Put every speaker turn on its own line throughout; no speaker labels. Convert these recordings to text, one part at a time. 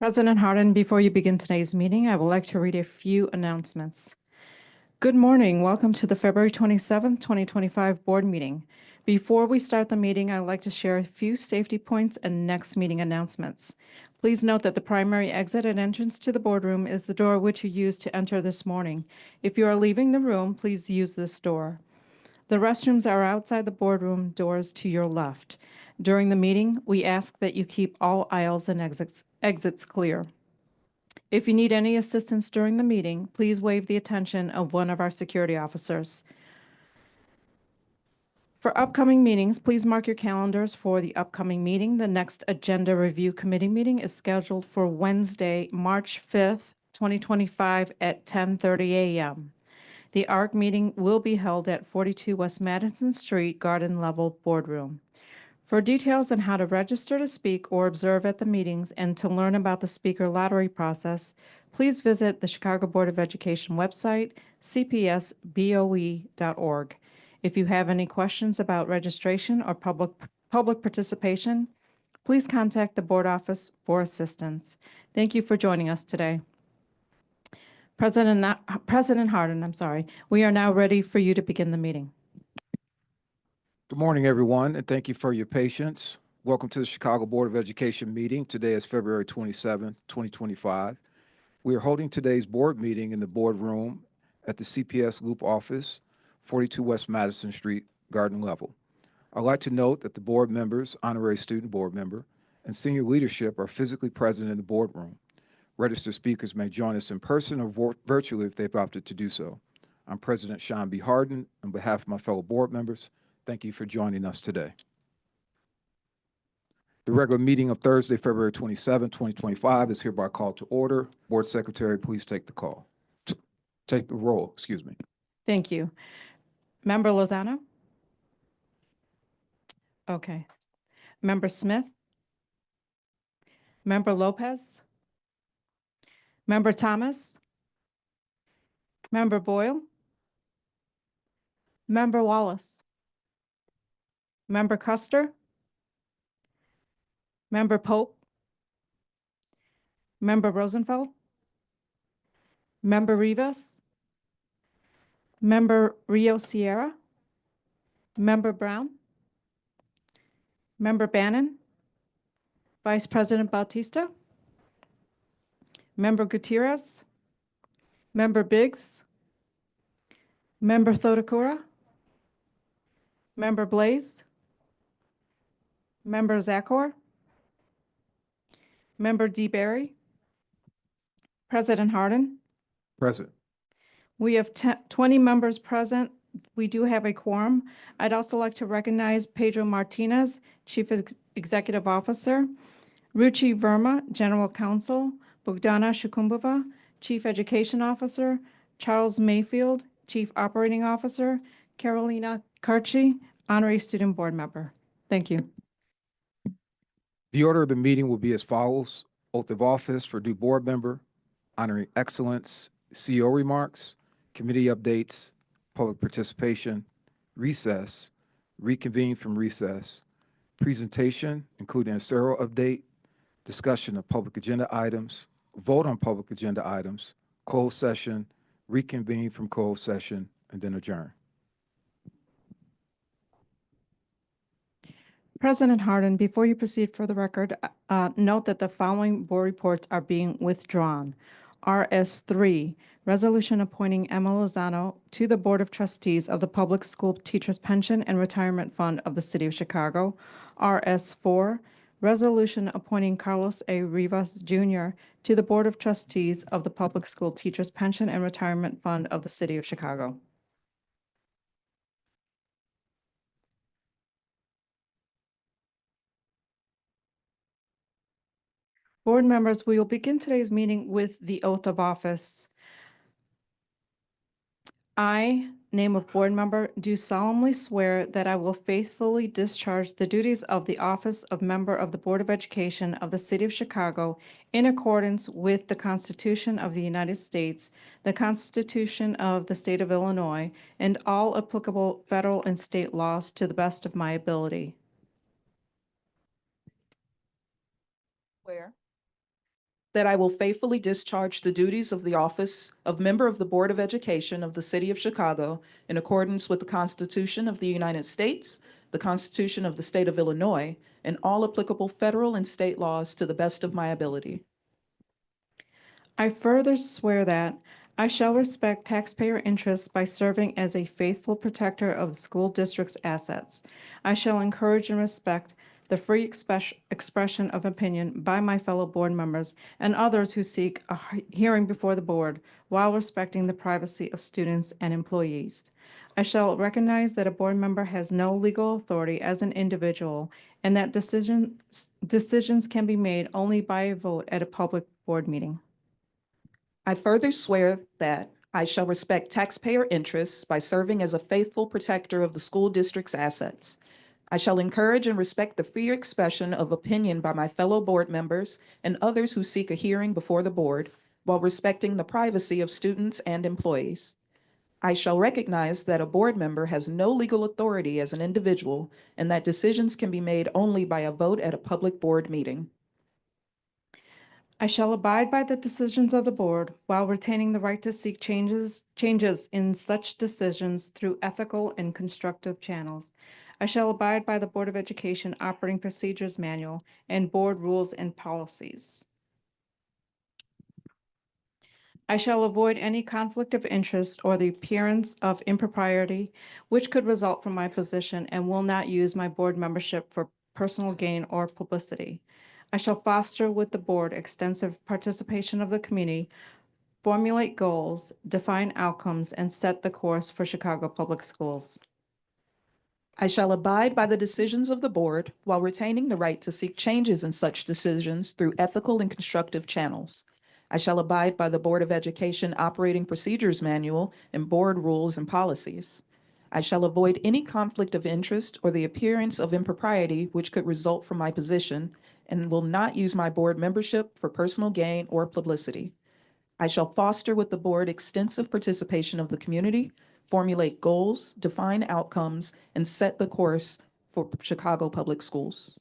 President Harden, before you begin today's meeting, I would like to read a few announcements. Good morning. Welcome to the February 27th, 2025 board meeting. Before we start the meeting, I'd like to share a few safety points and next meeting announcements. Please note that the primary exit and entrance to the boardroom is the door which you used to enter this morning. If you are leaving the room, please use this door. The restrooms are outside the boardroom doors to your left. During the meeting, we ask that you keep all aisles and exits clear. If you need any assistance during the meeting, please waive the attention of one of our security officers. For upcoming meetings, please mark your calendars for the upcoming meeting. The next Agenda Review Committee meeting is scheduled for Wednesday, March 5th, 2025 at 10:30 a.m. The ARC meeting will be held at 42 West Madison Street, Garden Level Boardroom. For details on how to register to speak or observe at the meetings and to learn about the speaker lottery process, please visit the Chicago Board of Education website, cpsboe.org. If you have any questions about registration or public participation, please contact the board office for assistance. Thank you for joining us today. President Harden, we are now ready for you to begin the meeting.
Good morning, everyone, and thank you for your patience. Welcome to the Chicago Board of Education meeting. Today is February 27, 2025. We are holding today's board meeting in the boardroom at the CPS Loop office, 42 West Madison Street, Garden Level. I'd like to note that the board members, honorary student board member, and senior leadership are physically present in the boardroom. Registered speakers may join us in person or virtually if they've opted to do so. I'm President Sean B. Harden. On behalf of my fellow board members, thank you for joining us today. The regular meeting of Thursday, February 27, 2025 is hereby called to order. Board Secretary, please take the roll, excuse me.
Thank you. Member Lozano? Okay. Member Smith? Member Lopez? Member Thomas? Member Boyle? Member Wallace? Member Custer? Member Pope? Member Rosenfeld? Member Rivas? Member Rio Sierra? Member Brown? Member Bannon? Vice President Bautista? Member Gutierrez? Member Biggs? Member Thodakura? Member Blaze? Member Zakor? Member DeBerry? President Harden?
Present.
We have 20 members present. We do have a quorum. I'd also like to recognize Pedro Martinez, Chief Executive Officer, Ruchi Verma, General Counsel, Bogdana Shukumbova, Chief Education Officer, Charles Mayfield, Chief Operating Officer, Carolina Karchi, Honorary Student Board Member. Thank you.
The order of the meeting will be as follows: oath of office for new board member, honoring excellence, CEO remarks, committee updates, public participation, recess, reconvene from recess, presentation, including Acero update, discussion of public agenda items, vote on public agenda items, closed session, reconvene from closed session, and then adjourn.
President Harden, before you proceed for the record, note that the following board reports are being withdrawn. RS3, resolution appointing Emma Lozano to the Board of Trustees of the Public School Teachers Pension and Retirement Fund of the City of Chicago. RS4, resolution appointing Carlos A. Rivas, Jr. to the Board of Trustees of the Public School Teachers Pension and Retirement Fund of the City of Chicago. Board members, we will begin today's meeting with the oath of office. I, name of board member, do solemnly swear that I will faithfully discharge the duties of the office of member of the Board of Education of the City of Chicago in accordance with the Constitution of the United States, the Constitution of the State of Illinois, and all applicable federal and state laws to the best of my ability. Where?
that I will faithfully discharge the duties of the office of member of the Board of Education of the City of Chicago in accordance with the Constitution of the United States, the Constitution of the State of Illinois, and all applicable federal and state laws to the best of my ability.
I further swear that I shall respect taxpayer interests by serving as a faithful protector of the school district's assets. I shall encourage and respect the free expression of opinion by my fellow board members and others who seek a hearing before the board while respecting the privacy of students and employees. I shall recognize that a board member has no legal authority as an individual and that decisions can be made only by a vote at a public board meeting.
I further swear that I shall respect taxpayer interests by serving as a faithful protector of the school district's assets. I shall encourage and respect the free expression of opinion by my fellow board members and others who seek a hearing before the board while respecting the privacy of students and employees. I shall recognize that a board member has no legal authority as an individual and that decisions can be made only by a vote at a public board meeting.
I shall abide by the decisions of the board while retaining the right to seek changes in such decisions through ethical and constructive channels. I shall abide by the Board of Education Operating Procedures Manual and board rules and policies. I shall avoid any conflict of interest or the appearance of impropriety which could result from my position and will not use my board membership for personal gain or publicity. I shall foster with the board extensive participation of the community, formulate goals, define outcomes, and set the course for Chicago Public Schools.
I shall abide by the decisions of the board while retaining the right to seek changes in such decisions through ethical and constructive channels. I shall abide by the Board of Education Operating Procedures Manual and board rules and policies. I shall avoid any conflict of interest or the appearance of impropriety which could result from my position and will not use my board membership for personal gain or publicity. I shall foster with the board extensive participation of the community, formulate goals, define outcomes, and set the course for Chicago Public Schools.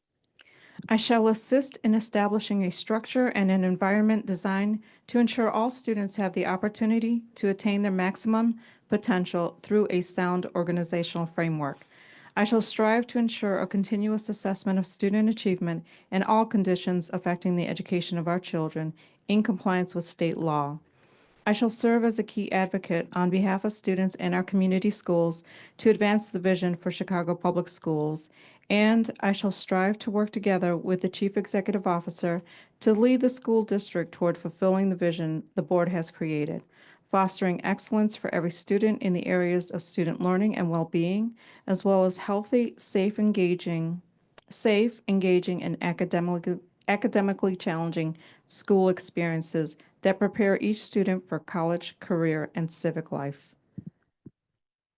I shall assist in establishing a structure and an environment designed to ensure all students have the opportunity to attain their maximum potential through a sound organizational framework. I shall strive to ensure a continuous assessment of student achievement in all conditions affecting the education of our children in compliance with state law. I shall serve as a key advocate on behalf of students in our community schools to advance the vision for Chicago Public Schools, and I shall strive to work together with the Chief Executive Officer to lead the school district toward fulfilling the vision the board has created, fostering excellence for every student in the areas of student learning and well-being, as well as healthy, safe, engaging, and academically challenging school experiences that prepare each student for college, career, and civic life.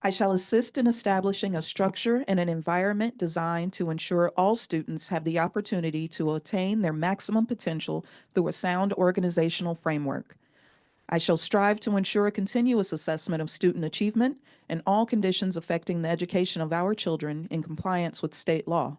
I shall assist in establishing a structure and an environment designed to ensure all students have the opportunity to attain their maximum potential through a sound organizational framework. I shall strive to ensure a continuous assessment of student achievement and all conditions affecting the education of our children in compliance with state law.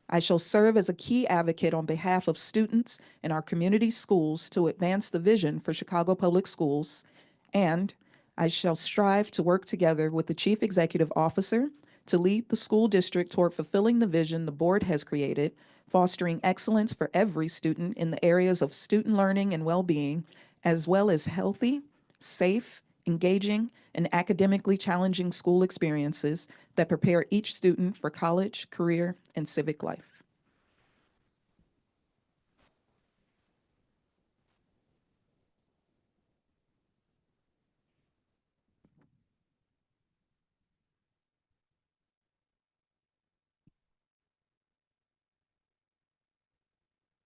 I shall serve as a key advocate on behalf of students in our community schools to advance the vision for Chicago Public Schools, and I shall strive to work together with the Chief Executive Officer to lead the school district toward fulfilling the vision the board has created, fostering excellence for every student in the areas of student learning and well-being, as well as healthy, safe, engaging, and academically challenging school experiences that prepare each student for college, career, and civic life.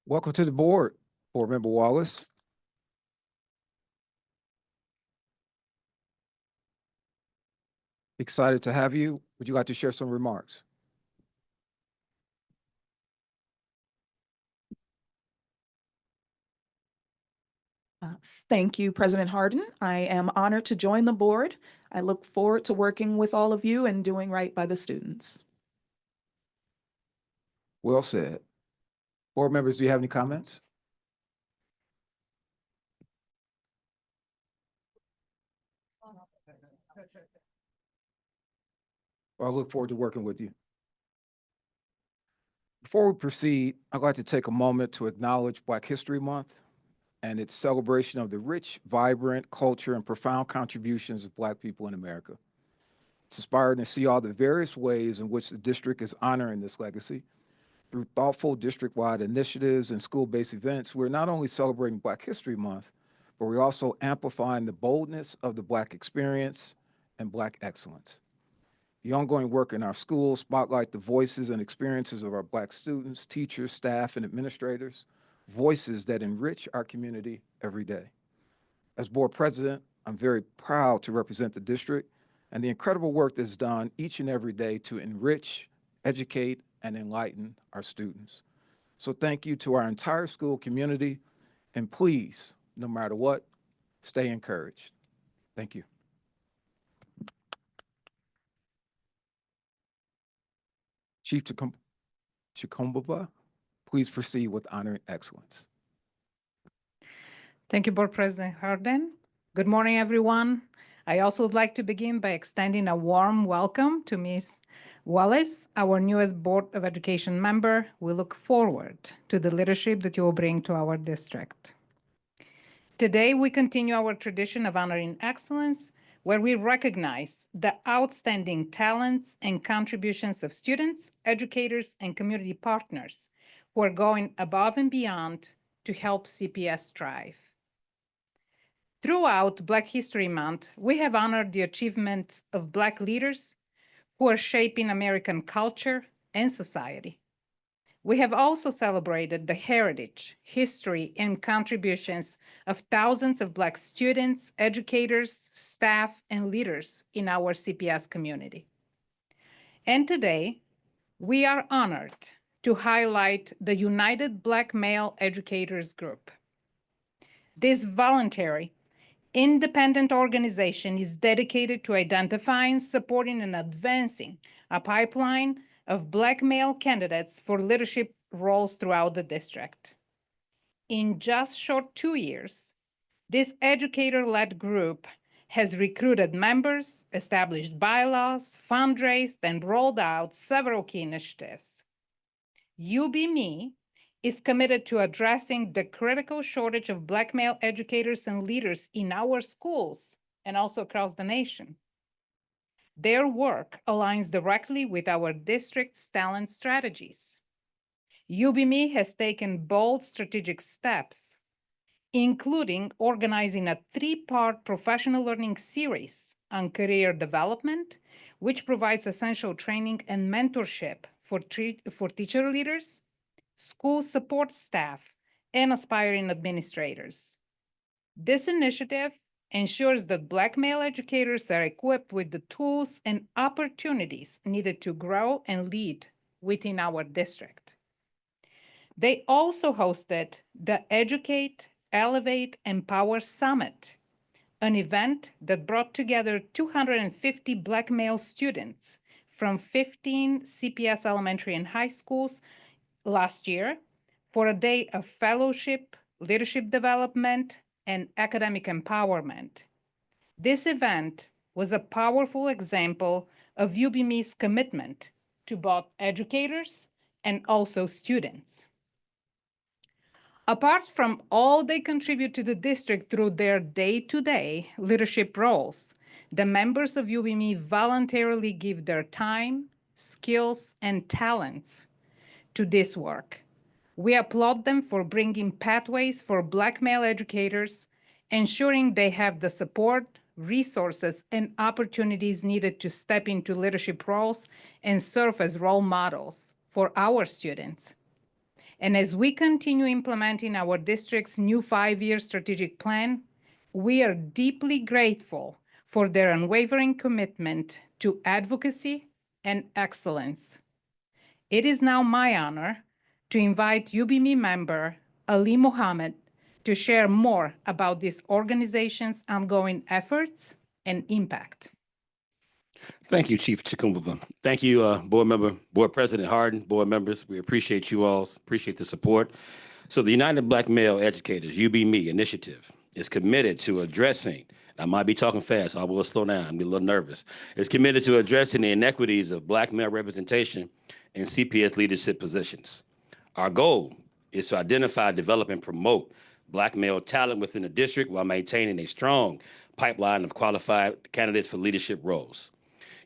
Welcome to the board, Board Member Wallace. Excited to have you. Would you like to share some remarks?
Thank you, President Harden. I am honored to join the board. I look forward to working with all of you and doing right by the students.
Well said. Board members, do you have any comments? Well, I look forward to working with you. Before we proceed, I'd like to take a moment to acknowledge Black History Month and its celebration of the rich, vibrant culture and profound contributions of Black people in America. It's inspiring to see all the various ways in which the district is honoring this legacy. Through thoughtful district-wide initiatives and school-based events, we're not only celebrating Black History Month, but we're also amplifying the boldness of the Black experience and Black excellence. The ongoing work in our schools spotlight the voices and experiences of our Black students, teachers, staff, and administrators, voices that enrich our community every day. As board president, I'm very proud to represent the district and the incredible work that's done each and every day to enrich, educate, and enlighten our students. So thank you to our entire school community, and please, no matter what, stay encouraged. Thank you. Chief Chikumbaba, please proceed with honor and excellence.
Thank you, Board President Harden. Good morning, everyone. I also would like to begin by extending a warm welcome to Ms. Wallace, our newest Board of Education member. We look forward to the leadership that you will bring to our district. Today, we continue our tradition of honoring excellence, where we recognize the outstanding talents and contributions of students, educators, and community partners who are going above and beyond to help CPS thrive. Throughout Black History Month, we have honored the achievements of Black leaders who are shaping American culture and society. We have also celebrated the heritage, history, and contributions of thousands of Black students, educators, staff, and leaders in our CPS community. And today, we are honored to highlight the United Black Male Educators Group. This voluntary, independent organization is dedicated to identifying, supporting, and advancing a pipeline of Black male candidates for leadership roles throughout the district. In just short 2 years, this educator-led group has recruited members, established bylaws, fundraised, and rolled out several key initiatives. UBME is committed to addressing the critical shortage of Black male educators and leaders in our schools and also across the nation. Their work aligns directly with our district's talent strategies. UBME has taken bold strategic steps, including organizing a 3-part professional learning series on career development, which provides essential training and mentorship for teacher leaders, school support staff, and aspiring administrators. This initiative ensures that Black male educators are equipped with the tools and opportunities needed to grow and lead within our district. They also hosted the Educate, Elevate, Empower Summit, an event that brought together 250 Black male students from 15 CPS elementary and high schools last year for a day of fellowship, leadership development, and academic empowerment. This event was a powerful example of UBME's commitment to both educators and also students. Apart from all they contribute to the district through their day-to-day leadership roles, the members of UBME voluntarily give their time, skills, and talents to this work. We applaud them for bringing pathways for Black male educators, ensuring they have the support, resources, and opportunities needed to step into leadership roles and serve as role models for our students. And as we continue implementing our district's new 5-year strategic plan, we are deeply grateful for their unwavering commitment to advocacy and excellence. It is now my honor to invite UBME member Ali Mohammed to share more about this organization's ongoing efforts and impact.
Thank you, Chief Chikumbaba. Thank you, Board President Harden, board members. We appreciate you all, appreciate the support. So the United Black Male Educators, UBME initiative, is committed to addressing I might be talking fast, so I will slow down. I'm a little nervous. Is committed to addressing the inequities of Black male representation in CPS leadership positions. Our goal is to identify, develop, and promote Black male talent within the district while maintaining a strong pipeline of qualified candidates for leadership roles.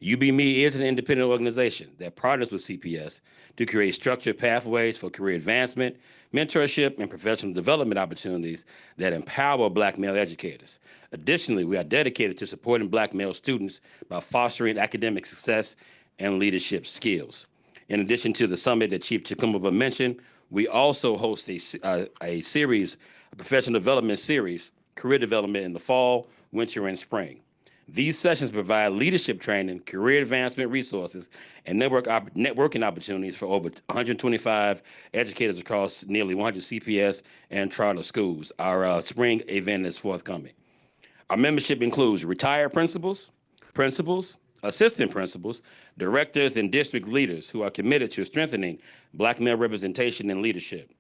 UBME is an independent organization that partners with CPS to create structured pathways for career advancement, mentorship, and professional development opportunities that empower Black male educators. Additionally, we are dedicated to supporting Black male students by fostering academic success and leadership skills. In addition to the summit that Chief Chikumba mentioned, we also host a series, a professional development series, career development in the fall, winter, and spring. These sessions provide leadership training, career advancement resources, and networking opportunities for over 125 educators across nearly 100 CPS and charter schools. Our spring event is forthcoming. Our membership includes retired principals, assistant principals, directors, and district leaders who are committed to strengthening Black male representation and leadership.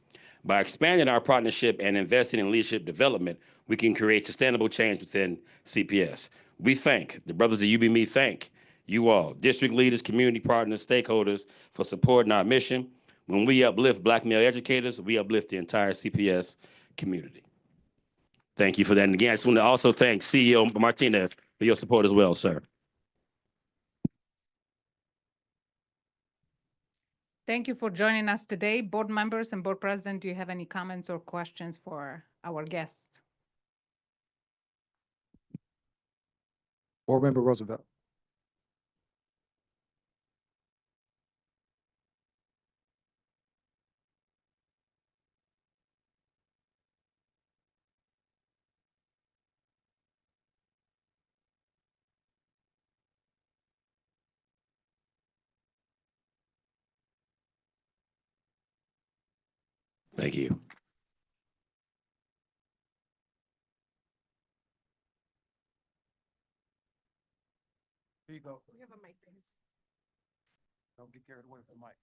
By expanding our partnership and investing in leadership development, we can create sustainable change within CPS. We thank the brothers of UBME, thank you all, district leaders, community partners, stakeholders for supporting our mission. When we uplift Black male educators, we uplift the entire CPS community. Thank you for that. And again, I just want to also thank CEO Martinez for your support as well, sir.
Thank you for joining us today. Board members and board president, do you have any comments or questions for our guests?
Board Member Roosevelt.
Thank you.
Here you go.
We have a mic, please.
Don't get carried away with the mic.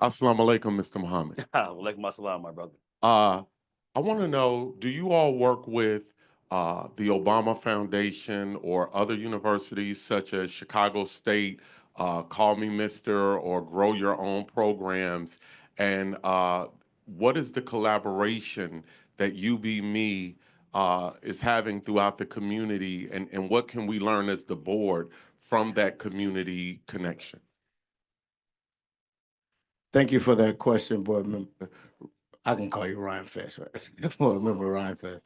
Assalamu alaikum, Mr. Muhammad.
Walaikum assalam, my brother.
I want to know, do you all work with the Obama Foundation or other universities such as Chicago State, Call Me Mister, or Grow Your Own programs? And what is the collaboration that UBME is having throughout the community, and what can we learn as the board from that community connection?
Thank you for that question, board member. I can call you Ryan Fest, right? Board member Ryan Fest.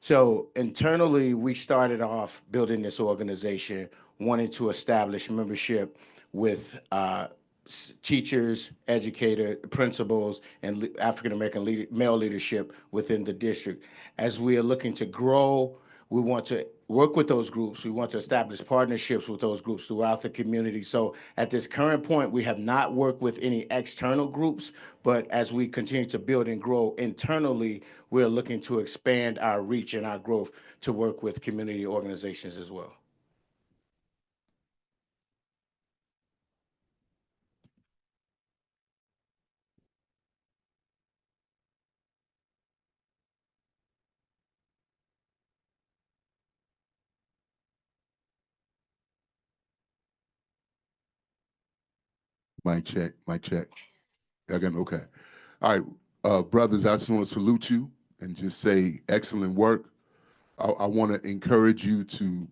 So internally, we started off building this organization, wanting to establish membership with teachers, educators, principals, and African-American male leadership within the district. As we are looking to grow, we want to work with those groups. We want to establish partnerships with those groups throughout the community. So at this current point, we have not worked with any external groups, but as we continue to build and grow internally, we're looking to expand our reach and our growth to work with community organizations as well.
Mic check, mic check. Y'all got me? Okay. All right, brothers, I just want to salute you and just say excellent work. I want to encourage you to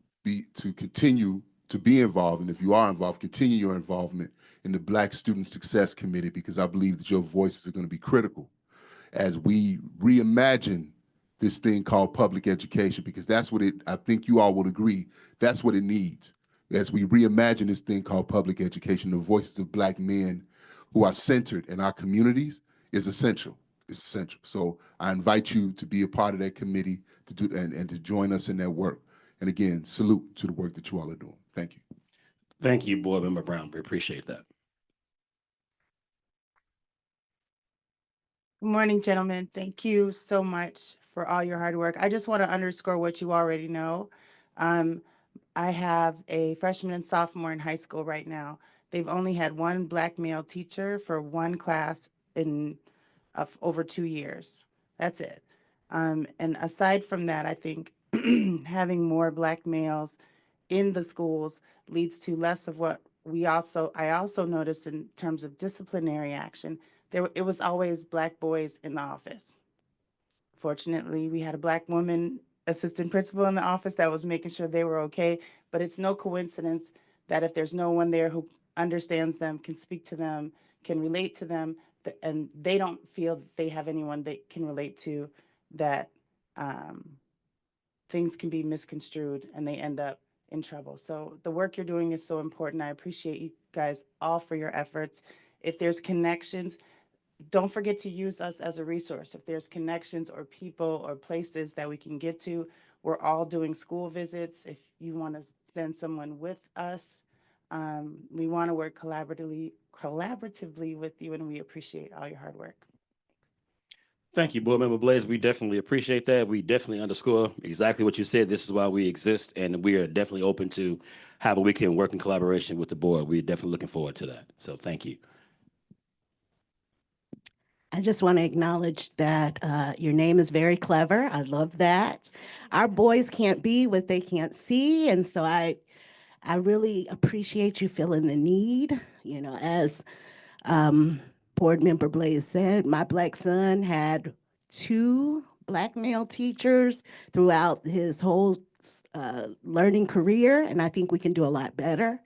continue to be involved, and if you are involved, continue your involvement in the Black Student Success Committee, because I believe that your voices are going to be critical as we reimagine this thing called public education, because that's what I think you all would agree, that's what it needs. As we reimagine this thing called public education, the voices of Black men who are centered in our communities is essential. It's essential. So I invite you to be a part of that committee to do and to join us in that work. And again, salute to the work that you all are doing. Thank you.
Thank you, Board Member Brown. We appreciate that.
Good morning, gentlemen. Thank you so much for all your hard work. I just want to underscore what you already know. I have a freshman and sophomore in high school right now. They've only had one Black male teacher for one class in over 2 years. That's it. And aside from that, I think having more Black males in the schools leads to less of what I also noticed in terms of disciplinary action. It was always Black boys in the office. Fortunately, we had a Black woman assistant principal in the office that was making sure they were okay. But it's no coincidence that if there's no one there who understands them, can speak to them, can relate to them, and they don't feel that they have anyone they can relate to, that things can be misconstrued and they end up in trouble. So the work you're doing is so important. I appreciate you guys all for your efforts. If there's connections, don't forget to use us as a resource. If there's connections or people or places that we can get to, we're all doing school visits. If you want to send someone with us, we want to work collaboratively with you, and we appreciate all your hard work.
Thank you, Board Member Blaze. We definitely appreciate that. We definitely underscore exactly what you said. This is why we exist, and we are definitely open to how we can work in collaboration with the board. We're definitely looking forward to that. So thank you.
I just want to acknowledge that your name is very clever. I love that. Our boys can't be what they can't see, and so I really appreciate you feeling the need. You know, as Board Member Blaze said, my Black son had 2 Black male teachers throughout his whole learning career, and I think we can do a lot better.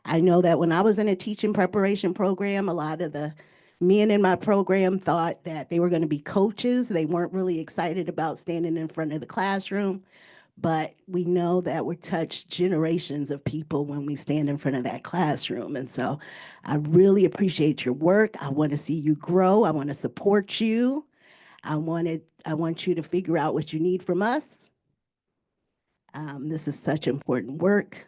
I know that when I was in a teaching preparation program, a lot of the men in my program thought that they were going to be coaches. They weren't really excited about standing in front of the classroom. But we know that we touch generations of people when we stand in front of that classroom. And so I really appreciate your work. I want to see you grow. I want to support you. I want you to figure out what you need from us. This is such important work.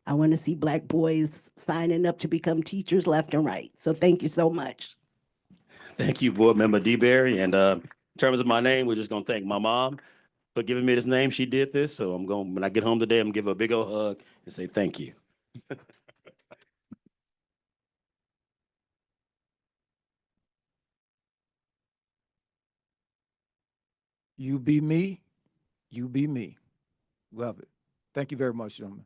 I want to see Black boys signing up to become teachers left and right. So thank you so much.
Thank you, Board Member DeBerry. And in terms of my name, we're just going to thank my mom for giving me this name. She did this. So when I get home today, I'm going to give her a big old hug and say thank you.
You be me, you be me. Love it. Thank you very much, gentlemen.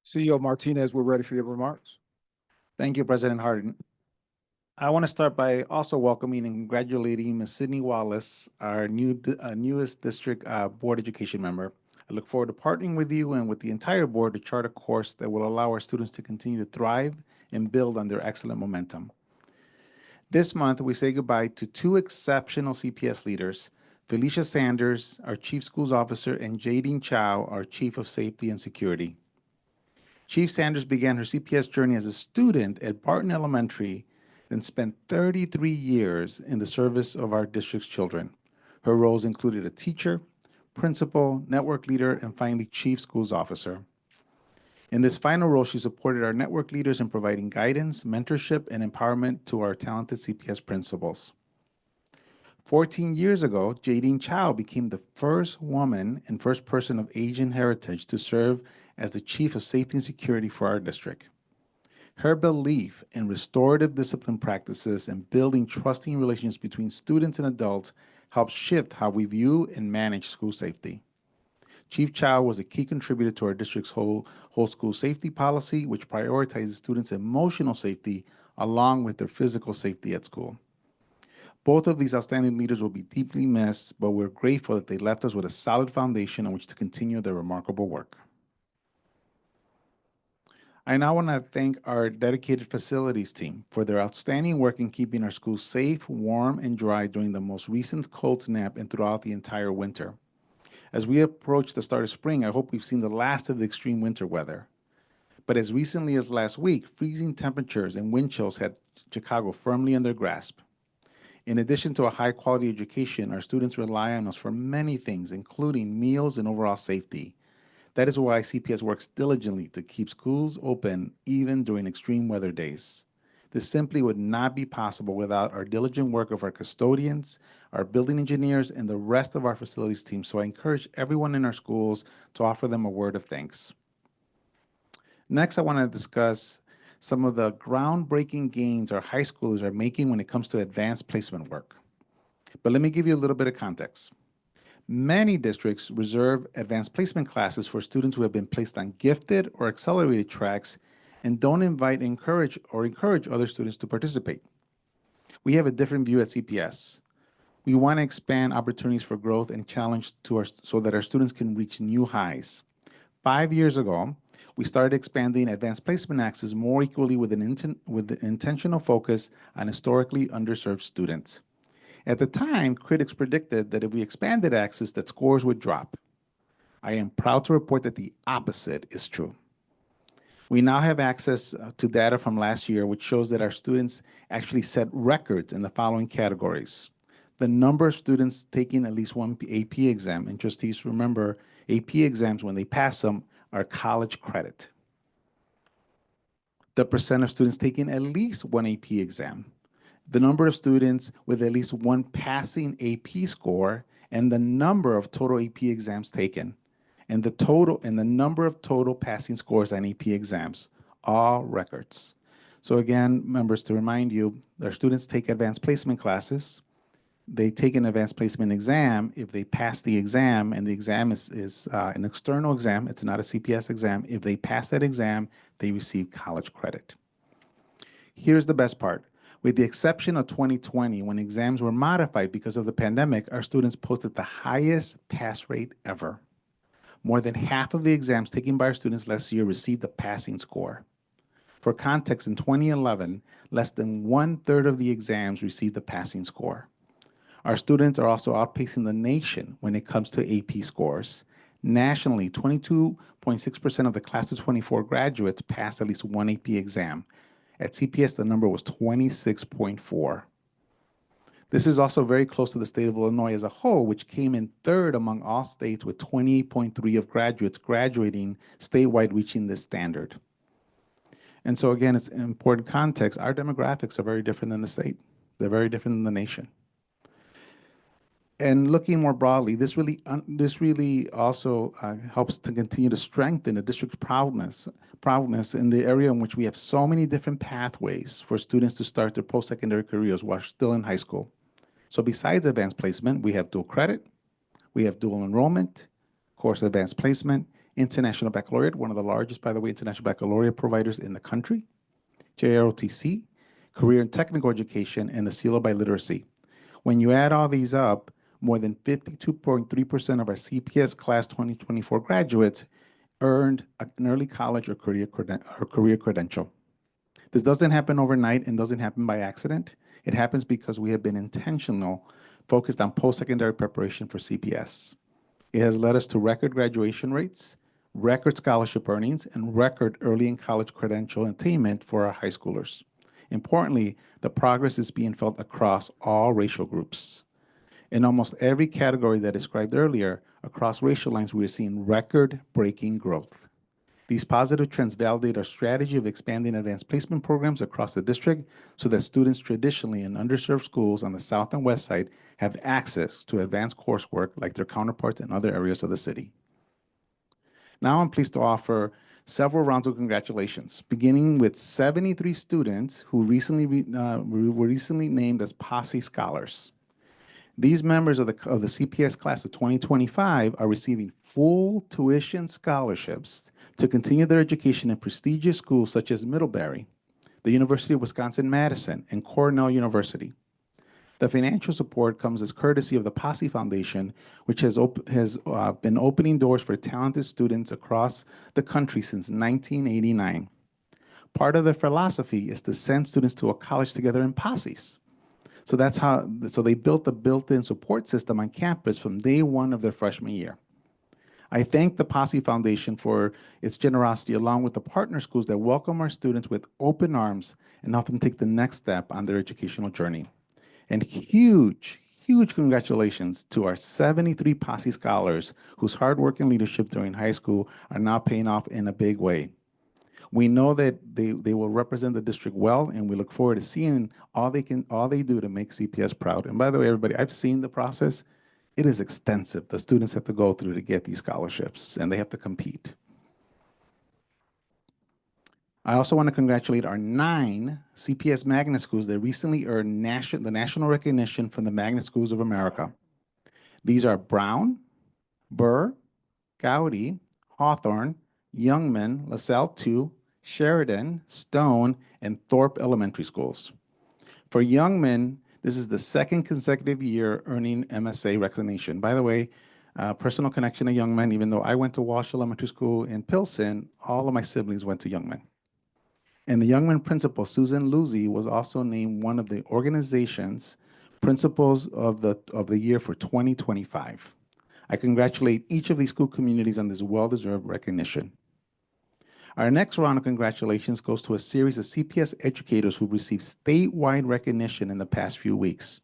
CEO Martinez, we're ready for your remarks.
Thank you, President Harden. I want to start by also welcoming and congratulating Ms. Sydney Wallace, our newest district board education member. I look forward to partnering with you and with the entire board to chart a course that will allow our students to continue to thrive and build on their excellent momentum. This month, we say goodbye to 2 exceptional CPS leaders, Felicia Sanders, our Chief Schools Officer, and Jadine Chow, our Chief of Safety and Security. Chief Sanders began her CPS journey as a student at Barton Elementary, then spent 33 years in the service of our district's children. Her roles included a teacher, principal, network leader, and finally, Chief Schools Officer. In this final role, she supported our network leaders in providing guidance, mentorship, and empowerment to our talented CPS principals. 14 years ago, Jadine Chow became the first woman and first person of Asian heritage to serve as the Chief of Safety and Security for our district. Her belief in restorative discipline practices and building trusting relationships between students and adults helps shift how we view and manage school safety. Chief Chow was a key contributor to our district's whole school safety policy, which prioritizes students' emotional safety along with their physical safety at school. Both of these outstanding leaders will be deeply missed, but we're grateful that they left us with a solid foundation on which to continue their remarkable work. I now want to thank our dedicated facilities team for their outstanding work in keeping our schools safe, warm, and dry during the most recent cold snap and throughout the entire winter. As we approach the start of spring, I hope we've seen the last of the extreme winter weather. But as recently as last week, freezing temperatures and wind chills had Chicago firmly in their grasp. In addition to a high-quality education, our students rely on us for many things, including meals and overall safety. That is why CPS works diligently to keep schools open even during extreme weather days. This simply would not be possible without our diligent work of our custodians, our building engineers, and the rest of our facilities team. So I encourage everyone in our schools to offer them a word of thanks. Next, I want to discuss some of the groundbreaking gains our high schoolers are making when it comes to advanced placement work. But let me give you a little bit of context. Many districts reserve advanced placement classes for students who have been placed on gifted or accelerated tracks and don't encourage other students to participate. We have a different view at CPS. We want to expand opportunities for growth and challenge so that our students can reach new highs. 5 years ago, we started expanding advanced placement access more equally with an intentional focus on historically underserved students. At the time, critics predicted that if we expanded access, that scores would drop. I am proud to report that the opposite is true. We now have access to data from last year, which shows that our students actually set records in the following categories. The number of students taking at least one AP exam, and trustees remember, AP exams, when they pass them, are college credit. The percent of students taking at least one AP exam, the number of students with at least one passing AP score, and the number of total AP exams taken, and the number of total passing scores on AP exams, all records. So again, members, to remind you, our students take advanced placement classes. They take an advanced placement exam. If they pass the exam, and the exam is an external exam, it's not a CPS exam, if they pass that exam, they receive college credit. Here's the best part. With the exception of 2020, when exams were modified because of the pandemic, our students posted the highest pass rate ever. More than half of the exams taken by our students last year received a passing score. For context, in 2011, less than 1/3 of the exams received a passing score. Our students are also outpacing the nation when it comes to AP scores. Nationally, 22.6% of the class of 24 graduates passed at least one AP exam. At CPS, the number was 26.4. This is also very close to the state of Illinois as a whole, which came in third among all states with 28.3 of graduates graduating statewide reaching this standard. And so again, it's an important context. Our demographics are very different than the state. They're very different than the nation. And looking more broadly, this really also helps to continue to strengthen the district's proudness in the area in which we have so many different pathways for students to start their post-secondary careers while still in high school. So besides advanced placement, we have dual credit, we have dual enrollment, course advanced placement, international baccalaureate, one of the largest, by the way, international baccalaureate providers in the country, JROTC, career and technical education, and the seal of biliteracy. When you add all these up, more than 52.3% of our CPS class 2024 graduates earned an early college or career credential. This doesn't happen overnight and doesn't happen by accident. It happens because we have been intentional, focused on post-secondary preparation for CPS. It has led us to record graduation rates, record scholarship earnings, and record early in college credential attainment for our high schoolers. Importantly, the progress is being felt across all racial groups. In almost every category that I described earlier, across racial lines, we are seeing record-breaking growth. These positive trends validate our strategy of expanding advanced placement programs across the district so that students traditionally in underserved schools on the south and west side have access to advanced coursework like their counterparts in other areas of the city. Now I'm pleased to offer several rounds of congratulations, beginning with 73 students who were recently named as PASE Scholars. These members of the CPS class of 2025 are receiving full tuition scholarships to continue their education in prestigious schools such as Middlebury, the University of Wisconsin-Madison, and Cornell University. The financial support comes as courtesy of the PASE Foundation, which has been opening doors for talented students across the country since 1989. Part of their philosophy is to send students to a college together in PASEs. So they built a built-in support system on campus from day one of their freshman year. I thank the PASE Foundation for its generosity, along with the partner schools that welcome our students with open arms and help them take the next step on their educational journey. And huge congratulations to our 73 PASE scholars whose hard work and leadership during high school are now paying off in a big way. We know that they will represent the district well, and we look forward to seeing all they do to make CPS proud. And by the way, everybody, I've seen the process. It is extensive. The students have to go through to get these scholarships, and they have to compete. I also want to congratulate our 9 CPS magnet schools that recently earned the national recognition from the Magnet Schools of America. These are Brown, Burr, Gowdy, Hawthorne, Youngman, LaSalle II, Sheridan, Stone, and Thorpe Elementary Schools. For Youngman, this is the 2nd consecutive year earning MSA recognition. By the way, personal connection to Youngman, even though I went to Walsh Elementary School in Pilsen, all of my siblings went to Youngman. And the Youngman principal, Susan Luzzi, was also named one of the organization's principals of the year for 2025. I congratulate each of these school communities on this well-deserved recognition. Our next round of congratulations goes to a series of CPS educators who received statewide recognition in the past few weeks.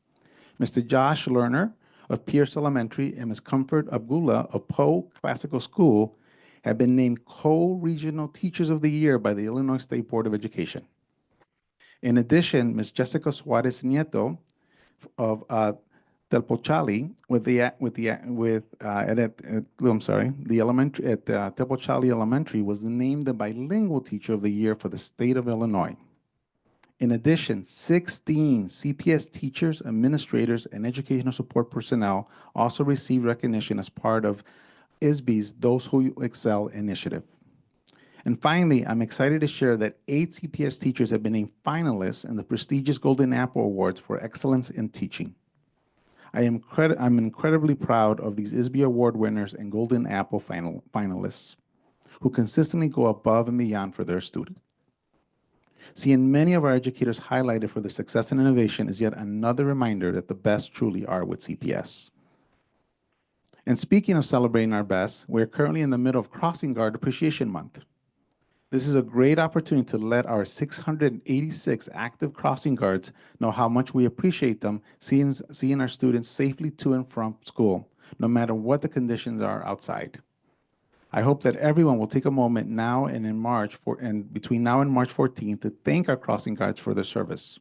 Mr. Josh Lerner of Pierce Elementary and Ms. Comfort Abdullah of Poe Classical School have been named Co-Regional Teachers of the Year by the Illinois State Board of Education. In addition, Ms. Jessica Suarez Nieto of Telpochali the elementary at Telpochali Elementary was named the Bilingual Teacher of the Year for the state of Illinois. In addition, 16 CPS teachers, administrators, and educational support personnel also received recognition as part of ISB's Those Who Excel initiative. And finally, I'm excited to share that 8 CPS teachers have been named finalists in the prestigious Golden Apple Awards for Excellence in Teaching. I'm incredibly proud of these ISB Award winners and Golden Apple finalists who consistently go above and beyond for their students. Seeing many of our educators highlighted for their success and innovation is yet another reminder that the best truly are with CPS. And speaking of celebrating our best, we're currently in the middle of Crossing Guard Appreciation Month. This is a great opportunity to let our 686 active crossing guards know how much we appreciate them seeing our students safely to and from school, no matter what the conditions are outside. I hope that everyone will take a moment now and between now and March 14th to thank our crossing guards for their service.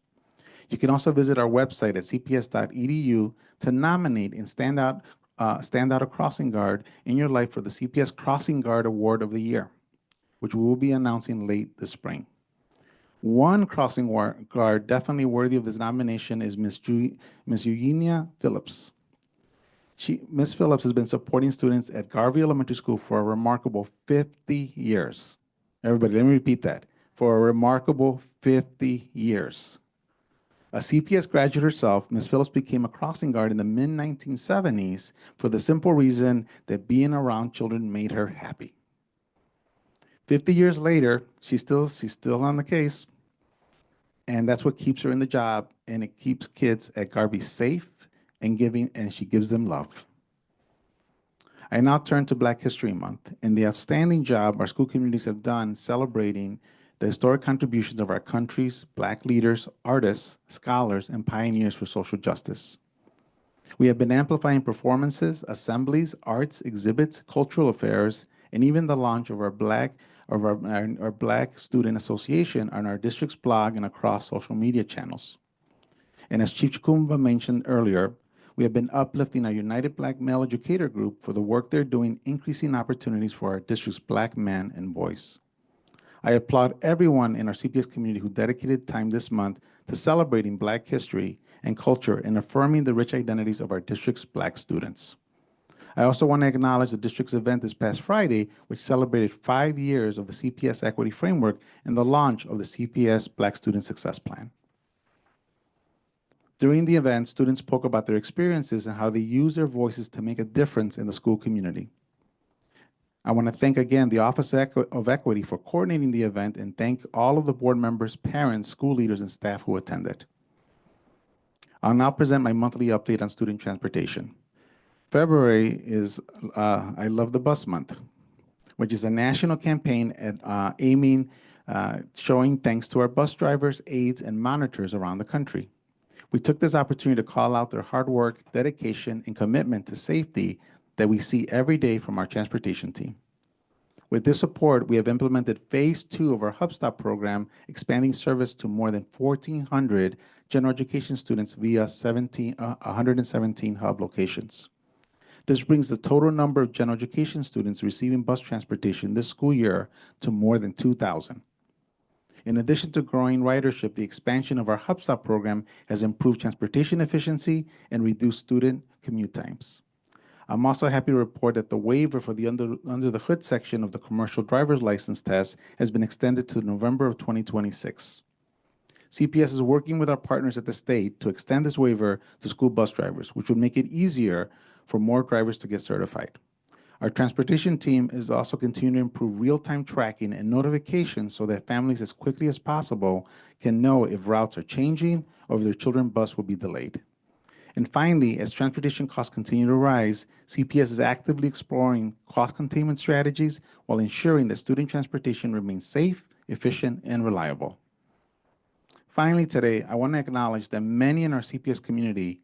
You can also visit our website at cps.edu to nominate and stand out a crossing guard in your life for the CPS Crossing Guard Award of the Year, which we will be announcing late this spring. One crossing guard definitely worthy of this nomination is Ms. Eugenia Phillips. Ms. Phillips has been supporting students at Garvey Elementary School for a remarkable 50 years. Everybody, let me repeat that. For a remarkable 50 years. A CPS graduate herself, Ms. Phillips became a crossing guard in the mid-1970s for the simple reason that being around children made her happy. 50 years later, she's still on the case, and that's what keeps her in the job, and it keeps kids at Garvey safe and she gives them love. I now turn to Black History Month and the outstanding job our school communities have done celebrating the historic contributions of our country's Black leaders, artists, scholars, and pioneers for social justice. We have been amplifying performances, assemblies, arts, exhibits, cultural affairs, and even the launch of our Black Student Association on our district's blog and across social media channels. And as Chief Chukumba mentioned earlier, we have been uplifting our United Black Male Educator Group for the work they're doing, increasing opportunities for our district's Black men and boys. I applaud everyone in our CPS community who dedicated time this month to celebrating Black history and culture and affirming the rich identities of our district's Black students. I also want to acknowledge the district's event this past Friday, which celebrated 5 years of the CPS Equity Framework and the launch of the CPS Black Student Success Plan. During the event, students spoke about their experiences and how they use their voices to make a difference in the school community. I want to thank again the Office of Equity for coordinating the event and thank all of the board members, parents, school leaders, and staff who attended. I'll now present my monthly update on student transportation. February is I Love the Bus Month, which is a national campaign at showing thanks to our bus drivers, aides, and monitors around the country. We took this opportunity to call out their hard work, dedication, and commitment to safety that we see every day from our transportation team. With this support, we have implemented phase 2 of our Hub Stop program, expanding service to more than 1,400 general education students via 117 hub locations. This brings the total number of general education students receiving bus transportation this school year to more than 2,000. In addition to growing ridership, the expansion of our Hub Stop program has improved transportation efficiency and reduced student commute times. I'm also happy to report that the waiver for the under the hood section of the commercial driver's license test has been extended to November of 2026. CPS is working with our partners at the state to extend this waiver to school bus drivers, which would make it easier for more drivers to get certified. Our transportation team is also continuing to improve real-time tracking and notifications so that families as quickly as possible can know if routes are changing or if their children's bus will be delayed. And finally, as transportation costs continue to rise, CPS is actively exploring cost containment strategies while ensuring that student transportation remains safe, efficient, and reliable. Finally, today, I want to acknowledge that many in our CPS community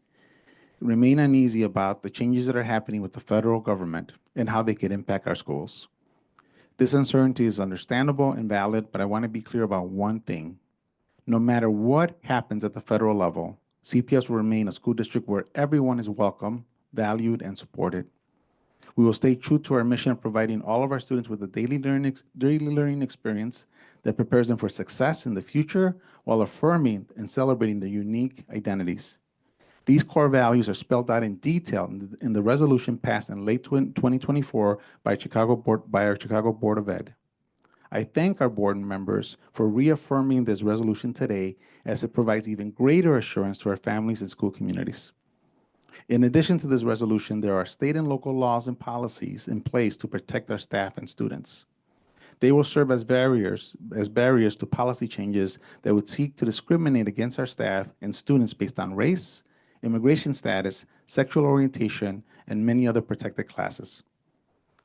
remain uneasy about the changes that are happening with the federal government and how they could impact our schools. This uncertainty is understandable and valid, but I want to be clear about one thing. No matter what happens at the federal level, CPS will remain a school district where everyone is welcome, valued, and supported. We will stay true to our mission of providing all of our students with a daily learning experience that prepares them for success in the future while affirming and celebrating their unique identities. These core values are spelled out in detail in the resolution passed in late 2024 by our Chicago Board of Ed. I thank our board members for reaffirming this resolution today as it provides even greater assurance to our families and school communities. In addition to this resolution, there are state and local laws and policies in place to protect our staff and students. They will serve as barriers to policy changes that would seek to discriminate against our staff and students based on race, immigration status, sexual orientation, and many other protected classes.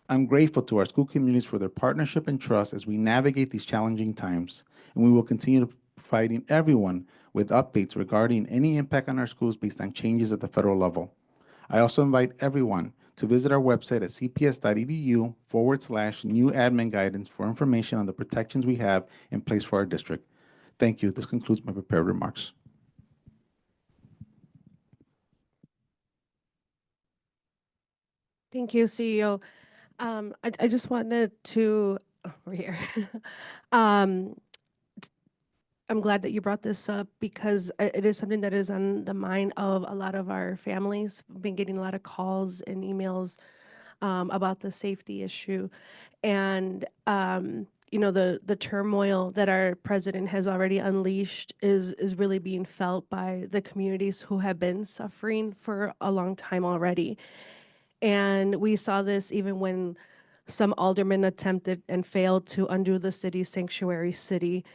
I'm grateful to our school communities for their partnership and trust as we navigate these challenging times, and we will continue providing everyone with updates regarding any impact on our schools based on changes at the federal level. I also invite everyone to visit our website at cps.edu/new admin guidance for information on the protections we have in place for our district. Thank you. This concludes my prepared remarks.
Thank you, CEO. I just wanted to, over here. I'm glad that you brought this up because it is something that is on the mind of a lot of our families. We've been getting a lot of calls and emails about the safety issue. And, you know, the turmoil that our president has already unleashed is really being felt by the communities who have been suffering for a long time already. And we saw this even when some aldermen attempted and failed to undo the city's sanctuary city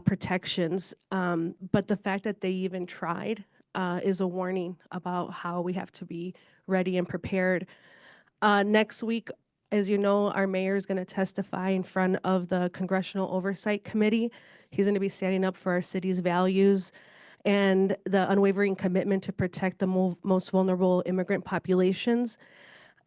protections. But the fact that they even tried is a warning about how we have to be ready and prepared. Next week, as you know, our mayor is going to testify in front of the Congressional Oversight Committee. He's going to be standing up for our city's values and the unwavering commitment to protect the most vulnerable immigrant populations.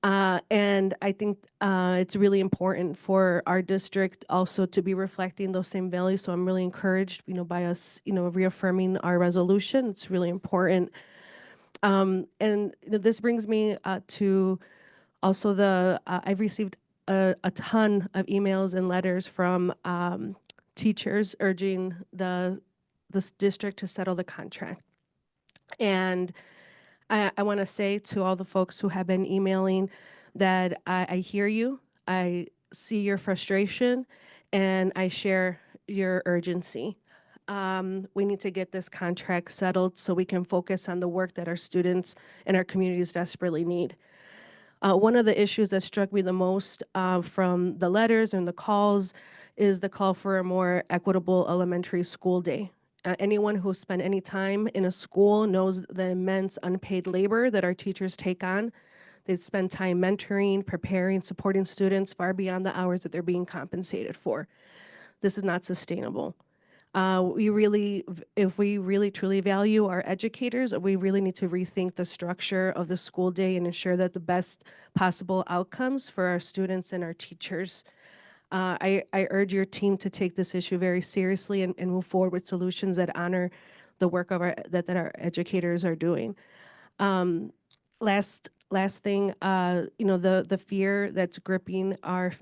And I think it's really important for our district also to be reflecting those same values. So I'm really encouraged, you know, by us, you know, reaffirming our resolution. It's really important. And this brings me to also I've received a ton of emails and letters from teachers urging this district to settle the contract. And I want to say to all the folks who have been emailing that I hear you, I see your frustration, and I share your urgency. We need to get this contract settled so we can focus on the work that our students and our communities desperately need. One of the issues that struck me the most from the letters and the calls is the call for a more equitable elementary school day. Anyone who spent any time in a school knows the immense unpaid labor that our teachers take on. They spend time mentoring, preparing, supporting students far beyond the hours that they're being compensated for. This is not sustainable. If we really truly value our educators, we really need to rethink the structure of the school day and ensure that the best possible outcomes for our students and our teachers. I urge your team to take this issue very seriously and move forward with solutions that honor the work of that our educators are doing. Last thing, you know, the fear that's gripping our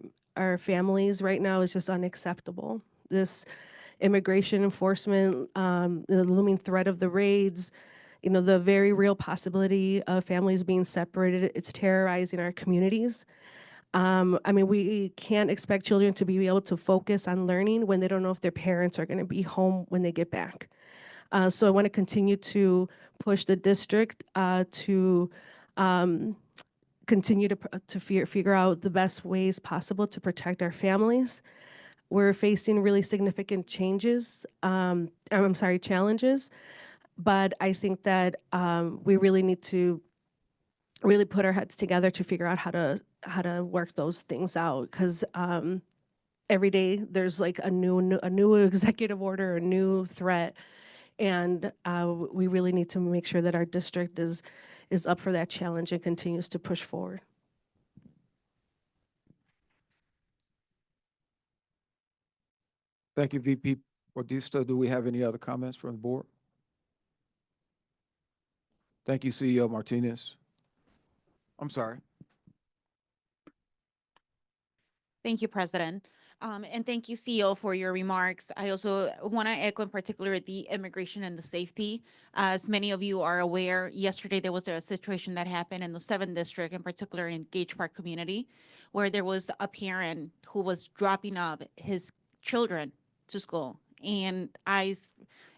families right now is just unacceptable. This immigration enforcement, the looming threat of the raids, the very real possibility of families being separated. It's terrorizing our communities. We can't expect children to be able to focus on learning when they don't know if their parents are going to be home when they get back. So I want to continue to push the district to continue to figure out the best ways possible to protect our families. We're facing really significant challenges, but I think that we really need to really put our heads together to figure out how to work those things out, because every day there's like a new executive order, a new threat, and we really need to make sure that our district is up for that challenge and continues to push forward.
Thank you, VP Bautista. Do we have any other comments from the board? Thank you, CEO Martinez. I'm sorry.
Thank you, President. And thank you, CEO, for your remarks. I also want to echo in particular the immigration and the safety. As many of you are aware, yesterday there was a situation that happened in the 7th District, in particular in Gage Park community, where there was a parent who was dropping off his children to school. And ICE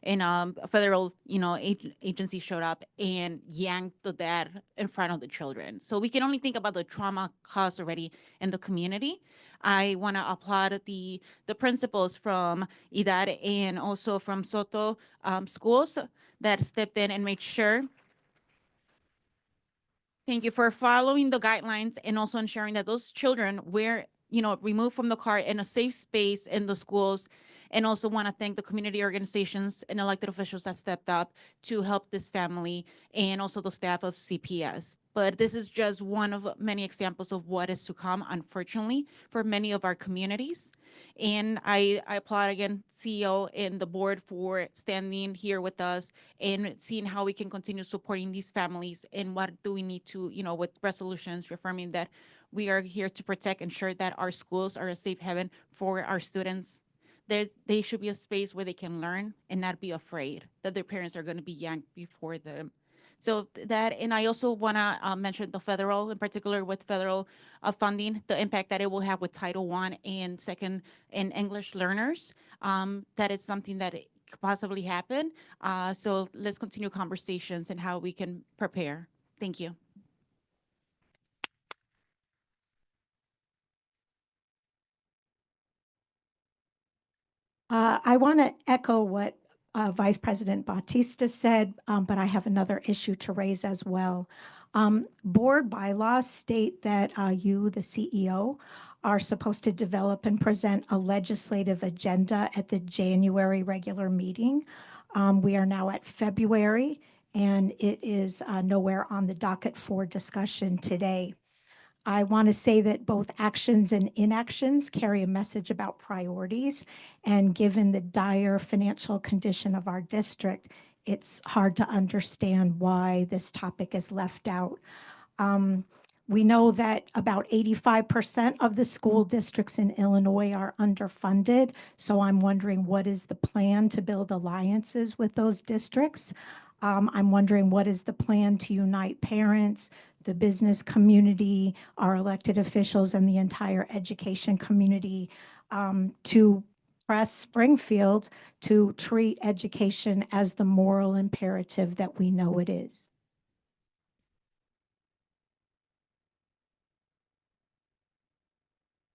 and a federal, agency showed up and yanked the dad in front of the children. So we can only think about the trauma caused already in the community. I want to applaud the principals from IDAR and also from Soto schools that stepped in and made sure. Thank you for following the guidelines and also ensuring that those children were, removed from the car in a safe space in the schools. And also want to thank the community organizations and elected officials that stepped up to help this family and also the staff of CPS. But this is just one of many examples of what is to come, unfortunately, for many of our communities. And I applaud again, CEO and the board for standing here with us and seeing how we can continue supporting these families and what do we need to, with resolutions, reaffirming that we are here to protect, ensure that our schools are a safe haven for our students. They should be a space where they can learn and not be afraid that their parents are going to be yanked before them. So that, and I also want to mention the federal, in particular with federal funding, the impact that it will have with Title I and second in English learners. That is something that could possibly happen. So let's continue conversations and how we can prepare. Thank you.
I want to echo what Vice President Bautista said, but I have another issue to raise as well. Board bylaws state that you, the CEO, are supposed to develop and present a legislative agenda at the January regular meeting. We are now at February, and it is nowhere on the docket for discussion today. I want to say that both actions and inactions carry a message about priorities, and given the dire financial condition of our district, it's hard to understand why this topic is left out. We know that about 85% of the school districts in Illinois are underfunded, so I'm wondering what is the plan to build alliances with those districts? I'm wondering what is the plan to unite parents, the business community, our elected officials, and the entire education community to press Springfield to treat education as the moral imperative that we know it is.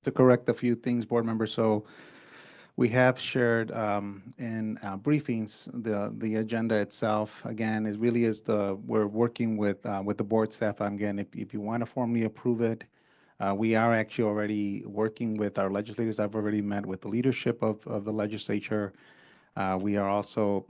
To correct a few things, board members. So we have shared in briefings the agenda itself. Again, it really is we're working with the board staff. Again, if you want to formally approve it, we are actually already working with our legislators. I've already met with the leadership of the legislature. We are also,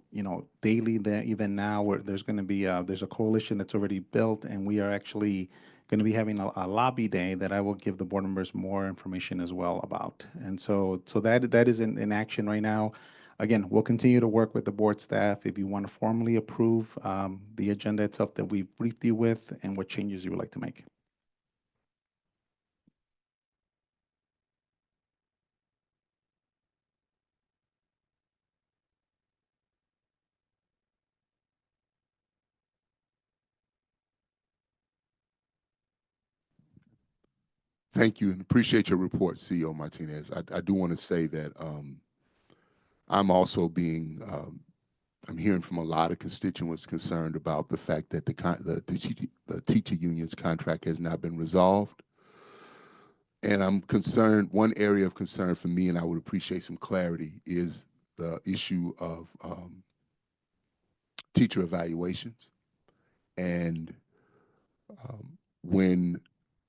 daily there, even now, where there's going to be there's a coalition that's already built, and we are actually going to be having a lobby day that I will give the board members more information as well about. And so that is in action right now. Again, we'll continue to work with the board staff if you want to formally approve the agenda itself that we've briefed you with and what changes you would like to make.
Thank you and appreciate your report, CEO Martinez. I do want to say that I'm also being, I'm hearing from a lot of constituents concerned about the fact that the teacher union's contract has not been resolved. And I'm concerned, one area of concern for me, and I would appreciate some clarity, is the issue of teacher evaluations. And when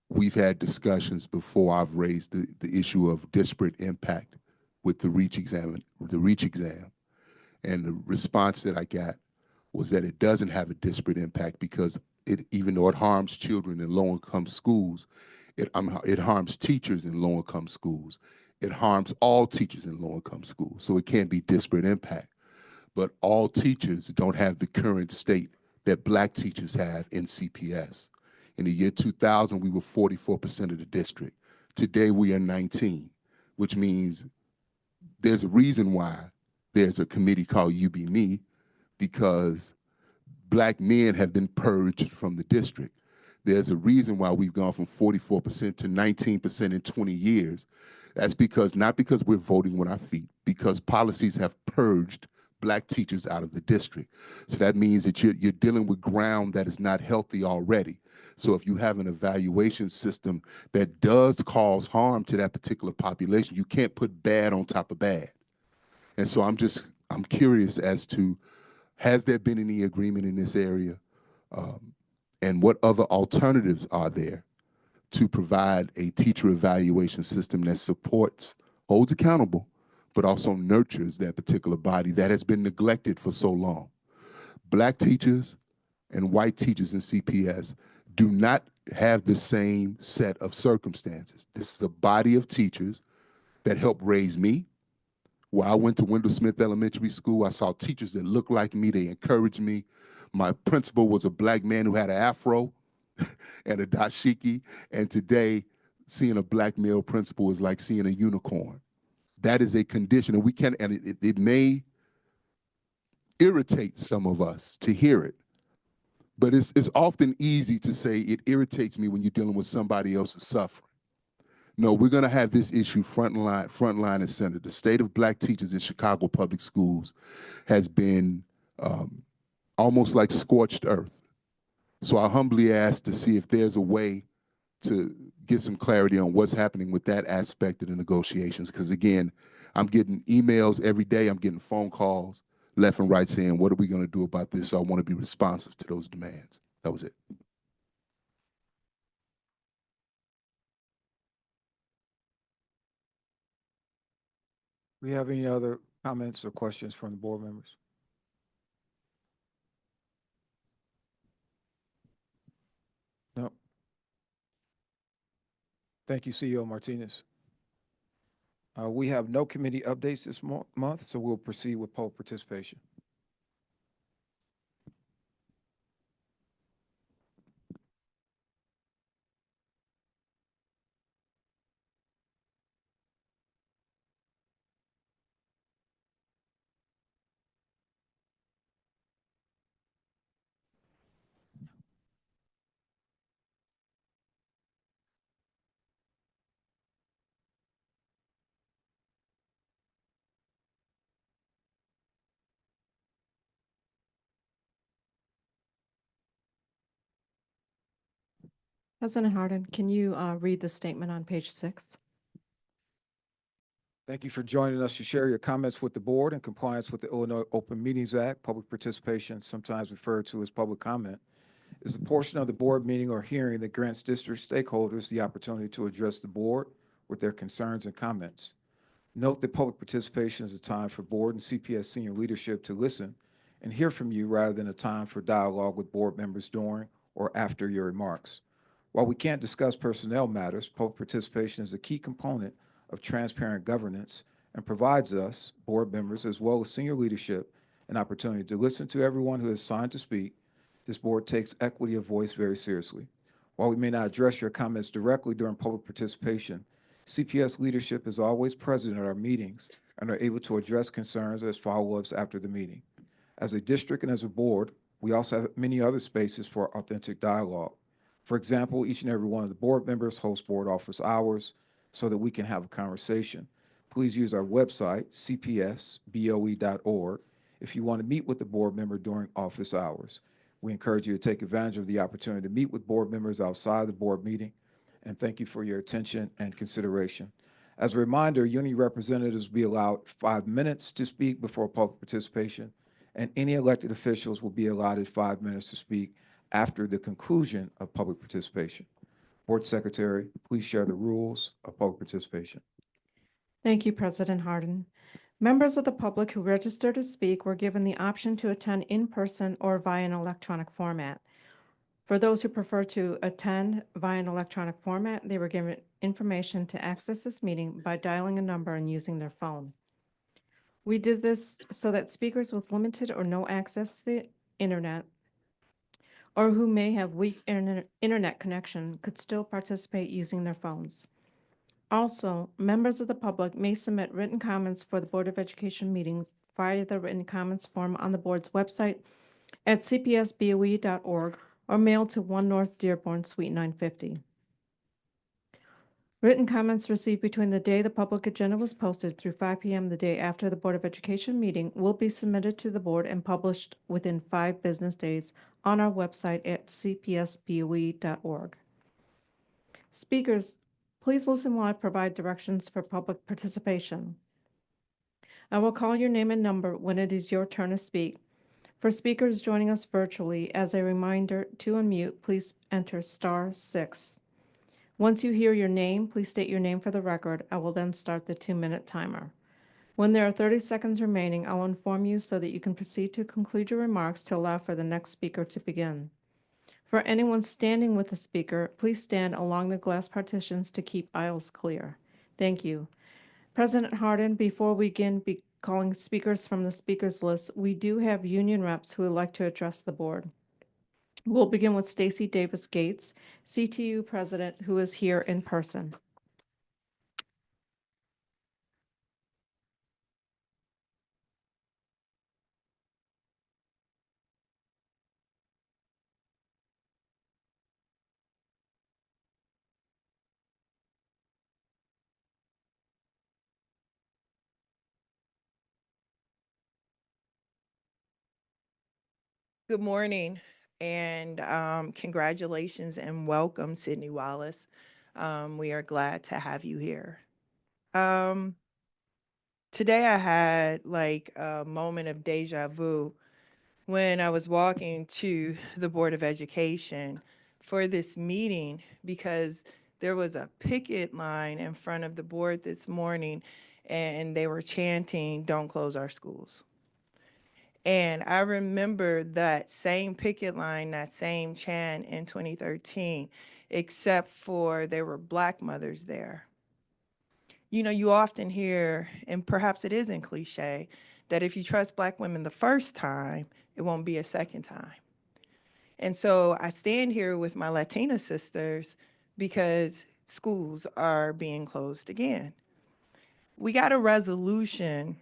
we've had discussions before, I've raised the issue of disparate impact with the reach exam. And the response that I got was that it doesn't have a disparate impact because even though it harms children in low-income schools, it harms teachers in low-income schools. It harms all teachers in low-income schools. So it can't be disparate impact. But all teachers don't have the current state that Black teachers have in CPS. In the year 2000, we were 44% of the district. Today, we are 19, which means there's a reason why there's a committee called UBME, because Black men have been purged from the district. There's a reason why we've gone from 44% to 19% in 20 years. That's because, not because we're voting with our feet, because policies have purged Black teachers out of the district. So that means that you're dealing with ground that is not healthy already. So if you have an evaluation system that does cause harm to that particular population, you can't put bad on top of bad. And so I'm curious as to, has there been any agreement in this area? And what other alternatives are there to provide a teacher evaluation system that supports, holds accountable, but also nurtures that particular body that has been neglected for so long? Black teachers and white teachers in CPS do not have the same set of circumstances. This is a body of teachers that helped raise me. Where I went to Wendell Smith Elementary School, I saw teachers that looked like me. They encouraged me. My principal was a Black man who had an afro and a dashiki. And today, seeing a Black male principal is like seeing a unicorn. That is a condition, and we can, and it may irritate some of us to hear it, but it's often easy to say it irritates me when you're dealing with somebody else's suffering. No, we're going to have this issue front line and center. The state of Black teachers in Chicago public schools has been almost like scorched earth. So I humbly ask to see if there's a way to get some clarity on what's happening with that aspect of the negotiations. Because again, I'm getting emails every day, I'm getting phone calls left and right saying, what are we going to do about this? So I want to be responsive to those demands. That was it.
We have any other comments or questions from the board members? No. Thank you, CEO Martinez. We have no committee updates this month, so we'll proceed with public participation.
President Harden, can you read the statement on page 6?
Thank you for joining us to share your comments with the board. In compliance with the Illinois Open Meetings Act, public participation, sometimes referred to as public comment, is the portion of the board meeting or hearing that grants district stakeholders the opportunity to address the board with their concerns and comments. Note that public participation is a time for board and CPS senior leadership to listen and hear from you rather than a time for dialogue with board members during or after your remarks. While we can't discuss personnel matters, public participation is a key component of transparent governance and provides us, board members, as well as senior leadership, an opportunity to listen to everyone who has signed to speak. This board takes equity of voice very seriously. While we may not address your comments directly during public participation, CPS leadership is always present at our meetings and are able to address concerns as follow-ups after the meeting. As a district and as a board, we also have many other spaces for authentic dialogue. For example, each and every one of the board members host board office hours so that we can have a conversation. Please use our website, cpsboe.org, if you want to meet with the board member during office hours. We encourage you to take advantage of the opportunity to meet with board members outside the board meeting, and thank you for your attention and consideration. As a reminder, unity representatives will be allowed 5 minutes to speak before public participation, and any elected officials will be allotted 5 minutes to speak after the conclusion of public participation. Board Secretary, please share the rules of public participation.
Thank you, President Harden. Members of the public who registered to speak were given the option to attend in person or via an electronic format. For those who prefer to attend via an electronic format, they were given information to access this meeting by dialing a number and using their phone. We did this so that speakers with limited or no access to the internet or who may have weak internet connection could still participate using their phones. Also, members of the public may submit written comments for the Board of Education meetings via the written comments form on the board's website at cpsboe.org or mailed to 1 North Dearborn, Suite 950. Written comments received between the day the public agenda was posted through 5 p.m. the day after the Board of Education meeting will be submitted to the board and published within 5 business days on our website at cpsboe.org. Speakers, please listen while I provide directions for public participation. I will call your name and number when it is your turn to speak. For speakers joining us virtually, as a reminder to unmute, please enter *6. Once you hear your name, please state your name for the record. I will then start the 2-minute timer. When there are 30 seconds remaining, I'll inform you so that you can proceed to conclude your remarks to allow for the next speaker to begin. For anyone standing with the speaker, please stand along the glass partitions to keep aisles clear. Thank you. President Harden, before we begin calling speakers from the speakers list, we do have union reps who would like to address the board. We'll begin with Stacy Davis Gates, CTU president, who is here in person.
Good morning, and congratulations and welcome, Sydney Wallace. We are glad to have you here. Today I had like a moment of deja vu when I was walking to the Board of Education for this meeting because there was a picket line in front of the board this morning and they were chanting, "Don't close our schools." And I remember that same picket line, that same chant in 2013, except for there were Black mothers there. You know, you often hear, and perhaps it isn't cliche, that if you trust Black women the first time, it won't be a second time. And so I stand here with my Latina sisters because schools are being closed again. We got a resolution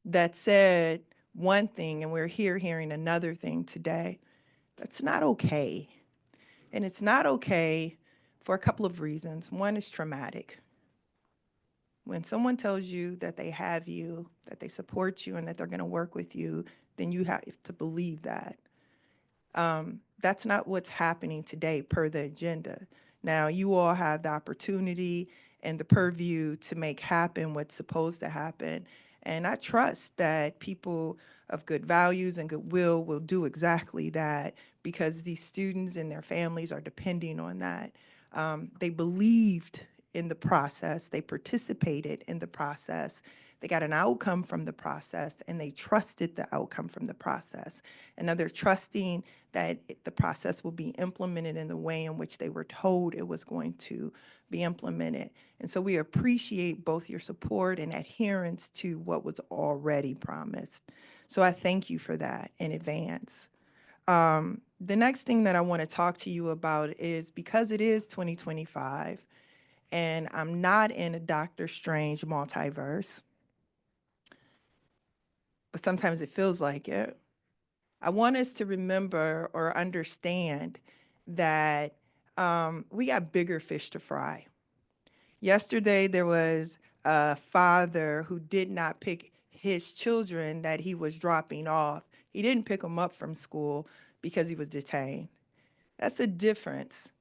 that said one thing, and we're here hearing another thing today. That's not okay. And it's not okay for a couple of reasons. One is traumatic. When someone tells you that they have you, that they support you, and that they're going to work with you, then you have to believe that. That's not what's happening today per the agenda. Now, you all have the opportunity and the purview to make happen what's supposed to happen. And I trust that people of good values and goodwill will do exactly that because these students and their families are depending on that. They believed in the process, they participated in the process, they got an outcome from the process, and they trusted the outcome from the process. And now they're trusting that the process will be implemented in the way in which they were told it was going to be implemented. And so we appreciate both your support and adherence to what was already promised. So I thank you for that in advance. The next thing that I want to talk to you about is because it is 2025 and I'm not in a Doctor Strange multiverse, but sometimes it feels like it. I want us to remember or understand that we got bigger fish to fry. Yesterday, there was a father who did not pick his children that he was dropping off. He didn't pick them up from school because he was detained. That's a difference.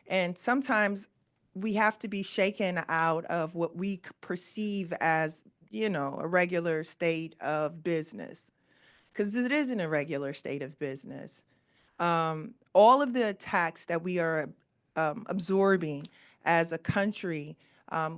And sometimes we have to be shaken out of what we perceive as, a regular state of business, because it isn't a regular state of business. All of the attacks that we are absorbing as a country,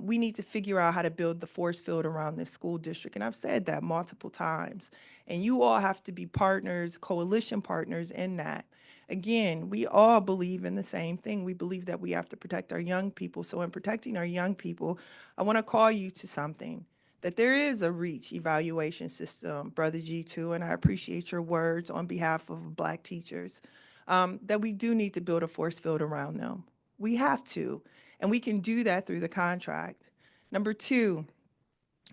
we need to figure out how to build the force field around this school district. And I've said that multiple times. And you all have to be partners, coalition partners in that. Again, we all believe in the same thing. We believe that we have to protect our young people. So in protecting our young people, I want to call you to something, that there is a REACH evaluation system, Brother G2, and I appreciate your words on behalf of Black teachers, that we do need to build a force field around them. We have to, and we can do that through the contract. Number two,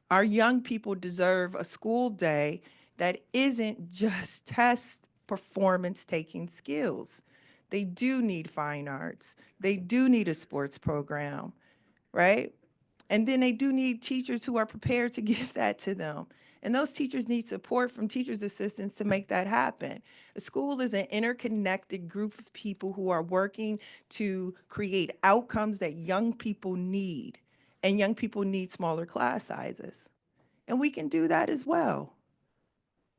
our young people deserve a school day that isn't just test performance taking skills. They do need fine arts. They do need a sports program, right? And then they do need teachers who are prepared to give that to them. And those teachers need support from teachers' assistants to make that happen. A school is an interconnected group of people who are working to create outcomes that young people need. And young people need smaller class sizes. And we can do that as well.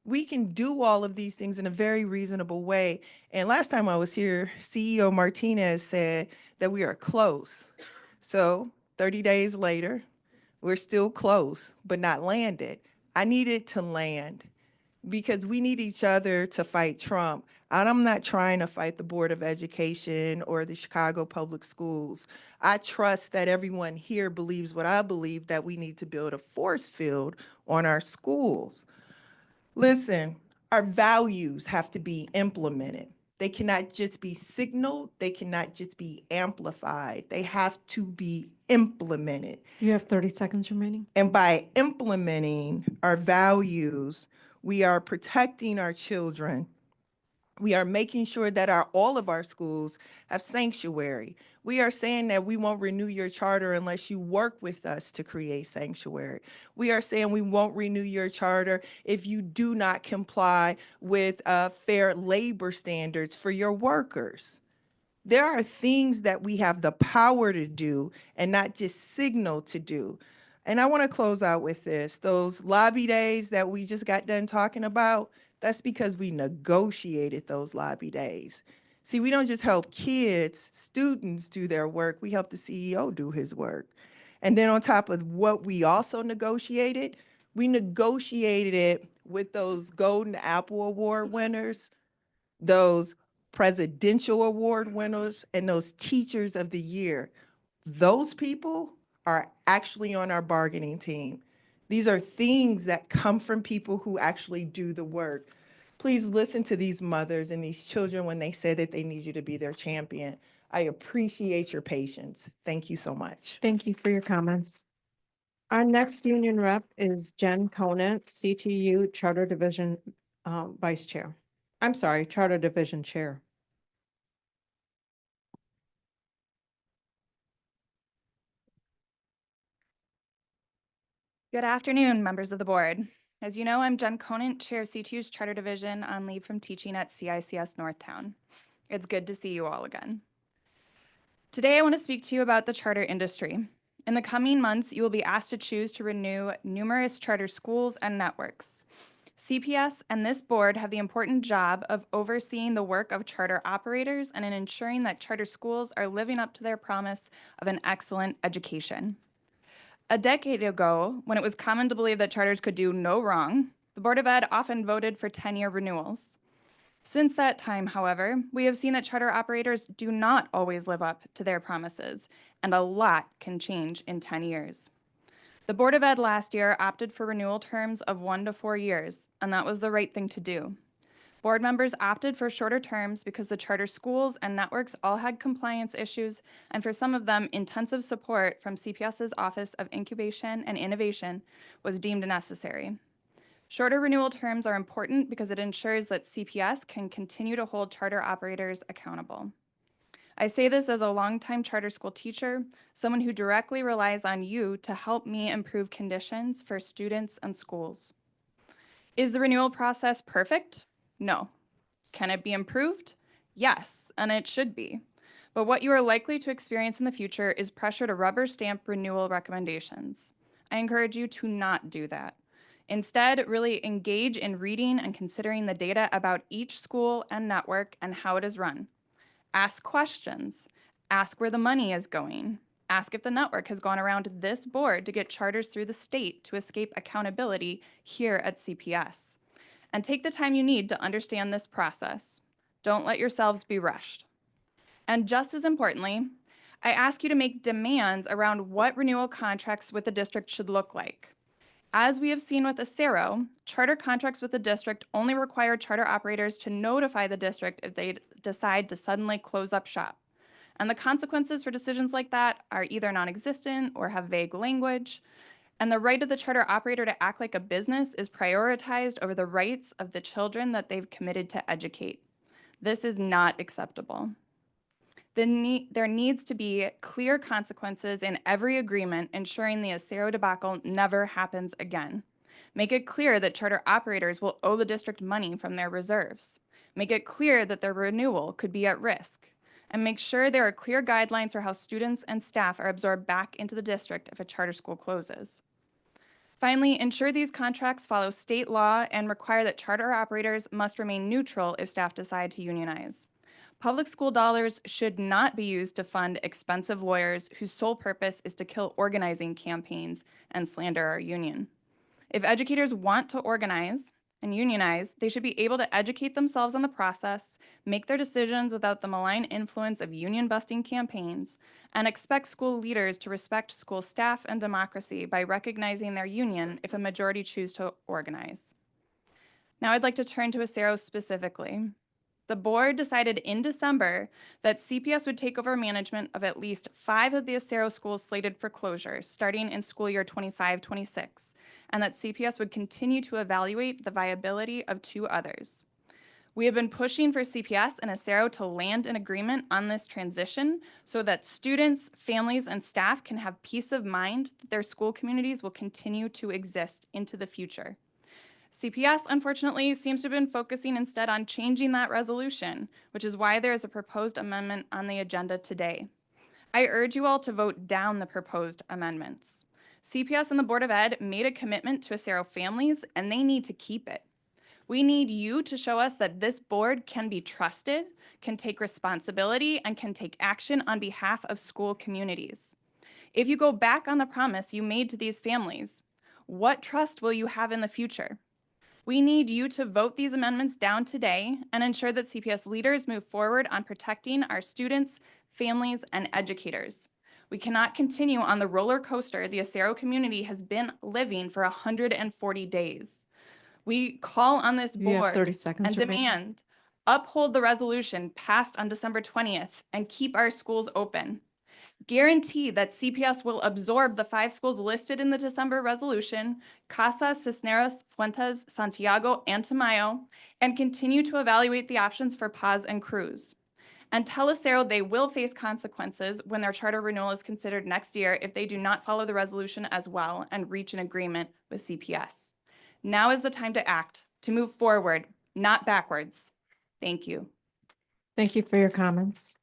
We can do all of these things in a very reasonable way. And last time I was here, CEO Martinez said that we are close. So 30 days later, we're still close, but not landed. I need it to land because we need each other to fight Trump. And I'm not trying to fight the Board of Education or the Chicago Public Schools. I trust that everyone here believes what I believe, that we need to build a force field on our schools. Listen, our values have to be implemented. They cannot just be signaled. They cannot just be amplified. They have to be implemented.
You have 30 seconds remaining.
And by implementing our values, we are protecting our children. We are making sure that all of our schools have sanctuary. We are saying that we won't renew your charter unless you work with us to create sanctuary. We are saying we won't renew your charter if you do not comply with fair labor standards for your workers. There are things that we have the power to do and not just signal to do. And I want to close out with this. Those lobby days that we just got done talking about, that's because we negotiated those lobby days. See, we don't just help kids, students do their work, we help the CEO do his work. And then on top of what we also negotiated, we negotiated it with those Golden Apple Award winners, those presidential award winners, and those teachers of the year. Those people are actually on our bargaining team. These are things that come from people who actually do the work. Please listen to these mothers and these children when they say that they need you to be their champion. I appreciate your patience. Thank you so much.
Thank you for your comments. Our next union rep is Jen Conant, CTU Charter Division Vice Chair. I'm sorry, Charter Division Chair.
Good afternoon, members of the board. As you know, I'm Jen Conant, Chair of CTU's Charter Division on leave from teaching at CICS Northtown. It's good to see you all again. Today, I want to speak to you about the charter industry. In the coming months, you will be asked to choose to renew numerous charter schools and networks. CPS and this board have the important job of overseeing the work of charter operators and in ensuring that charter schools are living up to their promise of an excellent education. A decade ago, when it was common to believe that charters could do no wrong, the Board of Ed often voted for 10-year renewals. Since that time, however, we have seen that charter operators do not always live up to their promises, and a lot can change in 10 years. The Board of Ed last year opted for renewal terms of 1 to 4 years, and that was the right thing to do. Board members opted for shorter terms because the charter schools and networks all had compliance issues, and for some of them, intensive support from CPS's Office of Incubation and Innovation was deemed necessary. Shorter renewal terms are important because it ensures that CPS can continue to hold charter operators accountable. I say this as a longtime charter school teacher, someone who directly relies on you to help me improve conditions for students and schools. Is the renewal process perfect? No. Can it be improved? Yes, and it should be. But what you are likely to experience in the future is pressure to rubber stamp renewal recommendations. I encourage you to not do that. Instead, really engage in reading and considering the data about each school and network and how it is run. Ask questions. Ask where the money is going. Ask if the network has gone around this board to get charters through the state to escape accountability here at CPS. And take the time you need to understand this process. Don't let yourselves be rushed. And just as importantly, I ask you to make demands around what renewal contracts with the district should look like. As we have seen with Acero, charter contracts with the district only require charter operators to notify the district if they decide to suddenly close up shop. And the consequences for decisions like that are either non-existent or have vague language. And the right of the charter operator to act like a business is prioritized over the rights of the children that they've committed to educate. This is not acceptable. There needs to be clear consequences in every agreement, ensuring the Acero debacle never happens again. Make it clear that charter operators will owe the district money from their reserves. Make it clear that their renewal could be at risk. And make sure there are clear guidelines for how students and staff are absorbed back into the district if a charter school closes. Finally, ensure these contracts follow state law and require that charter operators must remain neutral if staff decide to unionize. Public school dollars should not be used to fund expensive lawyers whose sole purpose is to kill organizing campaigns and slander our union. If educators want to organize and unionize, they should be able to educate themselves on the process, make their decisions without the malign influence of union-busting campaigns, and expect school leaders to respect school staff and democracy by recognizing their union if a majority choose to organize. Now I'd like to turn to Acero specifically. The board decided in December that CPS would take over management of at least 5 of the Acero schools slated for closure, starting in school year 25-26, and that CPS would continue to evaluate the viability of 2 others. We have been pushing for CPS and Acero to land an agreement on this transition so that students, families, and staff can have peace of mind that their school communities will continue to exist into the future. CPS, unfortunately, seems to have been focusing instead on changing that resolution, which is why there is a proposed amendment on the agenda today. I urge you all to vote down the proposed amendments. CPS and the Board of Ed made a commitment to Acero families, and they need to keep it. We need you to show us that this board can be trusted, can take responsibility, and can take action on behalf of school communities. If you go back on the promise you made to these families, what trust will you have in the future? We need you to vote these amendments down today and ensure that CPS leaders move forward on protecting our students, families, and educators. We cannot continue on the roller coaster the Acero community has been living for 140 days. We call on this
You have
board
30 seconds
and
remaining.
demand uphold the resolution passed on December 20th and keep our schools open. Guarantee that CPS will absorb the 5 schools listed in the December resolution, Casa, Cisneros, Fuentes, Santiago, and Tamayo, and continue to evaluate the options for Paz and Cruz. And tell Acero they will face consequences when their charter renewal is considered next year if they do not follow the resolution as well and reach an agreement with CPS. Now is the time to act, to move forward, not backwards. Thank you.
Thank you for your comments.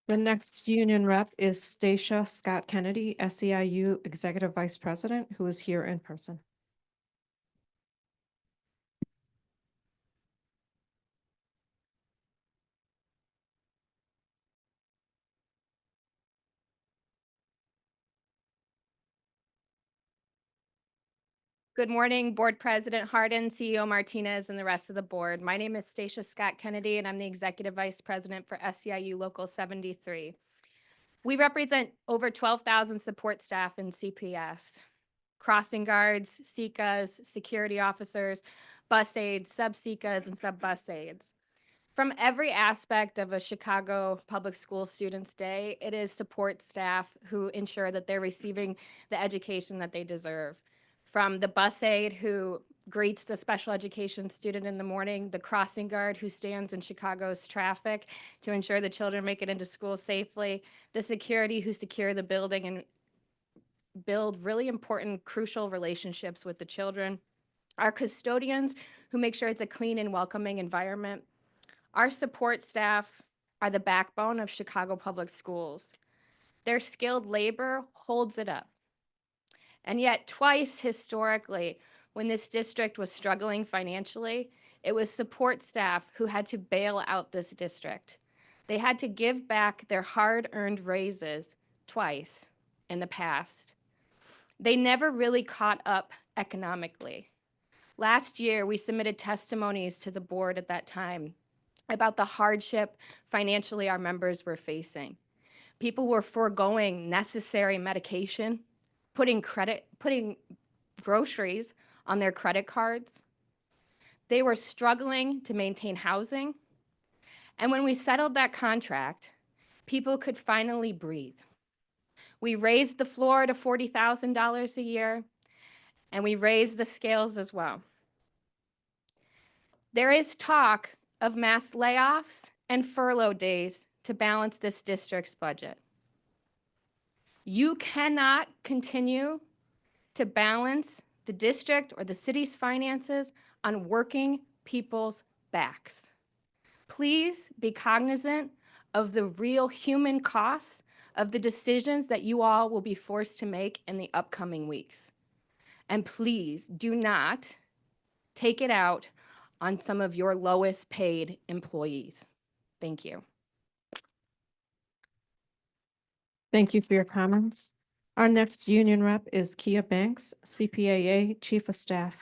The next union rep is Stacia Scott Kennedy, SEIU Executive Vice President, who is here in person.
Good morning, Board President Hardin, CEO Martinez, and the rest of the board. My name is Stacia Scott Kennedy, and I'm the Executive Vice President for SEIU Local 73. We represent over 12,000 support staff in CPS, crossing guards, SECAs, security officers, bus aides, sub-SECAs, and sub-bus aides. From every aspect of a Chicago public school student's day, it is support staff who ensure that they're receiving the education that they deserve. from the bus aide who greets the special education student in the morning, the crossing guard who stands in Chicago's traffic to ensure the children make it into school safely, the security who secure the building and build really important, crucial relationships with the children, our custodians who make sure it's a clean and welcoming environment. Our support staff are the backbone of Chicago Public Schools. Their skilled labor holds it up. And yet twice historically, when this district was struggling financially, it was support staff who had to bail out this district. They had to give back their hard-earned raises twice in the past. They never really caught up economically. Last year, we submitted testimonies to the board at that time about the hardship financially our members were facing. People were foregoing necessary medication, putting groceries on their credit cards. They were struggling to maintain housing. And when we settled that contract, people could finally breathe. We raised the floor to $40,000 a year, and we raised the scales as well. There is talk of mass layoffs and furlough days to balance this district's budget. You cannot continue to balance the district or the city's finances on working people's backs. Please be cognizant of the real human costs of the decisions that you all will be forced to make in the upcoming weeks. And please do not take it out on some of your lowest paid employees. Thank you.
Thank you for your comments. Our next union rep is Kia Banks, CPAA Chief of Staff.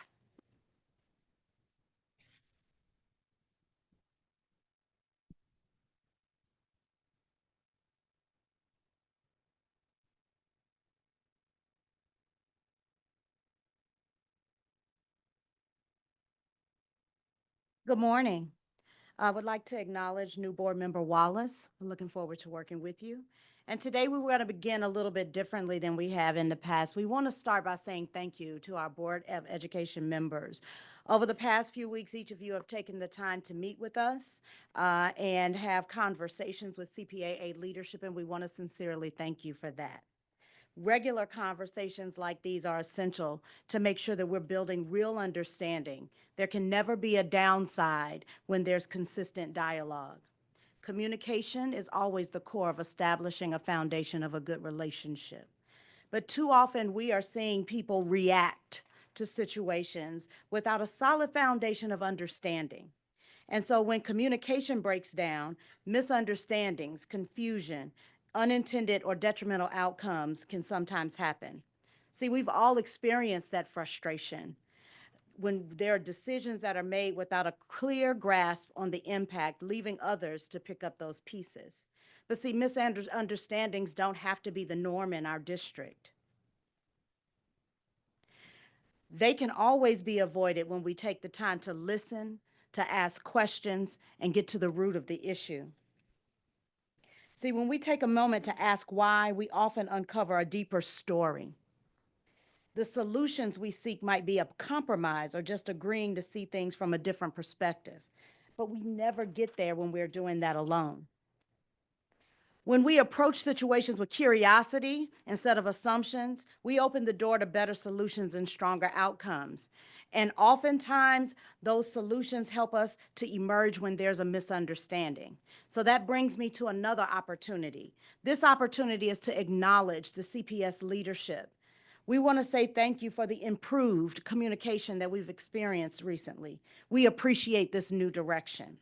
Good morning. I would like to acknowledge new board member Wallace. I'm looking forward to working with you. And today we were going to begin a little bit differently than we have in the past. We want to start by saying thank you to our Board of Education members. Over the past few weeks, each of you have taken the time to meet with us and have conversations with CPAA leadership, and we want to sincerely thank you for that. Regular conversations like these are essential to make sure that we're building real understanding. There can never be a downside when there's consistent dialogue. Communication is always the core of establishing a foundation of a good relationship. But too often we are seeing people react to situations without a solid foundation of understanding. And so when communication breaks down, misunderstandings, confusion, unintended or detrimental outcomes can sometimes happen. See, we've all experienced that frustration when there are decisions that are made without a clear grasp on the impact, leaving others to pick up those pieces. But see, misunderstandings don't have to be the norm in our district. They can always be avoided when we take the time to listen, to ask questions, and get to the root of the issue. See, when we take a moment to ask why, we often uncover a deeper story. The solutions we seek might be a compromise or just agreeing to see things from a different perspective, but we never get there when we're doing that alone. When we approach situations with curiosity instead of assumptions, we open the door to better solutions and stronger outcomes. And oftentimes, those solutions help us to emerge when there's a misunderstanding. So that brings me to another opportunity. This opportunity is to acknowledge the CPS leadership. We want to say thank you for the improved communication that we've experienced recently. We appreciate this new direction.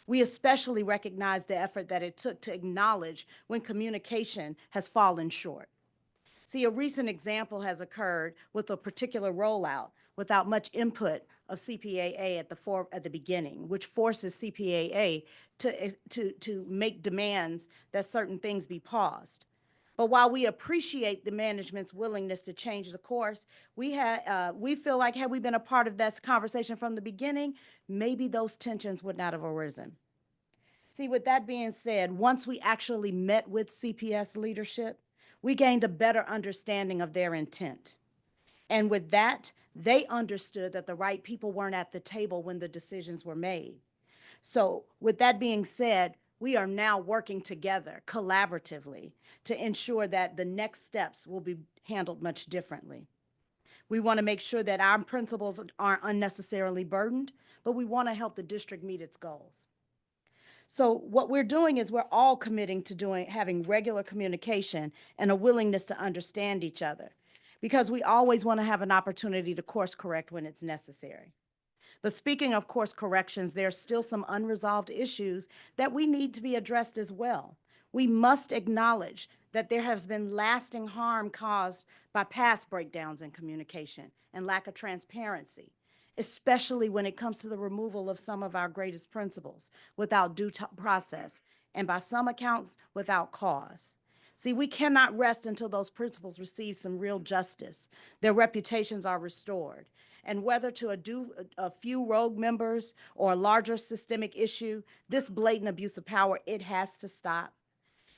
We especially recognize the effort that it took to acknowledge when communication has fallen short. See, a recent example has occurred with a particular rollout without much input of CPAA at the beginning, which forces CPAA to make demands that certain things be paused. But while we appreciate the management's willingness to change the course, we feel like had we been a part of this conversation from the beginning, maybe those tensions would not have arisen. See, with that being said, once we actually met with CPS leadership, we gained a better understanding of their intent. And with that, they understood that the right people weren't at the table when the decisions were made. So with that being said, we are now working together collaboratively to ensure that the next steps will be handled much differently. We want to make sure that our principals aren't unnecessarily burdened, but we want to help the district meet its goals. So what we're doing is we're all committing to having regular communication and a willingness to understand each other, because we always want to have an opportunity to course correct when it's necessary. But speaking of course corrections, there's still some unresolved issues that we need to be addressed as well. We must acknowledge that there has been lasting harm caused by past breakdowns in communication and lack of transparency, especially when it comes to the removal of some of our greatest principals without due process, and by some accounts, without cause. See, we cannot rest until those principals receive some real justice, their reputations are restored. And whether to a few rogue members or a larger systemic issue, this blatant abuse of power, it has to stop.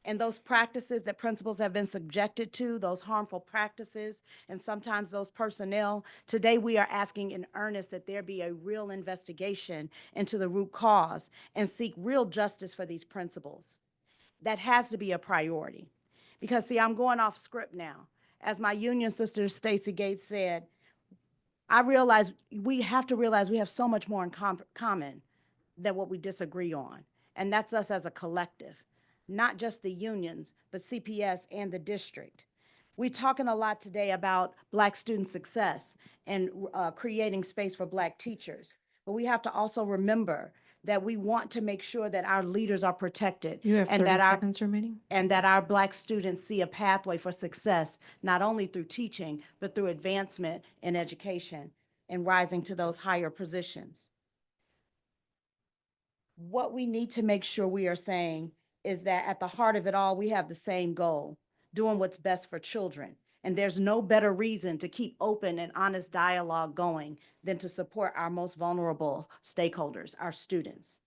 And those practices that principals have been subjected to, those harmful practices, and sometimes those personnel, today we are asking in earnest that there be a real investigation into the root cause and seek real justice for these principals. That has to be a priority. Because see, I'm going off script now. As my union sister, Stacey Gates, said, we have to realize we have so much more in common than what we disagree on. And that's us as a collective, not just the unions, but CPS and the district. We're talking a lot today about Black student success and creating space for Black teachers. But we have to also remember that we want to make sure that our leaders are protected.
You have
and
30
that our
seconds remaining.
and that our Black students see a pathway for success, not only through teaching, but through advancement in education and rising to those higher positions. What we need to make sure we are saying is that at the heart of it all, we have the same goal, doing what's best for children. And there's no better reason to keep open and honest dialogue going than to support our most vulnerable stakeholders, our students.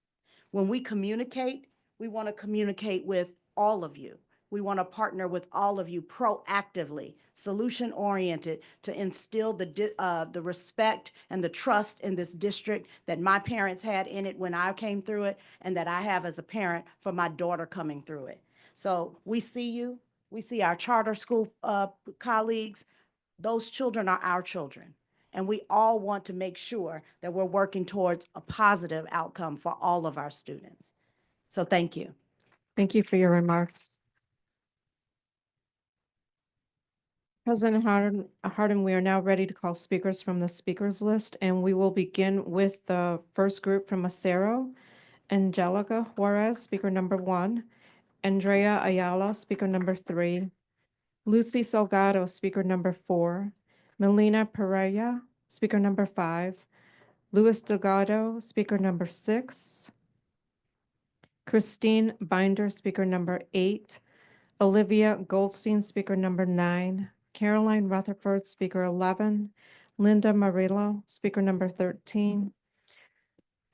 When we communicate, we want to communicate with all of you. We want to partner with all of you proactively, solution-oriented, to instill the respect and the trust in this district that my parents had in it when I came through it, and that I have as a parent for my daughter coming through it. So we see you. We see our charter school colleagues. Those children are our children. And we all want to make sure that we're working towards a positive outcome for all of our students. So thank you.
Thank you for your remarks. President Harden, we are now ready to call speakers from the speakers list, and we will begin with the first group from Acero. Angelica Juarez, speaker number 1. Andrea Ayala, speaker number 3. Lucy Salgado, speaker number 4. Melina Pereira, speaker number 5. Luis Delgado, speaker number 6. Christine Binder, speaker number 8. Olivia Goldstein, speaker number 9. Caroline Rutherford, speaker 11. Linda Marillo, speaker number 13.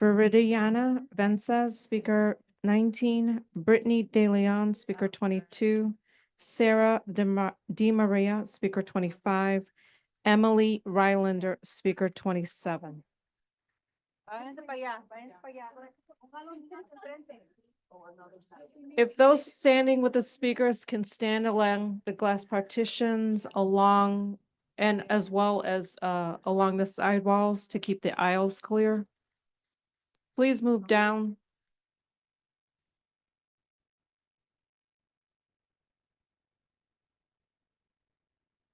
Viridiana Vences, speaker 19. Brittany De Leon, speaker 22. Sarah De Maria, speaker 25. Emily Rylander, speaker 27. If those standing with the speakers can stand along the glass partitions along and as well as along the sidewalls to keep the aisles clear. Please move down.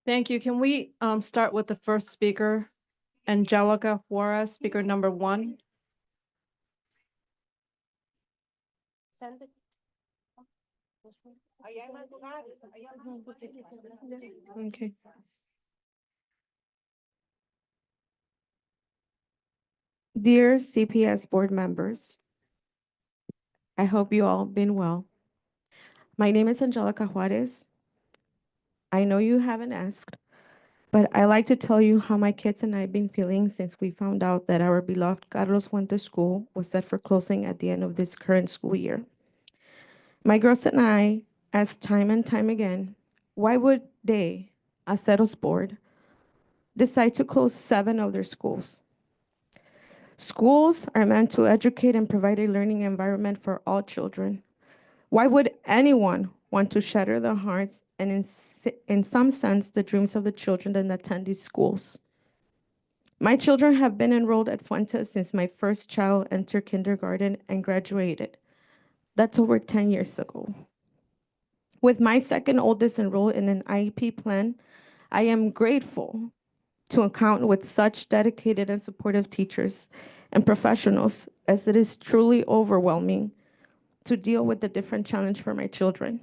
Thank you. Can we start with the first speaker, Angelica Juarez, speaker number 1? Okay.
Dear CPS board members, I hope you all been well. My name is Angelica Juarez. I know you haven't asked, but I like to tell you how my kids and I have been feeling since we found out that our beloved Carlos Fuentes School was set for closing at the end of this current school year. My girls and I asked time and time again, why would they, Acero's board, decide to close 7 of their schools. Schools are meant to educate and provide a learning environment for all children. Why would anyone want to shatter the hearts and, in some sense, the dreams of the children that attend these schools? My children have been enrolled at Fuentes since my first child entered kindergarten and graduated. That's over 10 years ago. With my second oldest enrolled in an IEP plan, I am grateful to account with such dedicated and supportive teachers and professionals, as it is truly overwhelming to deal with the different challenge for my children.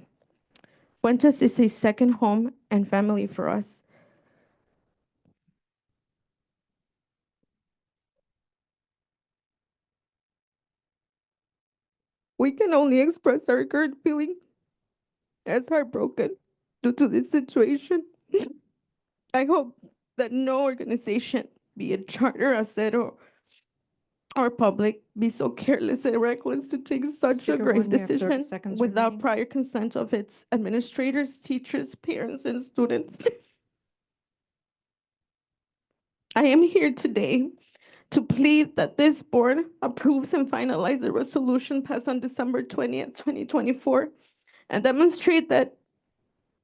Fuentes is a second home and family for us. We can only express our current feeling as heartbroken due to this situation. I hope that no organization, be it charter, Acero, or public, be so careless and reckless to take such
Speaker
a grave
one, you have 30
decision
seconds
without
remaining.
prior consent of its administrators, teachers, parents, and students. I am here today to plead that this board approves and finalizes the resolution passed on December 20th, 2024, and demonstrate that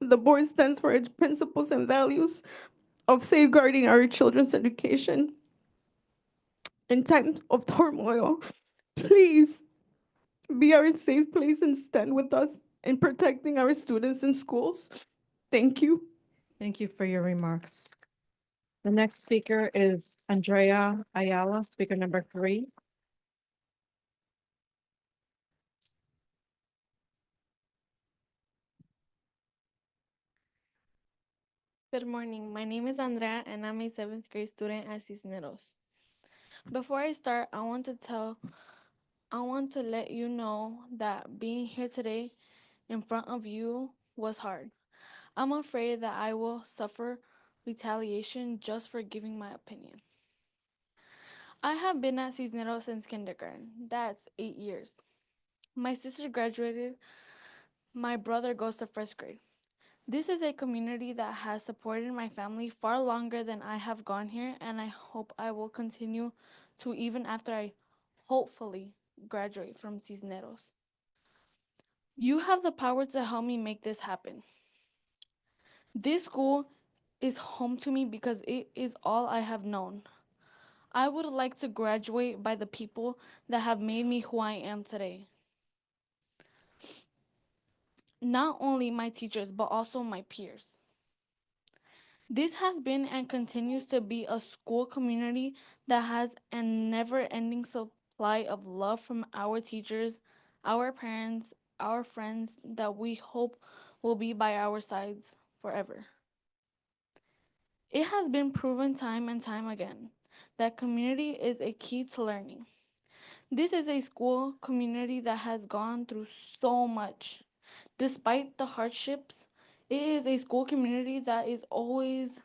the board stands for its principles and values of safeguarding our children's education. In times of turmoil, please be our safe place and stand with us in protecting our students in schools. Thank you.
Thank you for your remarks. The next speaker is Andrea Ayala, speaker number 3.
Good morning. My name is Andrea and I'm a 7th grade student at Cisneros. Before I start, I want to let you know that being here today in front of you was hard. I'm afraid that I will suffer retaliation just for giving my opinion. I have been at Cisneros since kindergarten. That's 8 years. My sister graduated. My brother goes to 1st grade. This is a community that has supported my family far longer than I have gone here, and I hope I will continue to even after I hopefully graduate from Cisneros. You have the power to help me make this happen. This school is home to me because it is all I have known. I would like to graduate by the people that have made me who I am today. Not only my teachers, but also my peers. This has been and continues to be a school community that has a never-ending supply of love from our teachers, our parents, our friends that we hope will be by our sides forever. It has been proven time and time again that community is a key to learning. This is a school community that has gone through so much. Despite the hardships, it is a school community that is always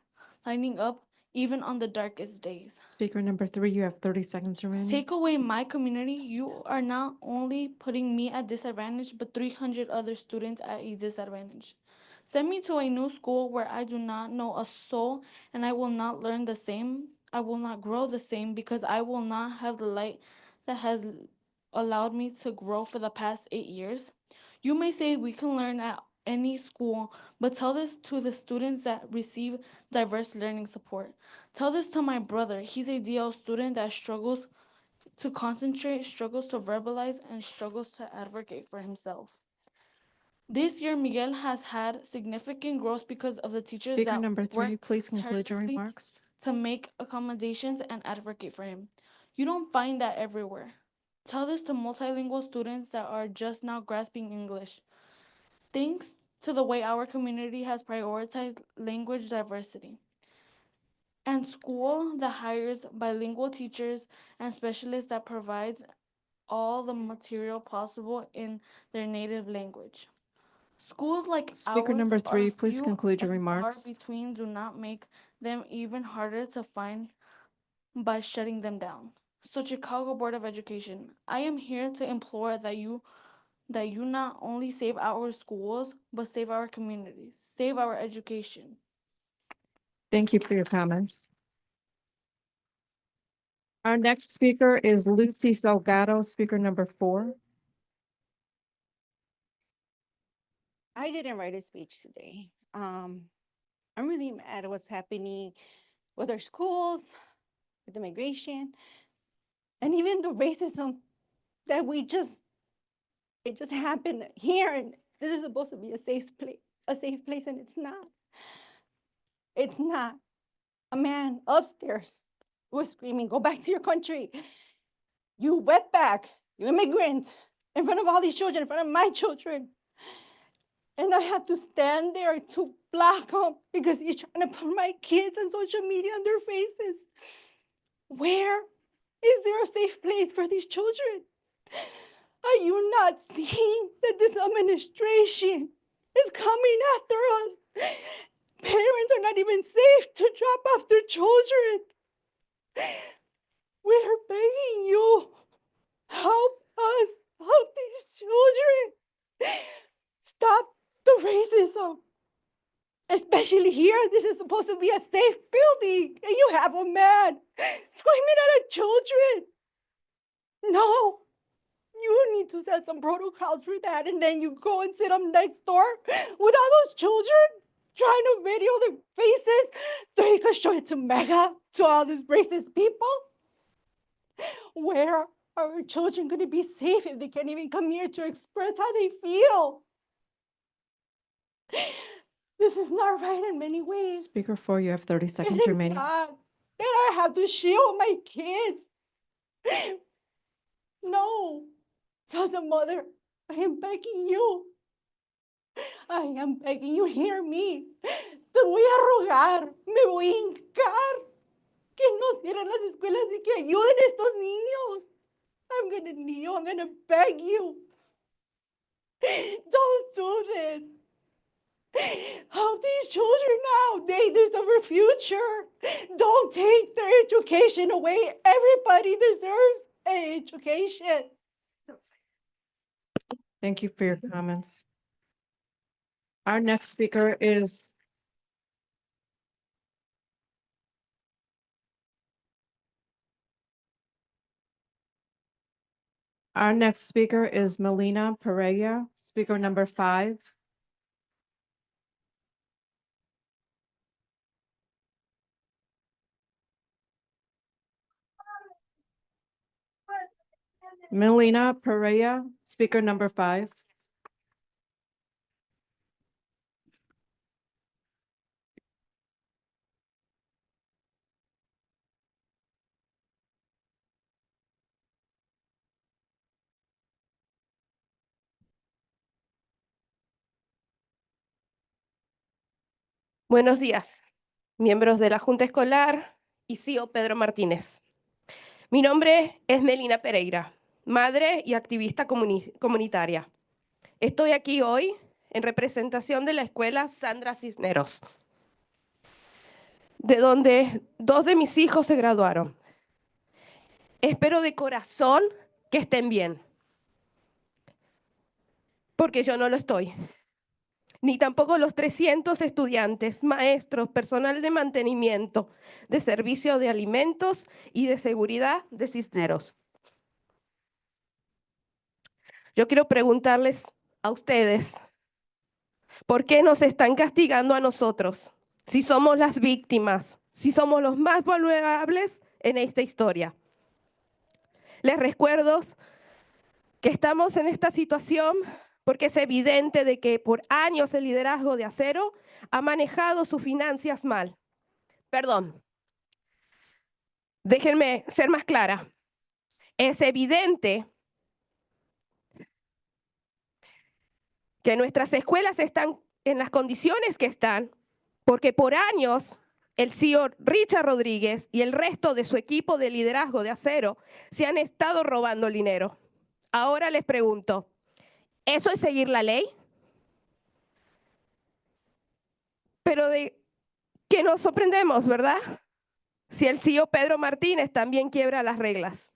lighting up even on the darkest days.
Speaker number 3, you have 30 seconds remaining.
Take away my community, you are not only putting me at disadvantage, but 300 other students at a disadvantage. Send me to a new school where I do not know a soul and I will not learn the same. I will not grow the same because I will not have the light that has allowed me to grow for the past 8 years. You may say we can learn at any school, but tell this to the students that receive diverse learning support. Tell this to my brother. He's a DL student that struggles to concentrate, struggles to verbalize, and struggles to advocate for himself. This year, Miguel has had significant growth because of the teachers
Speaker
that
number 3,
work
please conclude your
tirelessly
remarks.
to make accommodations and advocate for him. You don't find that everywhere. Tell this to multilingual students that are just now grasping English. Thanks to the way our community has prioritized language diversity. And school that hires bilingual teachers and specialists that provides all the material possible in their native language. Schools like
Speaker
ours
number
are
3, please
few
conclude your
and far
remarks.
between, do not make them even harder to find by shutting them down. So Chicago Board of Education, I am here to implore that you not only save our schools, but save our communities, save our education.
Thank you for your comments. Our next speaker is Lucy Salgado, speaker number 4.
I didn't write a speech today. I'm really mad at what's happening with our schools, with immigration, and even the racism that it just happened here. And this is supposed to be a safe place, and it's not. It's not. A man upstairs was screaming, "Go back to your country. You wetback, you immigrant," in front of all these children, in front of my children. And I had to stand there to block him because he's trying to put my kids on social media on their faces. Where is there a safe place for these children? Are you not seeing that this administration is coming after us? Parents are not even safe to drop off their children. We're begging you, help us, help these children. Stop the racism. Especially here, this is supposed to be a safe building, and you have a man screaming at our children. No, you need to set some protocols for that, and then you go and sit them next door with all those children trying to video their faces so you can show it to Mega, to all these racist people. Where are our children going to be safe if they can't even come here to express how they feel? This is not right in many ways.
Speaker 4, you have 30 seconds
It is
remaining.
not. And I have to shield my kids. No. So as a mother, I am begging you. I am begging you, hear me. Te voy a rogar, me voy a hincar que no cierren las escuelas y que ayuden a estos niños. I'm gonna kneel, I'm gonna beg you. Don't do this. Help these children now. They deserve a future. Don't take their education away. Everybody deserves an education.
Thank you for your comments. Our next speaker is Melina Pereira, speaker number 5. Melina Pereira, speaker number 5.
Buenos días, miembros de la Junta Escolar y CEO Pedro Martínez. Mi nombre es Melina Pereira, madre y activista comunitaria. Estoy aquí hoy en representación de la escuela Sandra Cisneros, de donde 2 de mis hijos se graduaron. Espero de corazón que estén bien, porque yo no lo estoy. Ni tampoco los 300 estudiantes, maestros, personal de mantenimiento, de servicio de alimentos y de seguridad de Cisneros. Yo quiero preguntarles a ustedes, ¿por qué nos están castigando a nosotros? Si somos las víctimas, si somos los más vulnerables en esta historia. Les recuerdo que estamos en esta situación porque es evidente de que por años el liderazgo de Acero ha manejado sus finanzas mal. Perdón, déjenme ser más clara. Es evidente que nuestras escuelas están en las condiciones que están porque por años el CEO Richard Rodríguez y el resto de su equipo de liderazgo de Acero se han estado robando el dinero. Ahora les pregunto, ¿eso es seguir la ley? Pero de que nos sorprendemos, ¿verdad? Si el CEO Pedro Martínez también quiebra las reglas.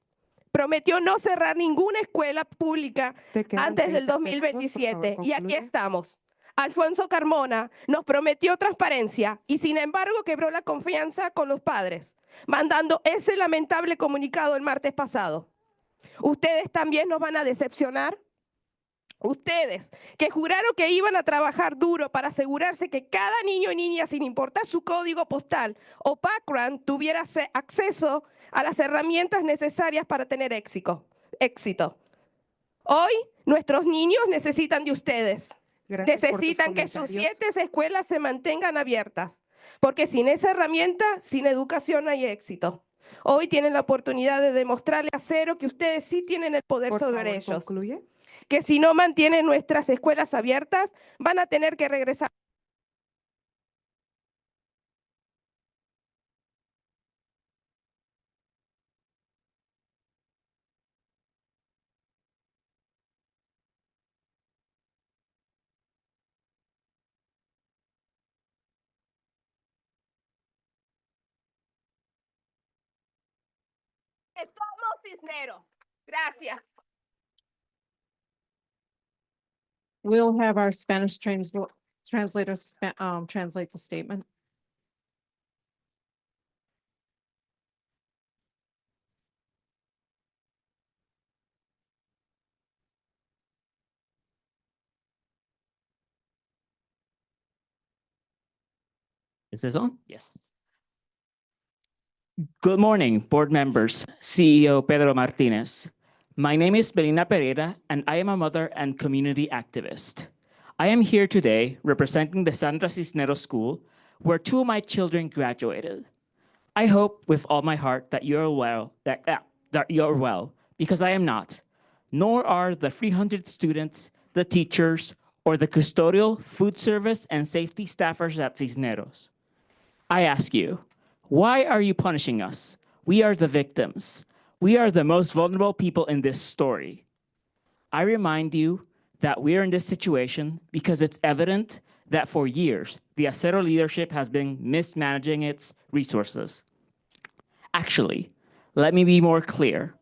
Prometió no cerrar ninguna escuela pública antes del 2027 y aquí estamos. Alfonso Carmona nos prometió transparencia y sin embargo quebró la confianza con los padres. mandando ese lamentable comunicado el martes pasado. ¿Ustedes también nos van a decepcionar? Ustedes, que juraron que iban a trabajar duro para asegurarse que cada niño y niña, sin importar su código postal o background, tuviera acceso a las herramientas necesarias para tener éxito. Hoy, nuestros niños necesitan de ustedes.
Gracias por tus
Necesitan que sus
comentarios.
7 escuelas se mantengan abiertas, porque sin esa herramienta, sin educación no hay éxito. Hoy tienen la oportunidad de demostrarle a Acero que ustedes sí tienen el poder
Por
sobre
favor,
ellos.
concluye.
Que si no mantienen nuestras escuelas abiertas, van a tener que regresar. Somos Cisneros. Gracias.
We'll have our Spanish translators translate the statement.
Is this on? Yes. Good morning, board members, CEO Pedro Martinez. My name is Melina Pereira, and I am a mother and community activist. I am here today representing the Sandra Cisneros School, where 2 of my children graduated. I hope with all my heart that you're well, because I am not, nor are the 300 students, the teachers, or the custodial, food service, and safety staffers at Cisneros. I ask you, why are you punishing us? We are the victims. We are the most vulnerable people in this story. I remind you that we are in this situation because it's evident that for years, the Acero leadership has been mismanaging its resources. Actually, let me be more clear.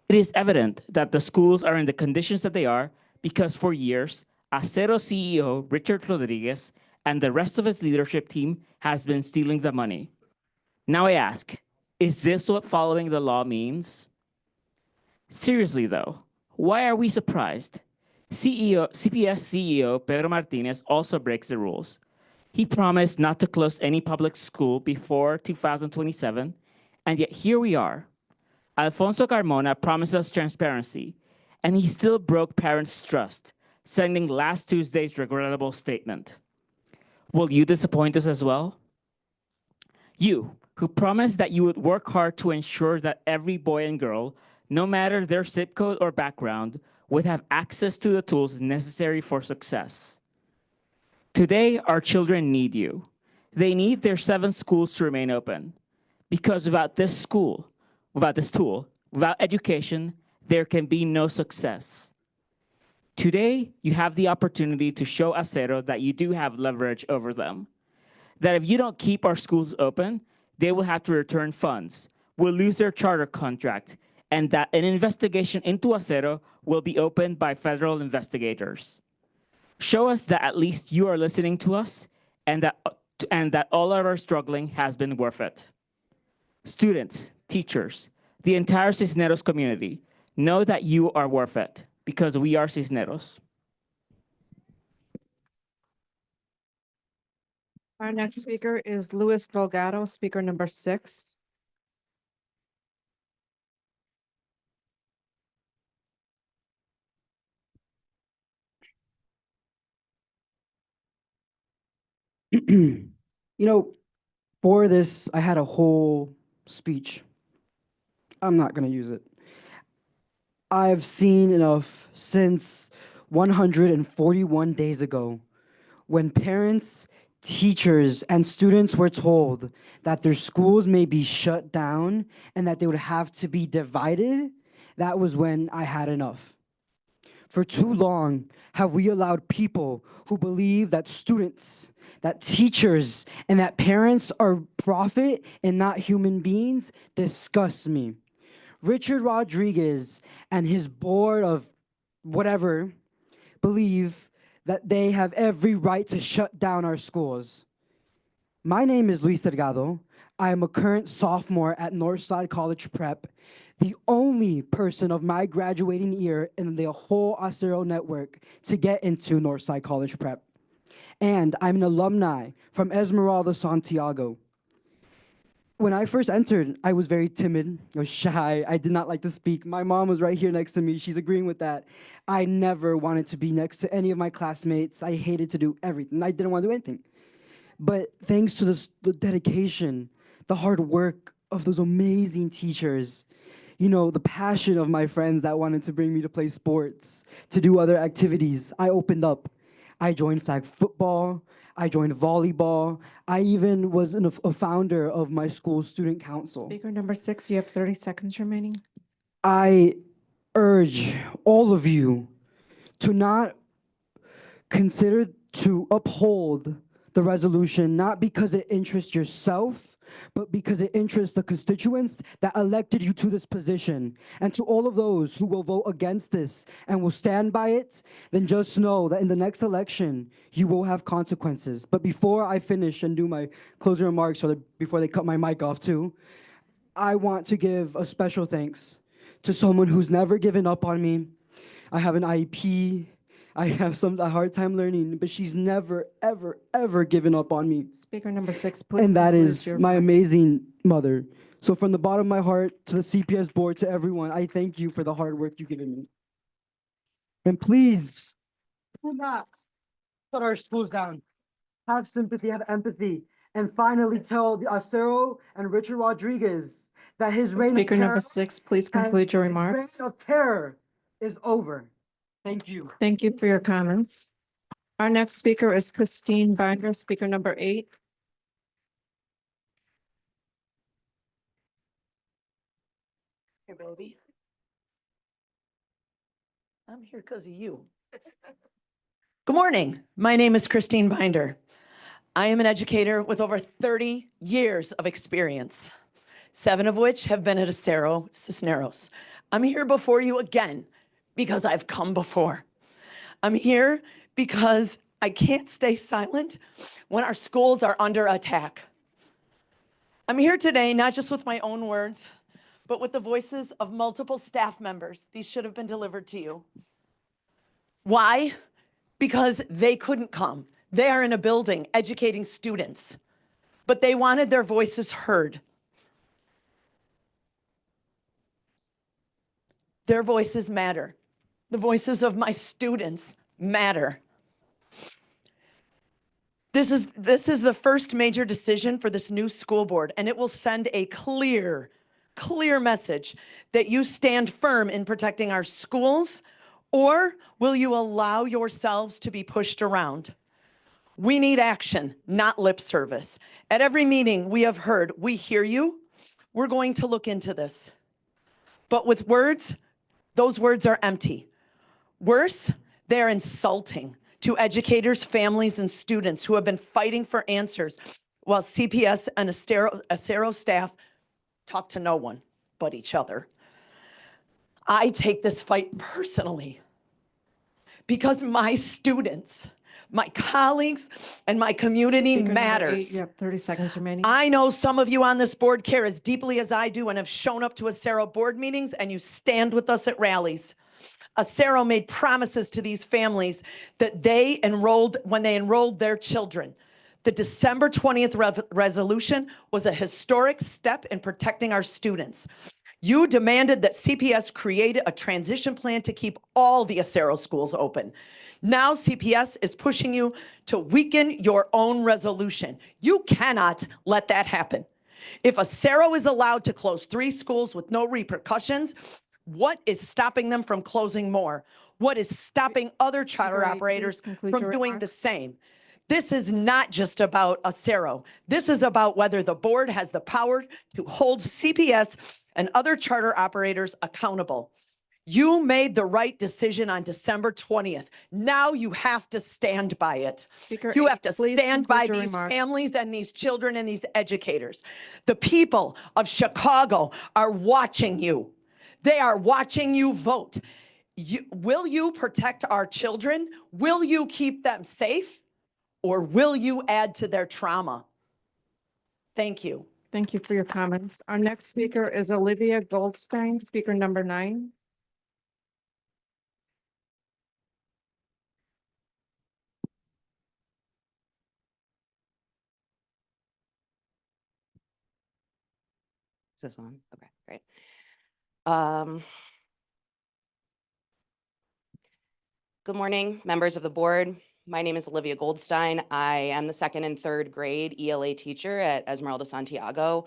It is evident that the schools are in the conditions that they are because for years, Acero CEO Richard Rodriguez and the rest of his leadership team has been stealing the money. Now I ask, is this what following the law means? Seriously though, why are we surprised? CPS CEO Pedro Martinez also breaks the rules. He promised not to close any public school before 2027, and yet here we are. Alfonso Carmona promised us transparency, and he still broke parents' trust, sending last Tuesday's regrettable statement. Will you disappoint us as well? You, who promised that you would work hard to ensure that every boy and girl, no matter their zip code or background, would have access to the tools necessary for success. Today, our children need you. They need their 7 schools to remain open. Because without this tool, without education, there can be no success. Today, you have the opportunity to show Acero that you do have leverage over them. That if you don't keep our schools open, they will have to return funds, will lose their charter contract, and that an investigation into Acero will be opened by federal investigators. Show us that at least you are listening to us and that all of our struggling has been worth it. Students, teachers, the entire Cisneros community know that you are worth it because we are Cisneros.
Our next speaker is Luis Delgado, speaker number 6.
For this, I had a whole speech. I'm not going to use it. I've seen enough since 141 days ago when parents, teachers, and students were told that their schools may be shut down and that they would have to be divided. That was when I had enough. For too long have we allowed people who believe that students, that teachers, and that parents are profit and not human beings disgust me. Richard Rodriguez and his board of whatever believe that they have every right to shut down our schools. My name is Luis Delgado. I am a current sophomore at Northside College Prep, the only person of my graduating year in the whole Acero network to get into Northside College Prep. And I'm an alumni from Esmeralda, Santiago. When I first entered, I was very timid. I was shy. I did not like to speak. My mom was right here next to me. She's agreeing with that. I never wanted to be next to any of my classmates. I hated to do everything. I didn't want to do anything. But thanks to the dedication, the hard work of those amazing teachers, you know, the passion of my friends that wanted to bring me to play sports, to do other activities, I opened up. I joined flag football. I joined volleyball. I even was a founder of my school's student council.
Speaker number 6, you have 30 seconds remaining.
I urge all of you to not consider to uphold the resolution, not because it interests yourself, but because it interests the constituents that elected you to this position. And to all of those who will vote against this and will stand by it, then just know that in the next election, you will have consequences. But before I finish and do my closing remarks, or before they cut my mic off too, I want to give a special thanks to someone who's never given up on me. I have an IEP. I have a hard time learning, but she's never, ever, ever given up on me.
Speaker number 6, please.
And that
conclude
is
your
my
remarks.
amazing mother. So from the bottom of my heart to the CPS board, to everyone, I thank you for the hard work you've given me. And please, do not put our schools down. Have sympathy, have empathy, and finally tell the Acero and Richard Rodriguez that his reign of
Speaker
terror,
number 6, please conclude your
his
remarks.
reign of terror is over. Thank you.
Thank you for your comments. Our next speaker is Christine Binder, speaker number 8.
Here, baby. I'm here because of you. Good morning. My name is Christine Binder. I am an educator with over 30 years of experience, 7 of which have been at Acero Cisneros. I'm here before you again because I've come before. I'm here because I can't stay silent when our schools are under attack. I'm here today not just with my own words, but with the voices of multiple staff members. These should have been delivered to you. Why? Because they couldn't come. They are in a building educating students, but they wanted their voices heard. Their voices matter. The voices of my students matter. This is the first major decision for this new school board, and it will send a clear message that you stand firm in protecting our schools, or will you allow yourselves to be pushed around? We need action, not lip service. At every meeting we have heard, we hear you, we're going to look into this. But with words, those words are empty. Worse, they're insulting to educators, families, and students who have been fighting for answers while CPS and Acero staff talk to no one but each other. I take this fight personally because my students, my colleagues, and my community
Speaker number 8,
matters.
you have 30 seconds remaining.
I know some of you on this board care as deeply as I do and have shown up to Acero board meetings, and you stand with us at rallies. Acero made promises to these families that they enrolled when they enrolled their children. The December 20th resolution was a historic step in protecting our students. You demanded that CPS create a transition plan to keep all the Acero schools open. Now CPS is pushing you to weaken your own resolution. You cannot let that happen. If Acero is allowed to close 3 schools with no repercussions, what is stopping them from closing more? What is stopping other charter operators from doing the same? This is not just about Acero. This is about whether the board has the power to hold CPS and other charter operators accountable. You made the right decision on December 20th. Now you have to stand by it. You have to stand by these families and these children and these educators. The people of Chicago are watching you. They are watching you vote. Will you protect our children? Will you keep them safe? Or will you add to their trauma? Thank you.
Thank you for your comments. Our next speaker is Olivia Goldstein, speaker number 9.
Is this on? Okay, great. Good morning, members of the board. My name is Olivia Goldstein. I am the 2nd and 3rd grade ELA teacher at Esmeralda Santiago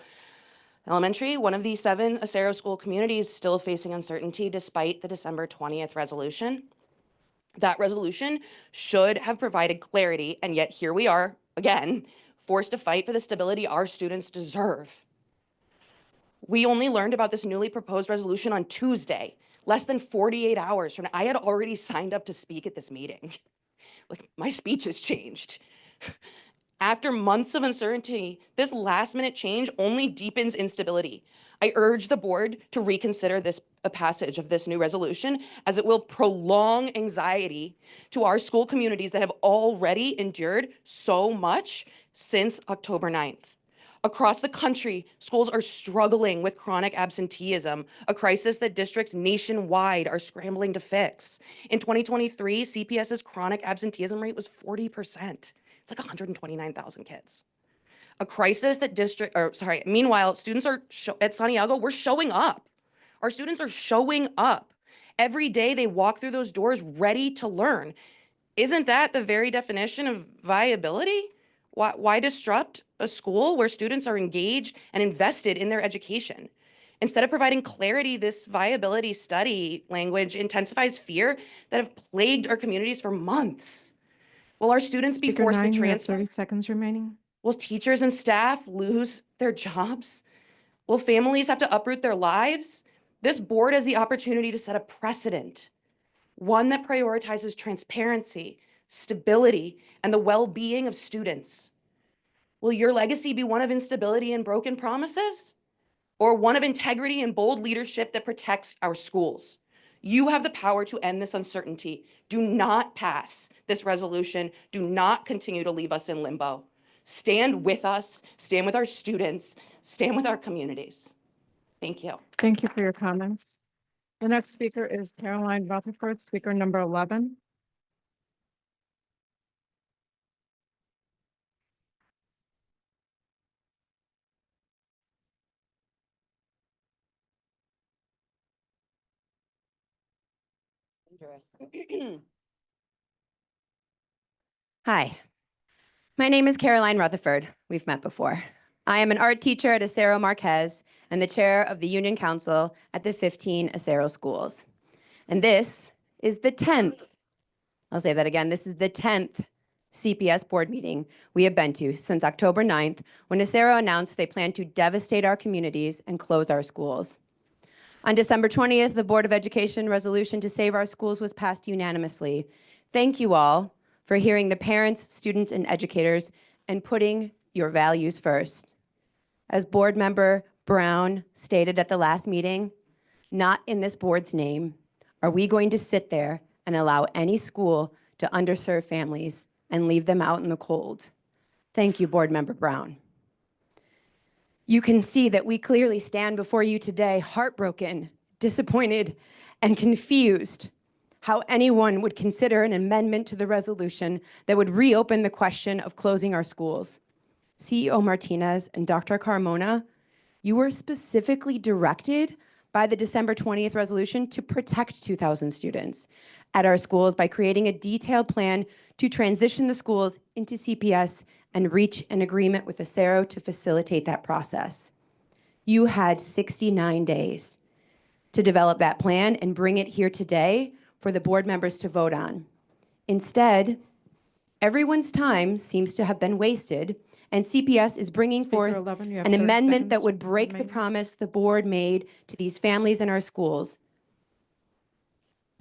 Elementary, one of the 7 Acero school communities still facing uncertainty despite the December 20th resolution. That resolution should have provided clarity, and yet here we are, again, forced to fight for the stability our students deserve. We only learned about this newly proposed resolution on Tuesday, less than 48 hours from now. I had already signed up to speak at this meeting. Like, my speech has changed. After months of uncertainty, this last-minute change only deepens instability. I urge the board to reconsider a passage of this new resolution, as it will prolong anxiety to our school communities that have already endured so much since October 9th. Across the country, schools are struggling with chronic absenteeism, a crisis that districts nationwide are scrambling to fix. In 2023, CPS's chronic absenteeism rate was 40%. It's like 129,000 kids. A crisis that meanwhile, students are at Santiago, we're showing up. Our students are showing up. Every day they walk through those doors ready to learn. Isn't that the very definition of viability? Why disrupt a school where students are engaged and invested in their education? Instead of providing clarity, this viability study language intensifies fear that have plagued our communities for months. Will our students be
Speaker
forced
9,
to
you have
transfer?
30 seconds remaining.
Will teachers and staff lose their jobs? Will families have to uproot their lives? This board has the opportunity to set a precedent, one that prioritizes transparency, stability, and the well-being of students. Will your legacy be one of instability and broken promises, or one of integrity and bold leadership that protects our schools? You have the power to end this uncertainty. Do not pass this resolution. Do not continue to leave us in limbo. Stand with us, stand with our students, stand with our communities. Thank you.
Thank you for your comments. The next speaker is Caroline Rutherford, speaker number 11.
Hi, my name is Caroline Rutherford. We've met before. I am an art teacher at Acero Marquez and the chair of the Union Council at the 15 Acero schools. And this is the 10th, I'll say that again, this is the 10th CPS board meeting we have been to since October 9th, when Acero announced they plan to devastate our communities and close our schools. On December 20th, the Board of Education resolution to save our schools was passed unanimously. Thank you all for hearing the parents, students, and educators and putting your values first. As Board Member Brown stated at the last meeting, not in this board's name are we going to sit there and allow any school to underserve families and leave them out in the cold. Thank you, Board Member Brown. You can see that we clearly stand before you today heartbroken, disappointed, and confused how anyone would consider an amendment to the resolution that would reopen the question of closing our schools. CEO Martinez and Dr. Carmona, you were specifically directed by the December 20th resolution to protect 2,000 students at our schools by creating a detailed plan to transition the schools into CPS and reach an agreement with Acero to facilitate that process. You had 69 days to develop that plan and bring it here today for the board members to vote on. Instead, everyone's time seems to have been wasted, and CPS is bringing forth
11, you have
an
30
amendment that
seconds
would break the
remaining.
promise the board made to these families in our schools.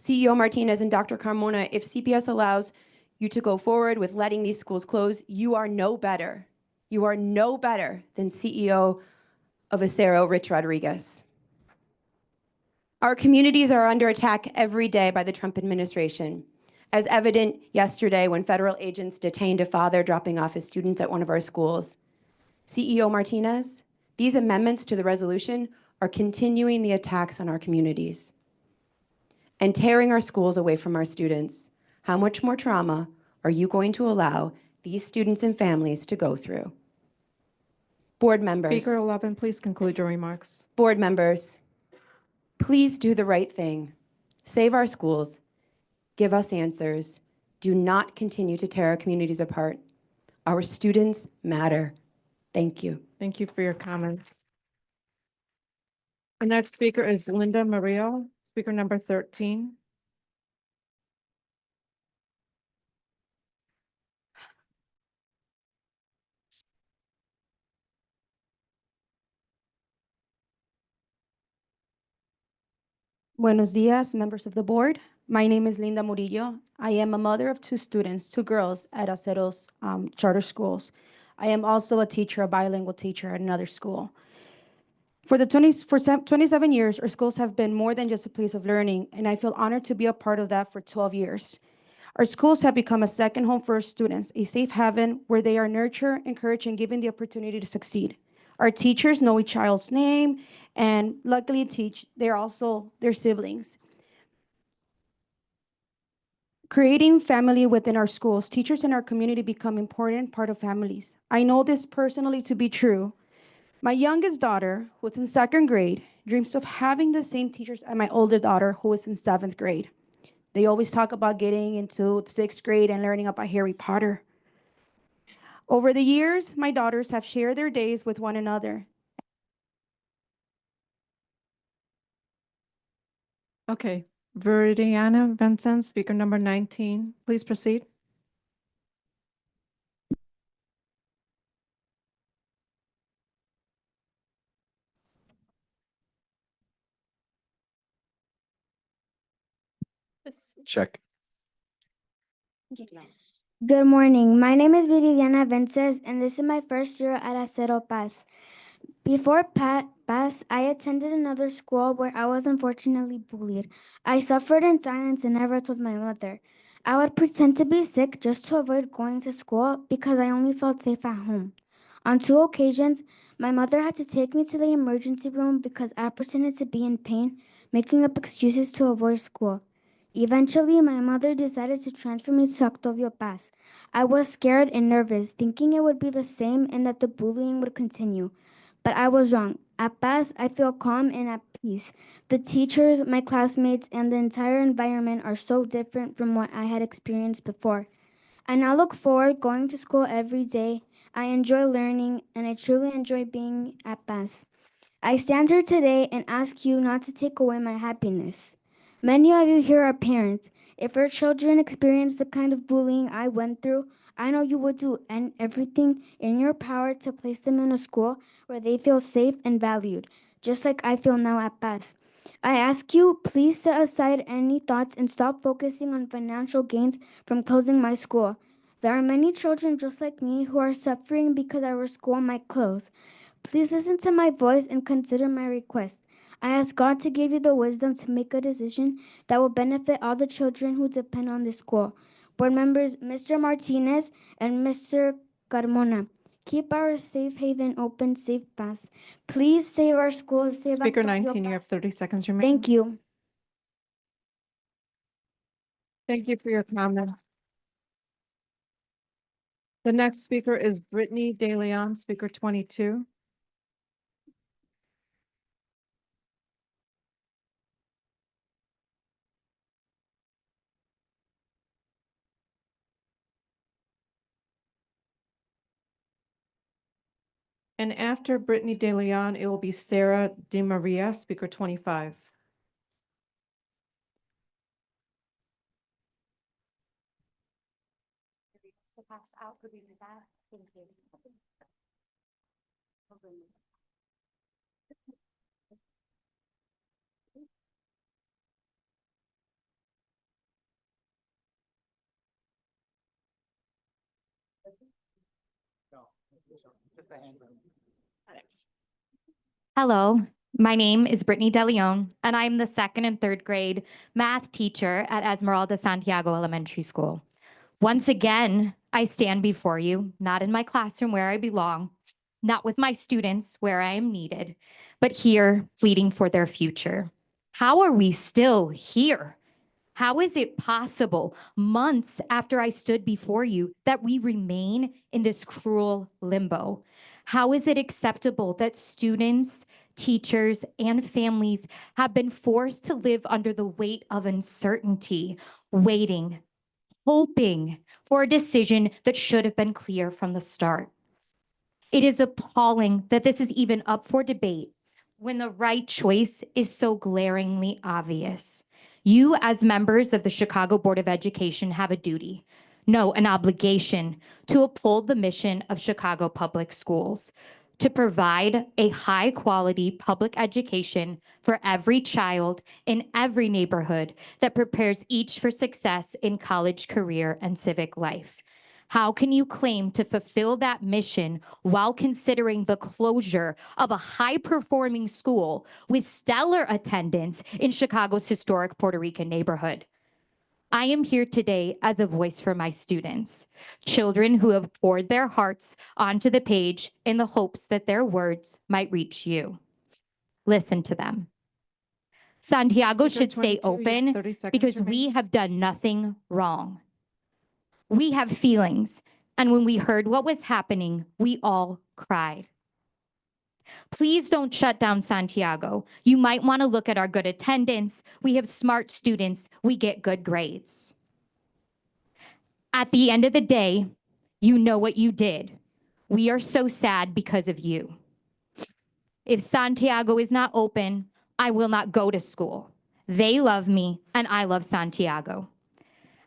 CEO Martinez and Dr. Carmona, if CPS allows you to go forward with letting these schools close, you are no better. You are no better than CEO of Acero, Rich Rodriguez. Our communities are under attack every day by the Trump administration, as evident yesterday when federal agents detained a father dropping off his students at one of our schools. CEO Martinez,
These amendments to the resolution are continuing the attacks on our communities and tearing our schools away from our students. How much more trauma are you going to allow these students and families to go through? Board members.
Speaker 11, please conclude your remarks.
Board members, please do the right thing. Save our schools. Give us answers. Do not continue to tear our communities apart. Our students matter. Thank you.
Thank you for your comments. The next speaker is Linda Murillo, speaker number 13.
Buenos dias, members of the board. My name is Linda Murillo. I am a mother of two students, two girls at Acero's charter schools. I am also a teacher, a bilingual teacher at another school. For 27 years, our schools have been more than just a place of learning, and I feel honored to be a part of that for 12 years. Our schools have become a second home for our students, a safe haven where they are nurtured, encouraged, and given the opportunity to succeed. Our teachers know each child's name and luckily teach they're also their siblings. Creating family within our schools, teachers in our community become important part of families. I know this personally to be true. My youngest daughter, who's in 2nd grade, dreams of having the same teachers as my older daughter, who is in 7th grade. They always talk about getting into 6th grade and learning about Harry Potter. Over the years, my daughters have shared their days with one another.
Okay, Viridiana Vincent, speaker number 19. Please proceed.
Check.
Good morning. My name is Viridiana Vences, and this is my first year at Acero Paz. Before Paz, I attended another school where I was unfortunately bullied. I suffered in silence and never told my mother. I would pretend to be sick just to avoid going to school because I only felt safe at home. On 2 occasions, my mother had to take me to the emergency room because I pretended to be in pain, making up excuses to avoid school. Eventually, my mother decided to transfer me to Octavio Paz. I was scared and nervous, thinking it would be the same and that the bullying would continue. But I was wrong. At Paz, I feel calm and at peace. The teachers, my classmates, and the entire environment are so different from what I had experienced before. I now look forward going to school every day. I enjoy learning, and I truly enjoy being at Paz. I stand here today and ask you not to take away my happiness. Many of you here are parents. If your children experience the kind of bullying I went through, I know you would do everything in your power to place them in a school where they feel safe and valued, just like I feel now at Paz. I ask you, please set aside any thoughts and stop focusing on financial gains from closing my school. There are many children just like me who are suffering because our school might close. Please listen to my voice and consider my request. I ask God to give you the wisdom to make a decision that will benefit all the children who depend on this school. Board members, Mr. Martinez and Mr. Carmona, keep our safe haven open, safe Paz. Please save our schools, save
Speaker
Octavio
19, you have
Paz.
30 seconds remaining.
Thank you.
Thank you for your comments. The next speaker is Brittany De Leon, speaker 22. And after Brittany De Leon, it will be Sarah De Maria, speaker 25.
Hello, my name is Brittany De Leon, and I'm the 2nd and 3rd grade math teacher at Esmeralda Santiago Elementary School. Once again, I stand before you, not in my classroom where I belong, not with my students where I am needed, but here pleading for their future. How are we still here? How is it possible, months after I stood before you, that we remain in this cruel limbo? How is it acceptable that students, teachers, and families have been forced to live under the weight of uncertainty, waiting, hoping for a decision that should have been clear from the start? It is appalling that this is even up for debate when the right choice is so glaringly obvious. You, as members of the Chicago Board of Education, have a duty, no, an obligation, to uphold the mission of Chicago Public Schools, to provide a high-quality public education for every child in every neighborhood that prepares each for success in college, career, and civic life. How can you claim to fulfill that mission while considering the closure of a high-performing school with stellar attendance in Chicago's historic Puerto Rican neighborhood? I am here today as a voice for my students, children who have poured their hearts onto the page in the hopes that their words might reach you. Listen to them. Santiago
Speaker
should stay
22, you have
open
30 seconds
because
remaining.
we have done nothing wrong. We have feelings, and when we heard what was happening, we all cried. Please don't shut down Santiago. You might want to look at our good attendance. We have smart students. We get good grades. At the end of the day, you know what you did. We are so sad because of you. If Santiago is not open, I will not go to school. They love me, and I love Santiago.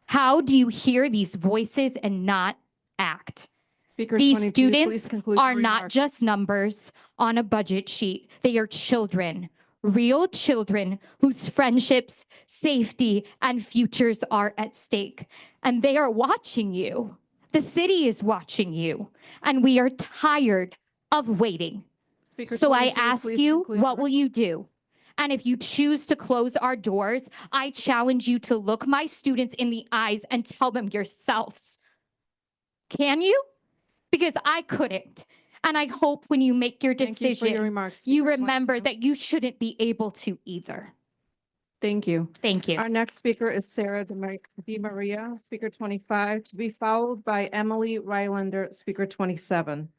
How do you hear these voices and not act?
Speaker
These
22,
students
please conclude
are
your
not
remarks.
just numbers on a budget sheet. They are children, real children whose friendships, safety, and futures are at stake. And they are watching you. The city is watching you. And we are tired of waiting.
Speaker
So I
22,
ask
please
you,
conclude
what
your
will you do? And if you choose to close our doors, I challenge you to look my students in the eyes and tell them yourselves. Can you? Because I couldn't. And I hope when you make your
Thank you for your
decision,
remarks.
you
Speaker
remember
22.
that you shouldn't be able to either.
Thank you.
Thank you.
Our next speaker is Sarah DiMaria, Speaker 25, to be followed by Emily Rylander, Speaker 27.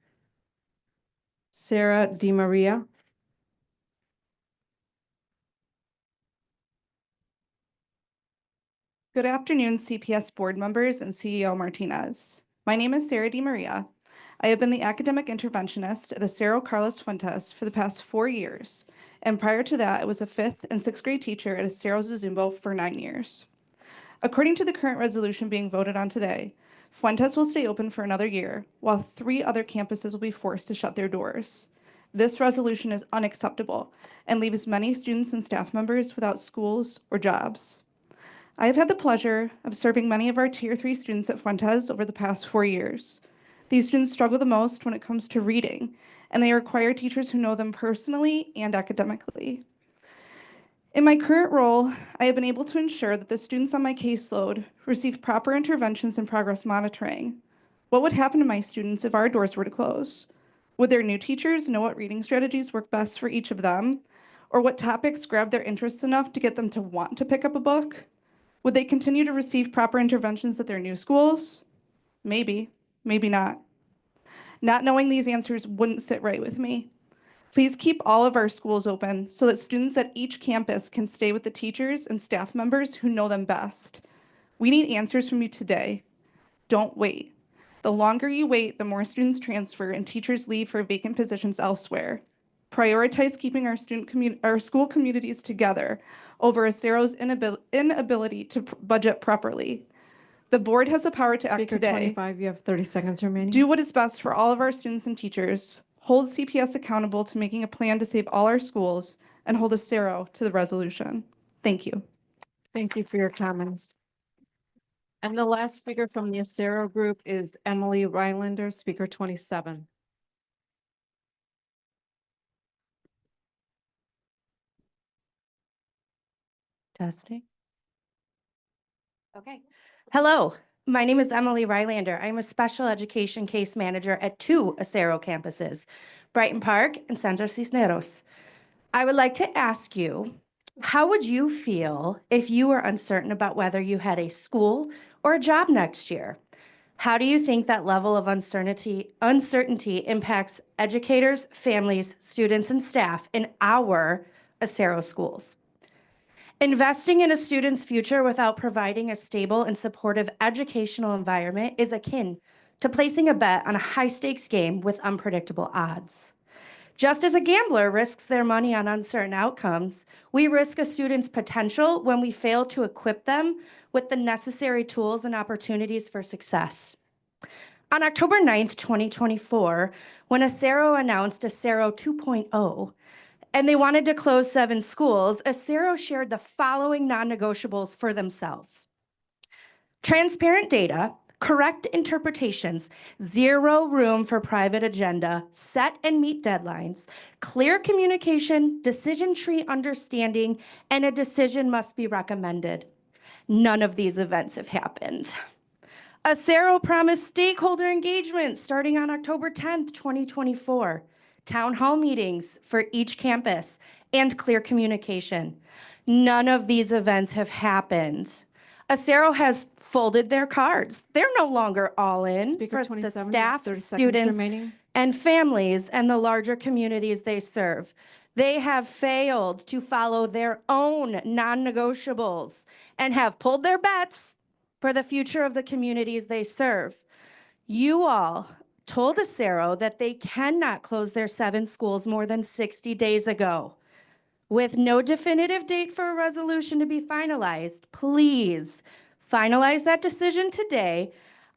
Sarah DiMaria.
Good afternoon, CPS board members and CEO Martinez. My name is Sarah DiMaria. I have been the academic interventionist at Acero Carlos Fuentes for the past 4 years, and prior to that, I was a 5th and 6th grade teacher at Acero Zazumbo for 9 years. According to the current resolution being voted on today, Fuentes will stay open for another year, while 3 other campuses will be forced to shut their doors. This resolution is unacceptable and leaves many students and staff members without schools or jobs. I have had the pleasure of serving many of our Tier 3 students at Fuentes over the past 4 years. These students struggle the most when it comes to reading, and they require teachers who know them personally and academically. In my current role, I have been able to ensure that the students on my caseload receive proper interventions and progress monitoring. What would happen to my students if our doors were to close? Would their new teachers know what reading strategies work best for each of them? Or what topics grab their interest enough to get them to want to pick up a book? Would they continue to receive proper interventions at their new schools? Maybe, maybe not. Not knowing these answers wouldn't sit right with me. Please keep all of our schools open so that students at each campus can stay with the teachers and staff members who know them best. We need answers from you today. Don't wait. The longer you wait, the more students transfer and teachers leave for vacant positions elsewhere. Prioritize keeping our school communities together over Acero's inability to budget properly. The board has the power to act
Speaker
today.
25, you have 30 seconds remaining.
Do what is best for all of our students and teachers. Hold CPS accountable to making a plan to save all our schools and hold Acero to the resolution. Thank you.
Thank you for your comments. And the last speaker from the Acero group is Emily Rylander, Speaker 27.
Testing. Okay. Hello,
My name is Emily Rylander. I'm a special education case manager at 2 Acero campuses, Brighton Park and Centro Cisneros. I would like to ask you, how would you feel if you were uncertain about whether you had a school or a job next year? How do you think that level of uncertainty impacts educators, families, students, and staff in our Acero schools? Investing in a student's future without providing a stable and supportive educational environment is akin to placing a bet on a high-stakes game with unpredictable odds. Just as a gambler risks their money on uncertain outcomes, we risk a student's potential when we fail to equip them with the necessary tools and opportunities for success. On October 9th, 2024, when Acero announced Acero 2.0, and they wanted to close 7 schools, Acero shared the following non-negotiables for themselves: transparent data, correct interpretations, zero room for private agenda, set and meet deadlines, clear communication, decision tree understanding, and a decision must be recommended. None of these events have happened. Acero promised stakeholder engagement starting on October 10th, 2024, town hall meetings for each campus, and clear communication. None of these events have happened. Acero has folded their cards. They're no longer all in
Speaker
for the
27,
staff,
30 seconds
students,
remaining.
and families and the larger communities they serve. They have failed to follow their own non-negotiables and have pulled their bets for the future of the communities they serve. You all told Acero that they cannot close their 7 schools more than 60 days ago. With no definitive date for a resolution to be finalized, please finalize that decision today.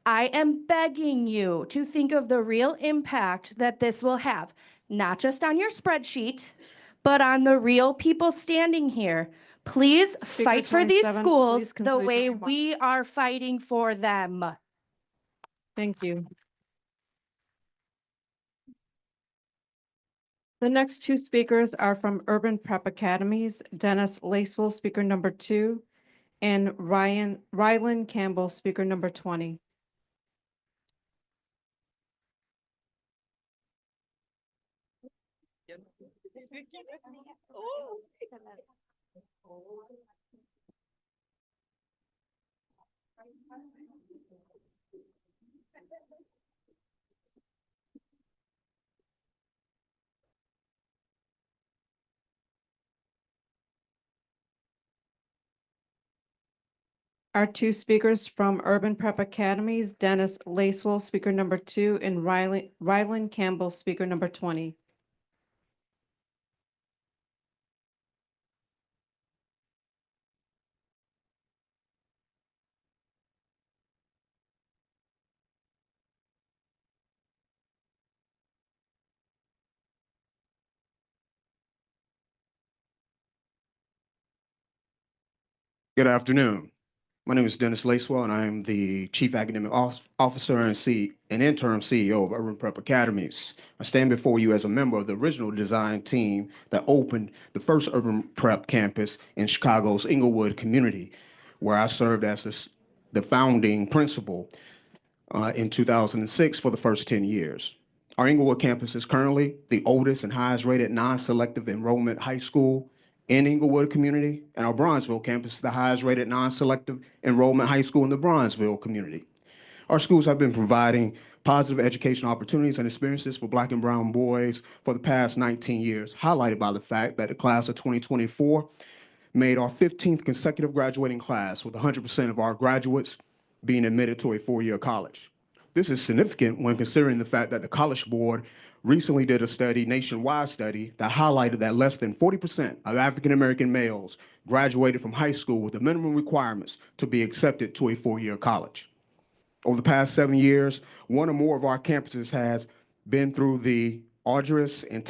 I am begging you to think of the real impact that this will have, not just on your spreadsheet, but on the real people standing here. Please
Speaker
fight for these
27,
schools
please
the
conclude
way
your
we
remarks.
are fighting for them.
Thank you. The next 2 speakers are from Urban Prep Academies, Dennis Lacewell, speaker number 2, and Rylan Campbell, speaker number 20. Our 2 speakers from Urban Prep Academies, Dennis Lacewell, speaker number 2, and Rylan Campbell, speaker number 20.
Good afternoon. My name is Dennis Lacewell, and I am the Chief Academic Officer and interim CEO of Urban Prep Academies. I stand before you as a member of the original design team that opened the first Urban Prep campus in Chicago's Inglewood community, where I served as the founding principal in 2006 for the first 10 years. Our Inglewood campus is currently the oldest and highest rated non-selective enrollment high school in Inglewood community, and our Bronzeville campus is the highest rated non-selective enrollment high school in the Bronzeville community. Our schools have been providing positive educational opportunities and experiences for Black and brown boys for the past 19 years, highlighted by the fact that the class of 2024 made our 15th consecutive graduating class, with 100% of our graduates being admitted to a 4-year college. This is significant when considering the fact that the College Board recently did a nationwide study, that highlighted that less than 40% of African-American males graduated from high school with the minimum requirements to be accepted to a 4-year college. Over the past 7 years, one or more of our campuses has been through the arduous and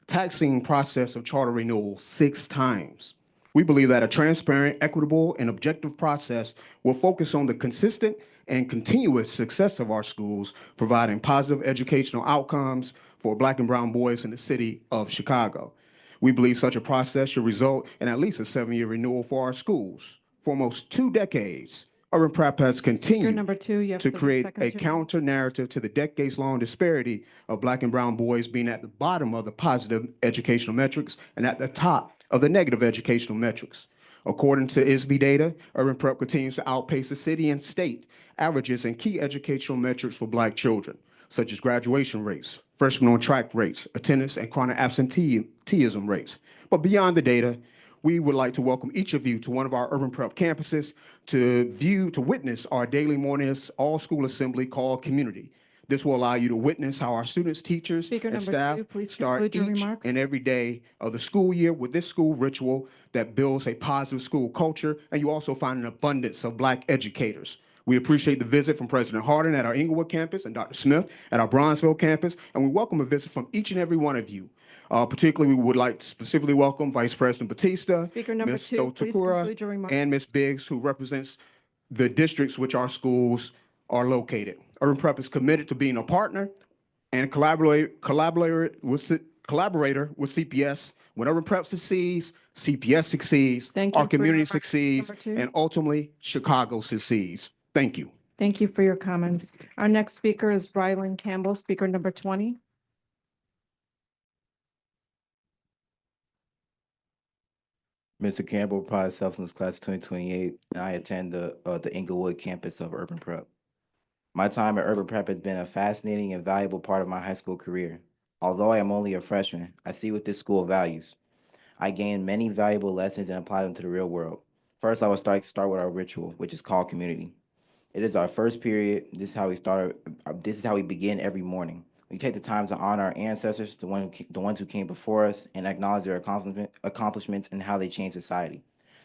taxing process of charter renewal 6 times. We believe that a transparent, equitable, and objective process will focus on the consistent and continuous success of our schools, providing positive educational outcomes for Black and brown boys in the city of Chicago. We believe such a process should result in at least a 7-year renewal for our schools. For almost 2 decades, Urban Prep has
Speaker
continued
number 2, you have
to
30
create
seconds.
a counter narrative to the decades-long disparity of Black and brown boys being at the bottom of the positive educational metrics and at the top of the negative educational metrics. According to ISB data, Urban Prep continues to outpace the city and state averages in key educational metrics for Black children, such as graduation rates, freshman on track rates, attendance, and chronic absenteeism rates. But beyond the data, we would like to welcome each of you to one of our Urban Prep campuses to witness our daily morning all-school assembly called Community. This will allow you to witness how our students, teachers,
Speaker
and
number
staff
2, please
start
conclude your
each
remarks.
and every day of the school year with this school ritual that builds a positive school culture, and you also find an abundance of Black educators. We appreciate the visit from President Hardin at our Inglewood campus and Dr. Smith at our Bronzeville campus, and we welcome a visit from each and every one of you. Particularly, we would like to specifically welcome Vice President Batista,
Speaker number
Ms.
2, please
Stotakura,
conclude your remarks.
and Ms. Biggs, who represents the districts which our schools are located. Urban Prep is committed to being a partner and collaborator with CPS. When Urban Prep succeeds, CPS succeeds,
Thank you
our
for your
community
remarks,
succeeds,
number 2.
and ultimately Chicago succeeds. Thank you.
Thank you for your comments. Our next speaker is Rylan Campbell, speaker number 20.
Mr. Campbell, Pride Substance Class 2028, and I attend the Inglewood campus of Urban Prep. My time at Urban Prep has been a fascinating and valuable part of my high school career. Although I am only a freshman, I see what this school values. I gained many valuable lessons and apply them to the real world. First, I will start with our ritual, which is called community. It is our first period. This is how we begin every morning. We take the time to honor our ancestors, the ones who came before us, and acknowledge their accomplishments and how they changed society.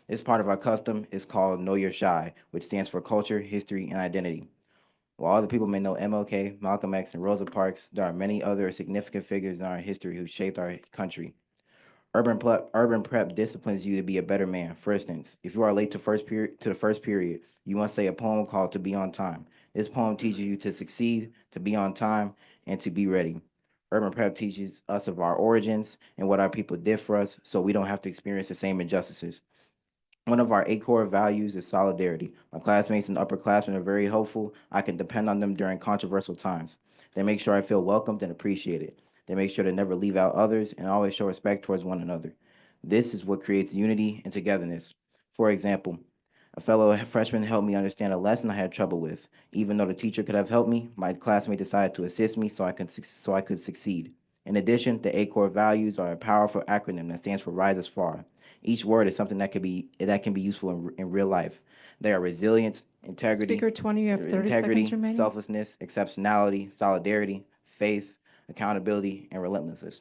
This part of our custom is called Know Your Shy, which stands for culture, history, and identity. While other people may know MLK, Malcolm X, and Rosa Parks, there are many other significant figures in our history who shaped our country. Urban Prep disciplines you to be a better man. For instance, if you are late to the first period, you must say a poem called To Be on Time. This poem teaches you to succeed, to be on time, and to be ready. Urban Prep teaches us of our origins and what our people did for us so we don't have to experience the same injustices. One of our 8 core values is solidarity. My classmates and upperclassmen are very hopeful. I can depend on them during controversial times. They make sure I feel welcomed and appreciated. They make sure to never leave out others and always show respect towards one another. This is what creates unity and togetherness. For example, a fellow freshman helped me understand a lesson I had trouble with. Even though the teacher could have helped me, my classmate decided to assist me so I could succeed. In addition, the 8 core values are a powerful acronym that stands for Rise as Far. Each word is something that can be useful in real life. They are resilience, integrity,
Speaker 20, you have 30 seconds remaining.
selflessness, exceptionality, solidarity, faith, accountability, and relentlessness.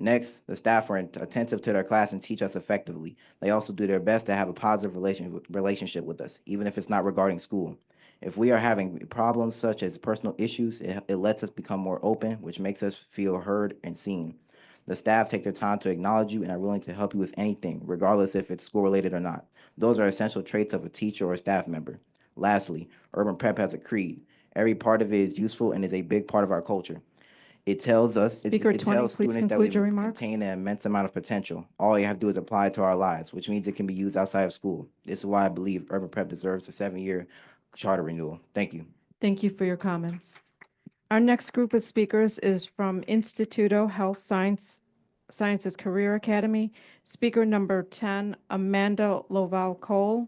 Next, the staff are attentive to their class and teach us effectively. They also do their best to have a positive relationship with us, even if it's not regarding school. If we are having problems such as personal issues, it lets us become more open, which makes us feel heard and seen. The staff take their time to acknowledge you and are willing to help you with anything, regardless if it's school-related or not. Those are essential traits of a teacher or a staff member. Lastly, Urban Prep has a creed. Every part of it is useful and is a big part of our culture. It tells us,
Speaker
it
20,
tells
please
students that
conclude
we
your remarks.
contain an immense amount of potential. All you have to do is apply it to our lives, which means it can be used outside of school. This is why I believe Urban Prep deserves a 7-year charter renewal. Thank you.
Thank you for your comments. Our next group of speakers is from Instituto Health Sciences Career Academy. Speaker number 10, Amanda Loval Cole.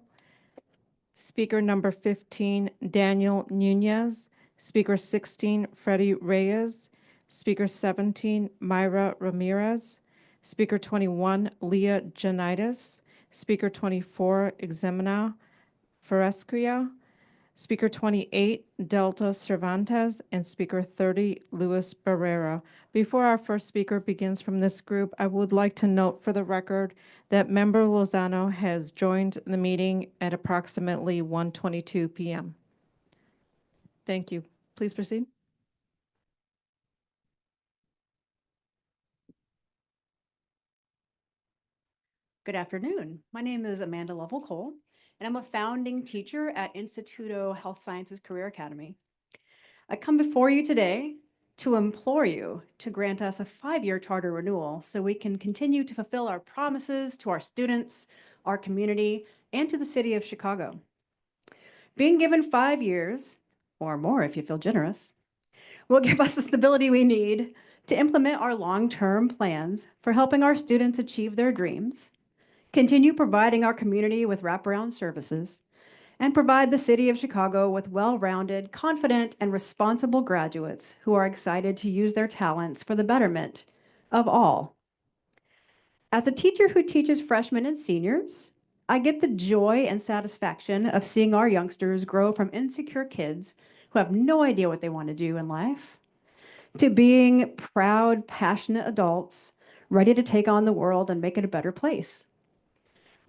Speaker number 15, Daniel Nunez. Speaker 16, Freddie Reyes. Speaker 17, Myra Ramirez. Speaker 21, Leah Janitis. Speaker 24, Exemina Ferresquia. Speaker 28, Delta Cervantes, and Speaker 30, Luis Barrera. Before our first speaker begins from this group, I would like to note for the record that Member Lozano has joined the meeting at approximately 1:22 p.m. Thank you. Please proceed.
Good afternoon. My name is Amanda Lovell Cole, and I'm a founding teacher at Instituto Health Sciences Career Academy. I come before you today to implore you to grant us a 5-year charter renewal so we can continue to fulfill our promises to our students, our community, and to the city of Chicago. Being given 5 years, or more if you feel generous, will give us the stability we need to implement our long-term plans for helping our students achieve their dreams, continue providing our community with wraparound services, and provide the City of Chicago with well-rounded, confident, and responsible graduates who are excited to use their talents for the betterment of all. As a teacher who teaches freshmen and seniors, I get the joy and satisfaction of seeing our youngsters grow from insecure kids who have no idea what they want to do in life to being proud, passionate adults ready to take on the world and make it a better place.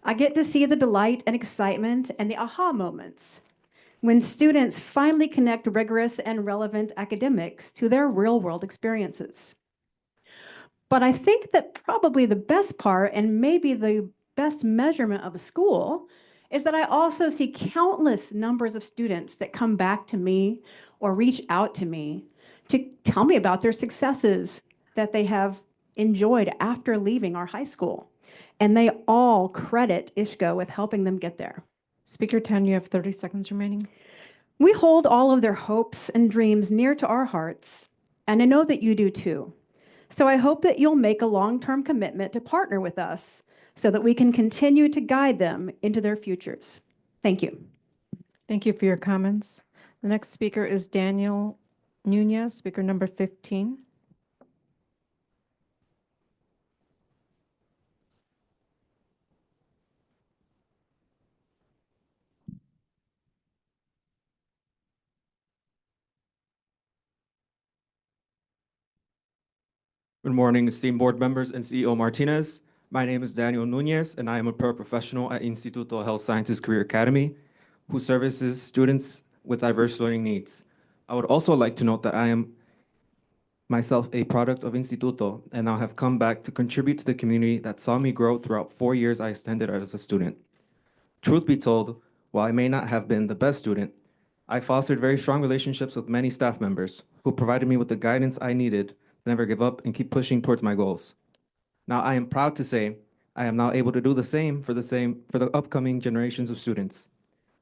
I get to see the delight and excitement and the aha moments when students finally connect rigorous and relevant academics to their real-world experiences. But I think that probably the best part, and maybe the best measurement of a school, is that I also see countless numbers of students that come back to me or reach out to me to tell me about their successes that they have enjoyed after leaving our high school. And they all credit ISHCA with helping them get there.
Speaker 10, you have 30 seconds remaining.
We hold all of their hopes and dreams near to our hearts, and I know that you do too. So I hope that you'll make a long-term commitment to partner with us so that we can continue to guide them into their futures. Thank you.
Thank you for your comments. The next speaker is Daniel Nunez, speaker number 15.
Good morning, esteemed board members and CEO Martinez. My name is Daniel Nunez, and I am a paraprofessional at Instituto Health Sciences Career Academy, who services students with diverse learning needs. I would also like to note that I am myself a product of Instituto, and now have come back to contribute to the community that saw me grow throughout 4 years I extended as a student. Truth be told, while I may not have been the best student, I fostered very strong relationships with many staff members who provided me with the guidance I needed to never give up and keep pushing towards my goals. Now, I am proud to say I am now able to do the same for the upcoming generations of students.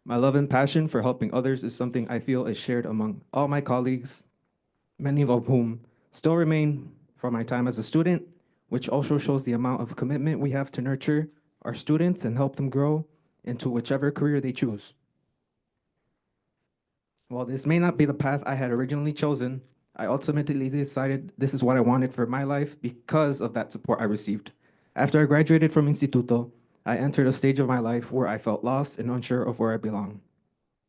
My love and passion for helping others is something I feel is shared among all my colleagues, many of whom still remain from my time as a student, which also shows the amount of commitment we have to nurture our students and help them grow into whichever career they choose. While this may not be the path I had originally chosen, I ultimately decided this is what I wanted for my life because of that support I received. After I graduated from Instituto, I entered a stage of my life where I felt lost and unsure of where I belong,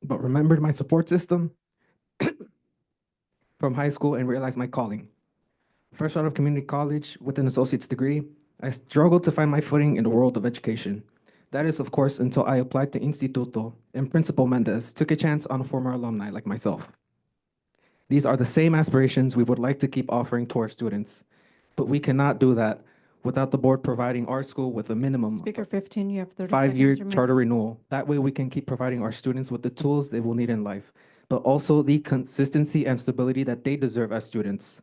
but remembered my support system from high school and realized my calling. Fresh out of community college with an associate's degree, I struggled to find my footing in the world of education. That is, of course, until I applied to Instituto and Principal Mendez took a chance on a former alumni like myself. These are the same aspirations we would like to keep offering to our students, but we cannot do that without the board providing our school with a minimum
Speaker 15, you have 30
5-year
seconds remaining.
charter renewal. That way we can keep providing our students with the tools they will need in life, but also the consistency and stability that they deserve as students.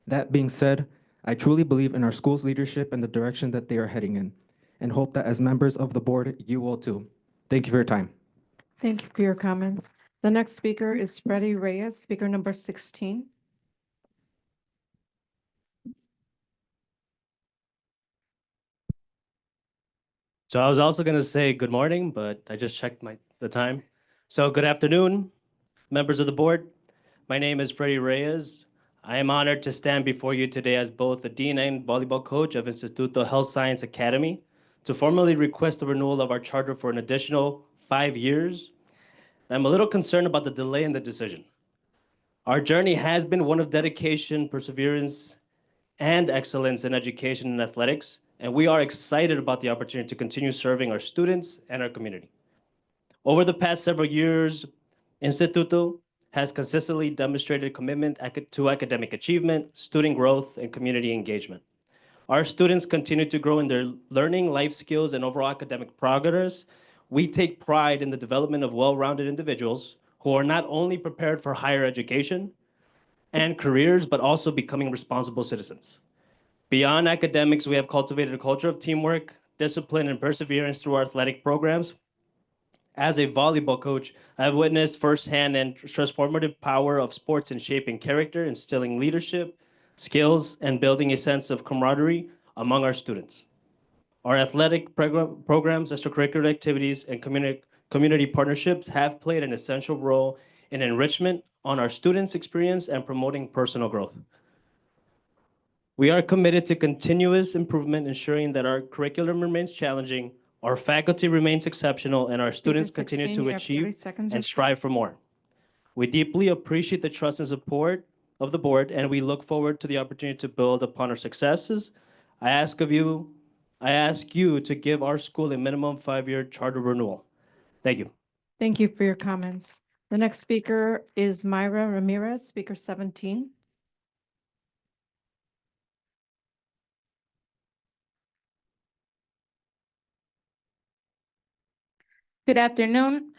That being said, I truly believe in our school's leadership and the direction that they are heading in, and hope that as members of the board, you will too. Thank you for your time.
Thank you for your comments. The next speaker is Freddie Reyes, speaker number 16.
So I was also going to say good morning, but I just checked the time. So good afternoon, members of the board. My name is Freddie Reyes. I am honored to stand before you today as both the dean and volleyball coach of Instituto Health Science Academy to formally request the renewal of our charter for an additional 5 years. I'm a little concerned about the delay in the decision. Our journey has been one of dedication, perseverance, and excellence in education and athletics, and we are excited about the opportunity to continue serving our students and our community. Over the past several years, Instituto has consistently demonstrated commitment to academic achievement, student growth, and community engagement. Our students continue to grow in their learning, life skills, and overall academic progress. We take pride in the development of well-rounded individuals who are not only prepared for higher education and careers, but also becoming responsible citizens. Beyond academics, we have cultivated a culture of teamwork, discipline, and perseverance through our athletic programs. As a volleyball coach, I've witnessed firsthand and transformative power of sports in shaping character, instilling leadership, skills, and building a sense of camaraderie among our students. Our athletic programs, extracurricular activities, and community partnerships have played an essential role in enrichment on our students' experience and promoting personal growth. We are committed to continuous improvement, ensuring that our curriculum remains challenging, our faculty remains exceptional, and our students continue
16,
to
you have 30
achieve
seconds or
and
so.
strive for more. We deeply appreciate the trust and support of the board, and we look forward to the opportunity to build upon our successes. I ask you to give our school a minimum 5-year charter renewal. Thank you.
Thank you for your comments. The next speaker is Myra Ramirez, speaker 17.
Good afternoon.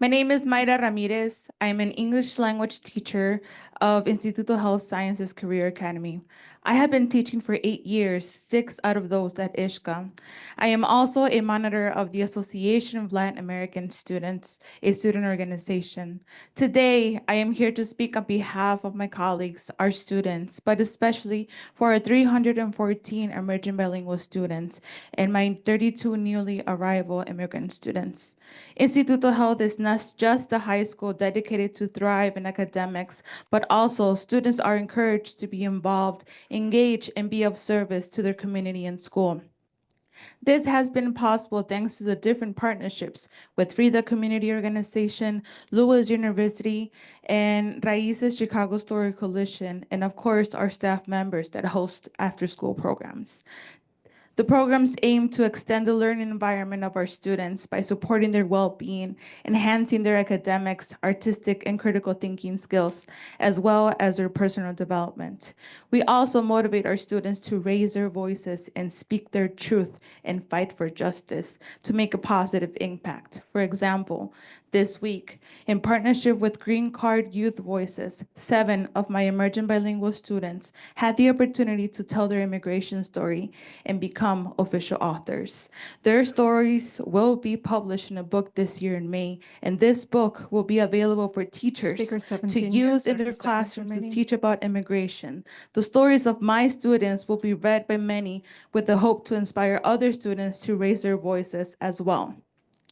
My name is Mayra Ramirez. I'm an English language teacher of Instituto Health Sciences Career Academy. I have been teaching for 8 years, 6 out of those at ISHCA. I am also a monitor of the Association of Latin American Students, a student organization. Today, I am here to speak on behalf of my colleagues, our students, but especially for our 314 emerging bilingual students and my 32 newly arrival immigrant students. Instituto Health is not just a high school dedicated to thrive in academics, but also students are encouraged to be involved, engage, and be of service to their community and school. This has been possible thanks to the different partnerships with Frida Community Organization, Lewis University, and Raíces Chicago Story Coalition, and of course, our staff members that host after-school programs. The programs aim to extend the learning environment of our students by supporting their well-being, enhancing their academics, artistic, and critical thinking skills, as well as their personal development. We also motivate our students to raise their voices and speak their truth and fight for justice to make a positive impact. For example, this week, in partnership with Green Card Youth Voices, 7 of my emerging bilingual students had the opportunity to tell their immigration story and become official authors. Their stories will be published in a book this year in May, and this book will be available for teachers
Speaker
to
17,
use in
30
their
seconds
classrooms to
remaining.
teach about immigration. The stories of my students will be read by many with the hope to inspire other students to raise their voices as well.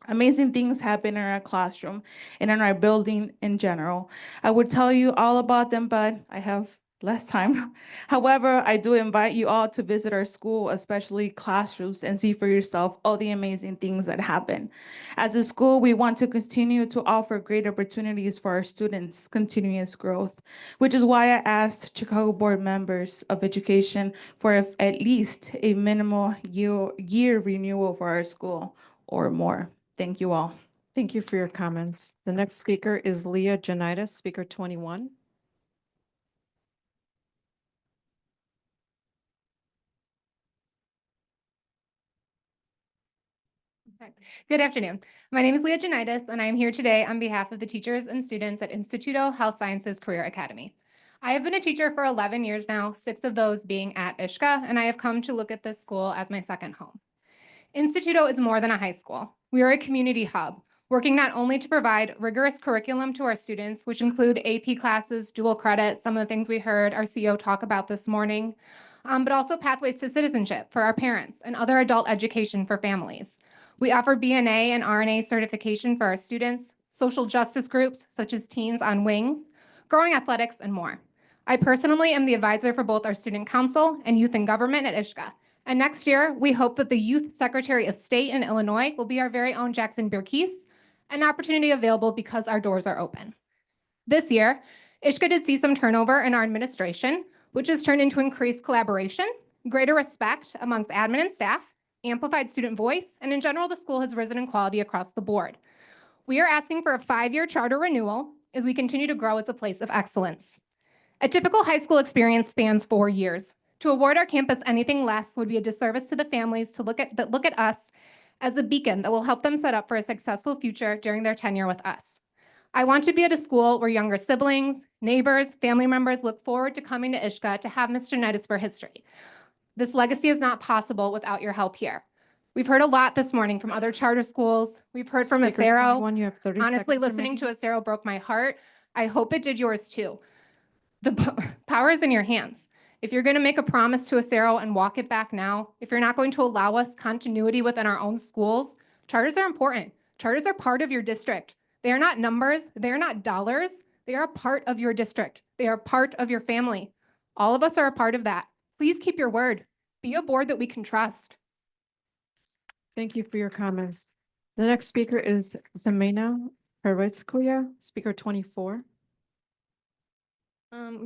Amazing things happen in our classroom and in our building in general. I would tell you all about them, but I have less time. However, I do invite you all to visit our school, especially classrooms, and see for yourself all the amazing things that happen. As a school, we want to continue to offer great opportunities for our students' continuous growth, which is why I asked Chicago Board members of Education for at least a minimal year renewal for our school or more. Thank you all.
Thank you for your comments. The next speaker is Leah Janitas, speaker 21.
Good afternoon. My name is Leah Janitas, and I am here today on behalf of the teachers and students at Instituto Health Sciences Career Academy. I have been a teacher for 11 years now, 6 of those being at ISHCA, and I have come to look at this school as my second home. Instituto is more than a high school. We are a community hub, working not only to provide rigorous curriculum to our students, which include AP classes, dual credit, some of the things we heard our CEO talk about this morning, but also pathways to citizenship for our parents and other adult education for families. We offer BNA and RNA certification for our students, social justice groups such as Teens on Wings, growing athletics, and more. I personally am the advisor for both our student council and youth and government at ISHCA. And next year, we hope that the Youth Secretary of State in Illinois will be our very own Jackson Birkes, an opportunity available because our doors are open. This year, ISHCA did see some turnover in our administration, which has turned into increased collaboration, greater respect amongst admin and staff, amplified student voice, and in general, the school has risen in quality across the board. We are asking for a 5-year charter renewal as we continue to grow as a place of excellence. A typical high school experience spans 4 years. To award our campus anything less would be a disservice to the families that look at us as a beacon that will help them set up for a successful future during their tenure with us. I want to be at a school where younger siblings, neighbors, family members look forward to coming to ISHCA to have Ms. Janitas for history. This legacy is not possible without your help here. We've heard a lot this morning from other charter schools. We've heard from
Speaker
Acero.
21, you have 30
Honestly,
seconds
listening
remaining.
to Acero broke my heart. I hope it did yours too. The power is in your hands. If you're going to make a promise to Acero and walk it back now, if you're not going to allow us continuity within our own schools, charters are important. Charters are part of your district. They are not numbers. They are not dollars. They are a part of your district. They are part of your family. All of us are a part of that. Please keep your word. Be a board that we can trust.
Thank you for your comments. The next speaker is Zemena Peretskoya, speaker 24.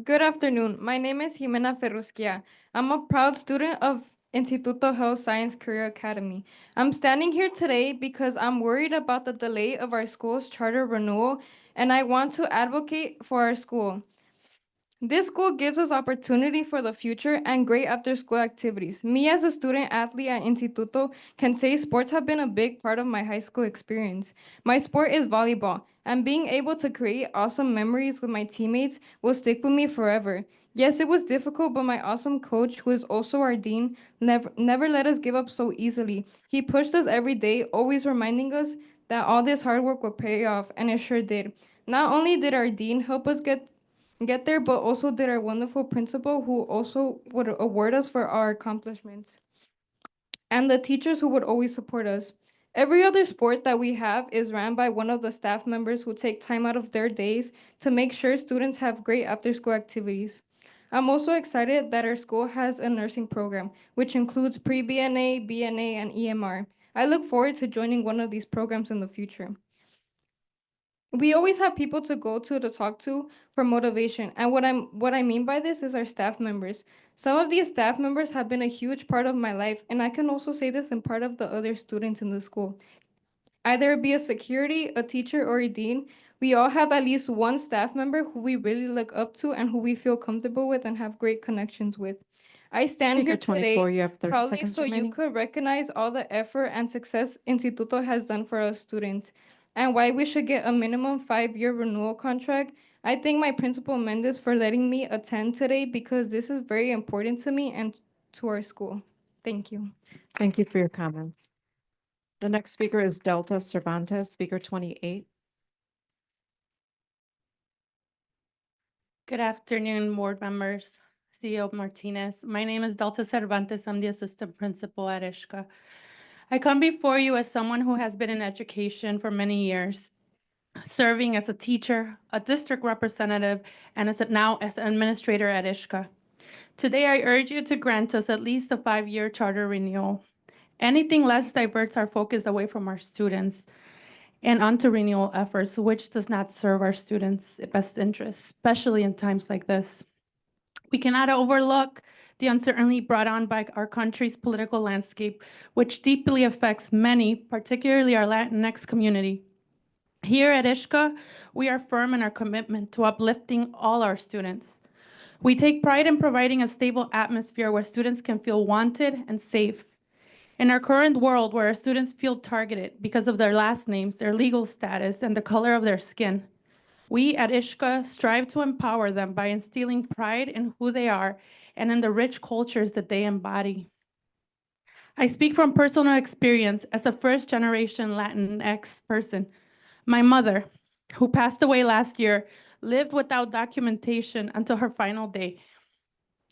Good afternoon. My name is Jimena Ferrusquia. I'm a proud student of Instituto Health Science Career Academy. I'm standing here today because I'm worried about the delay of our school's charter renewal, and I want to advocate for our school. This school gives us opportunity for the future and great after-school activities. Me as a student athlete at Instituto can say sports have been a big part of my high school experience. My sport is volleyball, and being able to create awesome memories with my teammates will stick with me forever. Yes, it was difficult, but my awesome coach, who is also our dean, never let us give up so easily. He pushed us every day, always reminding us that all this hard work would pay off, and it sure did. Not only did our dean help us get there, but also did our wonderful principal, who also would award us for our accomplishments, and the teachers who would always support us. Every other sport that we have is ran by one of the staff members who take time out of their days to make sure students have great after-school activities. I'm also excited that our school has a nursing program, which includes pre-BNA, BNA, and EMR. I look forward to joining one of these programs in the future. We always have people to go to talk to for motivation, and what I mean by this is our staff members. Some of these staff members have been a huge part of my life, and I can also say this in part of the other students in the school. Either it be a security, a teacher, or a dean, we all have at least one staff member who we really look up to and who we feel comfortable with and have great connections with. I stand
Speaker
here
24,
today
you have 30
proudly
seconds
so you
remaining.
could recognize all the effort and success Instituto has done for us students and why we should get a minimum 5-year renewal contract. I thank my principal Mendez for letting me attend today because this is very important to me and to our school. Thank you.
Thank you for your comments. The next speaker is Delta Cervantes, speaker 28.
Good afternoon, board members, CEO Martinez. My name is Delta Cervantes. I'm the assistant principal at ISHCA. I come before you as someone who has been in education for many years, serving as a teacher, a district representative, and now as an administrator at ISHCA. Today, I urge you to grant us at least a 5-year charter renewal. Anything less diverts our focus away from our students and onto renewal efforts, which does not serve our students' best interests, especially in times like this. We cannot overlook the uncertainty brought on by our country's political landscape, which deeply affects many, particularly our Latinx community. Here at ISHCA, we are firm in our commitment to uplifting all our students. We take pride in providing a stable atmosphere where students can feel wanted and safe. In our current world, where our students feel targeted because of their last names, their legal status, and the color of their skin, we at ISHCA strive to empower them by instilling pride in who they are and in the rich cultures that they embody. I speak from personal experience as a first-generation Latinx person. My mother, who passed away last year, lived without documentation until her final day.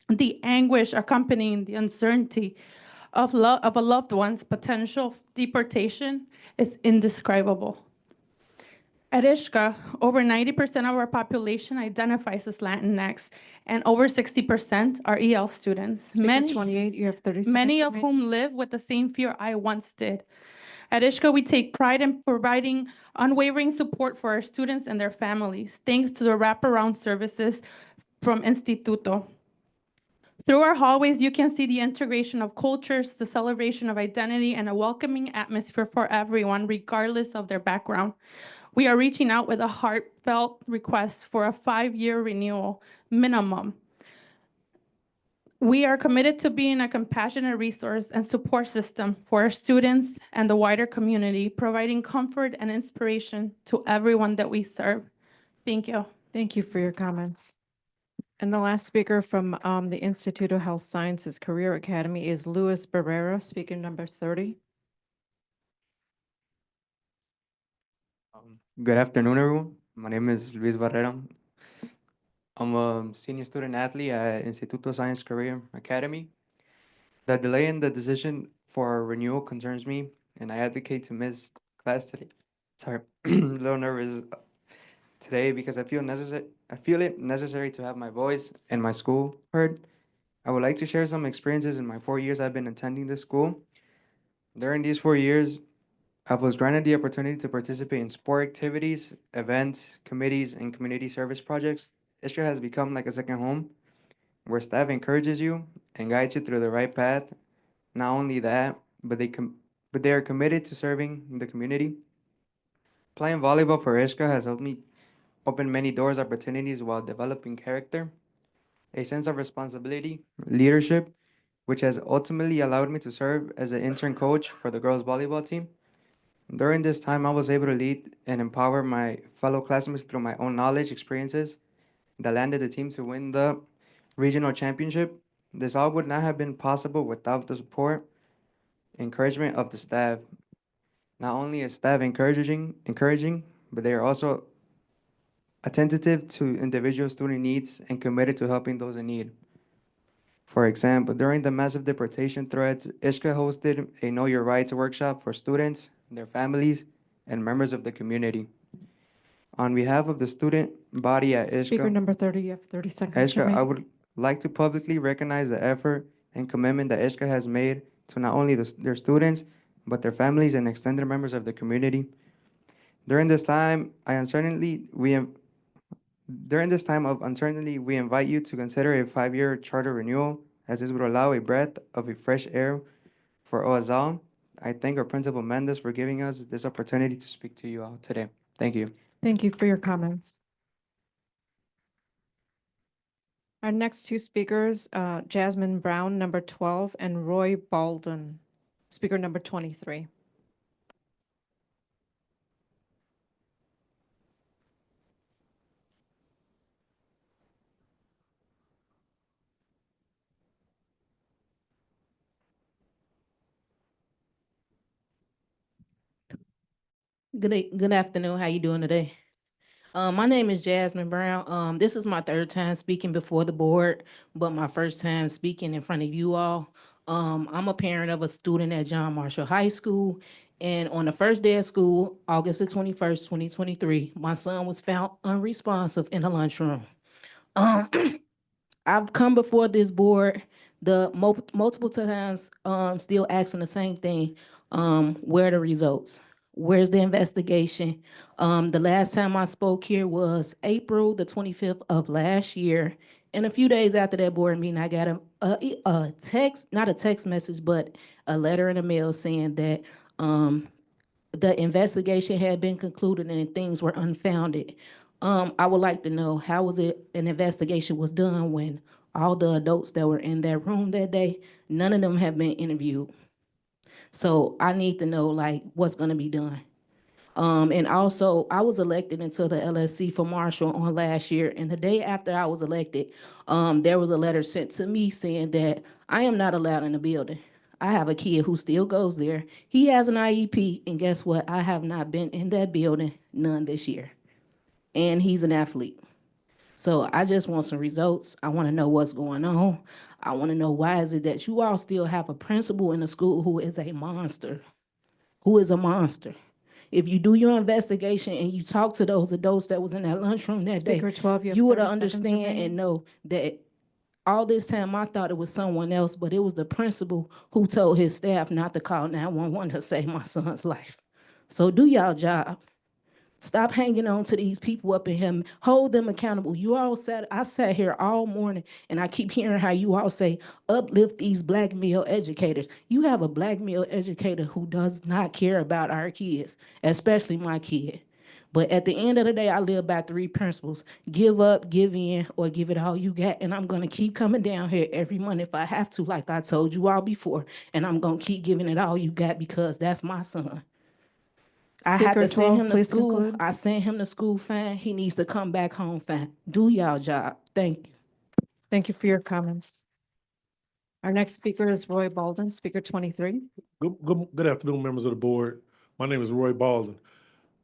The anguish accompanying the uncertainty of a loved one's potential deportation is indescribable. At ISHCA, over 90% of our population identifies as Latinx, and over 60% are EL students.
Speaker 28, you have 30 seconds
Many of
remaining.
whom live with the same fear I once did. At ISHCA, we take pride in providing unwavering support for our students and their families, thanks to the wraparound services from Instituto. Through our hallways, you can see the integration of cultures, the celebration of identity, and a welcoming atmosphere for everyone, regardless of their background. We are reaching out with a heartfelt request for a 5-year renewal minimum. We are committed to being a compassionate resource and support system for our students and the wider community, providing comfort and inspiration to everyone that we serve. Thank you.
Thank you for your comments. And the last speaker from the Institute of Health Sciences Career Academy is Luis Barrera, speaker number 30.
Good afternoon, everyone. My name is Luis Barrera. I'm a senior student athlete at Instituto Science Career Academy. The delay in the decision for renewal concerns me, and I advocate to miss class today. Sorry, a little nervous today because I feel it necessary to have my voice and my school heard. I would like to share some experiences in my 4 years I've been attending this school. During these 4 years, I was granted the opportunity to participate in sport activities, events, committees, and community service projects. Istra has become like a second home where staff encourages you and guides you through the right path. Not only that, but they are committed to serving the community. Playing volleyball for Ishka has helped me open many doors, opportunities while developing character, a sense of responsibility, leadership, which has ultimately allowed me to serve as an intern coach for the girls volleyball team. During this time, I was able to lead and empower my fellow classmates through my own knowledge, experiences that landed the team to win the regional championship. This all would not have been possible without the support, encouragement of the staff. Not only is staff encouraging, but they are also attentive to individual student needs and committed to helping those in need. For example, during the massive deportation threats, Ishka hosted a Know Your Rights workshop for students, their families, and members of the community. On behalf of the student body at
Speaker
Ishka,
number 30, you have 30 seconds
Ishka, I
remaining.
would like to publicly recognize the effort and commitment that Ishka has made to not only their students, but their families and extended members of the community. During this time, during this time of uncertainty, we invite you to consider a 5-year charter renewal, as this would allow a breath of a fresh air for us all. I thank our Principal Mendes for giving us this opportunity to speak to you all today. Thank you.
Thank you for your comments. Our next two speakers, Jasmine Brown, number 12, and Roy Balden, speaker number 23.
Good afternoon. How you doing today? My name is Jasmine Brown. This is my third time speaking before the board, but my first time speaking in front of you all. I'm a parent of a student at John Marshall High School, and on the first day of school, August the 21st, 2023, my son was found unresponsive in the lunchroom. Um, I've come before this board multiple times, still asking the same thing. Where are the results? Where's the investigation? The last time I spoke here was April the 25th of last year. And a few days after that board meeting, I got a text, not a text message, but a letter in the mail saying that the investigation had been concluded and things were unfounded. I would like to know, how was it an investigation was done when all the adults that were in that room that day, none of them have been interviewed? So I need to know, like, what's gonna be done. And also, I was elected into the LSC for Marshall on last year, and the day after I was elected, there was a letter sent to me saying that I am not allowed in the building. I have a kid who still goes there. He has an IEP, and guess what? I have not been in that building none this year. And he's an athlete. So I just want some results. I want to know what's going on. I want to know, why is it that you all still have a principal in the school who is a monster? Who is a monster? If you do your investigation and you talk to those adults that was in that lunchroom that
Speaker
day,
12, you have
you would
30 seconds
understand
remaining.
and know that all this time I thought it was someone else, but it was the principal who told his staff not to call 911 to save my son's life. So do y'all job. Stop hanging on to these people up in here. Hold them accountable. I sat here all morning and I keep hearing how you all say, uplift these black male educators. You have a black male educator who does not care about our kids, especially my kid. But at the end of the day, I live by 3 principles: give up, give in, or give it all you got. And I'm going to keep coming down here every month if I have to, like I told you all before. And I'm going to keep giving it all you got, because that's my son. I had
Speaker
to send
12,
him to
please
school.
conclude.
I sent him to school fine. He needs to come back home fine. Do y'all job. Thank you.
Thank you for your comments. Our next speaker is Roy Balden, speaker 23.
Good afternoon, members of the board. My name is Roy Balden.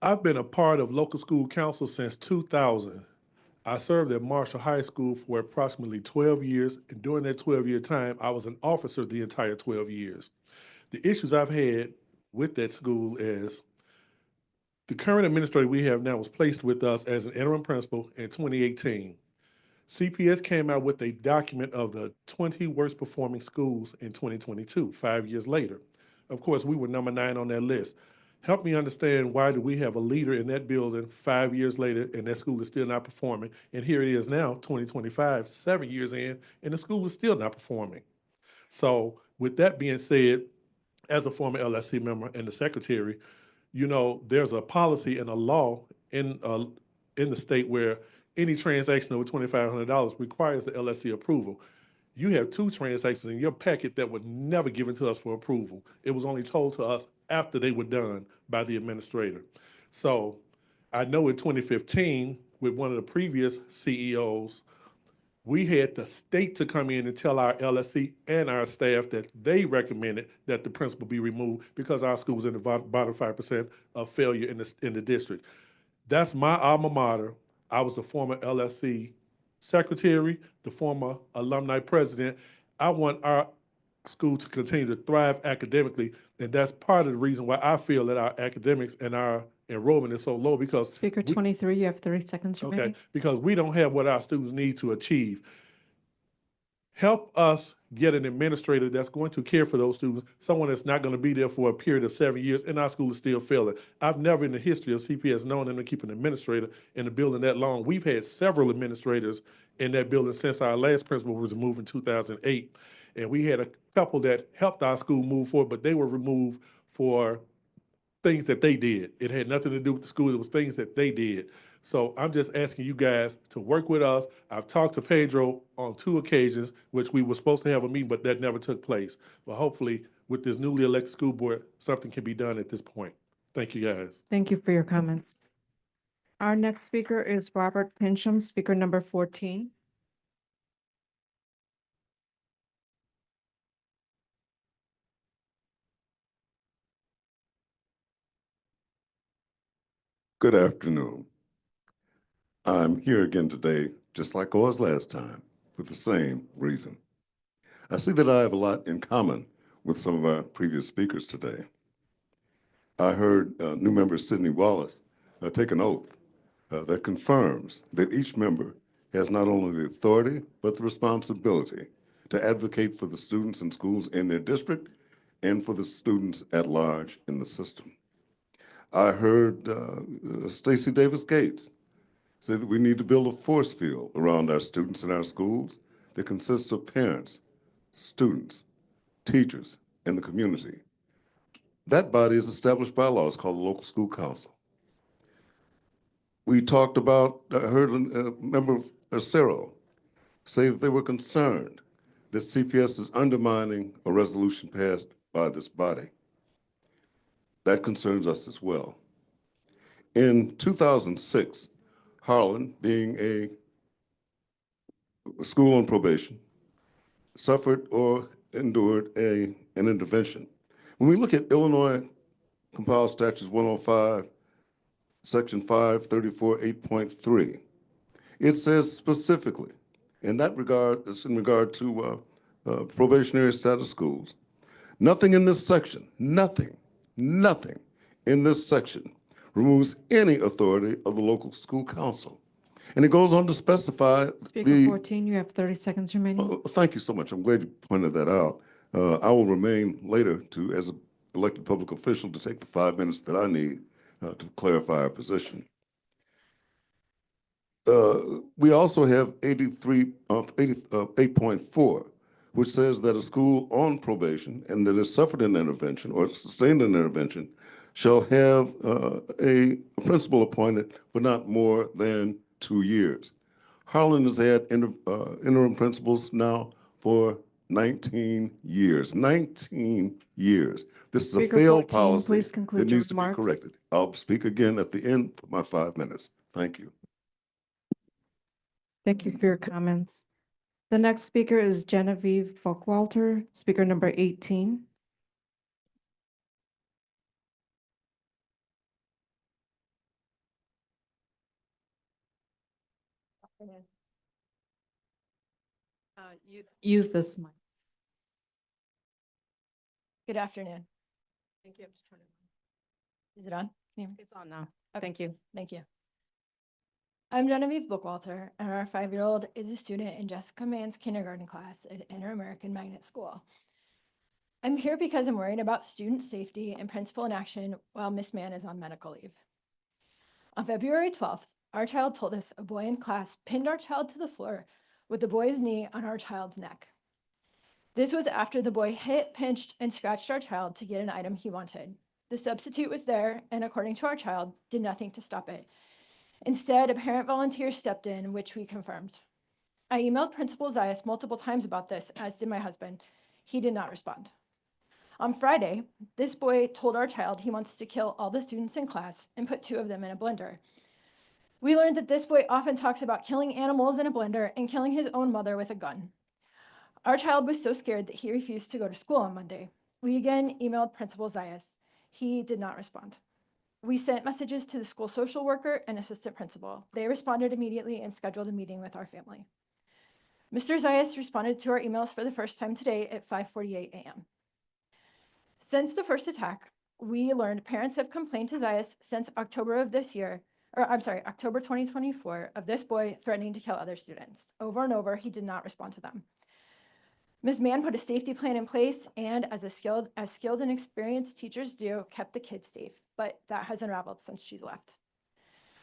I've been a part of local school council since 2000. I served at Marshall High School for approximately 12 years, and during that 12-year time, I was an officer the entire 12 years. The issues I've had with that school is the current administrator we have now was placed with us as an interim principal in 2018. CPS came out with a document of the 20 worst performing schools in 2022, 5 years later. Of course, we were number 9 on that list. Help me understand, why do we have a leader in that building 5 years later and that school is still not performing? And here it is now, 2025, 7 years in, and the school is still not performing. So with that being said, as a former LSC member and the secretary, you know, there's a policy and a law in the state where any transaction over $2,500 requires the LSC approval. You have 2 transactions in your packet that were never given to us for approval. It was only told to us after they were done by the administrator. So I know in 2015, with one of the previous CEOs, we had the state to come in and tell our LSC and our staff that they recommended that the principal be removed because our school was in the bottom 5% of failure in the district. That's my alma mater. I was the former LSC secretary, the former alumni president. I want our school to continue to thrive academically, and that's part of the reason why I feel that our academics and our enrollment is so low, because
Speaker 23, you have 30 seconds remaining.
okay, because we don't have what our students need to achieve. Help us get an administrator that's going to care for those students, someone that's not going to be there for a period of 7 years, and our school is still failing. I've never in the history of CPS known them to keep an administrator in the building that long. We've had several administrators in that building since our last principal was removed in 2008. And we had a couple that helped our school move forward, but they were removed for things that they did. It had nothing to do with the school. It was things that they did. So I'm just asking you guys to work with us. I've talked to Pedro on 2 occasions, which we were supposed to have a meeting, but that never took place. But hopefully, with this newly elected school board, something can be done at this point. Thank you, guys.
Thank you for your comments. Our next speaker is Robert Pincham, speaker number 14.
Good afternoon. I'm here again today, just like I was last time, for the same reason. I see that I have a lot in common with some of our previous speakers today. I heard new member Sidney Wallace take an oath that confirms that each member has not only the authority, but the responsibility to advocate for the students and schools in their district and for the students at large in the system. I heard Stacey Davis Gates say that we need to build a force field around our students and our schools that consists of parents, students, teachers, and the community. That body is established by law. It's called the Local School Council. We talked about, I heard a member of Acero say that they were concerned that CPS is undermining a resolution passed by this body. That concerns us as well. In 2006, Harlan, being a school on probation, suffered or endured an intervention. When we look at Illinois Compiled Statutes 105, Section 534, 8.3, it says specifically, in that regard, it's in regard to probationary status schools, nothing in this section, nothing in this section removes any authority of the local school council. And it goes on to specify
Speaker 14, you have 30 seconds remaining.
Thank you so much. I'm glad you pointed that out. I will remain later as an elected public official to take the 5 minutes that I need to clarify our position. We also have 8.4, which says that a school on probation and that has suffered an intervention or sustained an intervention shall have a principal appointed for not more than 2 years. Harlan has had interim principals now for 19 years. 19 years. This is
Speaker
a failed
14,
policy
please conclude
that
your
needs to be
remarks.
corrected. I'll speak again at the end for my 5 minutes. Thank you.
Thank you for your comments. The next speaker is Genevieve Buckwalter, speaker number 18. Use this mic.
Good afternoon.
Thank you.
Is it on? Can you hear me?
It's on now.
Okay,
Thank you.
Thank you. I'm Genevieve Bookwalter, and our 5-year-old is a student in Jessica Mann's kindergarten class at Inter-American Magnet School. I'm here because I'm worried about student safety and principal inaction while Miss Mann is on medical leave. On February 12th, our child told us a boy in class pinned our child to the floor with the boy's knee on our child's neck. This was after the boy hit, pinched, and scratched our child to get an item he wanted. The substitute was there and, according to our child, did nothing to stop it. Instead, a parent volunteer stepped in, which we confirmed. I emailed Principal Zayas multiple times about this, as did my husband. He did not respond. On Friday, this boy told our child he wants to kill all the students in class and put 2 of them in a blender. We learned that this boy often talks about killing animals in a blender and killing his own mother with a gun. Our child was so scared that he refused to go to school on Monday. We again emailed Principal Zayas. He did not respond. We sent messages to the school social worker and assistant principal. They responded immediately and scheduled a meeting with our family. Mr. Zayas responded to our emails for the first time today at 5:48 a.m. Since the first attack, we learned parents have complained to Zayas since October of this year, October 2024, of this boy threatening to kill other students. Over and over, he did not respond to them. Ms. Mann put a safety plan in place and, as skilled and experienced teachers do, kept the kids safe, but that has unraveled since she's left.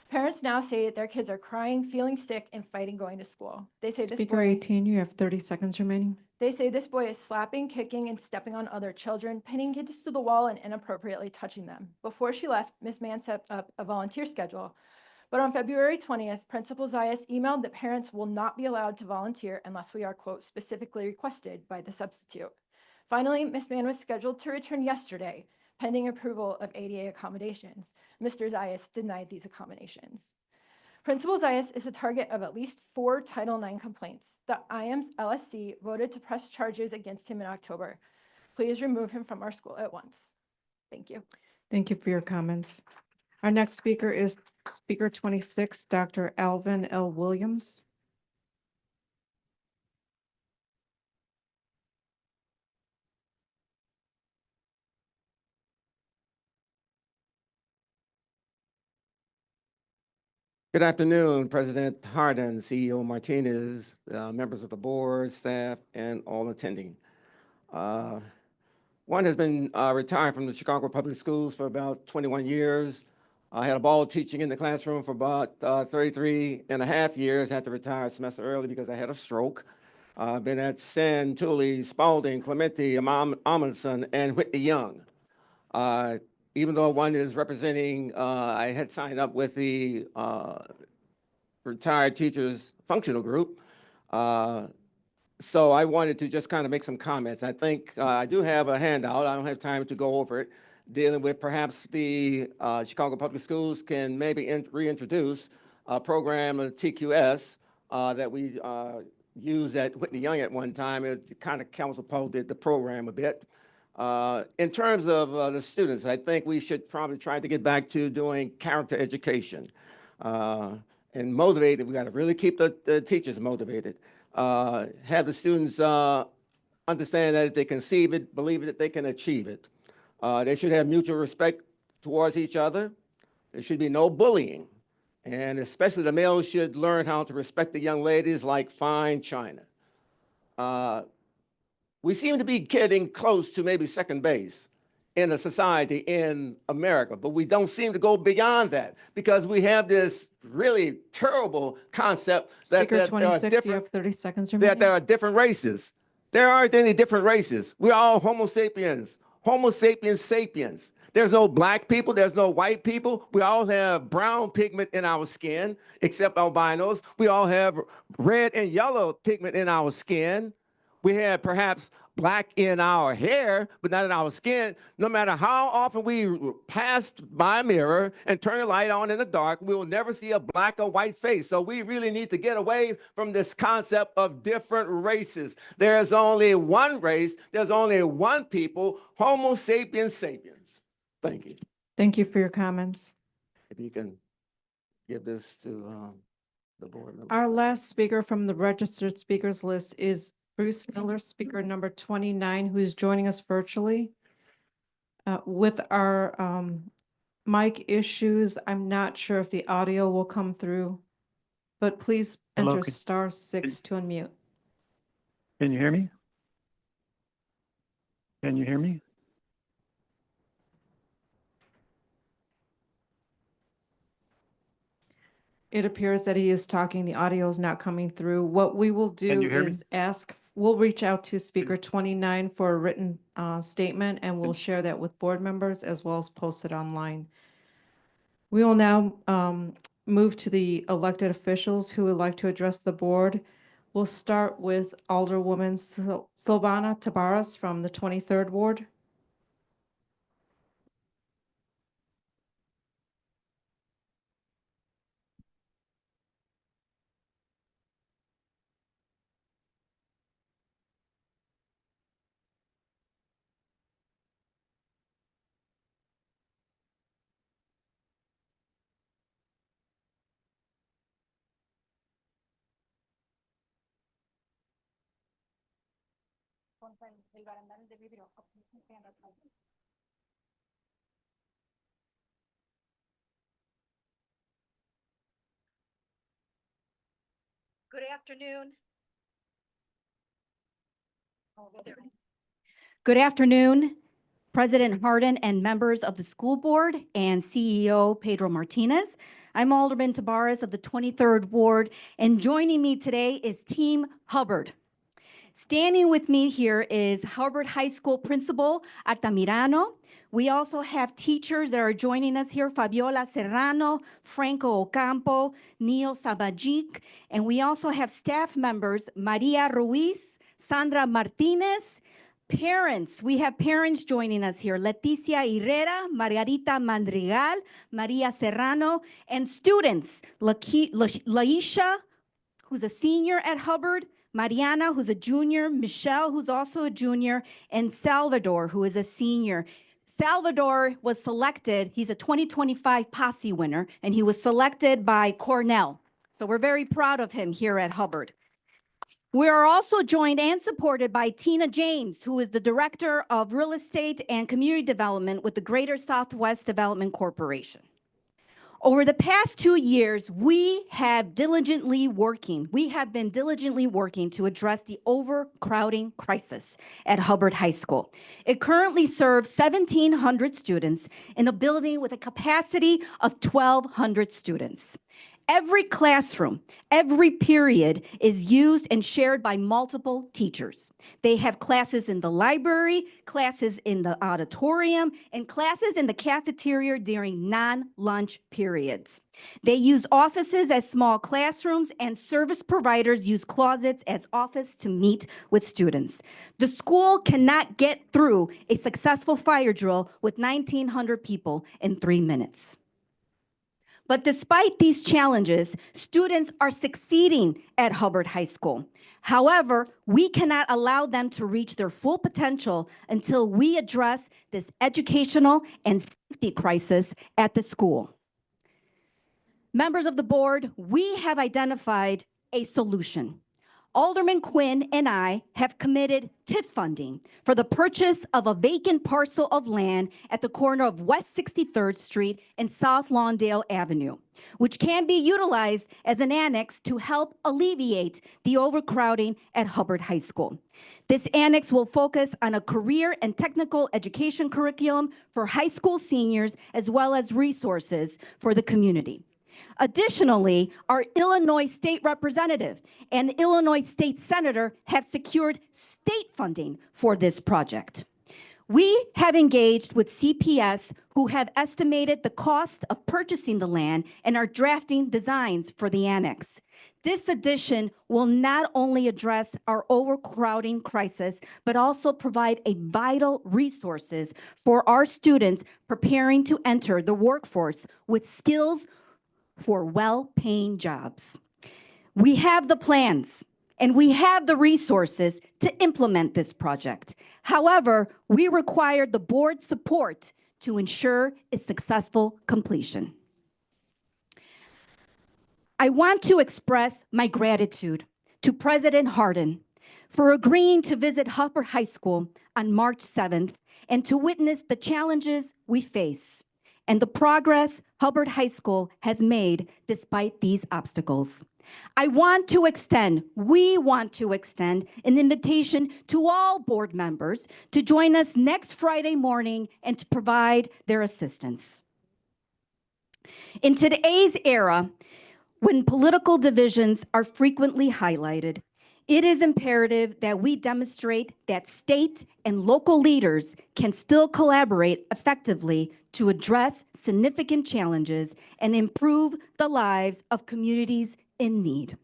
Parents now say that their kids are crying, feeling sick, and fighting going to school. They say
Speaker 18, you have 30 seconds remaining.
They say this boy is slapping, kicking, and stepping on other children, pinning kids to the wall and inappropriately touching them. Before she left, Ms. Mann set up a volunteer schedule. But on February 20th, Principal Zayas emailed that parents will not be allowed to volunteer unless we are, quote, specifically requested by the substitute. Finally, Ms. Mann was scheduled to return yesterday, pending approval of ADA accommodations. Mr. Zayas denied these accommodations. Principal Zayas is the target of at least 4 Title IX complaints. The IMLSC voted to press charges against him in October. Please remove him from our school at once. Thank you.
Thank you for your comments. Our next speaker is Speaker 26, Dr. Alvin L. Williams.
Good afternoon, President Hardin, CEO Martinez, members of the board, staff, and all attending. One has been retired from the Chicago Public Schools for about 21 years. I had a ball teaching in the classroom for about 33 and a half years. Had to retire a semester early because I had a stroke. I've been at San, Tully, Spalding, Clementi, Amundsen, and Whitney Young. Even though one is representing, I had signed up with the retired teachers functional group. So I wanted to just kind of make some comments. I think I do have a handout. I don't have time to go over it, dealing with perhaps the Chicago Public Schools can maybe reintroduce a program, TQS, that we used at Whitney Young at one time. It kind of catapulted the program a bit. In terms of the students, I think we should probably try to get back to doing character education and motivated. We got to really keep the teachers motivated. Have the students understand that if they conceive it, believe it, that they can achieve it. They should have mutual respect towards each other. There should be no bullying. And especially the males should learn how to respect the young ladies like fine china. We seem to be getting close to maybe second base in a society in America, but we don't seem to go beyond that because we have this really terrible concept
Speaker 26, you have 30 seconds remaining.
that there are different races. There aren't any different races. We're all Homo sapiens, Homo sapiens sapiens. There's no black people, there's no white people. We all have brown pigment in our skin, except albinos. We all have red and yellow pigment in our skin. We have perhaps black in our hair, but not in our skin. No matter how often we pass by a mirror and turn the light on in the dark, we will never see a black or white face. So we really need to get away from this concept of different races. There's only one race, there's only one people, Homo sapiens sapiens. Thank you.
Thank you for your comments.
If you can give this to the board members.
Our last speaker from the registered speakers list is Bruce Miller, speaker number 29, who's joining us virtually. With our mic issues, I'm not sure if the audio will come through, but please
Hello,
enter *6 to unmute.
can you hear me? Can you hear me?
It appears that he is talking. The audio is not coming through. What we will
Can
do
you hear me?
is we'll reach out to speaker 29 for a written statement, and we'll share that with board members as well as post it online. We will now move to the elected officials who would like to address the board. We'll start with Alderwoman Silvana Tabares from the 23rd Ward.
Good afternoon. Good afternoon, President Hardin and members of the school board and CEO Pedro Martinez. I'm Alderman Tabares of the 23rd Ward, and joining me today is Team Hubbard. Standing with me here is Hubbard High School Principal Altamirano. We also have teachers that are joining us here, Fabiola Serrano, Franco Ocampo, Neil Sabajic, and we also have staff members, Maria Ruiz, Sandra Martinez. Parents, we have parents joining us here, Leticia Herrera, Margarita Madrigal, Maria Serrano, and students, Laisha, who's a senior at Hubbard, Mariana, who's a junior, Michelle, who's also a junior, and Salvador, who is a senior. Salvador was selected, he's a 2025 Posse winner, and he was selected by Cornell. So we're very proud of him here at Hubbard. We are also joined and supported by Tina James, who is the Director of Real Estate and Community Development with the Greater Southwest Development Corporation. Over the past 2 years, we have been diligently working to address the overcrowding crisis at Hubbard High School. It currently serves 1,700 students in a building with a capacity of 1,200 students. Every classroom, every period is used and shared by multiple teachers. They have classes in the library, classes in the auditorium, and classes in the cafeteria during non-lunch periods. They use offices as small classrooms, and service providers use closets as offices to meet with students. The school cannot get through a successful fire drill with 1,900 people in 3 minutes. But despite these challenges, students are succeeding at Hubbard High School. However, we cannot allow them to reach their full potential until we address this educational and safety crisis at the school. Members of the board, we have identified a solution. Alderman Quinn and I have committed TIF funding for the purchase of a vacant parcel of land at the corner of West 63rd Street and South Lawndale Avenue, which can be utilized as an annex to help alleviate the overcrowding at Hubbard High School. This annex will focus on a career and technical education curriculum for high school seniors, as well as resources for the community. Additionally, our Illinois State Representative and Illinois State Senator have secured state funding for this project. We have engaged with CPS, who have estimated the cost of purchasing the land and are drafting designs for the annex. This addition will not only address our overcrowding crisis, but also provide a vital resources for our students preparing to enter the workforce with skills for well-paying jobs. We have the plans and we have the resources to implement this project. However, we require the board's support to ensure its successful completion. I want to express my gratitude to President Hardin for agreeing to visit Hubbard High School on March 7th and to witness the challenges we face and the progress Hubbard High School has made despite these obstacles. We want to extend an invitation to all board members to join us next Friday morning and to provide their assistance. In today's era, when political divisions are frequently highlighted, it is imperative that we demonstrate that state and local leaders can still collaborate effectively to address significant challenges and improve the lives of communities in need.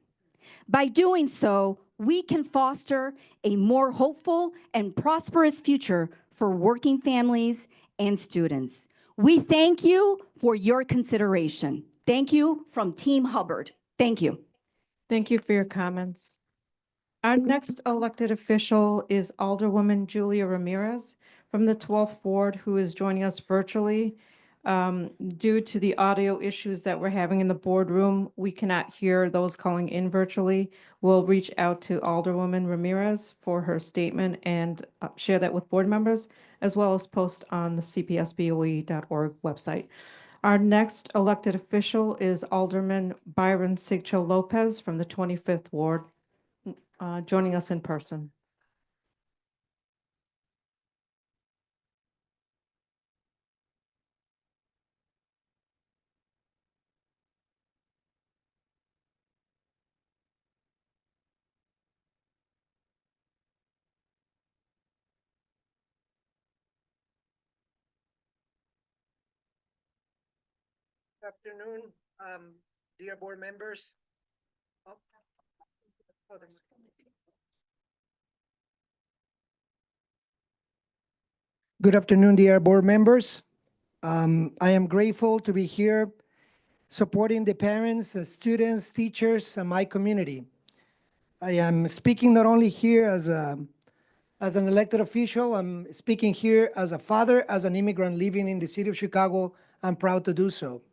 By doing so, we can foster a more hopeful and prosperous future for working families and students. We thank you for your consideration. Thank you from Team Hubbard. Thank you.
Thank you for your comments. Our next elected official is Alderwoman Julia Ramirez from the 12th Ward, who is joining us virtually. Due to the audio issues that we're having in the boardroom, we cannot hear those calling in virtually. We'll reach out to Alderwoman Ramirez for her statement and share that with board members, as well as post on the cpsboe.org website. Our next elected official is Alderman Byron Sigcho Lopez from the 25th Ward, joining us in person.
Good afternoon, dear board members. Good afternoon, dear board members. I am grateful to be here supporting the parents, students, teachers, and my community. I am speaking not only here as an elected official, I'm speaking here as a father, as an immigrant living in the city of Chicago. I'm proud to do so.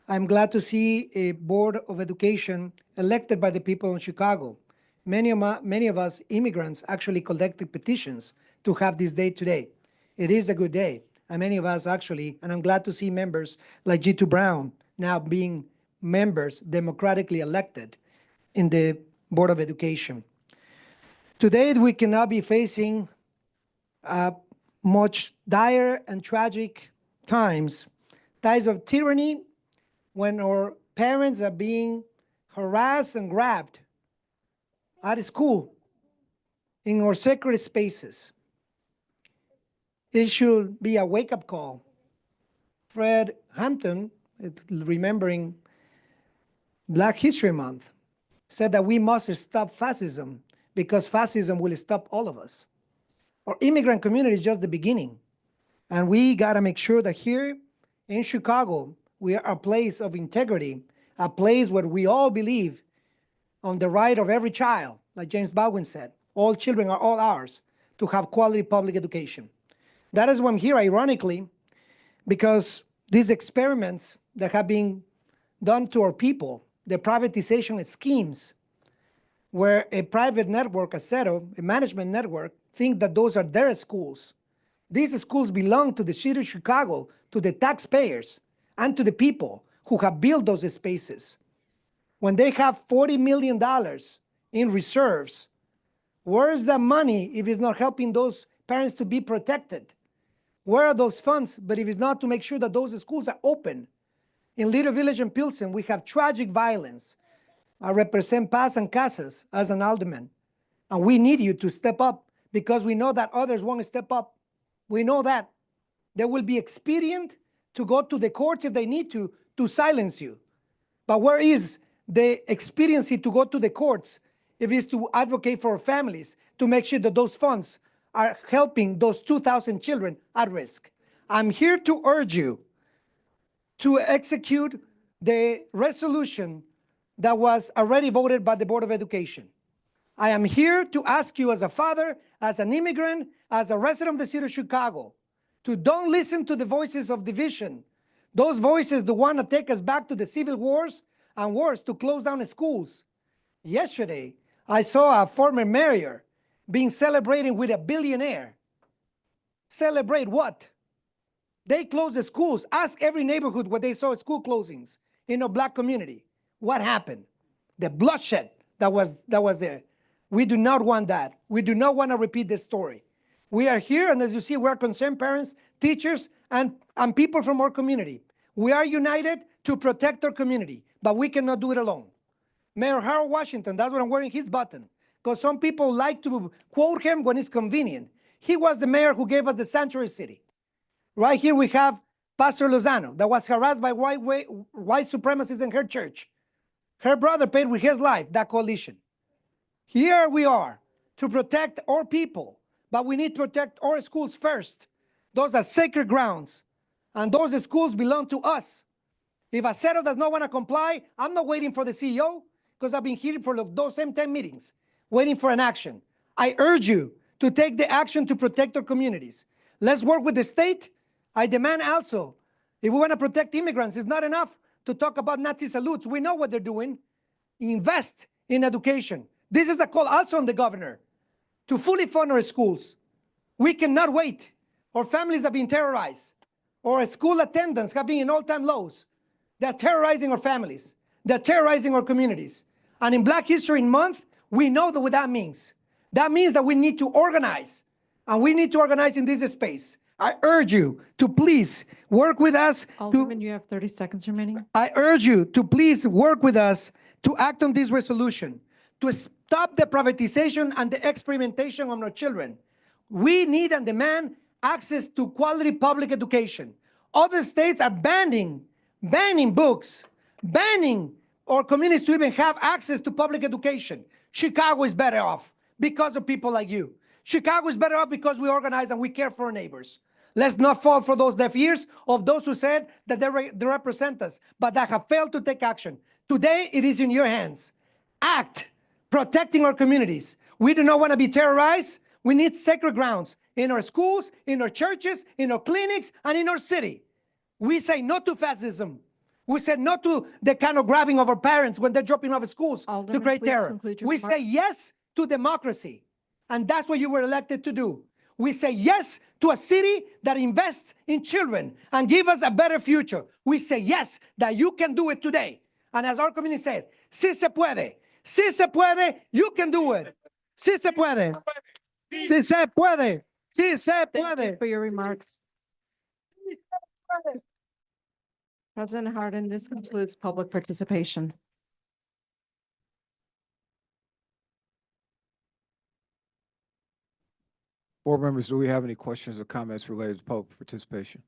I'm glad to see a Board of Education elected by the people in Chicago. Many of us immigrants actually collected petitions to have this day today. It is a good day, and many of us actually, and I'm glad to see members like G2 Brown now being members democratically elected in the Board of Education. Today, we cannot be facing much dire and tragic times of tyranny, when our parents are being harassed and grabbed at school, in our sacred spaces. It should be a wake-up call. Fred Hampton, remembering Black History Month, said that we must stop fascism because fascism will stop all of us. Our immigrant community is just the beginning. And we gotta make sure that here in Chicago, we are a place of integrity, a place where we all believe on the right of every child, like James Baldwin said, all children are all ours, to have quality public education. That is why I'm here, ironically, because these experiments that have been done to our people, the privatization schemes, where a private network, Acero, a management network, think that those are their schools. These schools belong to the city of Chicago, to the taxpayers, and to the people who have built those spaces. When they have $40 million in reserves, where is that money if it's not helping those parents to be protected? Where are those funds? But if it's not to make sure that those schools are open. In Little Village and Pilsen, we have tragic violence. I represent Paz and Casas as an alderman. And we need you to step up because we know that others won't step up. We know that. They will be expedient to go to the courts if they need to silence you. But where is the expediency to go to the courts if it's to advocate for families, to make sure that those funds are helping those 2,000 children at risk? I'm here to urge you to execute the resolution that was already voted by the Board of Education. I am here to ask you as a father, as an immigrant, as a resident of the city of Chicago, to don't listen to the voices of division. Those voices that want to take us back to the civil wars and worse, to close down the schools. Yesterday, I saw a former mayor being celebrated with a billionaire. Celebrate what? They closed the schools. Ask every neighborhood what they saw at school closings in a black community. What happened? The bloodshed that was there. We do not want that. We do not want to repeat this story. We are here, and as you see, we are concerned parents, teachers, and people from our community. We are united to protect our community, but we cannot do it alone. Mayor Harold Washington, that's what I'm wearing his button, because some people like to quote him when it's convenient. He was the mayor who gave us the sanctuary city. Right here we have Pastor Lozano that was harassed by white supremacists in her church. Her brother paid with his life that coalition. Here we are to protect our people, but we need to protect our schools first. Those are sacred grounds, and those schools belong to us. If Acero does not want to comply, I'm not waiting for the CEO, because I've been here for those same 10 meetings, waiting for an action. I urge you to take the action to protect our communities. Let's work with the state. I demand also, if we want to protect immigrants, it's not enough to talk about Nazi salutes. We know what they're doing. Invest in education. This is a call also on the governor to fully fund our schools. We cannot wait. Our families are being terrorized. Our school attendance have been in all-time lows. They're terrorizing our families. They're terrorizing our communities. And in Black History Month, we know what that means. That means that we need to organize. And we need to organize in this space. I urge you to please work with us.
Alderman, you have 30 seconds remaining.
I urge you to please work with us to act on this resolution, to stop the privatization and the experimentation on our children. We need and demand access to quality public education. Other states are banning books, banning our communities to even have access to public education. Chicago is better off because of people like you. Chicago is better off because we organize and we care for our neighbors. Let's not fall for those deaf ears of those who said that they represent us, but that have failed to take action. Today, it is in your hands. Act, protecting our communities. We do not want to be terrorized. We need sacred grounds in our schools, in our churches, in our clinics, and in our city. We say no to fascism. We said no to the kind of grabbing of our parents when they're dropping off at schools to create terror. We say yes to democracy. And that's what you were elected to do. We say yes to a city that invests in children and give us a better future. We say yes, that you can do it today. And as our community said, si se puede, you can do it. Si se puede, si se puede, si se puede.
Thank you for your remarks. President Harden, this concludes public participation.
Board members, do we have any questions or comments related to public participation?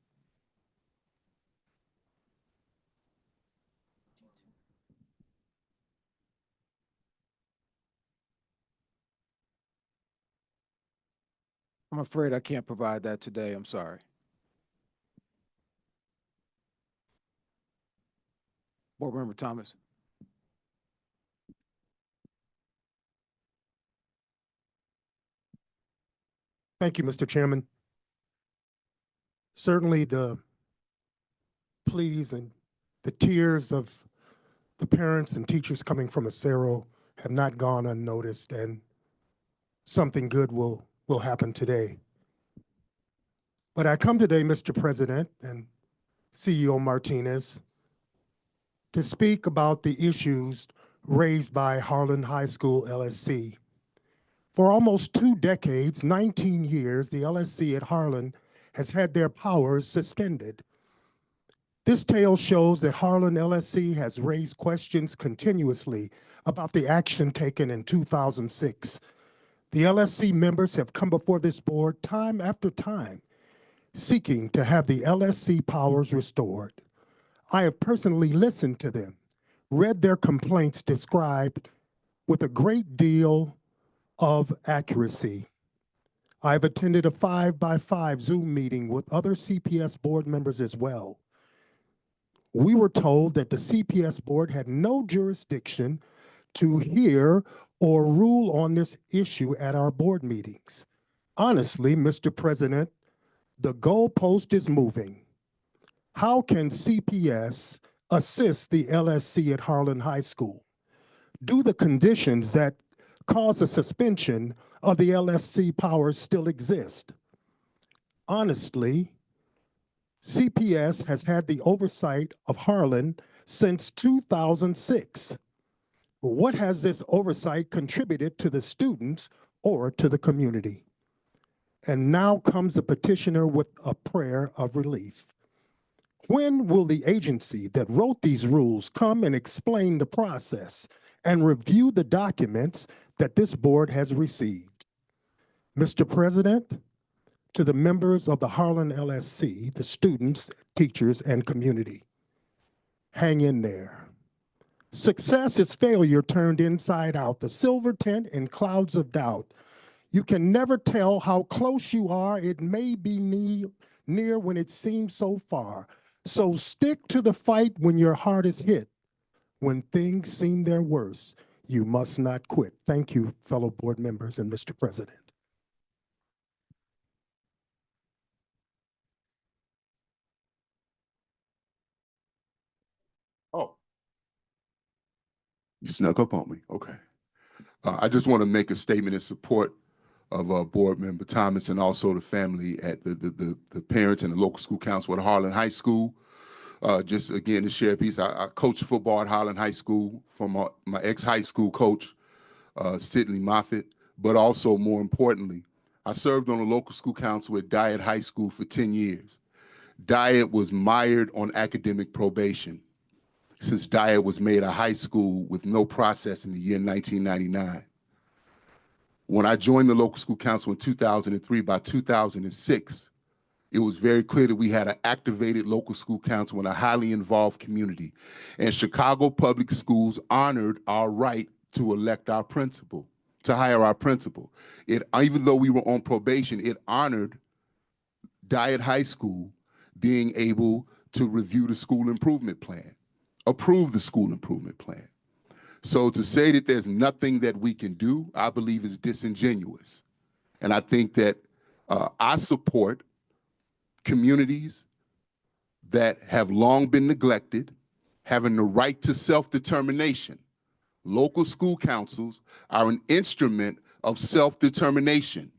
I'm afraid I can't provide that today. I'm sorry. Board Member Thomas.
Thank you, Mr. Chairman. Certainly the pleas and the tears of the parents and teachers coming from Acero have not gone unnoticed, and something good will happen today. But I come today, Mr. President and CEO Martinez, to speak about the issues raised by Harlan High School LSC. For almost 2 decades, 19 years, the LSC at Harlan has had their powers suspended. This tale shows that Harlan LSC has raised questions continuously about the action taken in 2006. The LSC members have come before this board time after time, seeking to have the LSC powers restored. I have personally listened to them, read their complaints described with a great deal of accuracy. I've attended a 5x5 Zoom meeting with other CPS board members as well. We were told that the CPS board had no jurisdiction to hear or rule on this issue at our board meetings. Honestly, Mr. President, the goalpost is moving. How can CPS assist the LSC at Harlan High School? Do the conditions that cause a suspension of the LSC powers still exist? Honestly, CPS has had the oversight of Harlan since 2006. What has this oversight contributed to the students or to the community? And now comes the petitioner with a prayer of relief. When will the agency that wrote these rules come and explain the process and review the documents that this board has received? Mr. President, to the members of the Harlan LSC, the students, teachers, and community, hang in there. Success is failure turned inside out, the silver tint in clouds of doubt. You can never tell how close you are. It may be near when it seems so far. So stick to the fight when your heart is hit. When things seem their worst, you must not quit. Thank you, fellow board members and Mr. President.
Oh, you snuck up on me. Okay. I just want to make a statement in support of Board Member Thomas and also the family at the parents and the local school council at Harlan High School. Just again to share a piece, I coached football at Harlan High School from my ex-high school coach, Sidney Moffitt, but also more importantly, I served on the local school council at Dyett High School for 10 years. Dyett was mired on academic probation since Dyett was made a high school with no process in the year 1999. When I joined the local school council in 2003, by 2006, it was very clear that we had an activated local school council and a highly involved community. And Chicago Public Schools honored our right to elect our principal, to hire our principal. Even though we were on probation, it honored Dyett High School being able to review the school improvement plan, approve the school improvement plan. So to say that there's nothing that we can do, I believe is disingenuous. And I think that I support communities that have long been neglected, having the right to self-determination. Local school councils are an instrument of self-determination.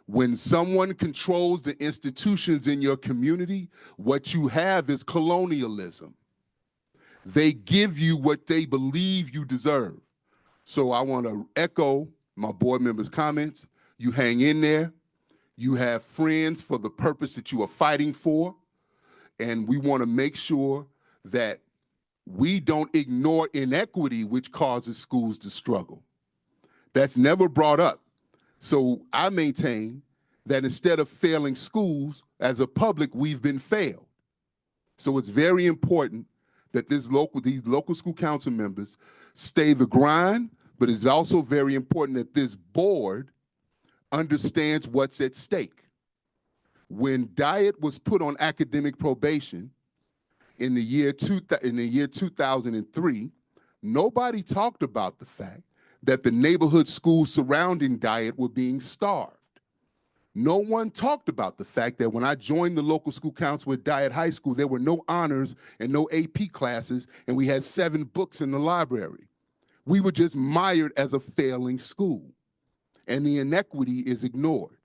When someone controls the institutions in your community, what you have is colonialism. They give you what they believe you deserve. So I want to echo my board members' comments. You hang in there. You have friends for the purpose that you are fighting for. And we want to make sure that we don't ignore inequity, which causes schools to struggle. That's never brought up. So I maintain that instead of failing schools, as a public, we've been failed. So it's very important that these local school council members stay the grind, but it's also very important that this board understands what's at stake. When Dyett was put on academic probation in the year 2003, nobody talked about the fact that the neighborhood schools surrounding Dyett were being starved. No one talked about the fact that when I joined the local school council at Dyett High School, there were no honors and no AP classes, and we had 7 books in the library. We were just mired as a failing school, and the inequity is ignored.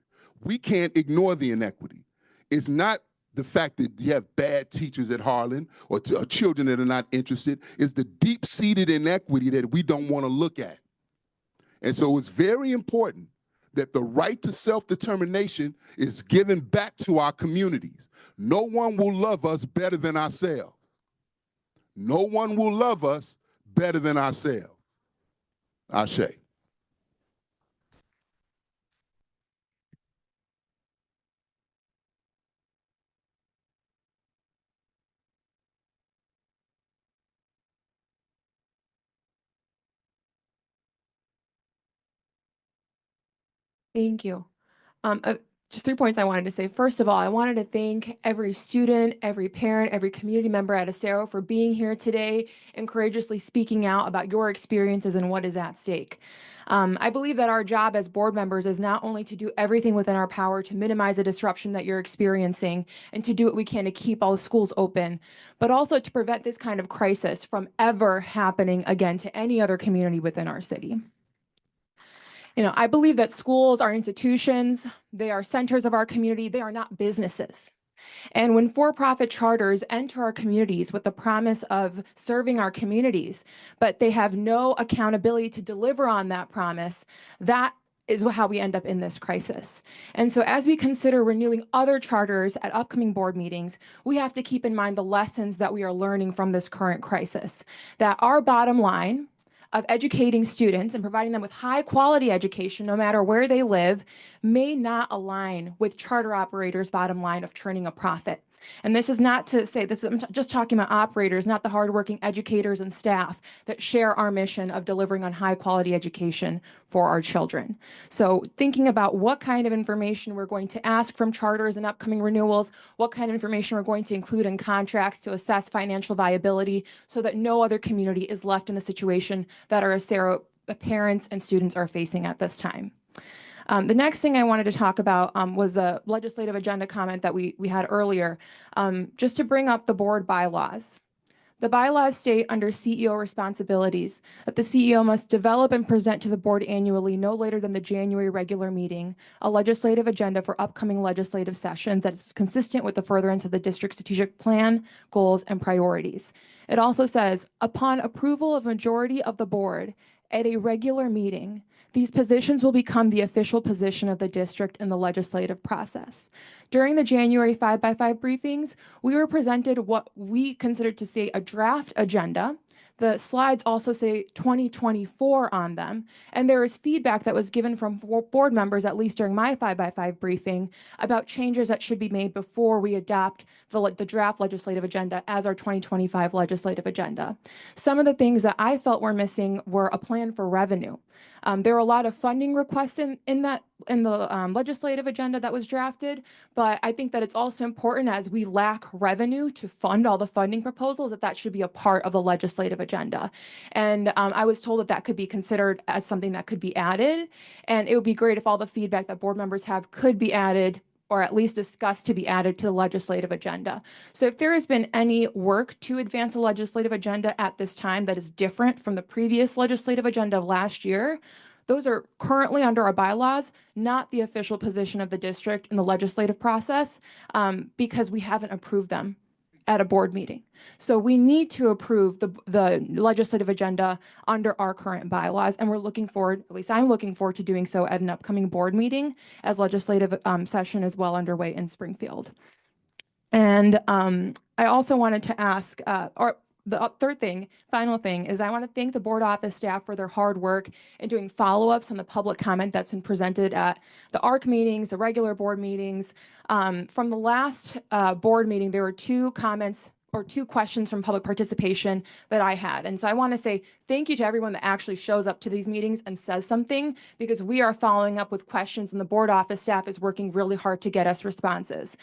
We can't ignore the inequity. It's not the fact that you have bad teachers at Harlan or children that are not interested. It's the deep-seated inequity that we don't want to look at. And so it's very important that the right to self-determination is given back to our communities. No one will love us better than ourselves. No one will love us better than ourselves. Ashe.
Thank you.
just 3 points I wanted to say. First of all, I wanted to thank every student, every parent, every community member at Acero for being here today and courageously speaking out about your experiences and what is at stake. I believe that our job as board members is not only to do everything within our power to minimize the disruption that you're experiencing and to do what we can to keep all the schools open, but also to prevent this kind of crisis from ever happening again to any other community within our city. I believe that schools are institutions, they are centers of our community, they are not businesses. And when for-profit charters enter our communities with the promise of serving our communities, but they have no accountability to deliver on that promise, that is how we end up in this crisis. And so as we consider renewing other charters at upcoming board meetings, we have to keep in mind the lessons that we are learning from this current crisis, that our bottom line of educating students and providing them with high quality education, no matter where they live, may not align with charter operators' bottom line of churning a profit. And this is not to say, I'm just talking about operators, not the hardworking educators and staff that share our mission of delivering on high quality education for our children. So thinking about what kind of information we're going to ask from charters and upcoming renewals, what kind of information we're going to include in contracts to assess financial viability so that no other community is left in the situation that our Acero parents and students are facing at this time. The next thing I wanted to talk about was a legislative agenda comment that we had earlier, just to bring up the board bylaws. The bylaws state under CEO responsibilities that the CEO must develop and present to the board annually, no later than the January regular meeting, a legislative agenda for upcoming legislative sessions that is consistent with the furtherance of the district strategic plan, goals, and priorities. It also says, upon approval of majority of the board at a regular meeting, these positions will become the official position of the district in the legislative process. During the January 5x5 briefings, we were presented what we considered to say a draft agenda. The slides also say 2024 on them, and there is feedback that was given from board members, at least during my 5x5 briefing, about changes that should be made before we adopt the draft legislative agenda as our 2025 legislative agenda. Some of the things that I felt were missing were a plan for revenue. There were a lot of funding requests in the legislative agenda that was drafted, but I think that it's also important, as we lack revenue to fund all the funding proposals, that should be a part of the legislative agenda. And I was told that could be considered as something that could be added, and it would be great if all the feedback that board members have could be added, or at least discussed to be added to the legislative agenda. So if there has been any work to advance a legislative agenda at this time that is different from the previous legislative agenda of last year, those are currently under our bylaws, not the official position of the district in the legislative process, because we haven't approved them at a board meeting. So we need to approve the legislative agenda under our current bylaws, and we're looking forward, at least I'm looking forward to doing so at an upcoming board meeting as legislative session is well underway in Springfield. And I also wanted to ask, the final thing is I want to thank the board office staff for their hard work in doing follow-ups on the public comment that's been presented at the ARC meetings, the regular board meetings. From the last board meeting, there were 2 comments or 2 questions from public participation that I had. And so I want to say thank you to everyone that actually shows up to these meetings and says something, because we are following up with questions and the board office staff is working really hard to get us responses.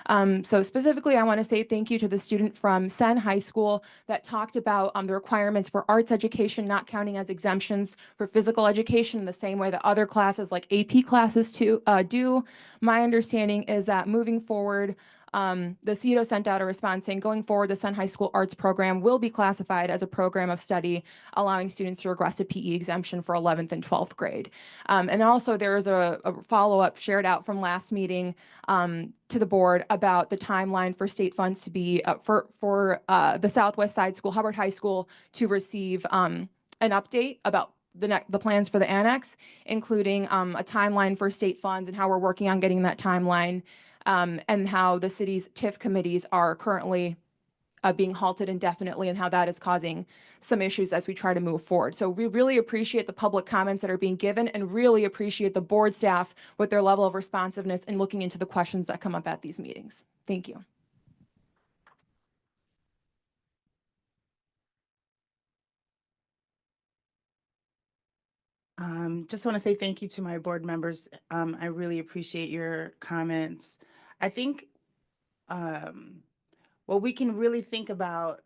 So specifically, I want to say thank you to the student from Senn High School that talked about the requirements for arts education not counting as exemptions for physical education in the same way that other classes like AP classes do. My understanding is that moving forward, the CEDO sent out a response saying, going forward, the Senn High School Arts Program will be classified as a program of study, allowing students to request a PE exemption for 11th and 12th grade. And also there is a follow-up shared out from last meeting to the board about the timeline for state funds to be for the Southwest Side School, Hubbard High School, to receive an update about the plans for the annex, including a timeline for state funds and how we're working on getting that timeline. And how the city's TIF committees are currently being halted indefinitely, and how that is causing some issues as we try to move forward. So we really appreciate the public comments that are being given, and really appreciate the board staff with their level of responsiveness and looking into the questions that come up at these meetings. Thank you.
Just want to say thank you to my board members. I really appreciate your comments. I think what we can really think about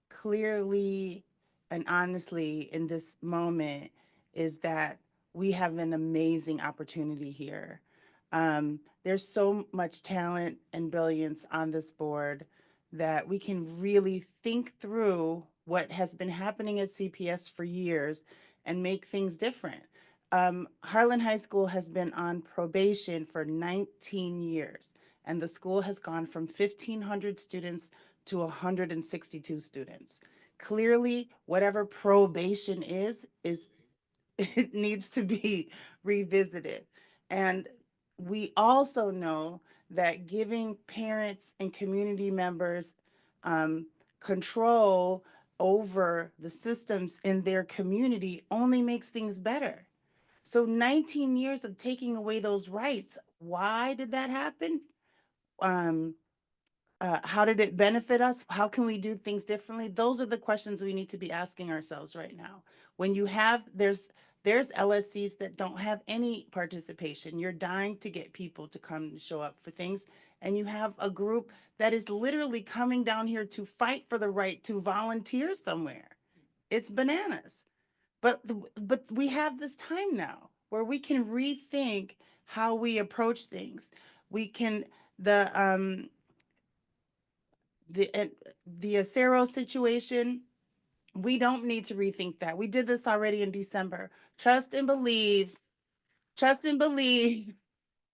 clearly and honestly in this moment is that we have an amazing opportunity here. There's so much talent and brilliance on this board that we can really think through what has been happening at CPS for years and make things different. Harlan High School has been on probation for 19 years, and the school has gone from 1,500 students to 162 students. Clearly, whatever probation is it needs to be revisited. And we also know that giving parents and community members control over the systems in their community only makes things better. So 19 years of taking away those rights, why did that happen? How did it benefit us? How can we do things differently? Those are the questions we need to be asking ourselves right now. When you have, there's LSCs that don't have any participation. You're dying to get people to come show up for things. And you have a group that is literally coming down here to fight for the right to volunteer somewhere. It's bananas. But we have this time now where we can rethink how we approach things. We can, the Acero situation, we don't need to rethink that. We did this already in December. Trust and believe.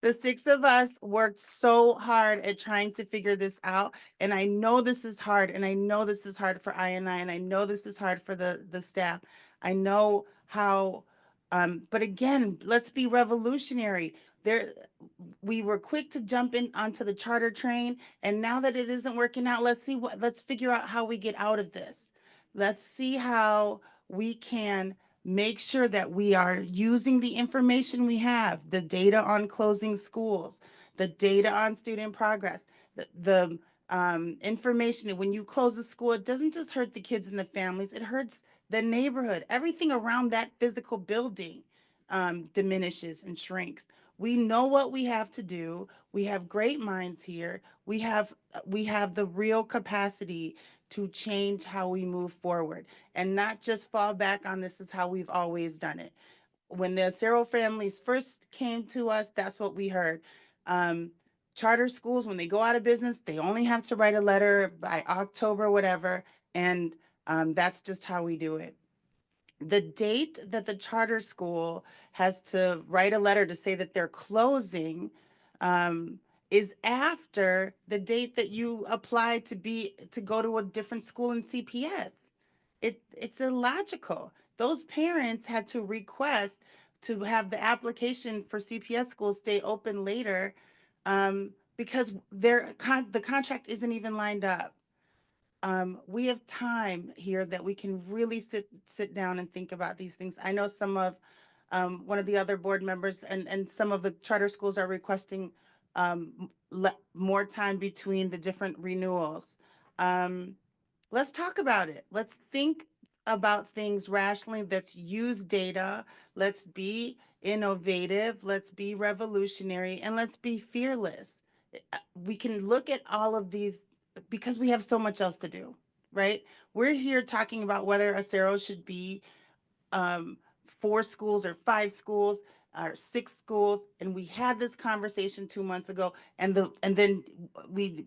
The six of us worked so hard at trying to figure this out. And I know this is hard. And I know this is hard for I&I. And I know this is hard for the staff. I know how, but again, let's be revolutionary. We were quick to jump in onto the charter train. And now that it isn't working out, let's figure out how we get out of this. Let's see how we can make sure that we are using the information we have, the data on closing schools, the data on student progress, the information that when you close a school, it doesn't just hurt the kids and the families, it hurts the neighborhood. Everything around that physical building diminishes and shrinks. We know what we have to do. We have great minds here. We have the real capacity to change how we move forward and not just fall back on this is how we've always done it. When the Acero families first came to us, that's what we heard. Charter schools, when they go out of business, they only have to write a letter by October, whatever, and that's just how we do it. The date that the charter school has to write a letter to say that they're closing is after the date that you apply to go to a different school in CPS. It's illogical. Those parents had to request to have the application for CPS schools stay open later because the contract isn't even lined up. We have time here that we can really sit down and think about these things. I know some of one of the other board members and some of the charter schools are requesting more time between the different renewals. Let's talk about it. Let's think about things rationally. Let's use data. Let's be innovative. Let's be revolutionary, and let's be fearless. We can look at all of these because we have so much else to do, right? We're here talking about whether Acero should be 4 schools or 5 schools or 6 schools, and we had this conversation 2 months ago, and then we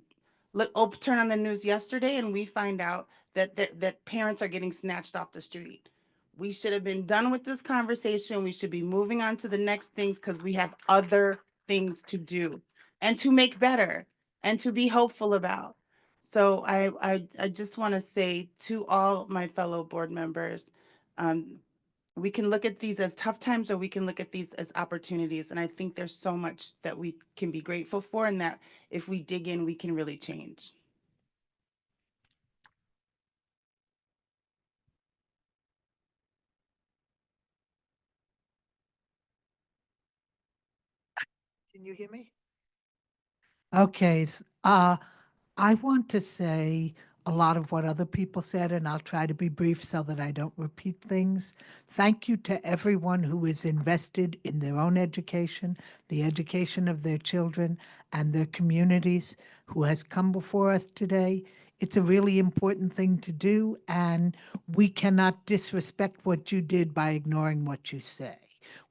turn on the news yesterday and we find out that parents are getting snatched off the street. We should have been done with this conversation. We should be moving on to the next things because we have other things to do and to make better and to be hopeful about. So I just want to say to all my fellow board members, we can look at these as tough times or we can look at these as opportunities. And I think there's so much that we can be grateful for and that if we dig in, we can really change.
Can you hear me? Okay, I want to say a lot of what other people said, and I'll try to be brief so that I don't repeat things. Thank you to everyone who is invested in their own education, the education of their children and their communities, who has come before us today. It's a really important thing to do, and we cannot disrespect what you did by ignoring what you say.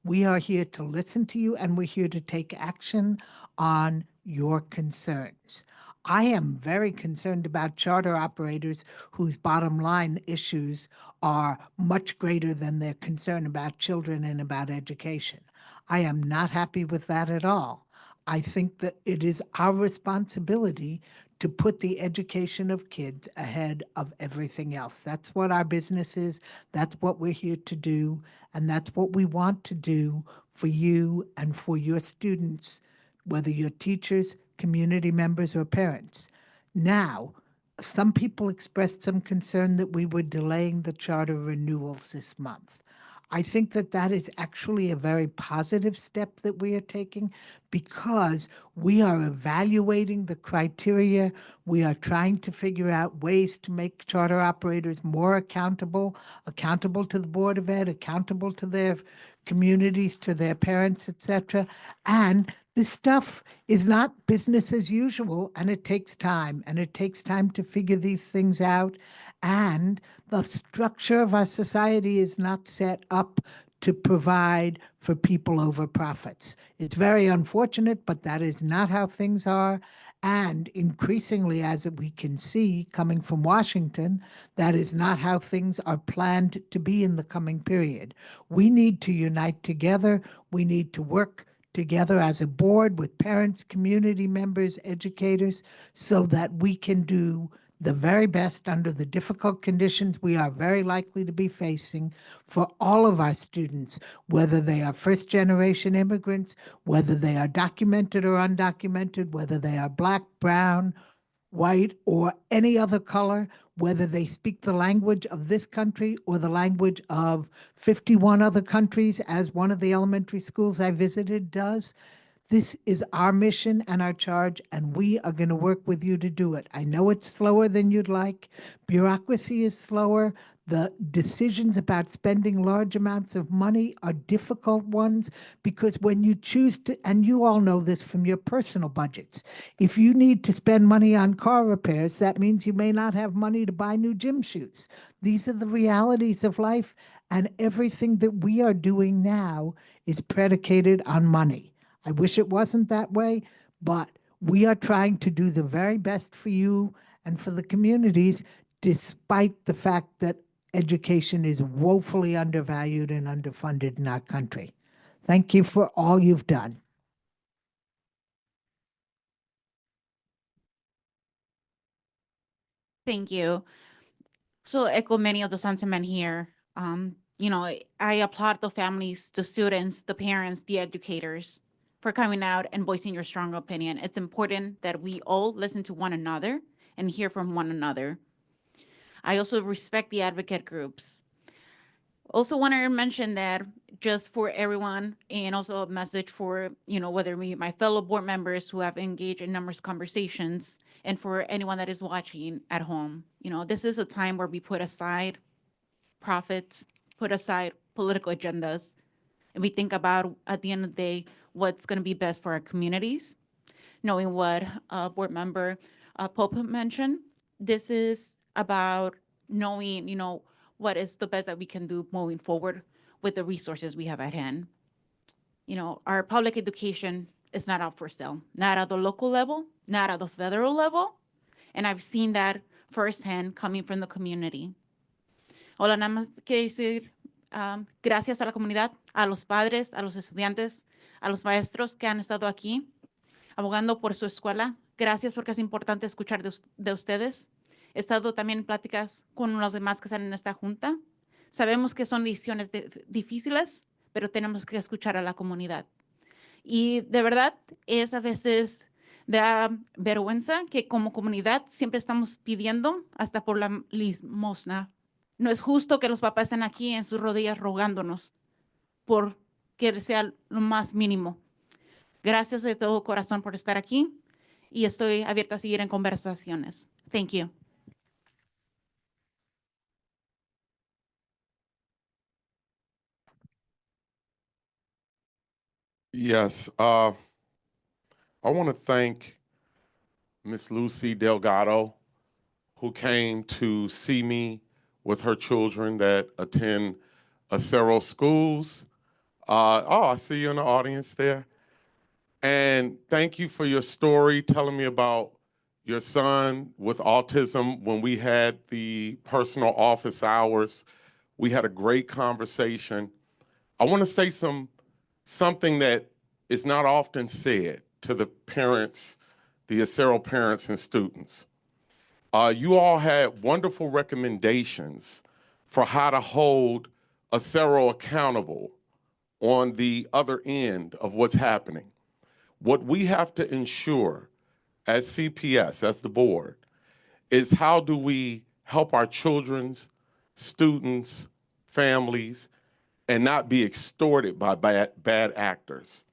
We are here to listen to you, and we're here to take action on your concerns. I am very concerned about charter operators whose bottom line issues are much greater than their concern about children and about education. I am not happy with that at all. I think that it is our responsibility to put the education of kids ahead of everything else. That's what our business is. That's what we're here to do. And that's what we want to do for you and for your students, whether you're teachers, community members, or parents. Now, some people expressed some concern that we were delaying the charter renewals this month. I think that that is actually a very positive step that we are taking, because we are evaluating the criteria. We are trying to figure out ways to make charter operators more accountable to the Board of Ed, accountable to their communities, to their parents, etc. And this stuff is not business as usual, and it takes time, and it takes time to figure these things out. And the structure of our society is not set up to provide for people over profits. It's very unfortunate, but that is not how things are. And increasingly, as we can see coming from Washington, that is not how things are planned to be in the coming period. We need to unite together. We need to work together as a board with parents, community members, educators, so that we can do the very best under the difficult conditions we are very likely to be facing for all of our students, whether they are first-generation immigrants, whether they are documented or undocumented, whether they are Black, brown, white, or any other color, whether they speak the language of this country or the language of 51 other countries, as one of the elementary schools I visited does. This is our mission and our charge, and we are going to work with you to do it. I know it's slower than you'd like. Bureaucracy is slower. The decisions about spending large amounts of money are difficult ones, because when you choose to, and you all know this from your personal budgets, if you need to spend money on car repairs, that means you may not have money to buy new gym shoes. These are the realities of life, and everything that we are doing now is predicated on money. I wish it wasn't that way, but we are trying to do the very best for you and for the communities, despite the fact that education is woefully undervalued and underfunded in our country. Thank you for all you've done.
Thank you. So echo many of the sentiments here. I applaud the families, the students, the parents, the educators for coming out and voicing your strong opinion. It's important that we all listen to one another and hear from one another. I also respect the advocate groups. Also want to mention that just for everyone, and also a message for, whether my fellow board members who have engaged in numerous conversations, and for anyone that is watching at home, this is a time where we put aside profits, put aside political agendas, and we think about, at the end of the day, what's going to be best for our communities. Knowing what board member Pope mentioned, this is about knowing, what is the best that we can do moving forward with the resources we have at hand. Our public education is not out for sale, not at the local level, not at the federal level, and I've seen that firsthand coming from the community. Hola, nada más quiero decir gracias a la comunidad, a los padres, a los estudiantes, a los maestros que han estado aquí abogando por su escuela. Gracias, porque es importante escuchar de ustedes. He estado también en pláticas con los demás que están en esta junta. Sabemos que son decisiones difíciles, pero tenemos que escuchar a la comunidad. Y de verdad, es a veces da vergüenza que como comunidad siempre estamos pidiendo hasta por la limosna. No es justo que los papás estén aquí en sus rodillas rogándonos por que sea lo más mínimo. Gracias de todo corazón por estar aquí y estoy abierta a seguir en conversaciones. Thank you.
Yes, I want to thank Miss Lucy Delgado, who came to see me with her children that attend Acero schools. I see you in the audience there. And thank you for your story, telling me about your son with autism when we had the personal office hours. We had a great conversation. I want to say something that is not often said to the parents, the Acero parents and students. You all had wonderful recommendations for how to hold Acero accountable on the other end of what's happening. What we have to ensure as CPS, as the board, is how do we help our children's, students, families, and not be extorted by bad actors.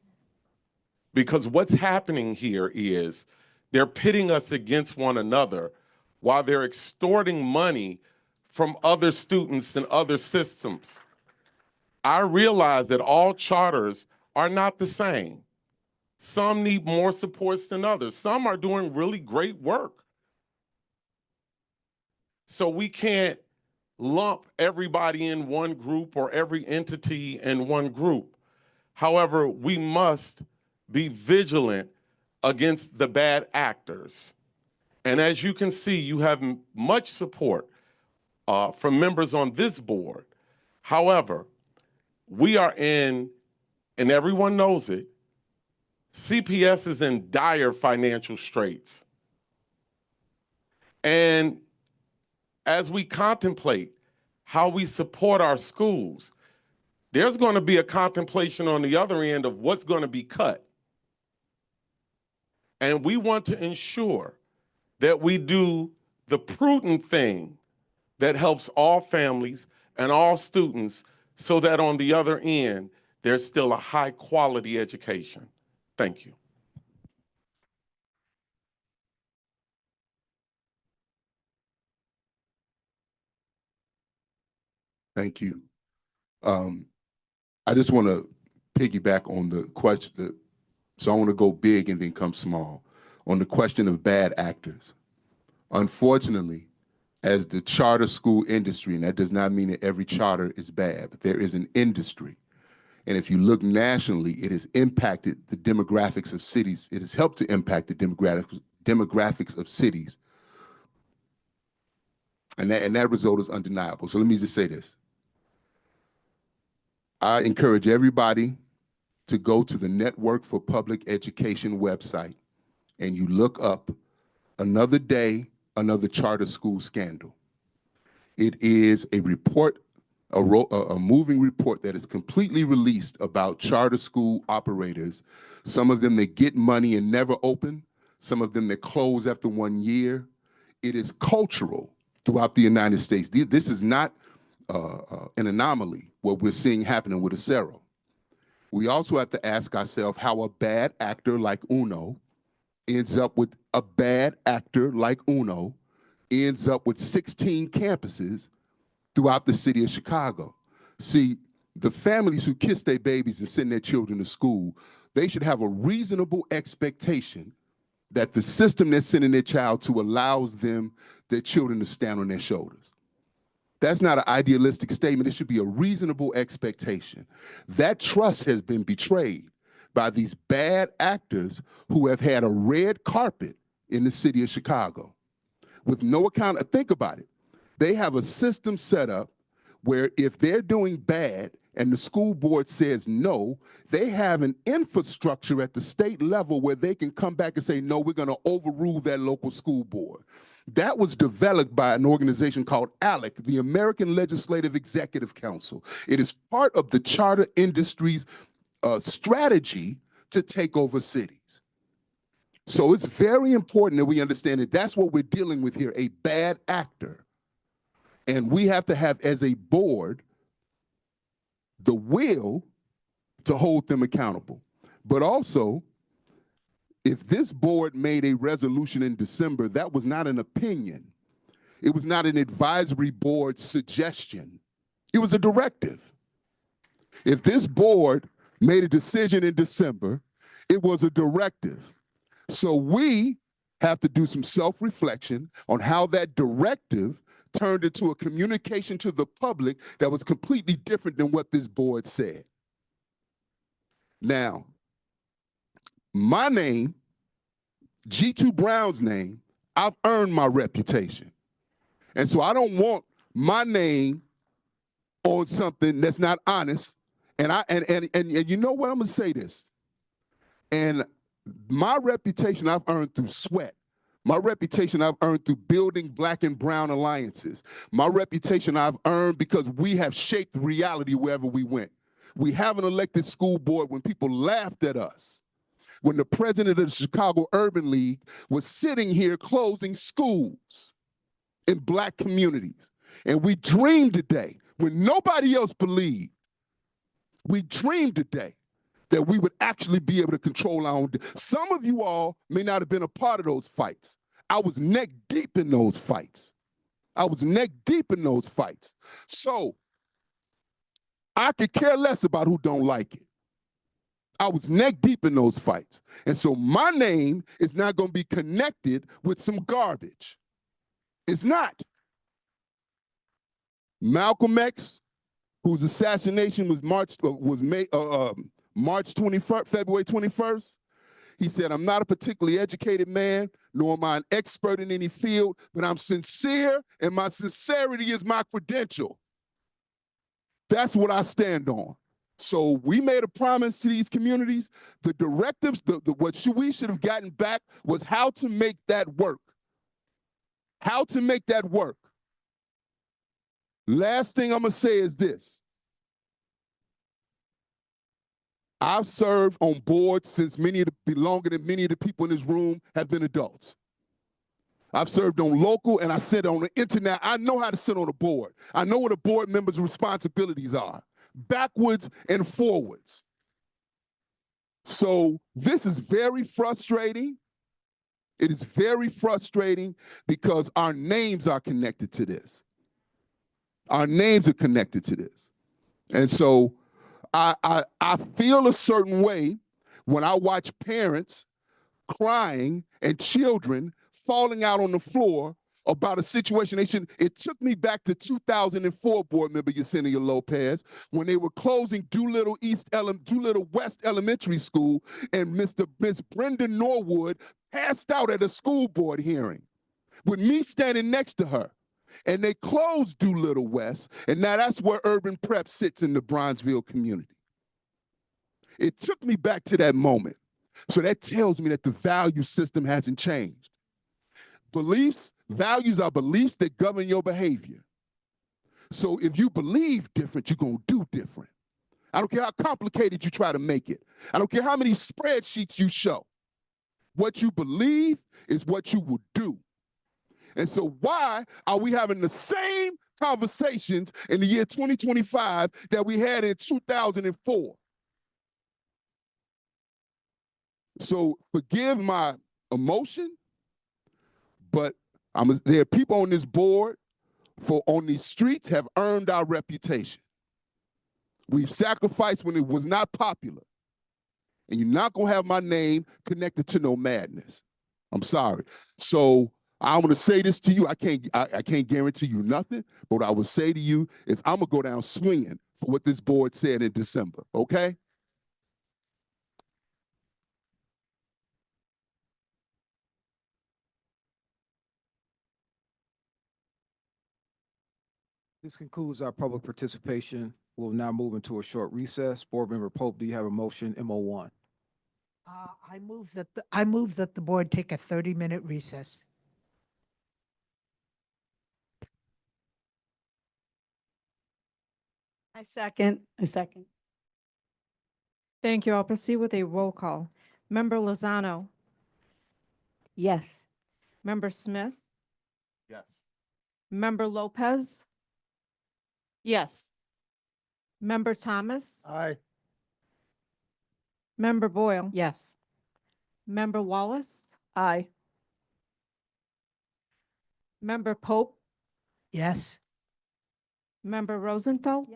Because what's happening here is they're pitting us against one another while they're extorting money from other students and other systems. I realize that all charters are not the same. Some need more supports than others. Some are doing really great work. So we can't lump everybody in one group or every entity in one group. However, we must be vigilant against the bad actors. And as you can see, you have much support from members on this board. However, we are in, and everyone knows it, CPS is in dire financial straits. And as we contemplate how we support our schools, there's going to be a contemplation on the other end of what's going to be cut. And we want to ensure that we do the prudent thing that helps all families and all students so that on the other end, there's still a high quality education. Thank you.
Thank you. I just want to piggyback on the question, so I want to go big and then come small. On the question of bad actors. Unfortunately, as the charter school industry, and that does not mean that every charter is bad, but there is an industry. And if you look nationally, it has impacted the demographics of cities. It has helped to impact the demographics of cities. And that result is undeniable. So let me just say this. I encourage everybody to go to the Network for Public Education website and you look up Another Day, Another Charter School Scandal. It is a report, a moving report that is completely released about charter school operators, some of them that get money and never open, some of them that close after 1 year. It is cultural throughout the United States. This is not an anomaly, what we're seeing happening with Acero. We also have to ask ourselves how a bad actor like Uno ends up with a bad actor like Uno ends up with 16 campuses throughout the city of Chicago. See, the families who kiss their babies and send their children to school, they should have a reasonable expectation that the system they're sending their child to allows them, their children, to stand on their shoulders. That's not an idealistic statement. It should be a reasonable expectation. That trust has been betrayed by these bad actors who have had a red carpet in the city of Chicago with no account. Think about it. They have a system set up where if they're doing bad and the school board says no, they have an infrastructure at the state level where they can come back and say, no, we're going to overrule that local school board. That was developed by an organization called ALEC, the American Legislative Executive Council. It is part of the charter industry's strategy to take over cities. So it's very important that we understand that that's what we're dealing with here, a bad actor. And we have to have, as a board, the will to hold them accountable. But also, if this board made a resolution in December, that was not an opinion. It was not an advisory board suggestion. It was a directive. If this board made a decision in December. It was a directive. So we have to do some self-reflection on how that directive turned into a communication to the public that was completely different than what this board said. Now, my name, G2 Brown's name, I've earned my reputation. And so I don't want my name on something that's not honest. And you know what? I'm gonna say this. And my reputation I've earned through sweat. My reputation I've earned through building Black and brown alliances. My reputation I've earned because we have shaped reality wherever we went. We have an elected school board when people laughed at us. When the president of the Chicago Urban League was sitting here closing schools in Black communities. And we dreamed today, when nobody else believed, we dreamed today that we would actually be able to control our own. Some of you all may not have been a part of those fights. I was neck deep in those fights. So I could care less about who don't like it. I was neck deep in those fights. And so my name is not going to be connected with some garbage. It's not. Malcolm X, whose assassination was March 21st, February 21st, he said, I'm not a particularly educated man, nor am I an expert in any field, but I'm sincere, and my sincerity is my credential. That's what I stand on. So we made a promise to these communities. The directives, we should have gotten back was how to make that work. How to make that work. Last thing I'm gonna say is this. I've served on boards since longer than many of the people in this room have been adults. I've served on local and I sit on the internet. I know how to sit on a board. I know what a board member's responsibilities are, backwards and forwards. So this is very frustrating. It is very frustrating because our names are connected to this. Our names are connected to this. And so I feel a certain way when I watch parents crying and children falling out on the floor about a situation they shouldn't. It took me back to 2004, board member Yesenia Lopez, when they were closing Doolittle West Elementary School, and Miss Brenda Norwood passed out at a school board hearing with me standing next to her. And they closed Doolittle West, and now that's where urban prep sits in the Bronzeville community. It took me back to that moment. So that tells me that the value system hasn't changed. Values are beliefs that govern your behavior. So if you believe different, you're gonna do different. I don't care how complicated you try to make it. I don't care how many spreadsheets you show. What you believe is what you will do. And so why are we having the same conversations in the year 2025 that we had in 2004? So forgive my emotion, but there are people on this board on these streets have earned our reputation. We've sacrificed when it was not popular. And you're not gonna have my name connected to no madness. I'm sorry. So I'm gonna say this to you. I can't guarantee you nothing, but what I would say to you is I'm gonna go down swinging for what this board said in December, okay?
This concludes our public participation. We'll now move into a short recess. Board Member Pope, do you have a motion, MO1?
I move that the board take a 30-minute recess.
I second.
Thank you. I'll proceed with a roll call. Member Lozano,
Yes.
Member Smith,
Yes.
Member Lopez,
Yes.
Member Thomas,
Aye.
Member Boyle,
Yes.
Member Wallace,
Aye.
Member Pope,
Yes.
Member Rosenfeld,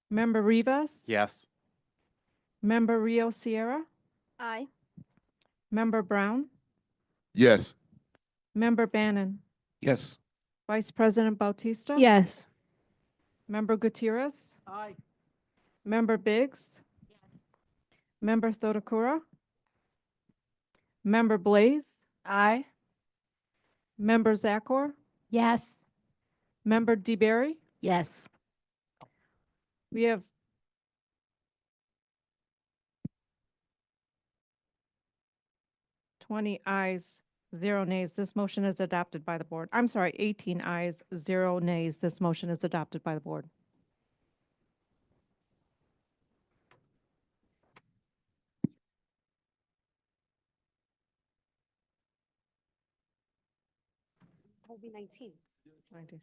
Member Rivas,
Yes.
Member Rio Sierra,
Aye.
Member Brown,
Yes.
Member Bannon,
Yes.
Vice President Bautista.
Yes.
Member Gutierrez,
Aye.
Member Biggs, Member Thodakura, Member Blaze,
Aye.
Member Zakor,
Yes.
Member DeBerry.
Yes.
We have 20 ayes, 0 nays. This motion is adopted by the board. I'm sorry, 18 ayes, 0 nays. This motion is adopted by the board.
That would be 19.
19.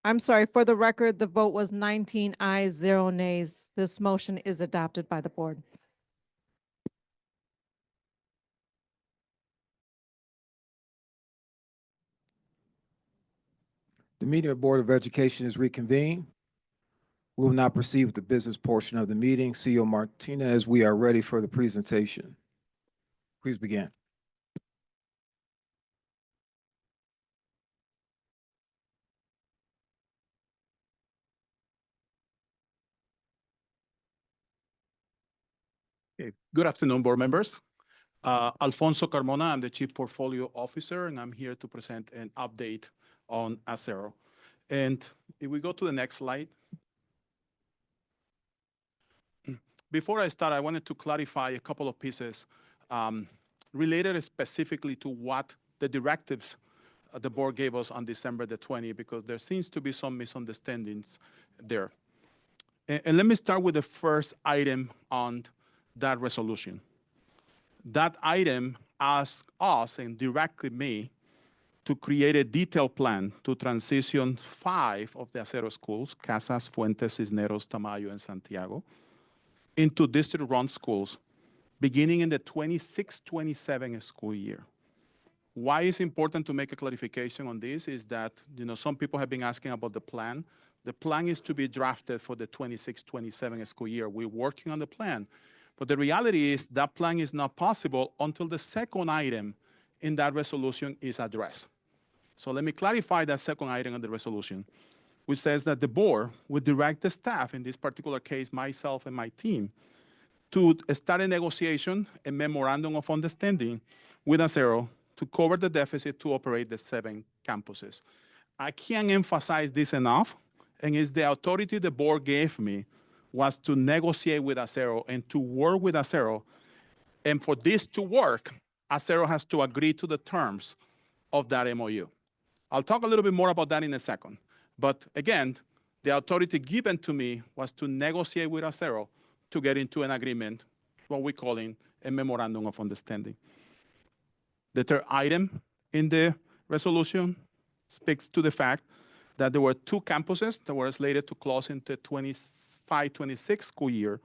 I'm sorry, for the record, the vote was 19 ayes, 0 nays. This motion is adopted by the board.
The meeting of Board of Education is reconvened. We will now proceed with the business portion of the meeting. CEO Martinez, we are ready for the presentation. Please begin.
Okay. Good afternoon, board members. Alfonso Carmona, I'm the Chief Portfolio Officer, and I'm here to present an update on Acero. And if we go to the next slide. Before I start, I wanted to clarify a couple of pieces related specifically to what the directives the board gave us on December the 20th, because there seems to be some misunderstandings there. And let me start with the first item on that resolution. That item asked us and directed me to create a detailed plan to transition 5 of the Acero schools, Casas, Fuentes, Cisneros, Tamayo, and Santiago, into district-run schools beginning in the 26-27 school year. Why it's important to make a clarification on this is that, some people have been asking about the plan. The plan is to be drafted for the 26-27 school year. We're working on the plan. But the reality is that plan is not possible until the second item in that resolution is addressed. So let me clarify that second item of the resolution, which says that the board would direct the staff, in this particular case, myself and my team, to start a negotiation, a memorandum of understanding with Acero to cover the deficit to operate the 7 campuses. I can't emphasize this enough, and it's the authority the board gave me was to negotiate with Acero and to work with Acero. And for this to work, Acero has to agree to the terms of that MOU. I'll talk a little bit more about that in a second. But again, the authority given to me was to negotiate with Acero to get into an agreement, what we're calling a memorandum of understanding. The third item in the resolution speaks to the fact that there were 2 campuses that were slated to close in the 25-26 school year,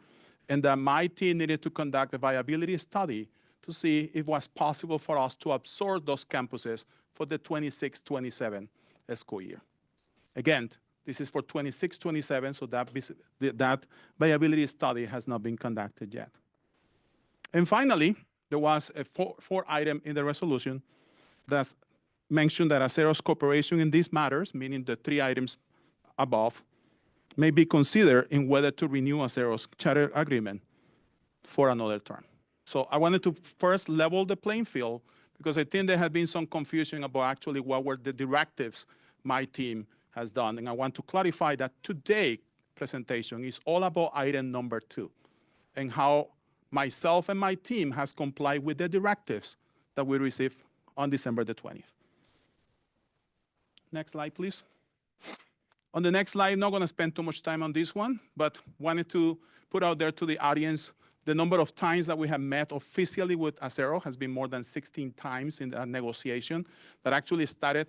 and that my team needed to conduct a viability study to see if it was possible for us to absorb those campuses for the 26-27 school year. Again, this is for 26-27, so that viability study has not been conducted yet. And finally, there was a fourth item in the resolution that mentioned that Acero's cooperation in these matters, meaning the 3 items above, may be considered in whether to renew Acero's charter agreement for another term. So I wanted to first level the playing field, because I think there had been some confusion about actually what were the directives my team has done. And I want to clarify that today's presentation is all about item number 2 and how myself and my team has complied with the directives that we received on December the 20th. Next slide, please. On the next slide, I'm not going to spend too much time on this one, but wanted to put out there to the audience the number of times that we have met officially with Acero has been more than 16 times in that negotiation that actually started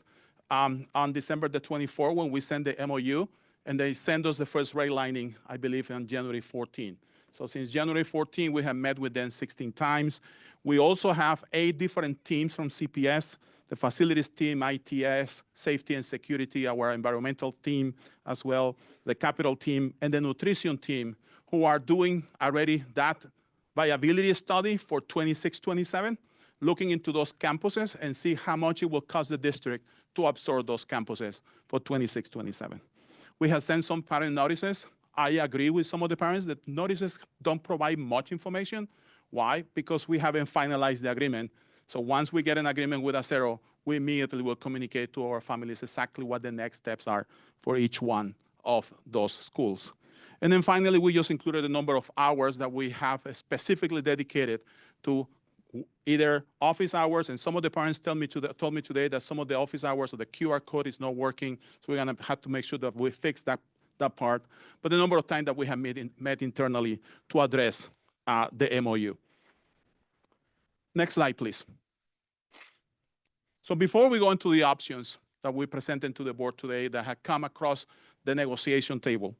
on December the 24th when we sent the MOU, and they sent us the first redlining, I believe, on January 14. So since January 14, we have met with them 16 times. We also have 8 different teams from CPS the facilities team, ITS, safety and security, our environmental team as well, the capital team, and the nutrition team, who are doing already that viability study for 26-27, looking into those campuses and see how much it will cost the district to absorb those campuses for 26-27. We have sent some parent notices. I agree with some of the parents that notices don't provide much information. Why? Because we haven't finalized the agreement. So once we get an agreement with Acero, we immediately will communicate to our families exactly what the next steps are for each one of those schools. And then finally, we just included the number of hours that we have specifically dedicated to either office hours, and some of the parents told me today that some of the office hours or the QR code is not working, so we're gonna have to make sure that we fix that part. But the number of times that we have met internally to address the MOU. Next slide, please. So before we go into the options that we presented to the board today that have come across the negotiation table,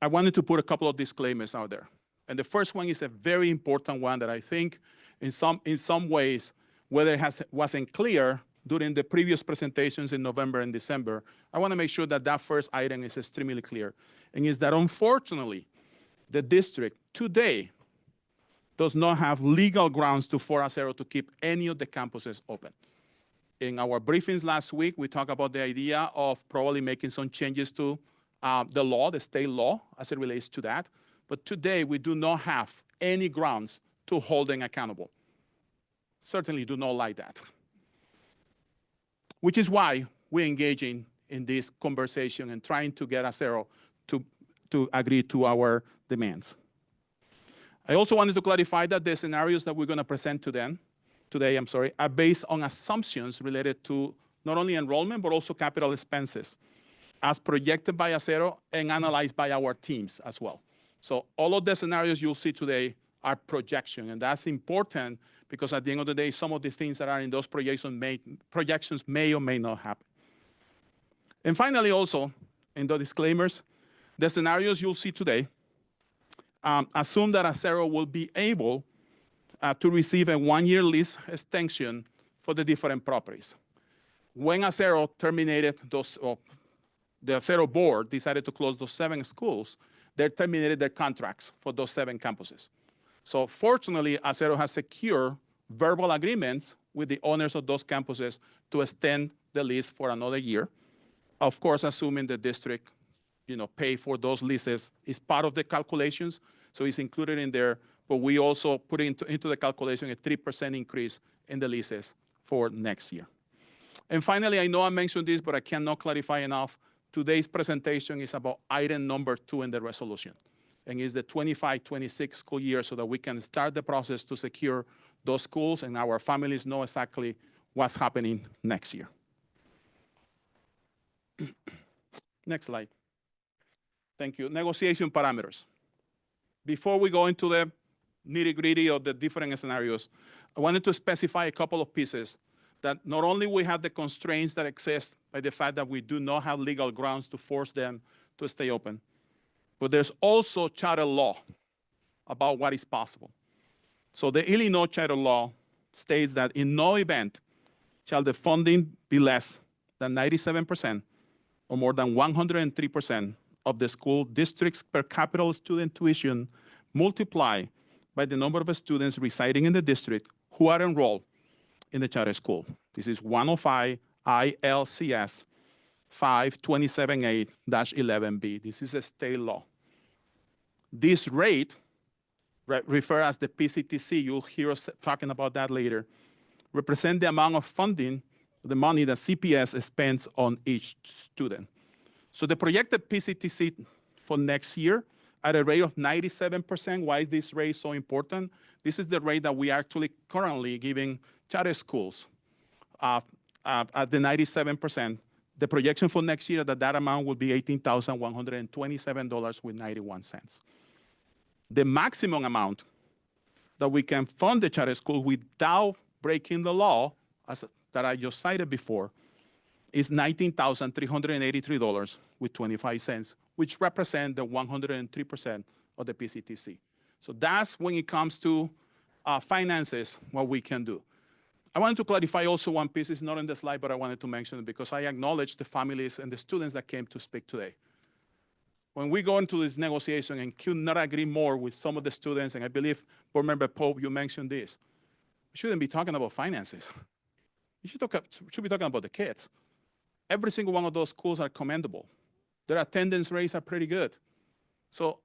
I wanted to put a couple of disclaimers out there. And the first one is a very important one that I think in some ways, whether it wasn't clear during the previous presentations in November and December, I want to make sure that that first item is extremely clear. And is that unfortunately, the district today does not have legal grounds to force Acero to keep any of the campuses open. In our briefings last week, we talked about the idea of probably making some changes to the law, the state law, as it relates to that. But today, we do not have any grounds to hold them accountable. Certainly do not like that. Which is why we're engaging in this conversation and trying to get Acero to agree to our demands. I also wanted to clarify that the scenarios that we're going to present to them today, are based on assumptions related to not only enrollment, but also capital expenses, as projected by Acero and analyzed by our teams as well. So all of the scenarios you'll see today are projection, and that's important because at the end of the day, some of the things that are in those projections may or may not happen. And finally, also, in the disclaimers, the scenarios you'll see today assume that Acero will be able to receive a one-year lease extension for the different properties. When Acero terminated those, the Acero board decided to close those 7 schools, they terminated their contracts for those 7 campuses. So fortunately, Acero has secured verbal agreements with the owners of those campuses to extend the lease for another year. Of course, assuming the district, pay for those leases is part of the calculations, so it's included in there. But we also put into the calculation a 3% increase in the leases for next year. And finally, I know I mentioned this, but I cannot clarify enough. Today's presentation is about item number 2 in the resolution, and is the 25-26 school year so that we can start the process to secure those schools and our families know exactly what's happening next year. Next slide. Thank you. Negotiation parameters. Before we go into the nitty-gritty of the different scenarios, I wanted to specify a couple of pieces that not only we have the constraints that exist by the fact that we do not have legal grounds to force them to stay open, but there's also charter law about what is possible. So the Illinois charter law states that in no event shall the funding be less than 97% or more than 103% of the school district's per capita student tuition multiplied by the number of students residing in the district who are enrolled in the charter school. This is 105 ILCS 5278-11B. This is a state law. This rate, referred as the PCTC, you'll hear us talking about that later, represent the amount of funding, the money that CPS spends on each student. So the projected PCTC for next year at a rate of 97%. Why is this rate so important? This is the rate that we are actually currently giving charter schools at the 97%. The projection for next year that amount will be $18,127.91. The maximum amount that we can fund the charter school without breaking the law, that I just cited before, is $19,383.25, which represent the 103% of the PCTC. So that's when it comes to finances, what we can do. I wanted to clarify also one piece. It's not on the slide, but I wanted to mention it because I acknowledge the families and the students that came to speak today. When we go into this negotiation and could not agree more with some of the students, and I believe, Board Member Pope, you mentioned this, we shouldn't be talking about finances. We should be talking about the kids. Every single one of those schools are commendable. Their attendance rates are pretty good. So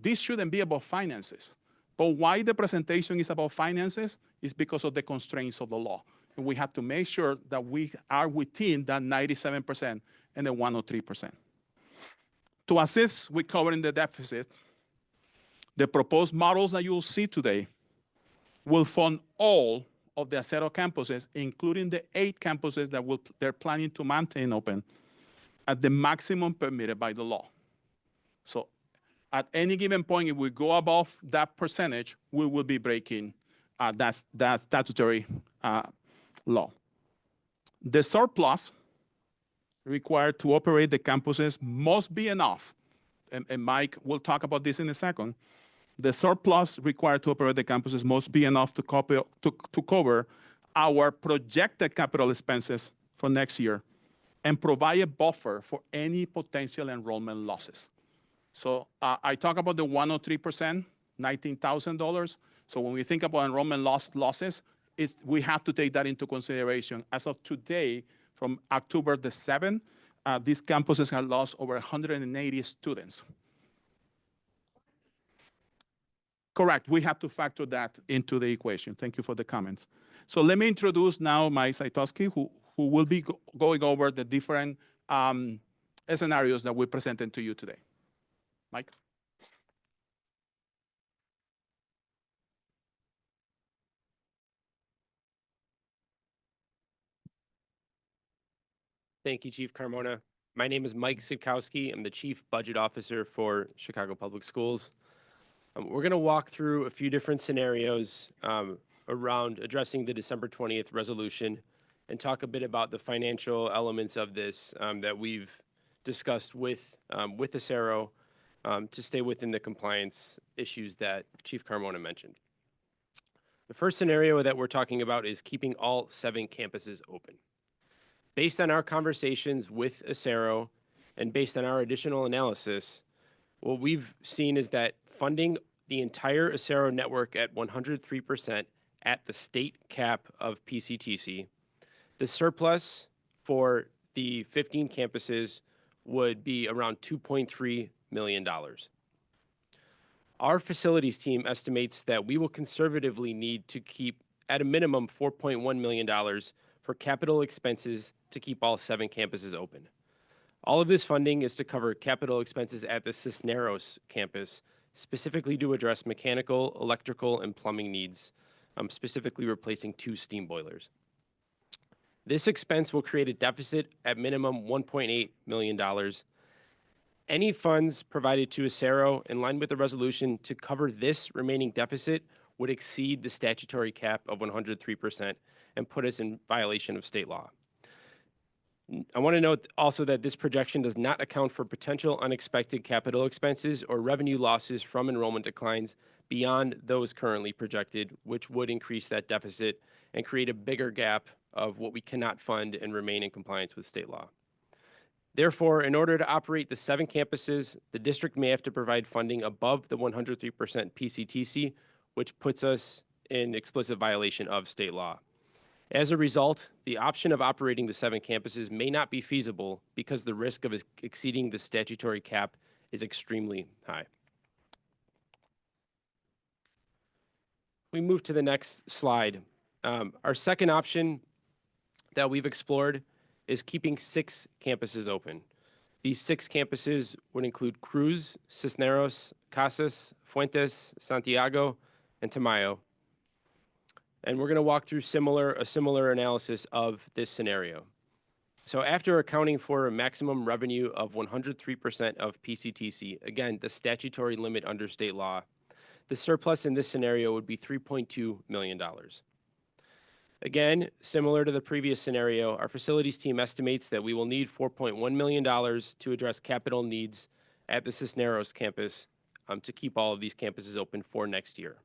this shouldn't be about finances. But why the presentation is about finances is because of the constraints of the law. And we have to make sure that we are within that 97% and the 103%. To assist with covering the deficit, the proposed models that you'll see today will fund all of the Acero campuses, including the 8 campuses that they're planning to maintain open at the maximum permitted by the law. So at any given point, if we go above that percentage, we will be breaking that statutory law. The surplus required to operate the campuses must be enough, and Mike will talk about this in a second. The surplus required to operate the campuses must be enough to cover our projected capital expenses for next year and provide a buffer for any potential enrollment losses. So I talk about the 103%, $19,000. So when we think about enrollment losses, we have to take that into consideration. As of today, from October the 7th, these campuses have lost over 180 students. Correct, we have to factor that into the equation. Thank you for the comments. So let me introduce now Mike Saitowski, who will be going over the different scenarios that we presented to you today. Mike?
Thank you, Chief Carmona. My name is Mike Sidkowski. I'm the Chief Budget Officer for Chicago Public Schools. We're going to walk through a few different scenarios around addressing the December 20th resolution and talk a bit about the financial elements of this that we've discussed with Acero to stay within the compliance issues that Chief Carmona mentioned. The first scenario that we're talking about is keeping all 7 campuses open. Based on our conversations with Acero and based on our additional analysis, what we've seen is that funding the entire Acero network at 103% at the state cap of PCTC, the surplus for the 15 campuses would be around $2.3 million. Our facilities team estimates that we will conservatively need to keep at a minimum $4.1 million for capital expenses to keep all 7 campuses open. All of this funding is to cover capital expenses at the Cisneros campus, specifically to address mechanical, electrical, and plumbing needs, specifically replacing 2 steam boilers. This expense will create a deficit at minimum $1.8 million. Any funds provided to Acero in line with the resolution to cover this remaining deficit would exceed the statutory cap of 103% and put us in violation of state law. I want to note also that this projection does not account for potential unexpected capital expenses or revenue losses from enrollment declines beyond those currently projected, which would increase that deficit and create a bigger gap of what we cannot fund and remain in compliance with state law. Therefore, in order to operate the 7 campuses, the district may have to provide funding above the 103% PCTC, which puts us in explicit violation of state law. As a result, the option of operating the 7 campuses may not be feasible because the risk of exceeding the statutory cap is extremely high. We move to the next slide. Our second option that we've explored is keeping 6 campuses open. These 6 campuses would include Cruz, Cisneros, Casas, Fuentes, Santiago, and Tamayo. And we're going to walk through a similar analysis of this scenario. So after accounting for a maximum revenue of 103% of PCTC, again, the statutory limit under state law, the surplus in this scenario would be $3.2 million. Again, similar to the previous scenario, our facilities team estimates that we will need $4.1 million to address capital needs at the Cisneros campus to keep all of these campuses open for next year.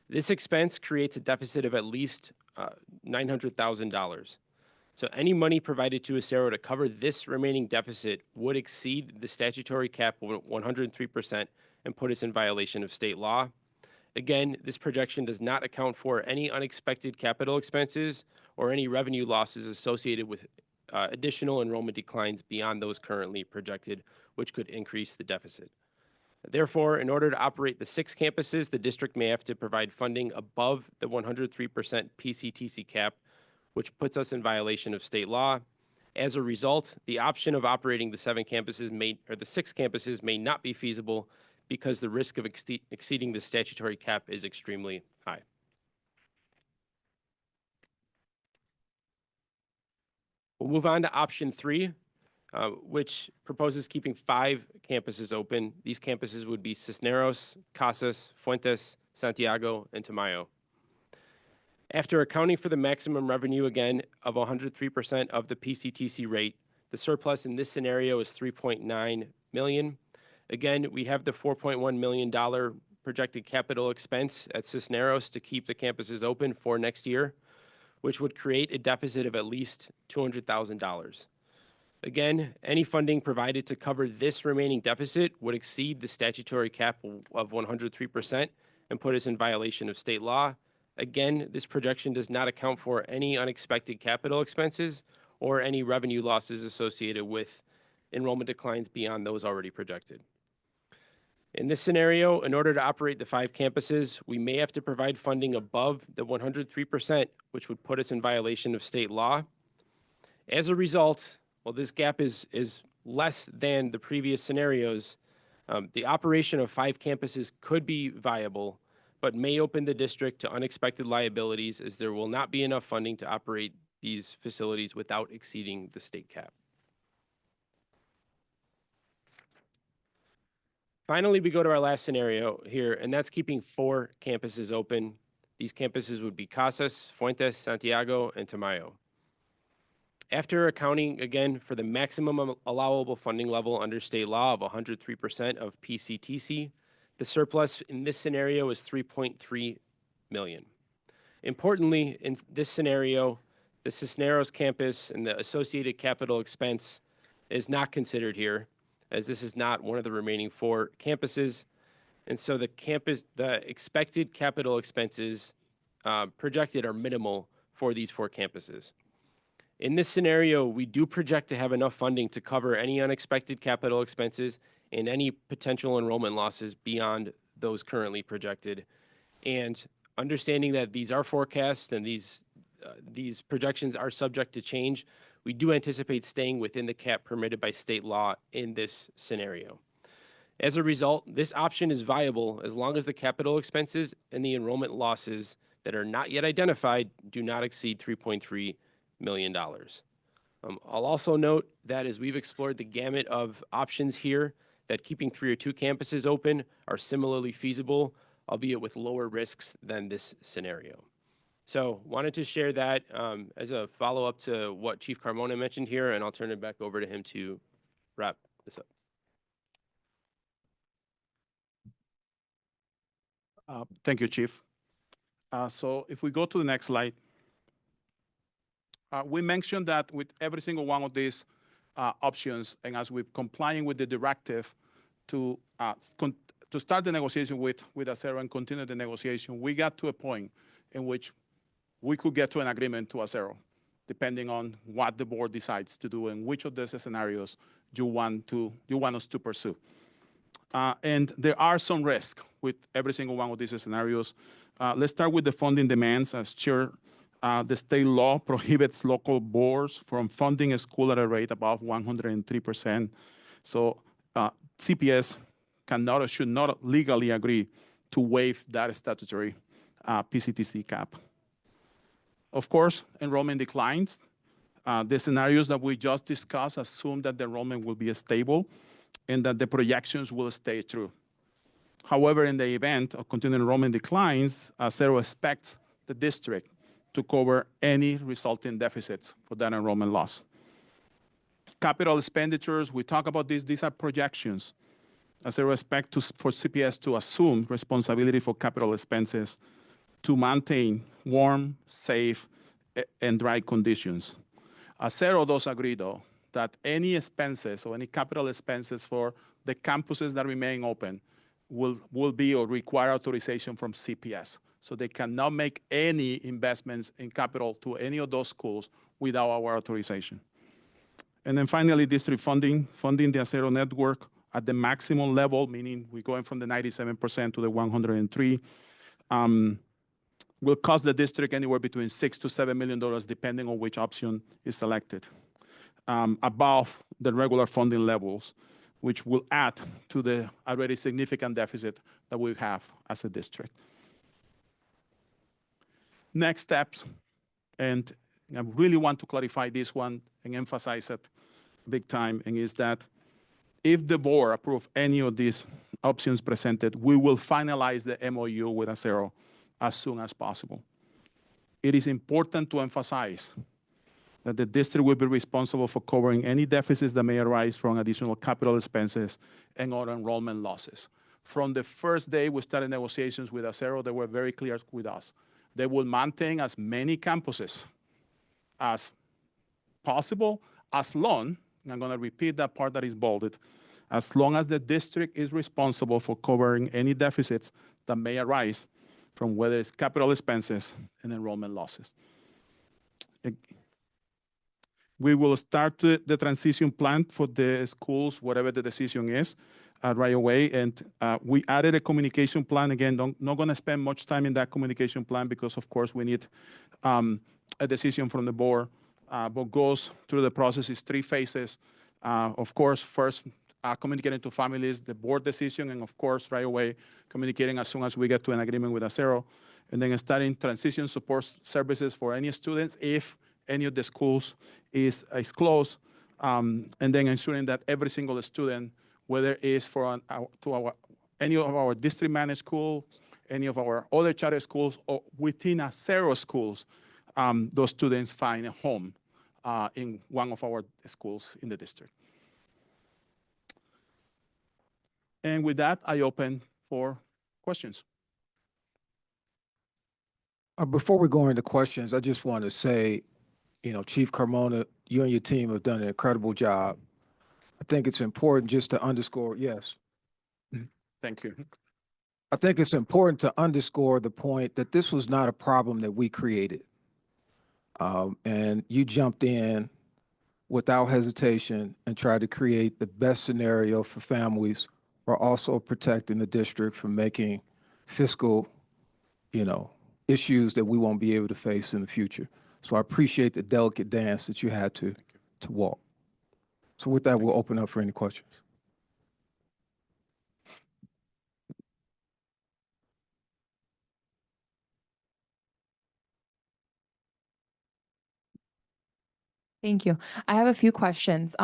This expense creates a deficit of at least $900,000. So any money provided to Acero to cover this remaining deficit would exceed the statutory cap of 103% and put us in violation of state law. Again, this projection does not account for any unexpected capital expenses or any revenue losses associated with additional enrollment declines beyond those currently projected, which could increase the deficit. Therefore, in order to operate the 6 campuses, the district may have to provide funding above the 103% PCTC cap, which puts us in violation of state law. As a result, the option of operating the 6 campuses may not be feasible because the risk of exceeding the statutory cap is extremely high. We'll move on to option 3, which proposes keeping 5 campuses open. These campuses would be Cisneros, Casas, Fuentes, Santiago, and Tamayo. After accounting for the maximum revenue, again, of 103% of the PCTC rate, the surplus in this scenario is $3.9 million. Again, we have the $4.1 million projected capital expense at Cisneros to keep the campuses open for next year, which would create a deficit of at least $200,000. Again, any funding provided to cover this remaining deficit would exceed the statutory cap of 103% and put us in violation of state law. Again, this projection does not account for any unexpected capital expenses or any revenue losses associated with enrollment declines beyond those already projected. In this scenario, in order to operate the 5 campuses, we may have to provide funding above the 103%, which would put us in violation of state law. As a result, while this gap is less than the previous scenarios, the operation of 5 campuses could be viable, but may open the district to unexpected liabilities as there will not be enough funding to operate these facilities without exceeding the state cap. Finally, we go to our last scenario here, and that's keeping 4 campuses open. These campuses would be Casas, Fuentes, Santiago, and Tamayo. After accounting, again, for the maximum allowable funding level under state law of 103% of PCTC, the surplus in this scenario is $3.3 million. Importantly, in this scenario, the Cisneros campus and the associated capital expense is not considered here, as this is not one of the remaining 4 campuses. And so the expected capital expenses projected are minimal for these 4 campuses. In this scenario, we do project to have enough funding to cover any unexpected capital expenses and any potential enrollment losses beyond those currently projected. And understanding that these are forecasts and these projections are subject to change, we do anticipate staying within the cap permitted by state law in this scenario. As a result, this option is viable as long as the capital expenses and the enrollment losses that are not yet identified do not exceed $3.3 million. I'll also note that as we've explored the gamut of options here, that keeping 3 or 2 campuses open are similarly feasible, albeit with lower risks than this scenario. So wanted to share that as a follow-up to what Chief Carmona mentioned here, and I'll turn it back over to him to wrap this up.
Thank you, Chief. So if we go to the next slide, we mentioned that with every single one of these options, and as we're complying with the directive to start the negotiation with Acero and continue the negotiation, we got to a point in which we could get to an agreement to Acero, depending on what the board decides to do and which of these scenarios you want us to pursue. And there are some risks with every single one of these scenarios. Let's start with the funding demands. As Chair, the state law prohibits local boards from funding a school at a rate above 103%. So CPS cannot or should not legally agree to waive that statutory PCTC cap. Of course, enrollment declines. The scenarios that we just discussed assume that the enrollment will be stable and that the projections will stay true. However, in the event of continued enrollment declines, Acero expects the district to cover any resulting deficits for that enrollment loss. Capital expenditures, we talk about these are projections. Acero expects for CPS to assume responsibility for capital expenses to maintain warm, safe, and dry conditions. Acero does agree, though, that any expenses or any capital expenses for the campuses that remain open will be or require authorization from CPS. So they cannot make any investments in capital to any of those schools without our authorization. And then finally, district funding the Acero network at the maximum level, meaning we're going from the 97% to the 103, will cost the district anywhere between $6 to $7 million, depending on which option is selected, above the regular funding levels, which will add to the already significant deficit that we have as a district. Next steps, and I really want to clarify this one and emphasize it big time, and is that if the board approves any of these options presented, we will finalize the MOU with Acero as soon as possible. It is important to emphasize that the district will be responsible for covering any deficits that may arise from additional capital expenses and other enrollment losses. From the first day we started negotiations with Acero, they were very clear with us. They will maintain as many campuses as possible, as long, and I'm going to repeat that part that is bolded, as long as the district is responsible for covering any deficits that may arise from whether it's capital expenses and enrollment losses. We will start the transition plan for the schools, whatever the decision is, right away. And we added a communication plan. Again, not going to spend much time in that communication plan because, of course, we need a decision from the board, but goes through the process is 3 phases. Of course, first, communicating to families the board decision, and of course, right away, communicating as soon as we get to an agreement with Acero, and then starting transition support services for any students if any of the schools is closed, and then ensuring that every single student, whether it's for any of our district managed schools, any of our other charter schools, or within Acero schools, those students find a home in one of our schools in the district. And with that, I open for questions.
Before we go into questions, I just want to say, Chief Carmona, you and your team have done an incredible job. I think it's important just to underscore, yes.
Thank you.
I think it's important to underscore the point that this was not a problem that we created. And you jumped in without hesitation and tried to create the best scenario for families while also protecting the district from making fiscal, issues that we won't be able to face in the future. So I appreciate the delicate dance that you had to walk. So with that, we'll open up for any questions.
Thank you. I have a few questions.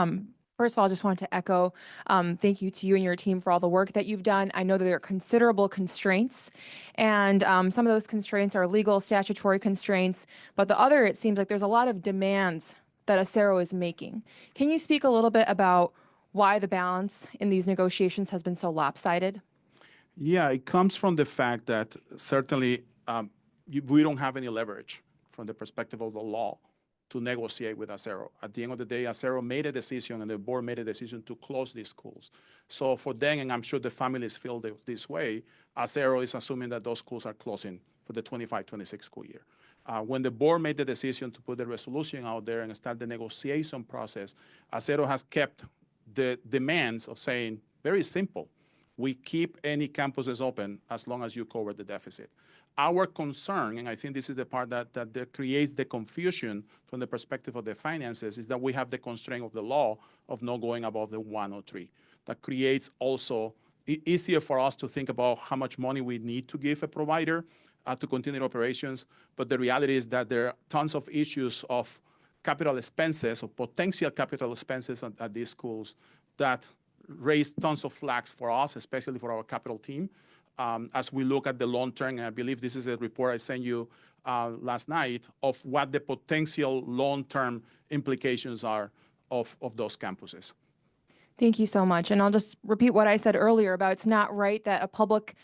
First of all, I just wanted to echo thank you to you and your team for all the work that you've done. I know that there are considerable constraints, and some of those constraints are legal, statutory constraints, but the other, it seems like there's a lot of demands that Acero is making. Can you speak a little bit about why the balance in these negotiations has been so lopsided?
Yeah, it comes from the fact that certainly we don't have any leverage from the perspective of the law to negotiate with Acero. At the end of the day, Acero made a decision and the board made a decision to close these schools. So for them, and I'm sure the families feel this way, Acero is assuming that those schools are closing for the 25-26 school year. When the board made the decision to put the resolution out there and start the negotiation process, Acero has kept the demands of saying, very simple, we keep any campuses open as long as you cover the deficit. Our concern, and I think this is the part that creates the confusion from the perspective of the finances, is that we have the constraint of the law of not going above the 103. That creates also easier for us to think about how much money we need to give a provider to continue operations. But the reality is that there are tons of issues of capital expenses or potential capital expenses at these schools that raise tons of flags for us, especially for our capital team. As we look at the long term, and I believe this is a report I sent you last night, of what the potential long-term implications are of those campuses.
Thank you so much. And I'll just repeat what I said earlier about it's not right that a public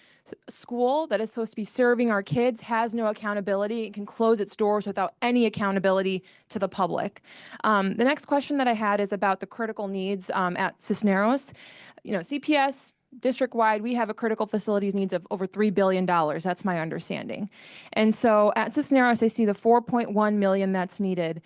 school that is supposed to be serving our kids has no accountability and can close its doors without any accountability to the public. The next question that I had is about the critical needs at Cisneros. You know, CPS, district-wide, we have a critical facilities needs of over $3 billion. That's my understanding. And so at Cisneros, I see the $4.1 million that's needed.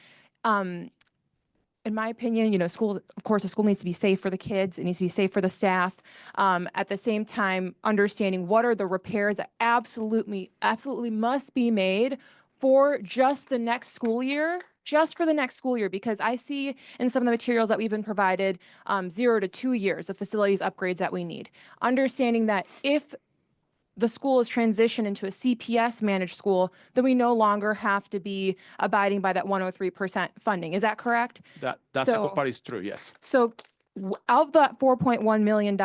In my opinion, you know, school, of course, the school needs to be safe for the kids. It needs to be safe for the staff. At the same time, understanding what are the repairs that absolutely must be made for just the next school year, because I see in some of the materials that we've been provided, 0 to 2 years of facilities upgrades that we need. Understanding that if the school is transitioned into a CPS managed school, then we no longer have to be abiding by that 103% funding. Is that correct?
That
So-
part is true, yes.
So of that $4.1 million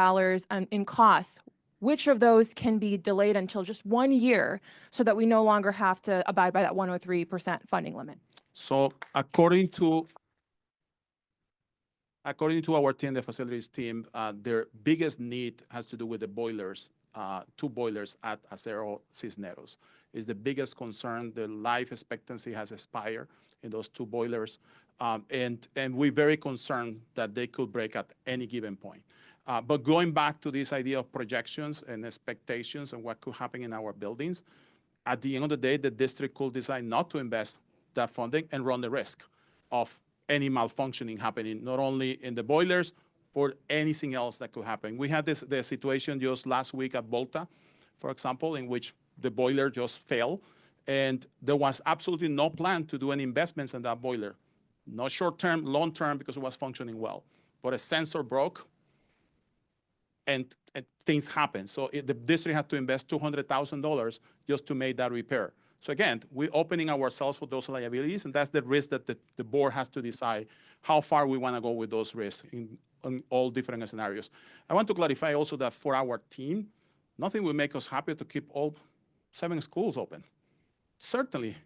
in costs, which of those can be delayed until just 1 year so that we no longer have to abide by that 103% funding limit?
So according to our team, the facilities team, their biggest need has to do with the boilers, 2 boilers at Acero Cisneros. Is the biggest concern. The life expectancy has expired in those 2 boilers. And we're very concerned that they could break at any given point. But going back to this idea of projections and expectations and what could happen in our buildings, at the end of the day, the district could decide not to invest that funding and run the risk of any malfunctioning happening, not only in the boilers, for anything else that could happen. We had the situation just last week at Volta, for example, in which the boiler just failed, and there was absolutely no plan to do any investments in that boiler. Not short-term, long-term, because it was functioning well. But a sensor broke, and things happen. So the district had to invest $200,000 just to make that repair. So again, we're opening ourselves for those liabilities, and that's the risk that the board has to decide how far we want to go with those risks in all different scenarios. I want to clarify also that for our team, nothing will make us happy to keep all 7 schools open. Certainly,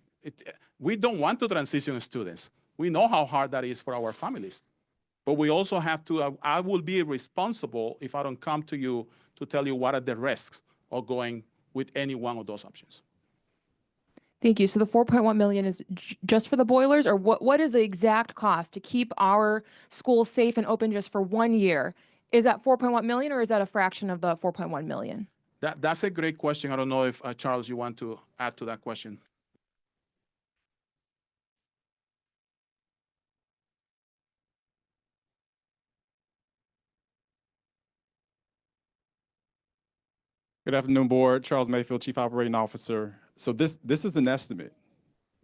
we don't want to transition students. We know how hard that is for our families. But we also have to, I will be responsible if I don't come to you to tell you what are the risks of going with any one of those options.
Thank you. So the 4.1 million is just for the boilers, or what is the exact cost to keep our schools safe and open just for 1 year? Is that 4.1 million, or is that a fraction of the 4.1 million?
That's a great question. I don't know if, Charles, you want to add to that question.
Good afternoon, Board. Charles Mayfield, Chief Operating Officer. So this is an estimate.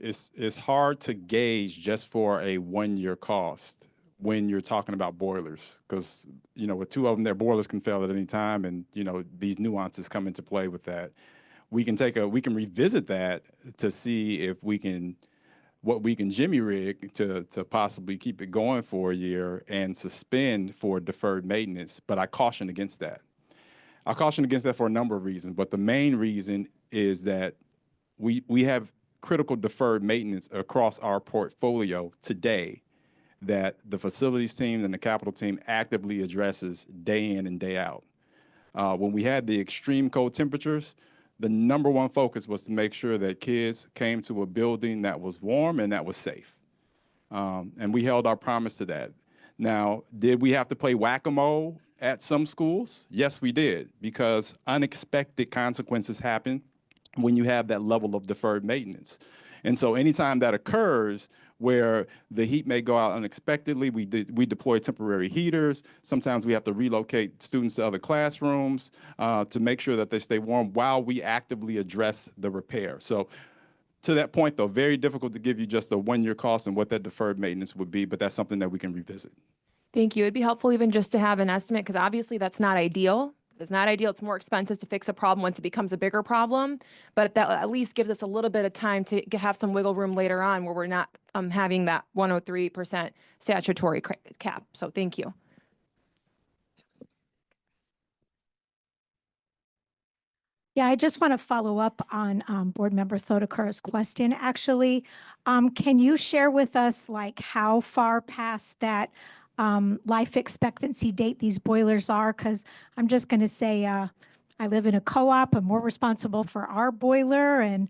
It's hard to gauge just for a 1-year cost when you're talking about boilers, because, you know, with 2 of them, their boilers can fail at any time, and, you know, these nuances come into play with that. We can revisit that to see if what we can jimmy rig to possibly keep it going for a year and suspend for deferred maintenance, but I caution against that. I caution against that for a number of reasons, but the main reason is that we have critical deferred maintenance across our portfolio today that the facilities team and the capital team actively addresses day in and day out. When we had the extreme cold temperatures, the number 1 focus was to make sure that kids came to a building that was warm and that was safe. And we held our promise to that. Now, did we have to play whack-a-mole at some schools? Yes, we did, because unexpected consequences happen when you have that level of deferred maintenance. And so anytime that occurs where the heat may go out unexpectedly, we deploy temporary heaters. Sometimes we have to relocate students to other classrooms to make sure that they stay warm while we actively address the repair. So to that point, though, very difficult to give you just a 1-year cost and what that deferred maintenance would be, but that's something that we can revisit.
Thank you. It'd be helpful even just to have an estimate, because obviously that's not ideal. It's not ideal. It's more expensive to fix a problem once it becomes a bigger problem, but that at least gives us a little bit of time to have some wiggle room later on where we're not having that 103% statutory cap. So thank you.
Yeah, I just want to follow up on Board Member Thodaker's question. Actually, can you share with us like how far past that life expectancy date these boilers are, because I'm just going to say I live in a co-op and we're responsible for our boiler, and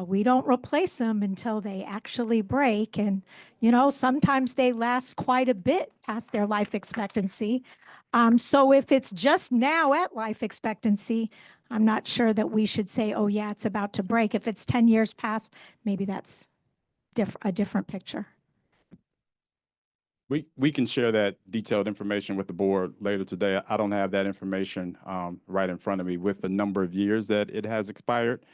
we don't replace them until they actually break. And, you know, sometimes they last quite a bit past their life expectancy. So if it's just now at life expectancy, I'm not sure that we should say, oh, yeah, it's about to break. If it's 10 years past, maybe that's a different picture.
We can share that detailed information with the board later today. I don't have that information right in front of me with the number of years that it has expired.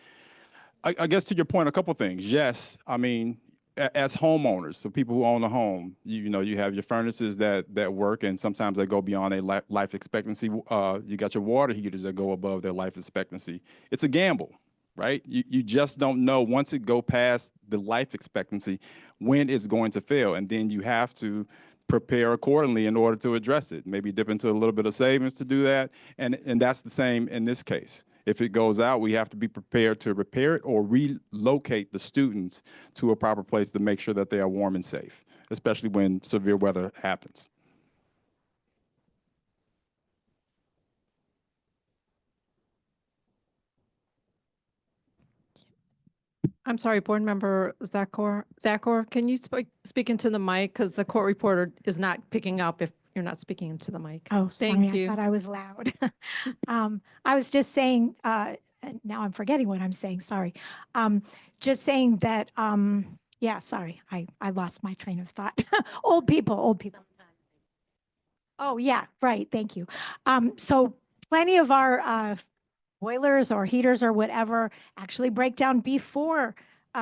I guess to your point, a couple things. Yes, I mean, as homeowners, so people who own a home, you know, you have your furnaces that work, and sometimes they go beyond a life expectancy. You got your water heaters that go above their life expectancy. It's a gamble, right? You just don't know once it go past the life expectancy when it's going to fail, and then you have to prepare accordingly in order to address it. Maybe dip into a little bit of savings to do that, and that's the same in this case. If it goes out, we have to be prepared to repair it or relocate the students to a proper place to make sure that they are warm and safe, especially when severe weather happens.
I'm sorry, Board Member Zakor, can you speak into the mic? Because the court reporter is not picking up if you're not speaking into the mic.
Oh,
Thank
sorry,
you.
I thought I was loud. I was just saying, now I'm forgetting what I'm saying, sorry. Just saying that, yeah, sorry, I lost my train of thought. Old people. Oh, yeah, right, thank you. So plenty of our boilers or heaters or whatever actually break down before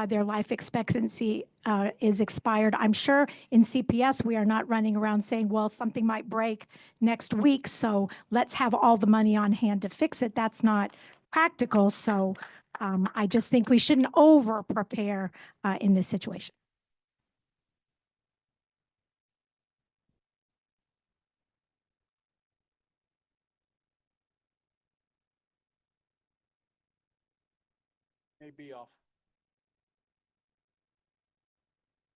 their life expectancy is expired. I'm sure in CPS, we are not running around saying, well, something might break next week, so let's have all the money on hand to fix it. That's not practical. So I just think we shouldn't over prepare in this situation.
Maybe off.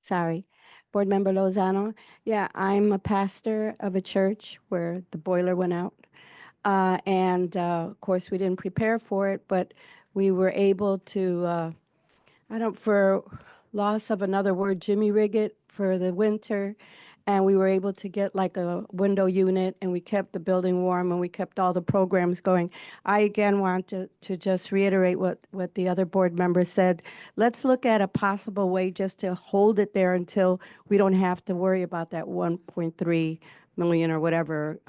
Sorry. Board Member Lozano. Yeah, I'm a pastor of a church where the boiler went out. Of course, we didn't prepare for it, but we were able to, for loss of another word, jimmy rig it for the winter. And we were able to get like a window unit, and we kept the building warm, and we kept all the programs going. I again want to just reiterate what the other board members said. Let's look at a possible way just to hold it there until we don't have to worry about that 1.3 million or whatever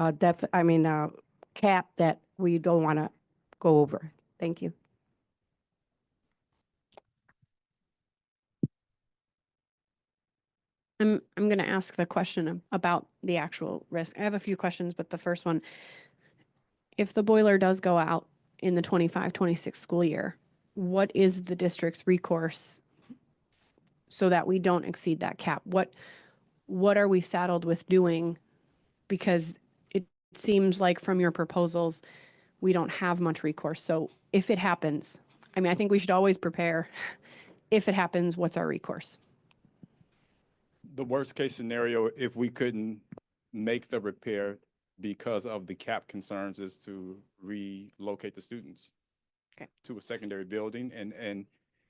cap that we don't want to go over. Thank you.
I'm going to ask the question about the actual risk. I have a few questions, but the first one, if the boiler does go out in the 25-26 school year, what is the district's recourse so that we don't exceed that cap? What are we saddled with doing? Because it seems like from your proposals, we don't have much recourse. So if it happens, I mean, I think we should always prepare. If it happens, what's our recourse?
The worst case scenario, if we couldn't make the repair because of the cap concerns, is to relocate the students to a secondary building. And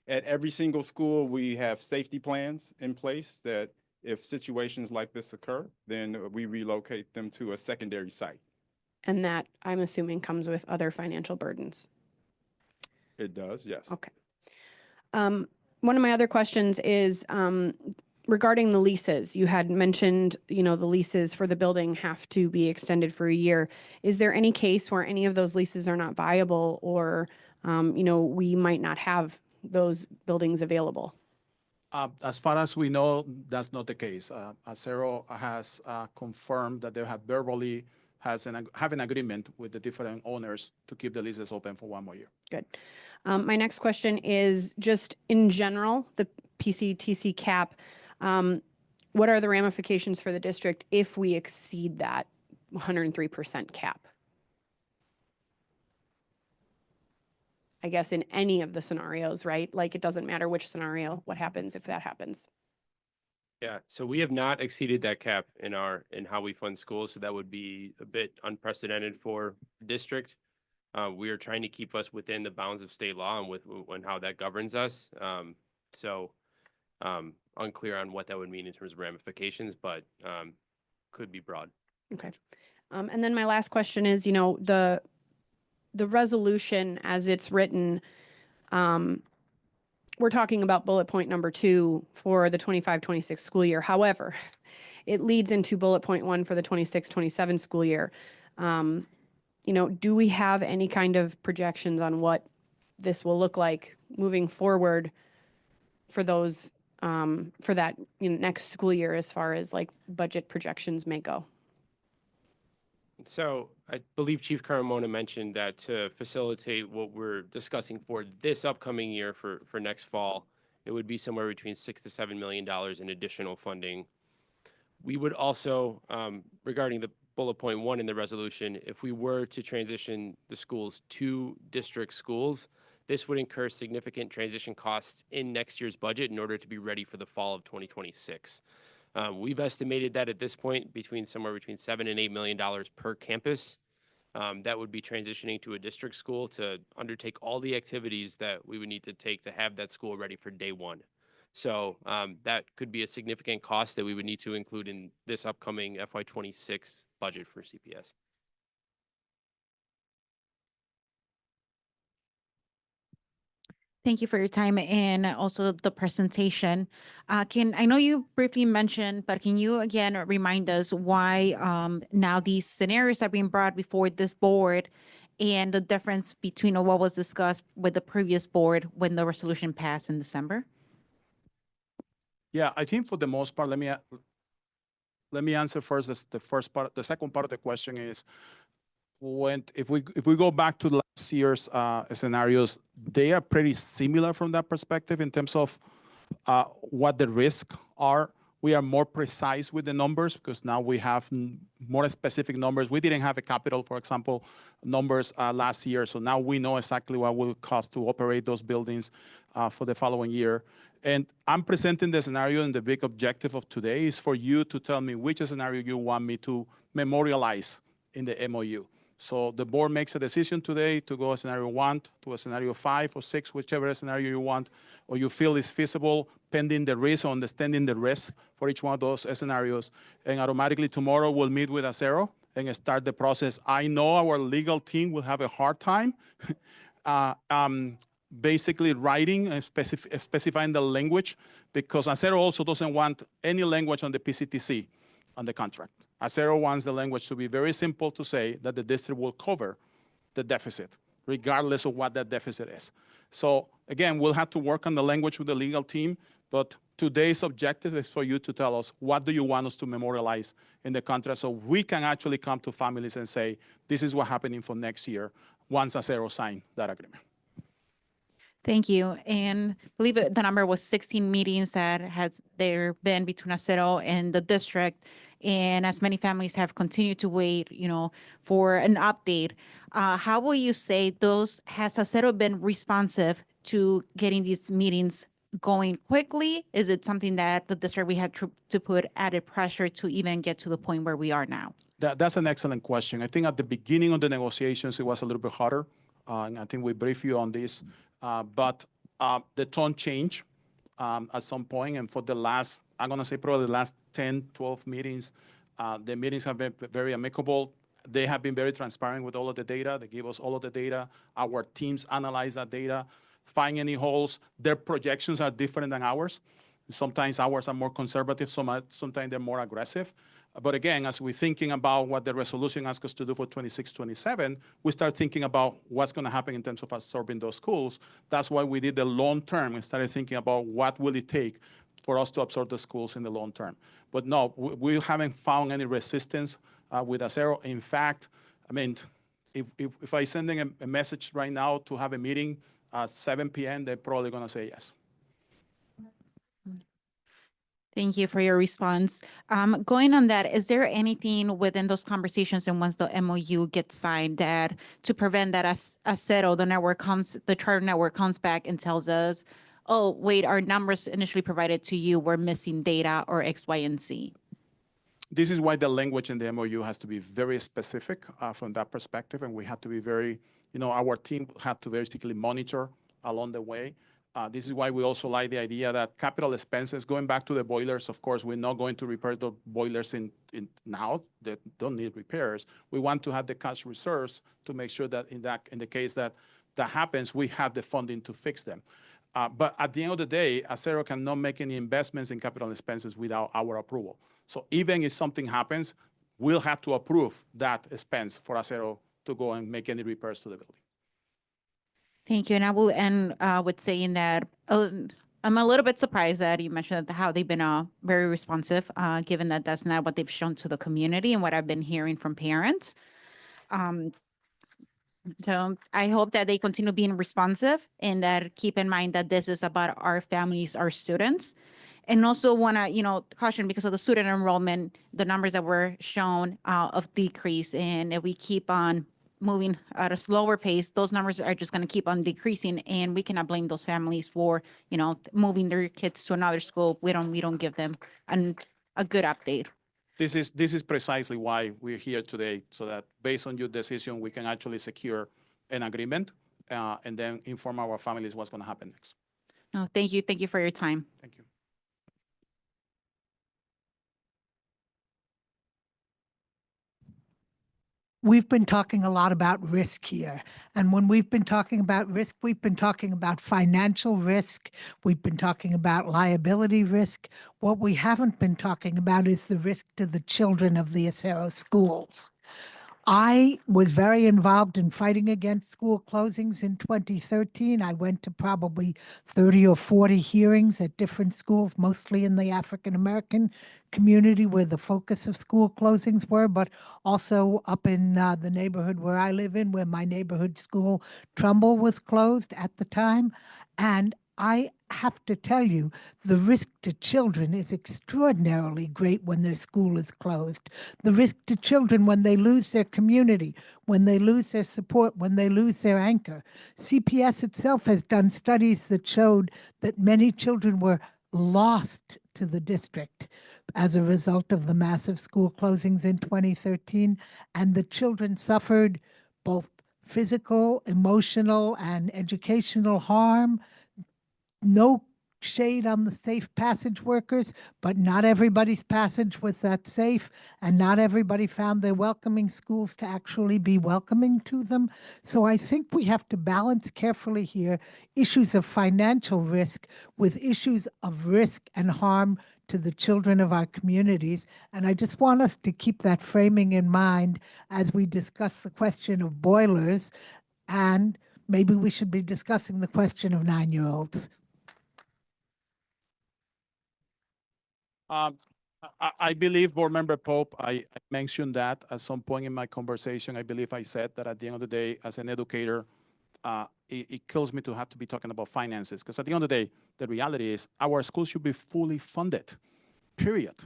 at every single school, we have safety plans in place that if situations like this occur, then we relocate them to a secondary site.
And that, I'm assuming, comes with other financial burdens.
It does, yes.
Okay. One of my other questions is regarding the leases. You had mentioned, the leases for the building have to be extended for a year. Is there any case where any of those leases are not viable, or, we might not have those buildings available?
As far as we know, that's not the case. Acero has confirmed that they have verbally have an agreement with the different owners to keep the leases open for 1 more year.
Good. My next question is just in general, the PCTC cap. What are the ramifications for the district if we exceed that 103% cap? I guess in any of the scenarios, right? Like it doesn't matter which scenario, what happens if that happens.
Yeah, so we have not exceeded that cap in how we fund schools, so that would be a bit unprecedented for the district. We are trying to keep us within the bounds of state law and and how that governs us. So unclear on what that would mean in terms of ramifications, but could be broad.
Okay. And then my last question is, the resolution as it's written, we're talking about bullet point number 2 for the 25-26 school year. However, it leads into bullet point 1 for the 26-27 school year. Do we have any kind of projections on what this will look like moving forward for those, for that next school year as far as like budget projections may go?
So I believe Chief Carmona mentioned that to facilitate what we're discussing for this upcoming year for next fall, it would be somewhere between $6 to $7 million in additional funding. We would also, regarding the bullet point 1 in the resolution, if we were to transition the schools to district schools, this would incur significant transition costs in next year's budget in order to be ready for the fall of 2026. We've estimated that at this point somewhere between $7 and $8 million per campus. That would be transitioning to a district school to undertake all the activities that we would need to take to have that school ready for day one. So that could be a significant cost that we would need to include in this upcoming FY26 budget for CPS.
Thank you for your time and also the presentation. I know you briefly mentioned, but can you again remind us why now these scenarios are being brought before this board and the difference between what was discussed with the previous board when the resolution passed in December?
Yeah, I think for the most part, let me answer first the first part. The second part of the question is, if we go back to last year's scenarios, they are pretty similar from that perspective in terms of what the risks are. We are more precise with the numbers because now we have more specific numbers. We didn't have a capital, for example, numbers last year. So now we know exactly what will cost to operate those buildings for the following year. And I'm presenting the scenario, and the big objective of today is for you to tell me which scenario you want me to memorialize in the MOU. So the board makes a decision today to go a scenario 1 to a scenario 5 or 6, whichever scenario you want, or you feel is feasible, pending the risk or understanding the risk for each one of those scenarios. And automatically tomorrow we'll meet with Acero and start the process. I know our legal team will have a hard time basically writing and specifying the language, because Acero also doesn't want any language on the PCTC on the contract. Acero wants the language to be very simple to say that the district will cover the deficit, regardless of what that deficit is. So again, we'll have to work on the language with the legal team, but today's objective is for you to tell us what do you want us to memorialize in the contract so we can actually come to families and say, this is what's happening for next year once Acero sign that agreement.
Thank you. And I believe the number was 16 meetings that has there been between Acero and the district. And as many families have continued to wait, for an update, how will you say has Acero been responsive to getting these meetings going quickly? Is it something that the district we had to put added pressure to even get to the point where we are now?
That's an excellent question. I think at the beginning of the negotiations, it was a little bit harder. And I think we briefed you on this. But the tone changed at some point. And for the last, I'm going to say probably the last 10, 12 meetings, the meetings have been very amicable. They have been very transparent with all of the data. They give us all of the data. Our teams analyze that data, find any holes. Their projections are different than ours. Sometimes ours are more conservative. Sometimes they're more aggressive. But again, as we're thinking about what the resolution asks us to do for 26, 27, we start thinking about what's going to happen in terms of absorbing those schools. That's why we did the long term and started thinking about what will it take for us to absorb the schools in the long term. But no, we haven't found any resistance with Acero. In fact, I mean, if I send them a message right now to have a meeting at 7 p.m., they're probably going to say yes.
Thank you for your response. Going on that, is there anything within those conversations and once the MOU gets signed to prevent that Acero, the charter network comes back and tells us, oh, wait, our numbers initially provided to you were missing data or X, Y, and Z.
This is why the language in the MOU has to be very specific from that perspective, and we have to be very, our team had to very strictly monitor along the way. This is why we also like the idea that capital expenses, going back to the boilers, of course, we're not going to repair the boilers in now that don't need repairs. We want to have the cash reserves to make sure that in the case that happens, we have the funding to fix them. But at the end of the day, Acero cannot make any investments in capital expenses without our approval. So even if something happens, we'll have to approve that expense for Acero to go and make any repairs to the building.
Thank you. And I will end with saying that I'm a little bit surprised that you mentioned how they've been very responsive, given that that's not what they've shown to the community and what I've been hearing from parents. So I hope that they continue being responsive and that keep in mind that this is about our families, our students. And also want to, caution because of the student enrollment, the numbers that were shown of decrease. And if we keep on moving at a slower pace, those numbers are just going to keep on decreasing, and we cannot blame those families for, moving their kids to another school. We don't give them a good update.
This is precisely why we're here today, so that based on your decision, we can actually secure an agreement and then inform our families what's going to happen next.
No, thank you. Thank you for your time.
Thank you.
We've been talking a lot about risk here. And when we've been talking about risk, we've been talking about financial risk. We've been talking about liability risk. What we haven't been talking about is the risk to the children of the Acero schools. I was very involved in fighting against school closings in 2013. I went to probably 30 or 40 hearings at different schools, mostly in the African-American community where the focus of school closings were, but also up in the neighborhood where I live in, where my neighborhood school, Trumbull, was closed at the time. And I have to tell you, the risk to children is extraordinarily great when their school is closed. The risk to children when they lose their community, when they lose their support, when they lose their anchor. CPS itself has done studies that showed that many children were lost to the district as a result of the massive school closings in 2013, and the children suffered both physical, emotional, and educational harm. No shade on the safe passage workers, but not everybody's passage was that safe, and not everybody found their welcoming schools to actually be welcoming to them. So I think we have to balance carefully here issues of financial risk with issues of risk and harm to the children of our communities. And I just want us to keep that framing in mind as we discuss the question of boilers, and maybe we should be discussing the question of 9-year-olds.
I believe, Board Member Pope, I mentioned that at some point in my conversation. I believe I said that at the end of the day, as an educator, it kills me to have to be talking about finances, because at the end of the day, the reality is our schools should be fully funded, period.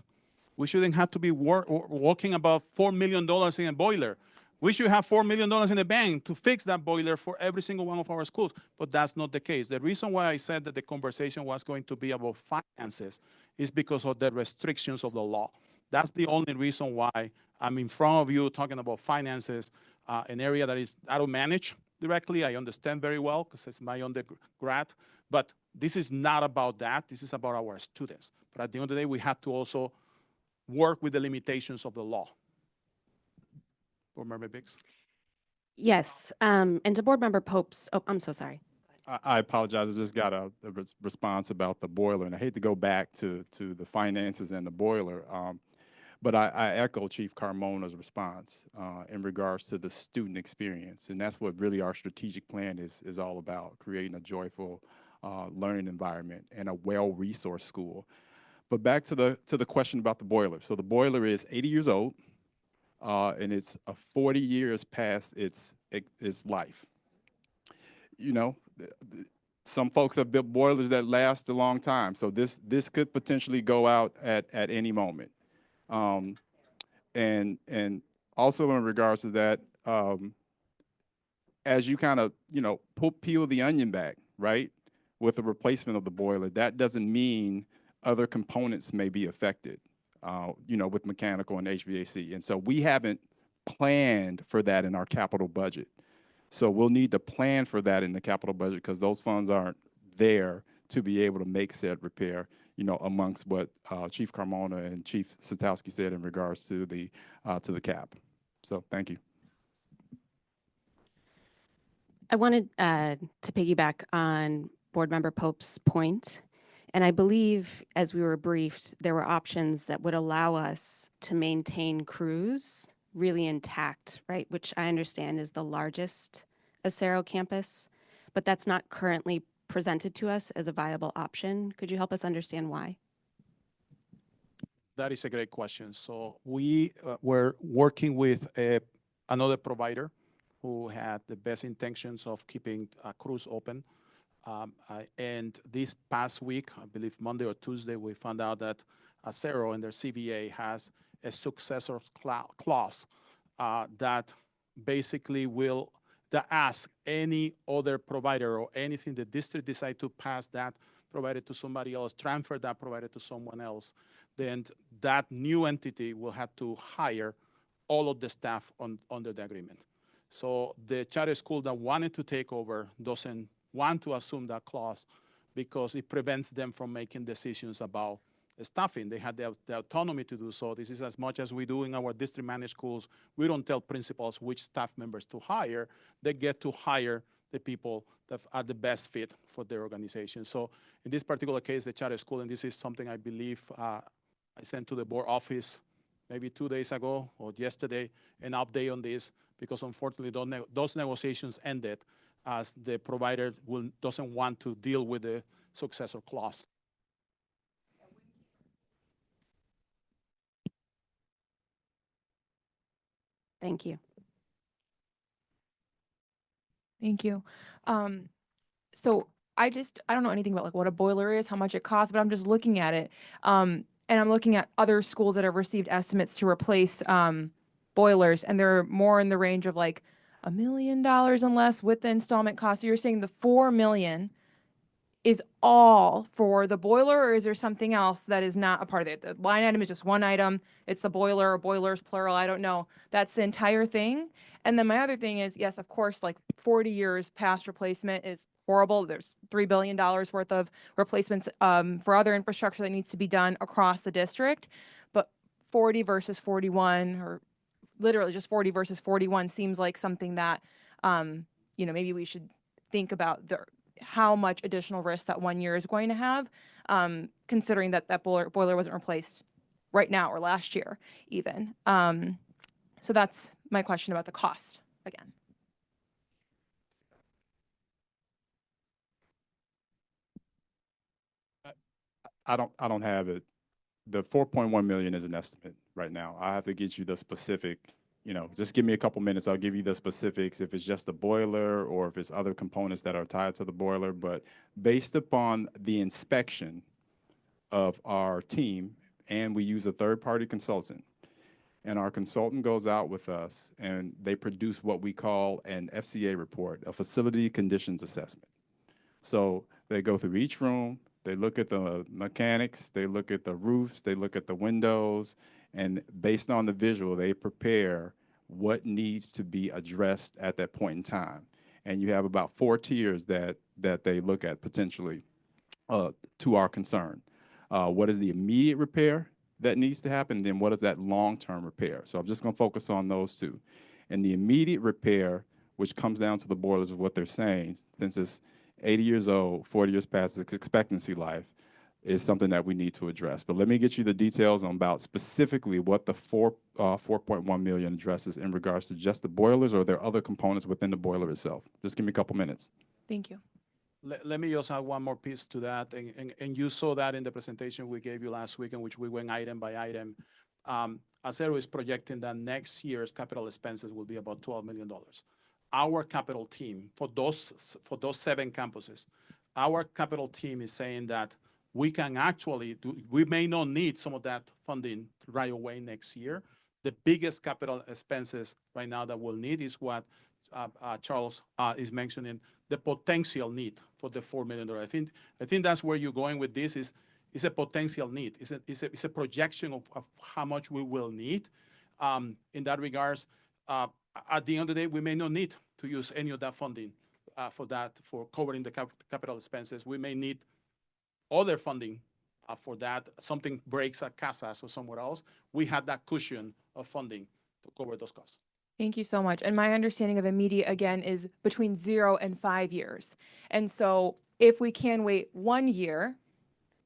We shouldn't have to be working about $4 million in a boiler. We should have $4 million in the bank to fix that boiler for every single one of our schools, but that's not the case. The reason why I said that the conversation was going to be about finances is because of the restrictions of the law. That's the only reason why I'm in front of you talking about finances, an area that is I don't manage directly. I understand very well because it's my undergrad, but this is not about that. This is about our students. But at the end of the day, we have to also work with the limitations of the law. Board Member Biggs.
Yes, and to Board Member Pope's, oh, I'm so sorry.
I apologize. I just got a response about the boiler, and I hate to go back to the finances and the boiler, but I echo Chief Carmona's response in regards to the student experience, and that's what really our strategic plan is all about: creating a joyful learning environment and a well-resourced school. But back to the question about the boiler. So the boiler is 80 years old, and it's 40 years past its life. You know, some folks have built boilers that last a long time, so this could potentially go out at any moment. And also in regards to that, as you kind of peel the onion back, right? with the replacement of the boiler, that doesn't mean other components may be affected, with mechanical and HVAC. And so we haven't planned for that in our capital budget. So we'll need to plan for that in the capital budget because those funds aren't there to be able to make said repair, amongst what Chief Carmona and Chief Satowski said in regards to the cap. So thank you.
I wanted to piggyback on Board Member Pope's point. And I believe, as we were briefed, there were options that would allow us to maintain crews really intact, right? Which I understand is the largest Acero campus, but that's not currently presented to us as a viable option. Could you help us understand why?
That is a great question. So we were working with another provider who had the best intentions of keeping crews open. And this past week, I believe Monday or Tuesday, we found out that Acero and their CBA has a successor clause that basically will ask any other provider or anything the district decide to pass that provider to somebody else, transfer that provider to someone else, then that new entity will have to hire all of the staff under the agreement. So the charter school that wanted to take over doesn't want to assume that clause because it prevents them from making decisions about staffing. They had the autonomy to do so. This is as much as we do in our district managed schools. We don't tell principals which staff members to hire. They get to hire the people that are the best fit for their organization. So in this particular case, the charter school, and this is something I believe I sent to the board office maybe 2 days ago or yesterday, an update on this, because unfortunately those negotiations ended as the provider doesn't want to deal with the successor clause.
Thank you.
Thank you. So I don't know anything about like what a boiler is, how much it costs, but I'm just looking at it. And I'm looking at other schools that have received estimates to replace boilers, and they're more in the range of like $1 million and less with the installment cost. So you're saying the $4 million is all for the boiler, or is there something else that is not a part of it? The line item is just one item. It's the boiler, or boilers plural. I don't know. That's the entire thing. And then my other thing is, yes, of course, like 40 years past replacement is horrible. There's $3 billion worth of replacements for other infrastructure that needs to be done across the district. But 40 versus 41, or literally just 40 versus 41, seems like something that, maybe we should think about how much additional risk that 1 year is going to have, considering that boiler wasn't replaced right now or last year even. So that's my question about the cost again.
I don't have it. The 4.1 million is an estimate right now. I have to get you the specific, just give me a couple minutes. I'll give you the specifics if it's just the boiler or if it's other components that are tied to the boiler. But based upon the inspection of our team, and we use a third-party consultant, and our consultant goes out with us and they produce what we call an FCA report, a facility conditions assessment. So they go through each room, they look at the mechanics, they look at the roofs, they look at the windows, and based on the visual, they prepare what needs to be addressed at that point in time. And you have about 4 tiers that they look at potentially to our concern. What is the immediate repair that needs to happen? Then what is that long-term repair? So I'm just going to focus on those two. And the immediate repair, which comes down to the boilers of what they're saying, since it's 80 years old, 40 years past its expectancy life, is something that we need to address. But let me get you the details on about specifically what the 4.1 million addresses in regards to just the boilers, or are there other components within the boiler itself? Just give me a couple minutes.
Thank you.
Let me just add one more piece to that. And you saw that in the presentation we gave you last week, in which we went item by item. Acero is projecting that next year's capital expenses will be about $12 million. Our capital team, for those 7 campuses, our capital team is saying that we can actually we may not need some of that funding right away next year. The biggest capital expenses right now that we'll need is what Charles is mentioning the potential need for the $4 million. I think that's where you're going with this. Is a potential need. It's a projection of how much we will need. In that regards, at the end of the day, we may not need to use any of that funding for covering the capital expenses. We may need other funding for that. Something breaks at Casas or somewhere else. We have that cushion of funding to cover those costs.
Thank you so much. And my understanding of immediate, again, is between 0 and 5 years. And so if we can wait 1 year,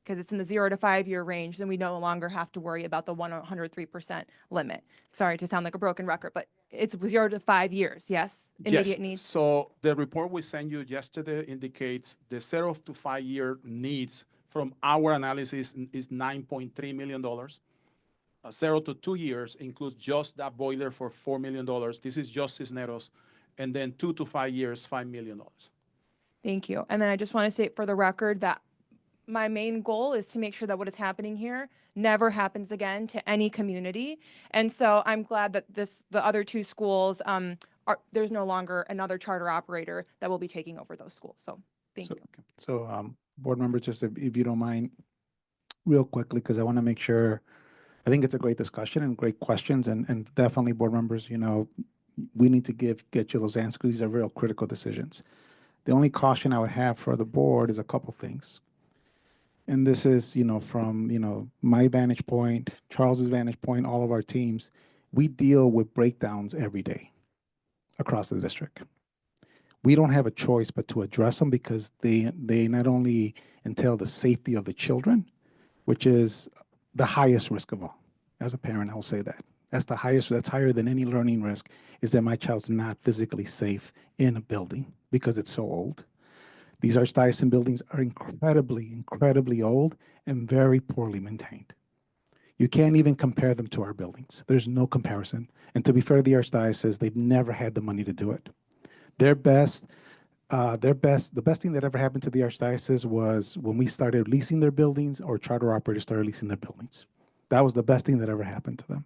because it's in the 0 to 5 year range, then we no longer have to worry about the 103% limit. Sorry to sound like a broken record, but it's 0 to 5 years, yes? Immediate
Yes.
needs?
So the report we sent you yesterday indicates the 0 to 5 year needs from our analysis is $9.3 million. 0 to 2 years includes just that boiler for $4 million. This is just Cisneros. And then 2 to 5 years, $5 million.
Thank you. And then I just want to say for the record that my main goal is to make sure that what is happening here never happens again to any community. And so I'm glad that the other 2 schools, there's no longer another charter operator that will be taking over those schools. So thank you.
So board members, just if you don't mind, real quickly, because I want to make sure, I think it's a great discussion and great questions, and definitely board members, we need to get you those answers because these are real critical decisions. The only caution I would have for the board is a couple things. And this is, from, my vantage point, Charles's vantage point, all of our teams, we deal with breakdowns every day across the district. We don't have a choice but to address them because they not only entail the safety of the children, which is the highest risk of all. As a parent, I will say that. That's the highest, that's higher than any learning risk, is that my child's not physically safe in a building because it's so old. These archdiocese buildings are incredibly old and very poorly maintained. You can't even compare them to our buildings. There's no comparison. And to be fair to the archdiocese, they've never had the money to do it. The best thing that ever happened to the archdiocese was when we started leasing their buildings or charter operators started leasing their buildings. That was the best thing that ever happened to them.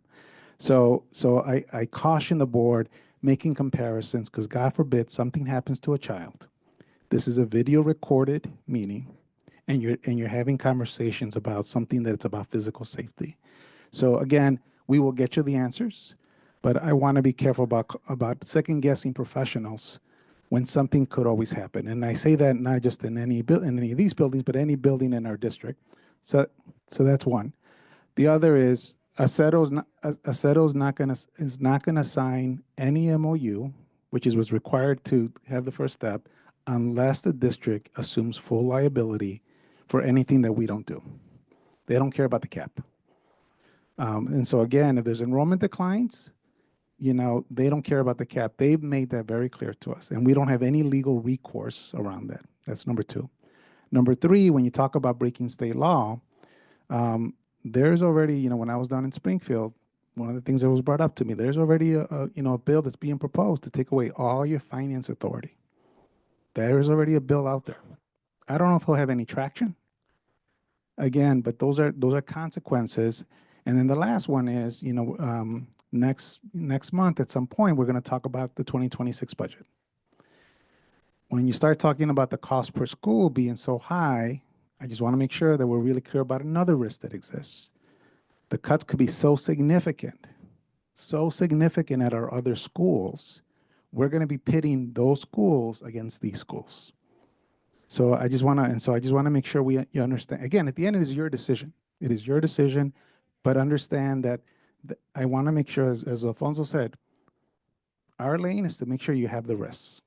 So I caution the board making comparisons because God forbid something happens to a child. This is a video recorded meeting and you're having conversations about something that's about physical safety. So again, we will get you the answers, but I want to be careful about second guessing professionals when something could always happen. And I say that not just in any of these buildings, but any building in our district. So that's one. The other is Acero is not gonna sign any MOU, which was required to have the first step, unless the district assumes full liability for anything that we don't do. They don't care about the cap. And so again, if there's enrollment declines, they don't care about the cap. They've made that very clear to us, and we don't have any legal recourse around that. That's number 2. Number 3, when you talk about breaking state law, there's already, when I was down in Springfield, one of the things that was brought up to me, there's already a bill that's being proposed to take away all your finance authority. There is already a bill out there. I don't know if he'll have any traction. Again, but those are consequences. And then the last one is, next month at some point, we're going to talk about the 2026 budget. When you start talking about the cost per school being so high, I just want to make sure that we're really clear about another risk that exists. The cuts could be so significant at our other schools, we're going to be pitting those schools against these schools. So I just want to make sure you understand. Again, at the end, it is your decision. It is your decision, but understand that I want to make sure, as Alfonso said, our lane is to make sure you have the risks.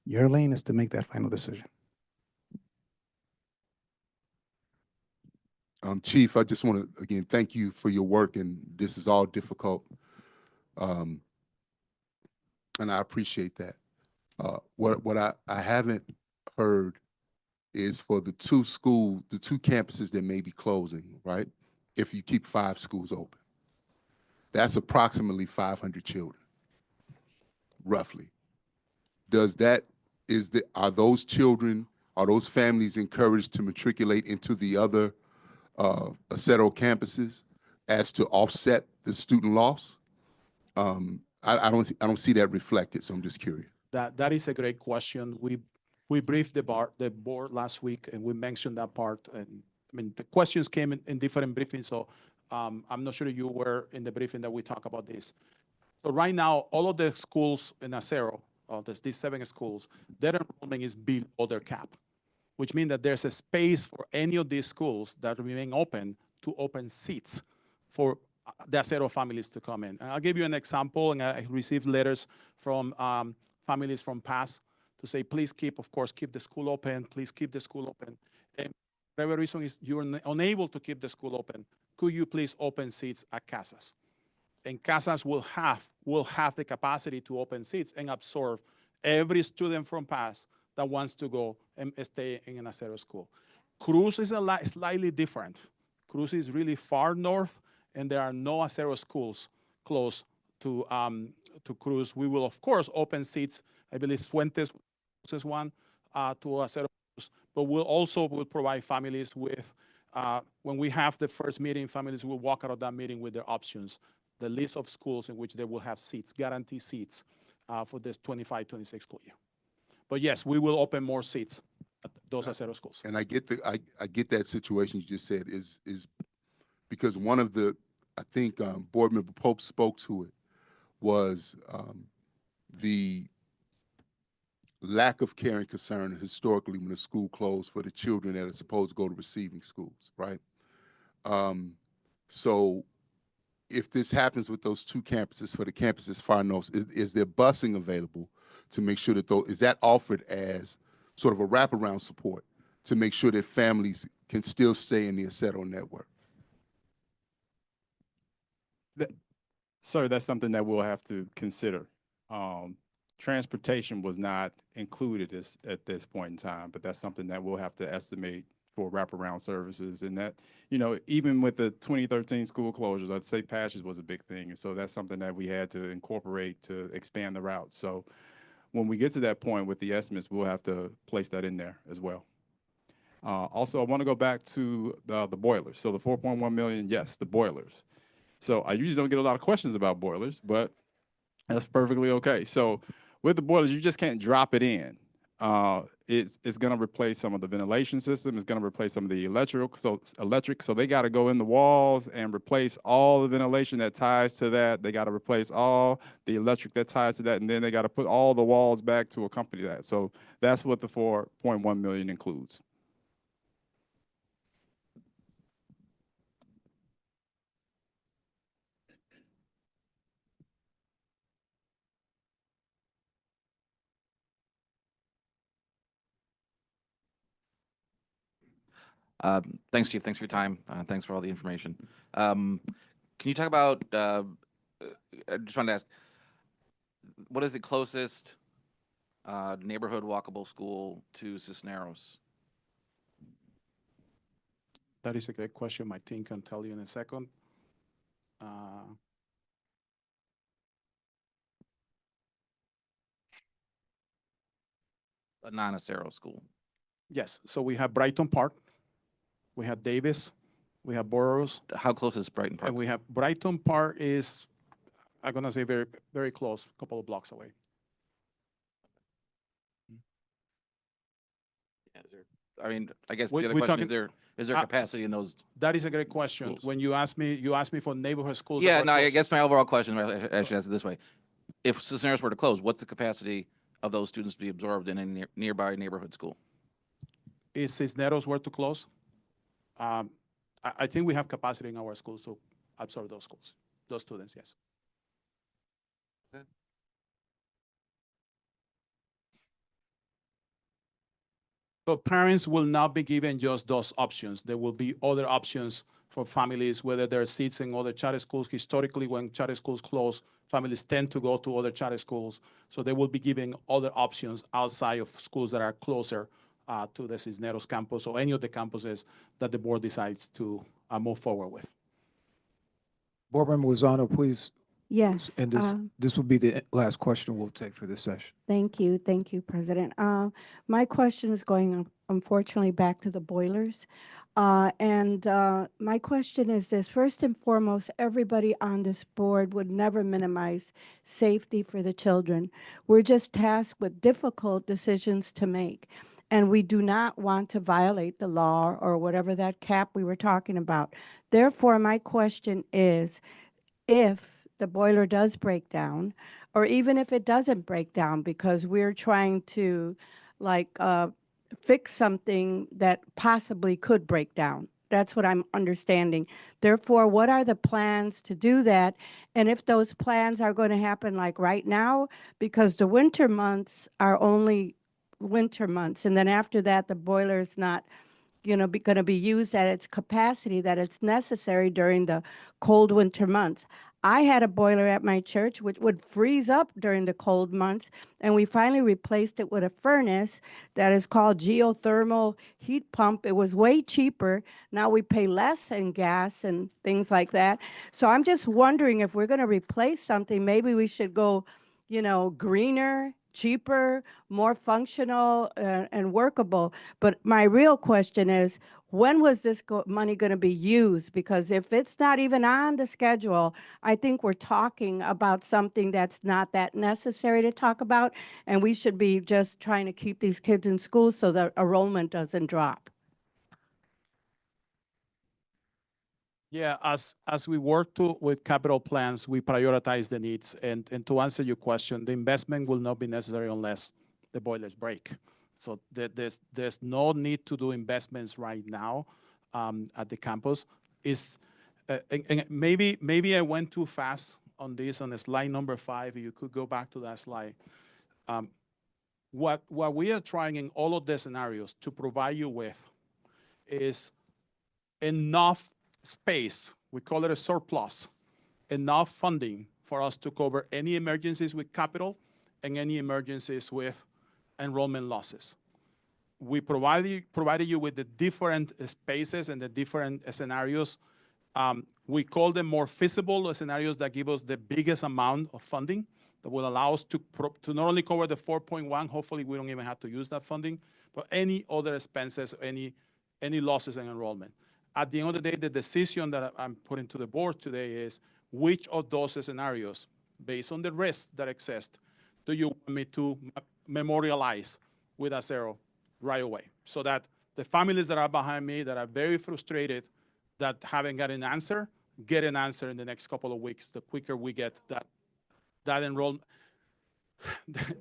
Your lane is to make that final decision.
Chief, I just want to, again, thank you for your work, and this is all difficult. And I appreciate that. What I haven't heard is for the 2 campuses that may be closing, right? If you keep 5 schools open. That's approximately 500 children, roughly. Are those children, are those families encouraged to matriculate into the other Acero campuses as to offset the student loss? I don't see that reflected, so I'm just curious.
That is a great question. We briefed the board last week, and we mentioned that part. And I mean, the questions came in different briefings, so I'm not sure you were in the briefing that we talk about this. So right now, all of the schools in Acero, these 7 schools, their enrollment is below their cap, which means that there's a space for any of these schools that remain open to open seats for the Acero families to come in. And I'll give you an example, and I received letters from families from past to say, please keep the school open, please keep the school open. And whatever reason is you're unable to keep the school open, could you please open seats at Casas? And Casas will have the capacity to open seats and absorb every student from past that wants to go and stay in an Acero school. Cruz is slightly different. Cruz is really far north, and there are no Acero schools close to Cruz. We will, of course, open seats. I believe Fuentes is one to Acero, but we'll provide families with, when we have the first meeting, families will walk out of that meeting with their options, the list of schools in which they will have seats, guaranteed seats for this 25-26 school year. But yes, we will open more seats at those Acero schools.
And I get I get that situation you just said is because one of the, I think Board Member Pope spoke to it, was the lack of care and concern historically when a school closed for the children that are supposed to go to receiving schools, right? So if this happens with those 2 campuses, for the campuses far north, is there busing available to make sure that is that offered as sort of a wraparound support to make sure that families can still stay in the Acero network?
Sir, that's something that we'll have to consider. Transportation was not included at this point in time, but that's something that we'll have to estimate for wraparound services. And that, even with the 2013 school closures, I'd say Patches was a big thing. And so that's something that we had to incorporate to expand the route. So when we get to that point with the estimates, we'll have to place that in there as well. Also, I want to go back to the boilers. So the 4.1 million, yes, the boilers. So I usually don't get a lot of questions about boilers, but that's perfectly okay. So with the boilers, you just can't drop it in. It's going to replace some of the ventilation system. It's going to replace some of the electric. So they got to go in the walls and replace all the ventilation that ties to that. They got to replace all the electric that ties to that, and then they got to put all the walls back to accompany that. So that's what the 4.1 million includes.
Thanks, Chief. Thanks for your time. Thanks for all the information. Can you talk about, I just wanted to ask, what is the closest neighborhood walkable school to Cisneros?
That is a great question. My team can tell you in a second.
A non-Acero school.
Yes, so we have Brighton Park, we have Davis, we have Burroughs.
How close is Brighton Park?
And we have Brighton Park is, I'm gonna say very, very close, a couple of blocks away.
Yeah, I mean, I guess
We-
the other
we're
question
talking-
is there capacity in those?
That is a great question.
Schools.
When you ask me for neighborhood schools. that
Yeah,
are
no, I
close-
guess my overall question, I should ask it this way. If Cisneros were to close, what's the capacity of those students to be absorbed in a nearby neighborhood school?
Is Cisneros were to close? I think we have capacity in our schools to absorb those schools, those students, yes. So parents will not be given just those options. There will be other options for families, whether there are seats in other charter schools. Historically, when charter schools close, families tend to go to other charter schools. So they will be given other options outside of schools that are closer to the Cisneros campus or any of the campuses that the board decides to move forward with.
Board Member Lozano, please
Yes.
And this will be the last question we'll take for this session.
Thank you, President. My question is going, unfortunately, back to the boilers. My question is this: first and foremost, everybody on this board would never minimize safety for the children. We're just tasked with difficult decisions to make, and we do not want to violate the law or whatever that cap we were talking about. Therefore, my question is, if the boiler does break down, or even if it doesn't break down, because we're trying to fix something that possibly could break down. That's what I'm understanding. Therefore, what are the plans to do that? And if those plans are going to happen like right now, because the winter months are only winter months, and then after that, the boiler is not going to be used at its capacity that it's necessary during the cold winter months. I had a boiler at my church which would freeze up during the cold months, and we finally replaced it with a furnace that is called geothermal heat pump. It was way cheaper. Now we pay less in gas and things like that. So I'm just wondering, if we're going to replace something, maybe we should go, greener, cheaper, more functional, and workable. But my real question is, when was this money going to be used? Because if it's not even on the schedule, I think we're talking about something that's not that necessary to talk about, and we should be just trying to keep these kids in school so that enrollment doesn't drop.
Yeah, as we work with capital plans, we prioritize the needs. And to answer your question, the investment will not be necessary unless the boilers break. So there's no need to do investments right now at the campus. And maybe I went too fast on this, on the slide number 5. You could go back to that slide. What we are trying in all of the scenarios to provide you with is enough space, we call it a surplus, enough funding for us to cover any emergencies with capital and any emergencies with enrollment losses. We provided you with the different spaces and the different scenarios. We call them more feasible scenarios that give us the biggest amount of funding that will allow us to not only cover the 4.1, hopefully we don't even have to use that funding, but any other expenses, any losses in enrollment. At the end of the day, the decision that I'm putting to the board today is which of those scenarios, based on the risks that exist, do you want me to memorialize with Acero right away, so that the families that are behind me that are very frustrated that haven't got an answer, get an answer in the next couple of weeks. The quicker we get that enrollment,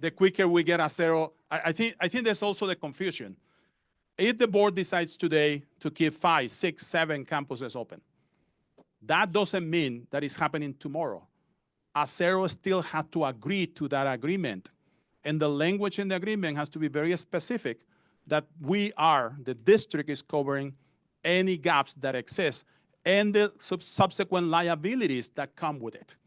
the quicker we get Acero. I think there's also the confusion. If the board decides today to keep 5, 6, 7 campuses open, that doesn't mean that it's happening tomorrow. Acero still had to agree to that agreement. And the language in the agreement has to be very specific that the district is covering any gaps that exist and the subsequent liabilities that come with it.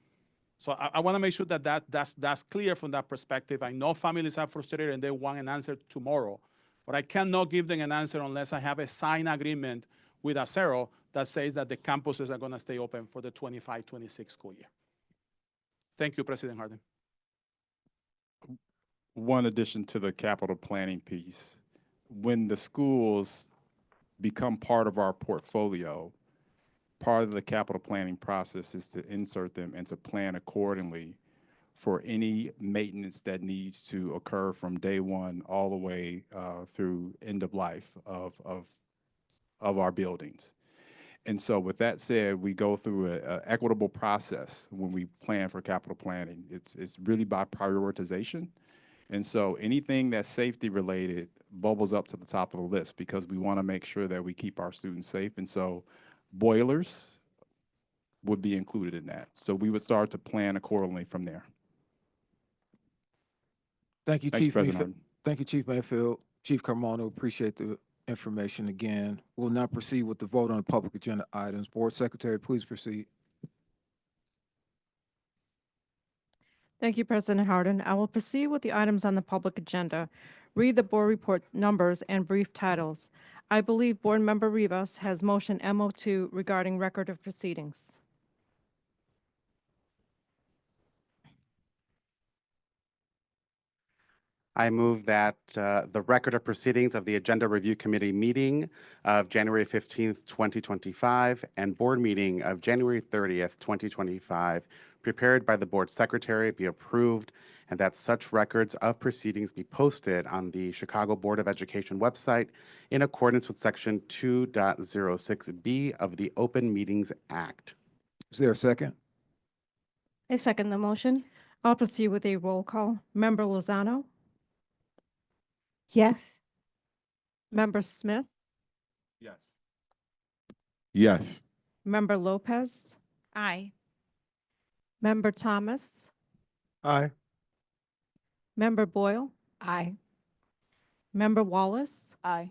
So I want to make sure that's clear from that perspective. I know families are frustrated and they want an answer tomorrow, but I cannot give them an answer unless I have a signed agreement with Acero that says that the campuses are going to stay open for the 25-26 school year. Thank you, President Harden.
One addition to the capital planning piece, when the schools become part of our portfolio, part of the capital planning process is to insert them and to plan accordingly for any maintenance that needs to occur from day one all the way through end of life of our buildings. And so with that said, we go through an equitable process when we plan for capital planning. It's really by prioritization. And so anything that's safety related bubbles up to the top of the list because we want to make sure that we keep our students safe. And so boilers would be included in that. So we would start to plan accordingly from there.
Thank you,
Thank you,
Chief
President
Mayfield. Thank you, Chief Mayfield. Chief Carmona, appreciate the information again. We'll now proceed with the vote on the public agenda items. Board Secretary, please proceed.
Thank you, President Harden. I will proceed with the items on the public agenda, read the board report numbers and brief titles. I believe Board Member Rivas has motion MO2 regarding record of proceedings.
I move that the record of proceedings of the Agenda Review Committee meeting of January 15th, 2025, and board meeting of January 30th, 2025, prepared by the board secretary, be approved, and that such records of proceedings be posted on the Chicago Board of Education website in accordance with Section 2.06B of the Open Meetings Act.
Is there a second?
I second the motion.
I'll proceed with a roll call. Member Lozano,
Yes.
Member Smith,
Yes. Yes.
Member Lopez,
Aye.
Member Thomas,
Aye.
Member Boyle,
Aye.
Member Wallace,
Aye.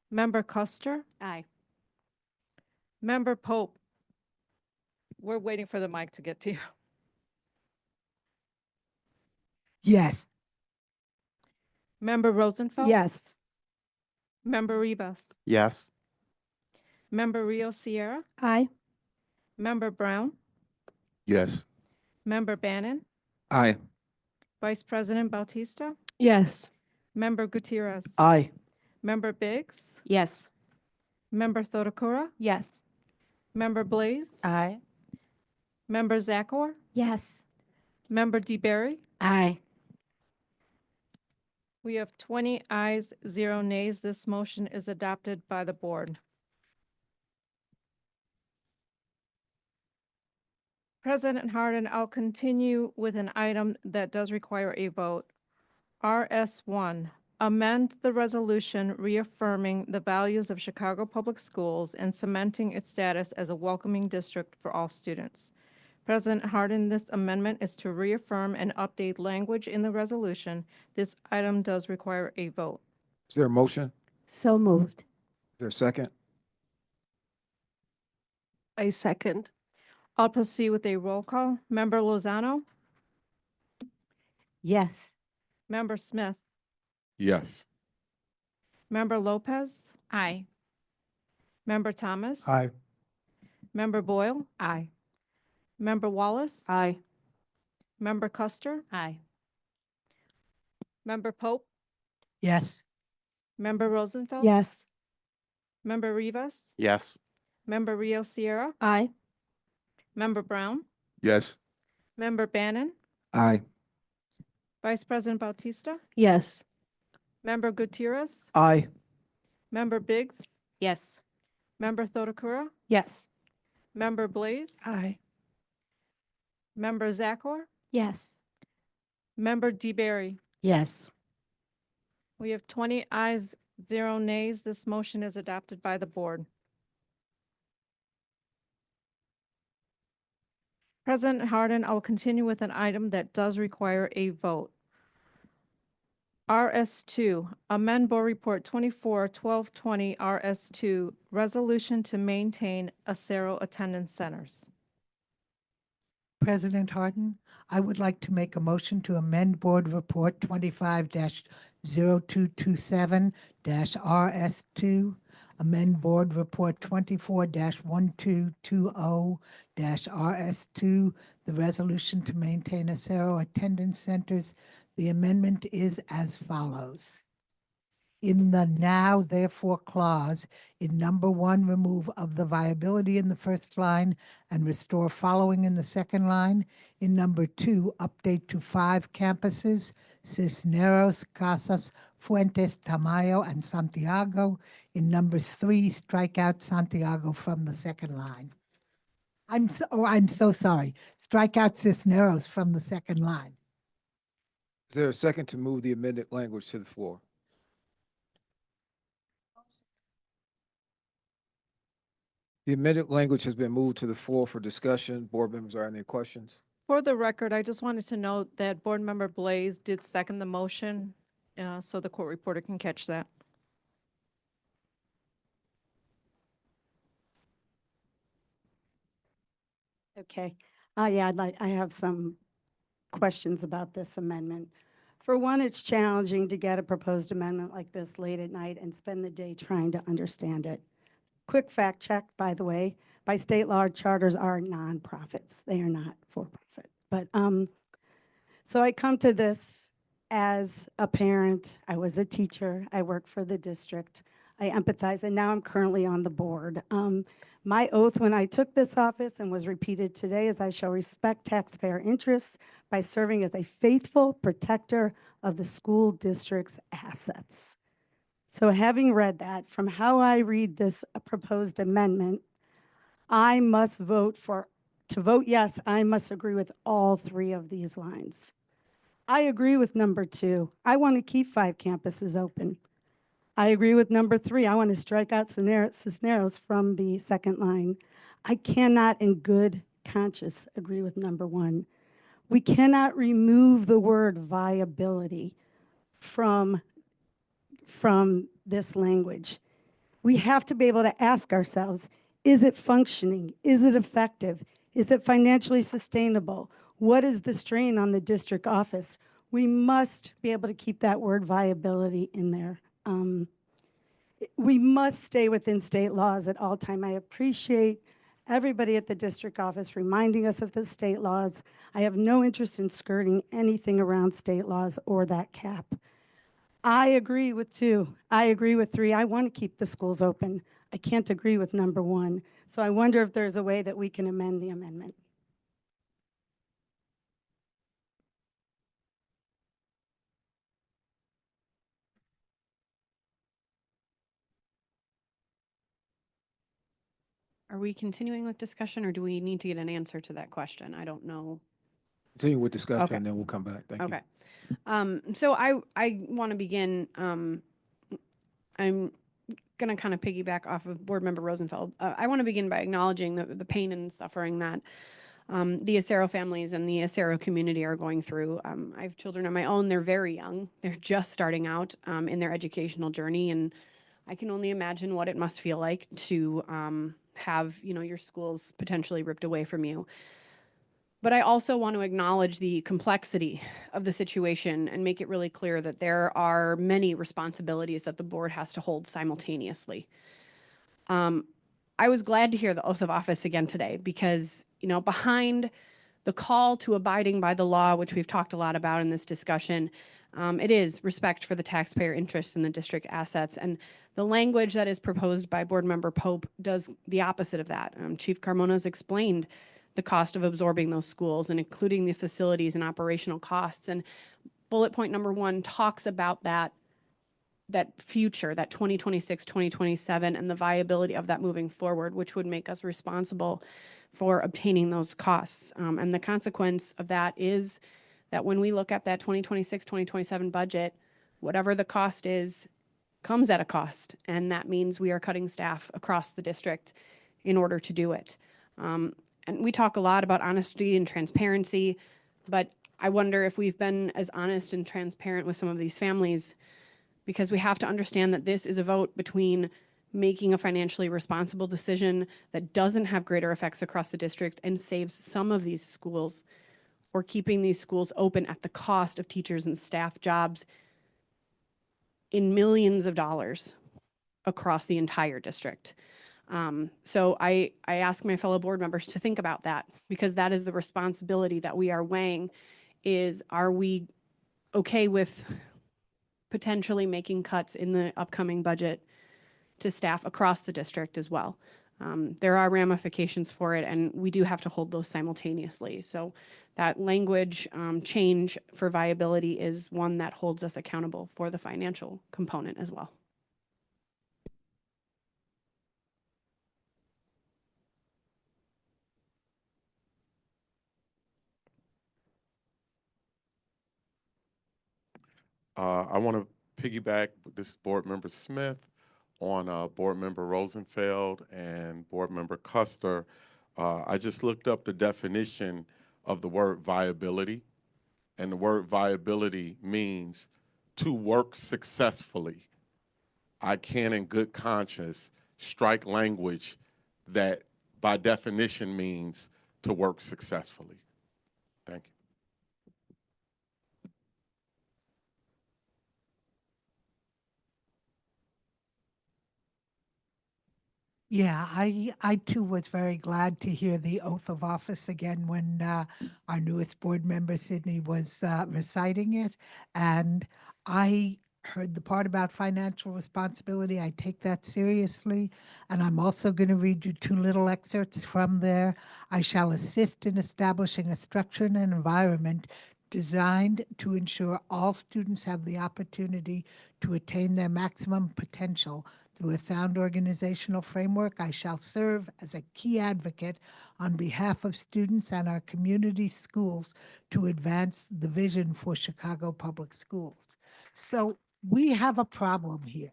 Member Custer,
Aye.
Member Pope. We're waiting for the mic to get to you.
Yes.
Member Rosenfeld?
Yes.
Member Rivas?
Yes.
Member Rio Sierra?
Aye.
Member Brown?
Yes.
Member Bannon?
Aye.
Vice President Bautista?
Yes.
Member Gutierrez?
Aye.
Member Biggs?
Yes.
Member Thodakura?
Yes.
Member Blaze?
Aye.
Member Zakor?
Yes.
Member DeBerry?
Aye.
We have 20 ayes, 0 nays. This motion is adopted by the board. President Harden, I'll continue with an item that does require a vote. RS1, amend the resolution reaffirming the values of Chicago Public Schools and cementing its status as a welcoming district for all students. President Harden, this amendment is to reaffirm and update language in the resolution. This item does require a vote.
Is there a motion?
So moved.
Is there a second?
I second.
I'll proceed with a roll call. Member Lozano?
Yes.
Member Smith?
Yes.
Member Lopez?
Aye.
Member Thomas?
Aye.
Member Boyle?
Aye.
Member Wallace?
Aye.
Member Custer?
Aye.
Member Pope?
Yes.
Member Rosenfeld?
Yes.
Member Rivas?
Yes.
Member Rio Sierra?
Aye.
Member Brown?
Yes.
Member Bannon?
Aye.
Vice President Bautista?
Yes.
Member Gutierrez?
Aye.
Member Biggs?
Yes.
Member Thodakura?
Yes.
Member Blaze?
Aye.
Member Zakor?
Yes.
Member DeBerry?
Yes.
We have 20 ayes, 0 nays. This motion is adopted by the board. President Harden, I'll continue with an item that does require a vote. RS2, amend Board Report 24-1220 RS2, resolution to maintain Acero attendance centers.
President Harden, I would like to make a motion to amend Board Report 25-0227-RS2, amend Board Report 24-1220-RS2, the resolution to maintain Acero attendance centers. The amendment is as follows. In the now therefore clause, in number 1, remove of the viability in the first line and restore following in the second line. In number 2, update to 5 campuses, Cisneros, Casas, Fuentes, Tamayo, and Santiago. In number 3, strike out Santiago from the second line. I'm so sorry. Strike out Cisneros from the second line.
Is there a second to move the amended language to the floor? The amended language has been moved to the floor for discussion. Board members, are there any questions?
For the record, I just wanted to note that Board Member Blaze did second the motion, so the court reporter can catch that.
Okay. Yeah, I have some questions about this amendment. For one, it's challenging to get a proposed amendment like this late at night and spend the day trying to understand it. Quick fact check, by the way, by state law, charters are nonprofits. They are not for profit. But so I come to this
as a parent, I was a teacher, I work for the district, I empathize, and now I'm currently on the board. My oath when I took this office and was repeated today is I shall respect taxpayer interests by serving as a faithful protector of the school district's assets. So having read that, from how I read this proposed amendment, I must to vote yes, I must agree with all three of these lines. I agree with number 2. I want to keep 5 campuses open. I agree with number 3. I want to strike out Cisneros from the second line. I cannot in good conscience agree with number 1. We cannot remove the word viability from this language. We have to be able to ask ourselves, is it functioning? Is it effective? Is it financially sustainable? What is the strain on the district office? We must be able to keep that word viability in there. We must stay within state laws at all time. I appreciate everybody at the district office reminding us of the state laws. I have no interest in skirting anything around state laws or that cap. I agree with 2. I agree with 3. I want to keep the schools open. I can't agree with number 1. So I wonder if there's a way that we can amend the amendment.
Are we continuing with discussion or do we need to get an answer to that question? I don't know.
Continue with discussion,
Okay.
and then we'll come back. Thank you.
Okay. So I want to begin, I'm going to kind of piggyback off of Board Member Rosenfeld. I want to begin by acknowledging the pain and suffering that the Acero families and the Acero community are going through. I have children of my own. They're very young. They're just starting out in their educational journey, and I can only imagine what it must feel like to have, your schools potentially ripped away from you. But I also want to acknowledge the complexity of the situation and make it really clear that there are many responsibilities that the board has to hold simultaneously. I was glad to hear the oath of office again today because, behind the call to abiding by the law, which we've talked a lot about in this discussion, it is respect for the taxpayer interests in the district assets. And the language that is proposed by Board Member Pope does the opposite of that. Chief Carmona's explained the cost of absorbing those schools and including the facilities and operational costs. And bullet point number 1 talks about that future, that 2026, 2027, and the viability of that moving forward, which would make us responsible for obtaining those costs. And the consequence of that is that when we look at that 2026, 2027 budget, whatever the cost is, comes at a cost. And that means we are cutting staff across the district in order to do it. And we talk a lot about honesty and transparency, but I wonder if we've been as honest and transparent with some of these families, because we have to understand that this is a vote between making a financially responsible decision that doesn't have greater effects across the district and saves some of these schools, or keeping these schools open at the cost of teachers and staff jobs in millions of dollars across the entire district. So I ask my fellow board members to think about that, because that is the responsibility that we are weighing. Are we okay with potentially making cuts in the upcoming budget to staff across the district as well? There are ramifications for it, and we do have to hold those simultaneously. So that language change for viability is one that holds us accountable for the financial component as well.
I want to piggyback with this Board Member Smith on Board Member Rosenfeld and Board Member Custer. I just looked up the definition of the word viability, and the word viability means to work successfully. I can, in good conscience, strike language that by definition means to work successfully. Thank you.
Yeah, I too was very glad to hear the oath of office again when our newest board member, Sydney, was reciting it. And I heard the part about financial responsibility. I take that seriously. And I'm also going to read you two little excerpts from there. I shall assist in establishing a structure and an environment designed to ensure all students have the opportunity to attain their maximum potential. Through a sound organizational framework, I shall serve as a key advocate on behalf of students and our community schools to advance the vision for Chicago Public Schools. So we have a problem here.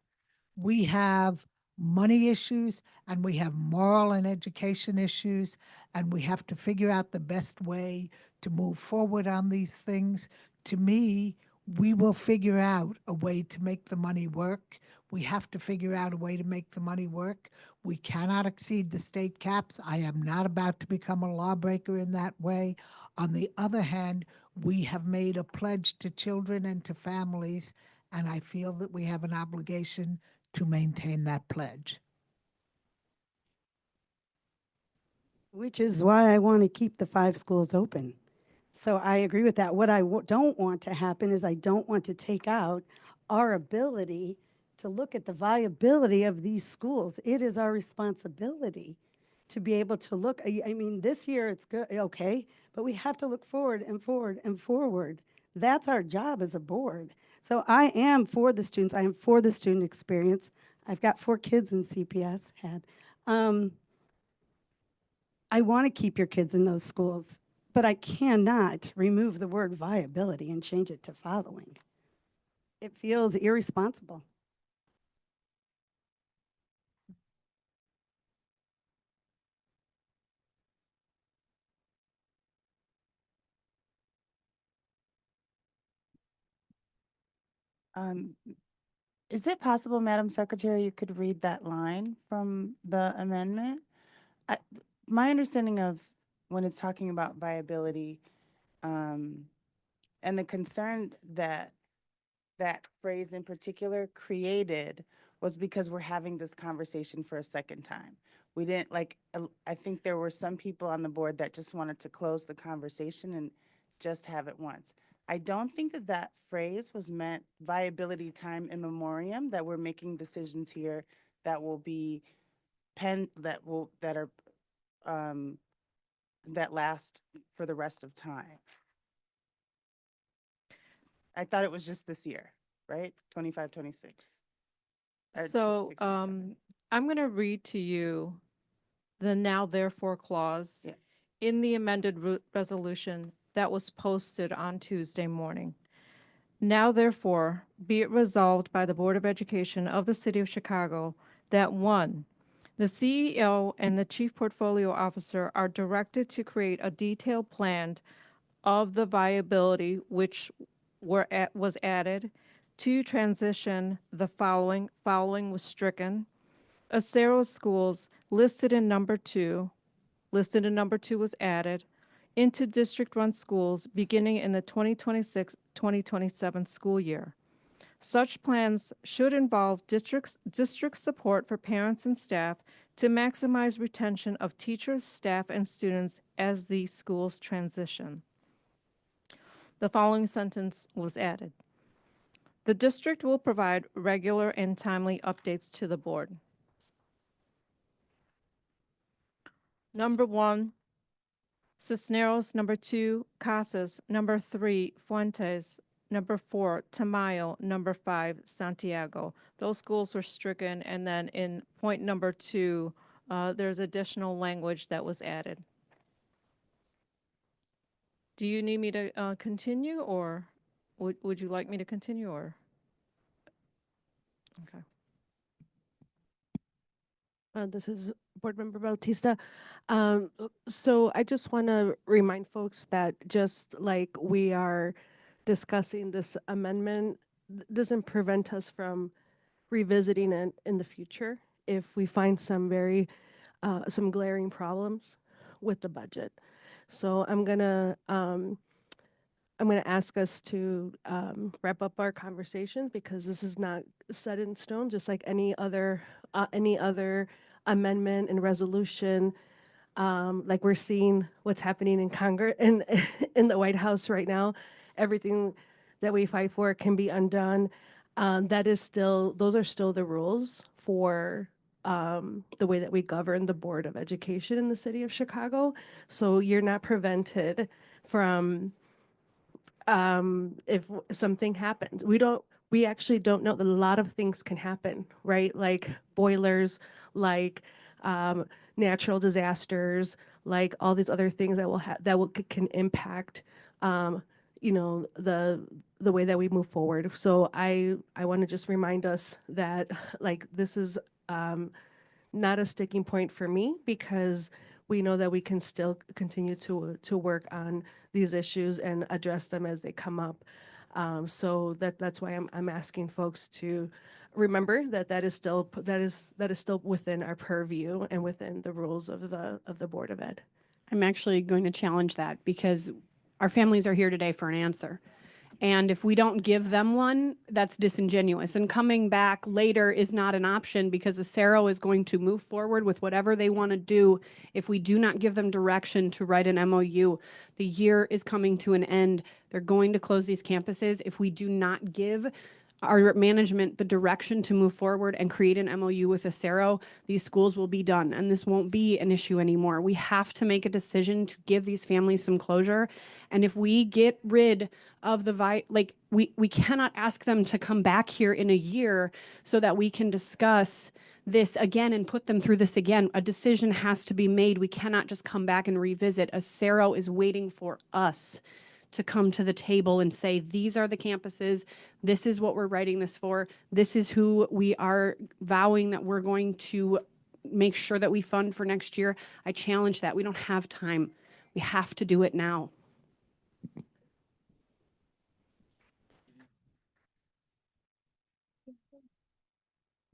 We have money issues and we have moral and education issues, and we have to figure out the best way to move forward on these things. To me, we will figure out a way to make the money work. We have to figure out a way to make the money work. We cannot exceed the state caps. I am not about to become a lawbreaker in that way. On the other hand, we have made a pledge to children and to families, and I feel that we have an obligation to maintain that pledge.
Which is why I want to keep the 5 schools open. So I agree with that. What I don't want to happen is I don't want to take out our ability to look at the viability of these schools. It is our responsibility to be able to look. I mean, this year it's good, okay, but we have to look forward and forward and forward. That's our job as a board. So I am for the students. I am for the student experience. I've got 4 kids in CPS, had. I want to keep your kids in those schools, but I cannot remove the word viability and change it to following. It feels irresponsible.
Is it possible, Madam Secretary, you could read that line from the amendment? My understanding of when it's talking about viability, and the concern that that phrase in particular created was because we're having this conversation for a second time. We didn't I think there were some people on the board that just wanted to close the conversation and just have it once. I don't think that that phrase was meant viability time in memoriam, that we're making decisions here that will be that last for the rest of time. I thought it was just this year, right? 25, 26.
So
26, 27.
I'm going to read to you the now therefore clause in the amended resolution that was posted on Tuesday morning. Now therefore be it resolved by the Board of Education of the City of Chicago that 1, the CEO and the Chief Portfolio Officer are directed to create a detailed plan of the viability which was added to transition the following was stricken. Acero schools listed in number 2 was added into district-run schools beginning in the 2026-2027 school year. Such plans should involve district support for parents and staff to maximize retention of teachers, staff, and students as these schools transition. The following sentence was added. The district will provide regular and timely updates to the board. Number 1, Cisneros. Number 2, Casas. Number 3, Fuentes. Number 4, Tamayo. Number 5, Santiago. Those schools were stricken, and then in point number 2, there's additional language that was added. Do you need me to continue, or would you like me to continue, or? Okay.
This is Board Member Bautista. So I just want to remind folks that just like we are discussing this amendment, doesn't prevent us from revisiting it in the future if we find some glaring problems with the budget. So I'm gonna ask us to wrap up our conversations because this is not set in stone, just like any other amendment and resolution, like we're seeing what's happening in Congress in in the White House right now, everything that we fight for can be undone. Those are still the rules for the way that we govern the Board of Education in the city of Chicago. So you're not prevented from if something happens. We actually don't know that a lot of things can happen, right? Like boilers, like natural disasters, like all these other things that can impact the way that we move forward. So I want to just remind us that like this is not a sticking point for me, because we know that we can still continue to work on these issues and address them as they come up. So that's why I'm asking folks to remember that is still within our purview and within the rules of the Board of Ed.
I'm actually going to challenge that because our families are here today for an answer. And if we don't give them one, that's disingenuous. And coming back later is not an option, because Acero is going to move forward with whatever they want to do if we do not give them direction to write an MOU. The year is coming to an end. They're going to close these campuses. If we do not give our management the direction to move forward and create an MOU with Acero, these schools will be done, and this won't be an issue anymore. We have to make a decision to give these families some closure. And if we get rid of we cannot ask them to come back here in a year so that we can discuss this again and put them through this again. A decision has to be made. We cannot just come back and revisit. Acero is waiting for us to come to the table and say, these are the campuses, this is what we're writing this for, this is who we are vowing that we're going to make sure that we fund for next year. I challenge that. We don't have time. We have to do it now.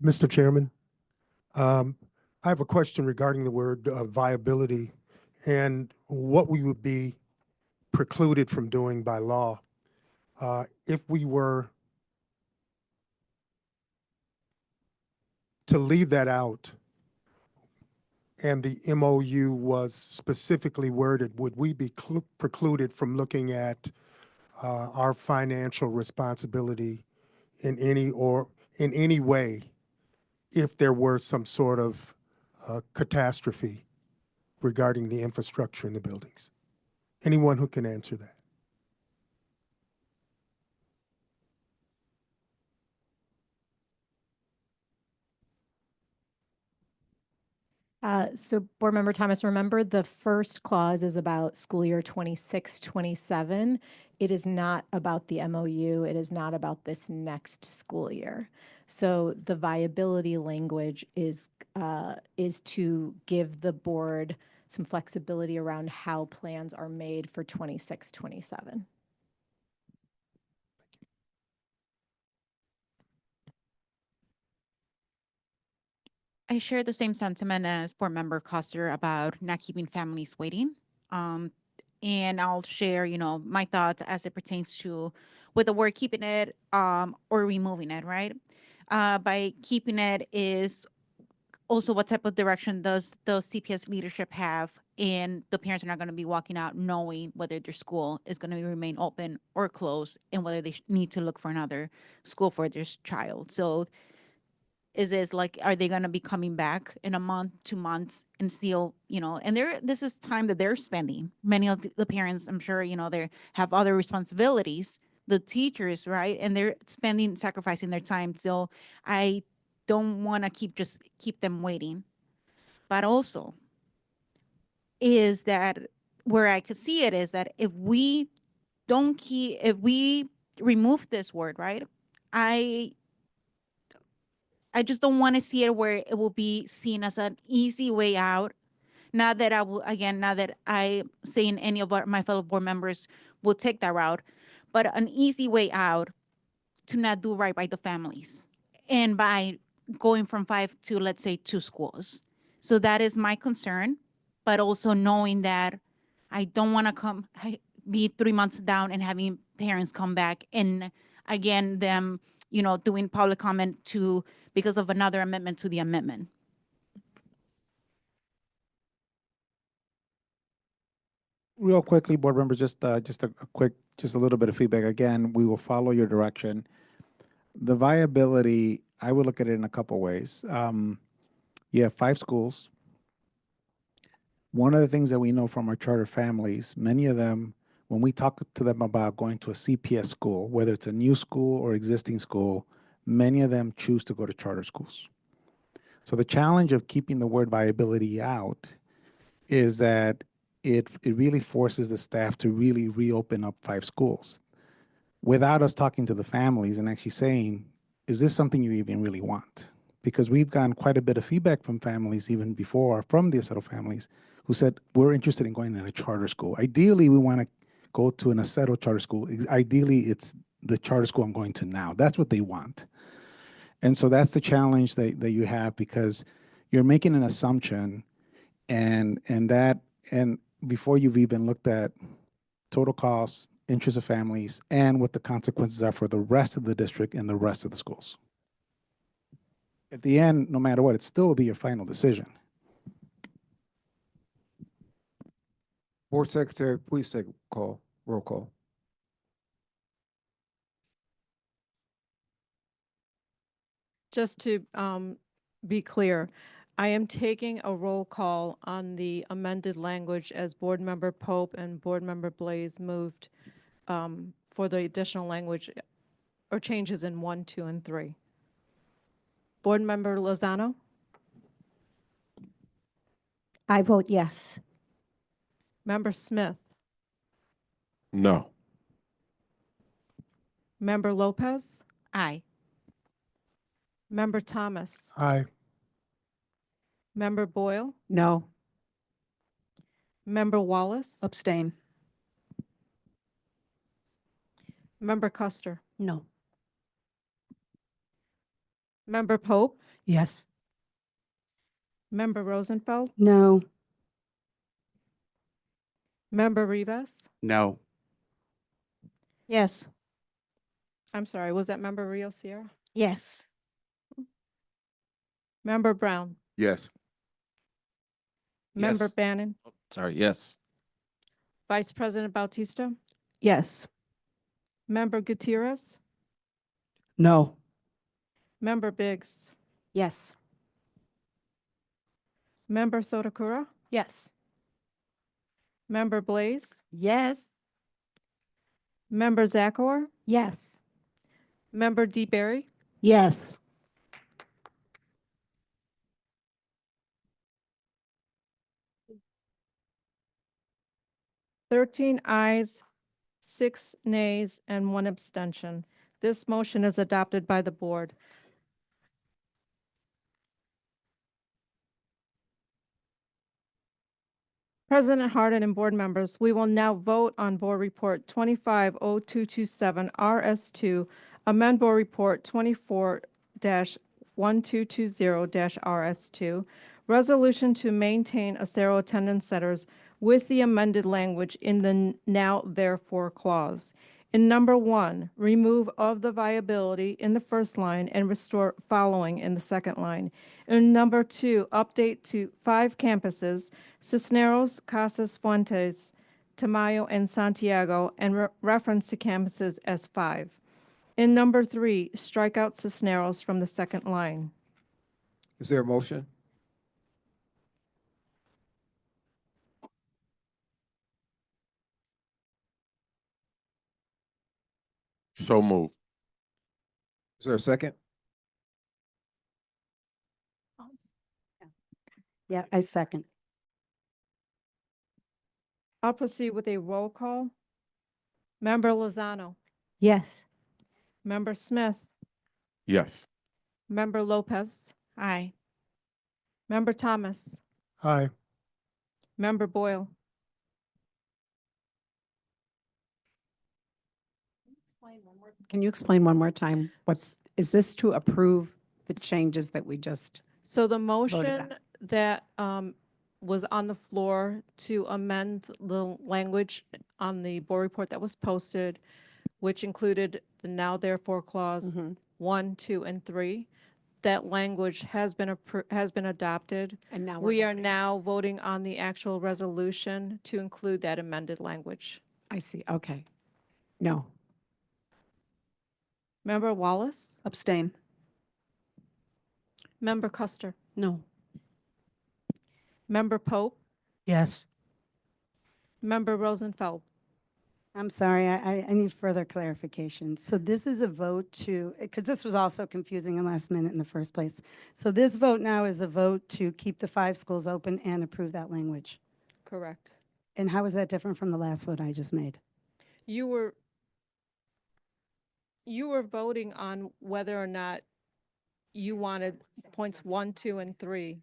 Mr. Chairman, I have a question regarding the word viability and what we would be precluded from doing by law. If we were to leave that out and the MOU was specifically worded, would we be precluded from looking at our financial responsibility in any way if there were some sort of catastrophe regarding the infrastructure in the buildings? Anyone who can answer that?
So Board Member Thomas, remember the first clause is about school year 26-27. It is not about the MOU. It is not about this next school year. So the viability language is to give the board some flexibility around how plans are made for 26-27.
I share the same sentiment as Board Member Coster about not keeping families waiting. And I'll share, my thoughts as it pertains to with the word keeping it or removing it, right? By keeping it is also what type of direction does the CPS leadership have, and the parents are not going to be walking out knowing whether their school is going to remain open or closed and whether they need to look for another school for their child. So is this like, are they going to be coming back in a month, 2 months and still, and this is time that they're spending. Many of the parents, I'm sure, they have other responsibilities, the teachers, right? And they're sacrificing their time. So I don't want to keep them waiting. But also is that where I could see it is that if we remove this word, right? I just don't want to see it where it will be seen as an easy way out. Not that I'm saying any of my fellow board members will take that route, but an easy way out to not do right by the families and by going from 5 to, let's say, 2 schools. So that is my concern, but also knowing that I don't want to be 3 months down and having parents come back and again, them, doing public comment because of another amendment to the amendment.
Real quickly, board members, just a quick, just a little bit of feedback. Again, we will follow your direction. The viability, I would look at it in a couple ways. You have 5 schools. One of the things that we know from our charter families, many of them, when we talk to them about going to a CPS school, whether it's a new school or existing school, many of them choose to go to charter schools. So the challenge of keeping the word viability out is that it really forces the staff to really reopen up 5 schools without us talking to the families and actually saying, is this something you even really want? Because we've gotten quite a bit of feedback from families even before, from the Acero families, who said, we're interested in going in a charter school. Ideally, we want to go to an Acero charter school. Ideally, it's the charter school I'm going to now. That's what they want. And so that's the challenge that you have, because you're making an assumption and before you've even looked at total costs, interest of families, and what the consequences are for the rest of the district and the rest of the schools. At the end, no matter what, it still will be your final decision.
Board Secretary, please take roll call.
Just to be clear, I am taking a roll call on the amended language as Board Member Pope and Board Member Blaze moved for the additional language or changes in 1, 2, and 3. Board Member Lozano?
I vote yes.
Member Smith?
No.
Member Lopez?
Aye.
Member Thomas?
Aye.
Member Boyle?
No.
Member Wallace?
Abstain.
Member Custer?
No.
Member Pope?
Yes.
Member Rosenfeld?
No.
Member Rivas?
No.
Yes.
I'm sorry, was that Member Rio Sierra?
Yes.
Member Brown?
Yes.
Member
Yes.
Bannon?
Oh, sorry, yes.
Vice President Bautista?
Yes.
Member Gutierrez?
No.
Member Biggs?
Yes.
Member Thodakura?
Yes.
Member Blaze?
Yes.
Member Zakor?
Yes.
Member DeBerry?
Yes.
Thirteen ayes, 6 nays, and 1 abstention. This motion is adopted by the board. President Harden and board members, we will now vote on Board Report 250227 RS2, amend Board Report 24-1220-RS2, resolution to maintain Acero attendance centers with the amended language in the now therefore clause. In number 1, remove of the viability in the first line and restore following in the second line. In number 2, update to 5 campuses, Cisneros, Casas Fuentes, Tamayo, and Santiago, and reference to campuses as 5. In number 3, strike out Cisneros from the second line.
Is there a motion?
So moved.
Is there a second?
Yeah, I second.
I'll proceed with a roll call. Member Lozano,
Yes.
Member Smith,
Yes.
Member Lopez,
Aye.
Member Thomas,
Aye.
Member Boyle,
Can you explain one more time? Is this to approve the changes that we just?
So the
Voted
motion
on.
that was on the floor to amend the language on the board report that was posted, which included the now therefore clause 1, 2, and 3, that language has been adopted.
And now
We are now voting on the actual resolution to include that amended language.
I see. Okay. No.
Member Wallace?
Abstain.
Member Custer?
No.
Member Pope?
Yes.
Member Rosenfeld?
I'm sorry, I need further clarification. So this is a vote to, because this was also confusing and last minute in the first place. So this vote now is a vote to keep the 5 schools open and approve that language.
Correct.
And how is that different from the last vote I just made?
You were voting on whether or not you wanted points 1, 2, and 3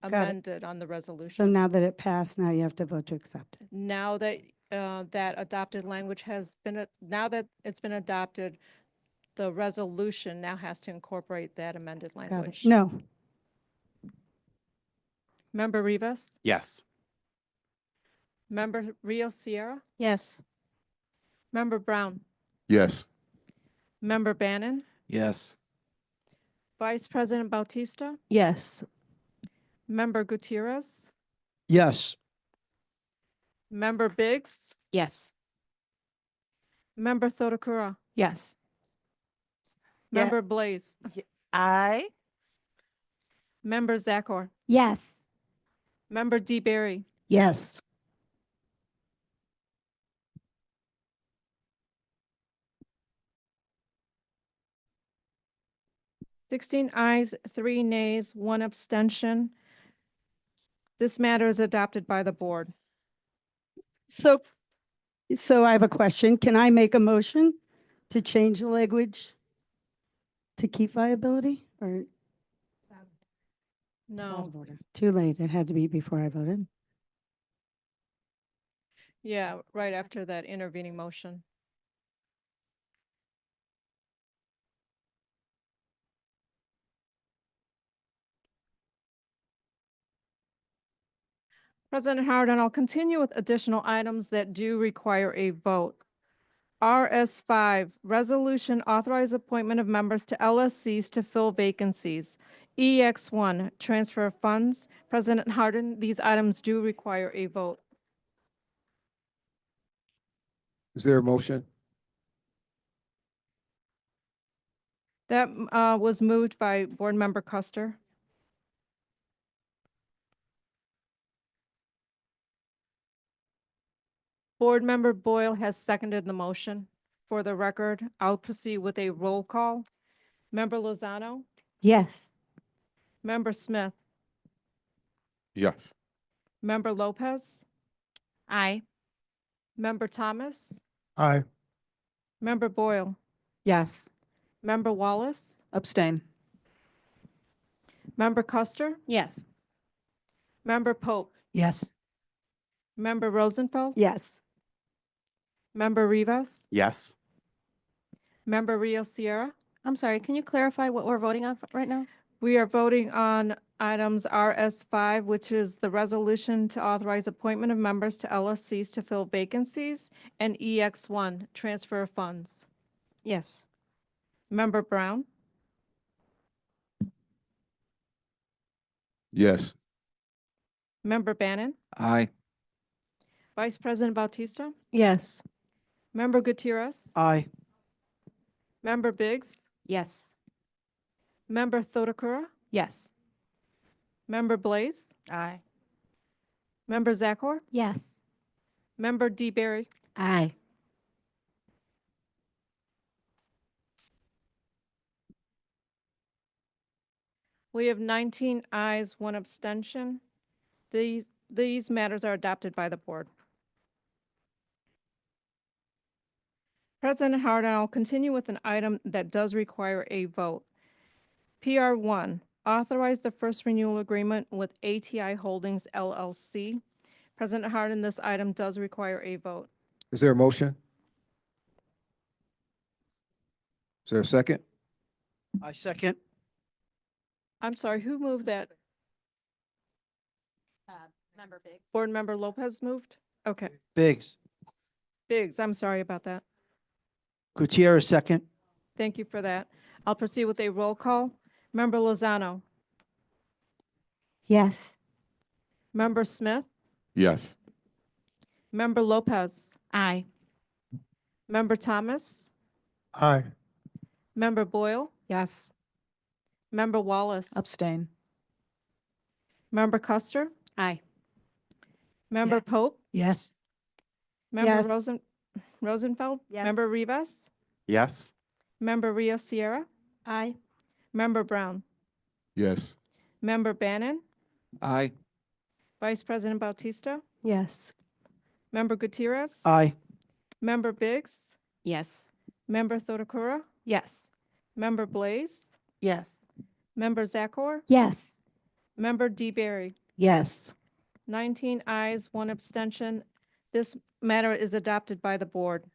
Got it.
amended on the resolution.
So now that it passed, now you have to vote to accept it.
Now that that adopted language has been, now that it's been adopted, the resolution now has to incorporate that amended
Got it.
language.
No.
Member Rivas?
Yes.
Member Rio Sierra?
Yes.
Member Brown?
Yes.
Member Bannon?
Yes.
Vice President Bautista?
Yes.
Member Gutierrez?
Yes.
Member Biggs?
Yes.
Member Thodakura?
Yes.
Member Blaze?
Aye.
Member Zakor?
Yes.
Member DeBerry?
Yes.
Sixteen ayes, 3 nays, 1 abstention. This matter is adopted by the board.
So I have a question. Can I make a motion to change the language to keep viability or?
No.
Too late. It had to be before I voted.
Yeah, right after that intervening motion. President Howard, I'll continue with additional items that do require a vote. RS5, resolution authorize appointment of members to LSCs to fill vacancies. EX1, transfer of funds. President Harden, these items do require a vote.
Is there a motion?
That was moved by Board Member Custer. Board Member Boyle has seconded the motion. For the record, I'll proceed with a roll call. Member Lozano?
Yes.
Member Smith?
Yes.
Member Lopez?
Aye.
Member Thomas?
Aye.
Member Boyle?
Yes.
Member Wallace?
Abstain.
Member Custer?
Yes.
Member Pope?
Yes.
Member Rosenfeld?
Yes.
Member Rivas?
Yes.
Member Rio Sierra?
I'm sorry, can you clarify what we're voting on right now?
We are voting on items RS5, which is the resolution to authorize appointment of members to LSCs to fill vacancies, and EX1, transfer of funds.
Yes.
Member Brown?
Yes.
Member Bannon?
Aye.
Vice President Bautista?
Yes.
Member Gutierrez?
Aye.
Member Biggs?
Yes.
Member Thodakura?
Yes.
Member Blaze?
Aye.
Member Zakor?
Yes.
Member DeBerry?
Aye.
We have 19 ayes, 1 abstention. These matters are adopted by the board. President Howard, I'll continue with an item that does require a vote. PR1, authorize the first renewal agreement with ATI Holdings LLC. President Harden, this item does require a vote.
Is there a motion? Is there a second?
I second.
I'm sorry, who moved that?
Member Biggs.
Board Member Lopez moved? Okay.
Biggs.
Biggs, I'm sorry about that.
Gutierrez second.
Thank you for that. I'll proceed with a roll call. Member Lozano,
Yes.
Member Smith,
Yes.
Member Lopez,
Aye.
Member Thomas,
Aye.
Member Boyle,
Yes.
Member Wallace,
Abstain.
Member Custer,
Aye.
Member Pope,
Yes.
Member
Yes.
Rosenfeld,
Yes.
Member Rivas,
Yes.
Member Rio Sierra,
Aye.
Member Brown,
Yes.
Member Bannon,
Aye.
Vice President Bautista,
Yes.
Member Gutierrez,
Aye.
Member Biggs,
Yes.
Member Thodakura,
Yes.
Member Blaze,
Yes.
Member Zakor,
Yes.
Member DeBerry.
Yes.
19 ayes, 1 abstention. This matter is adopted by the board.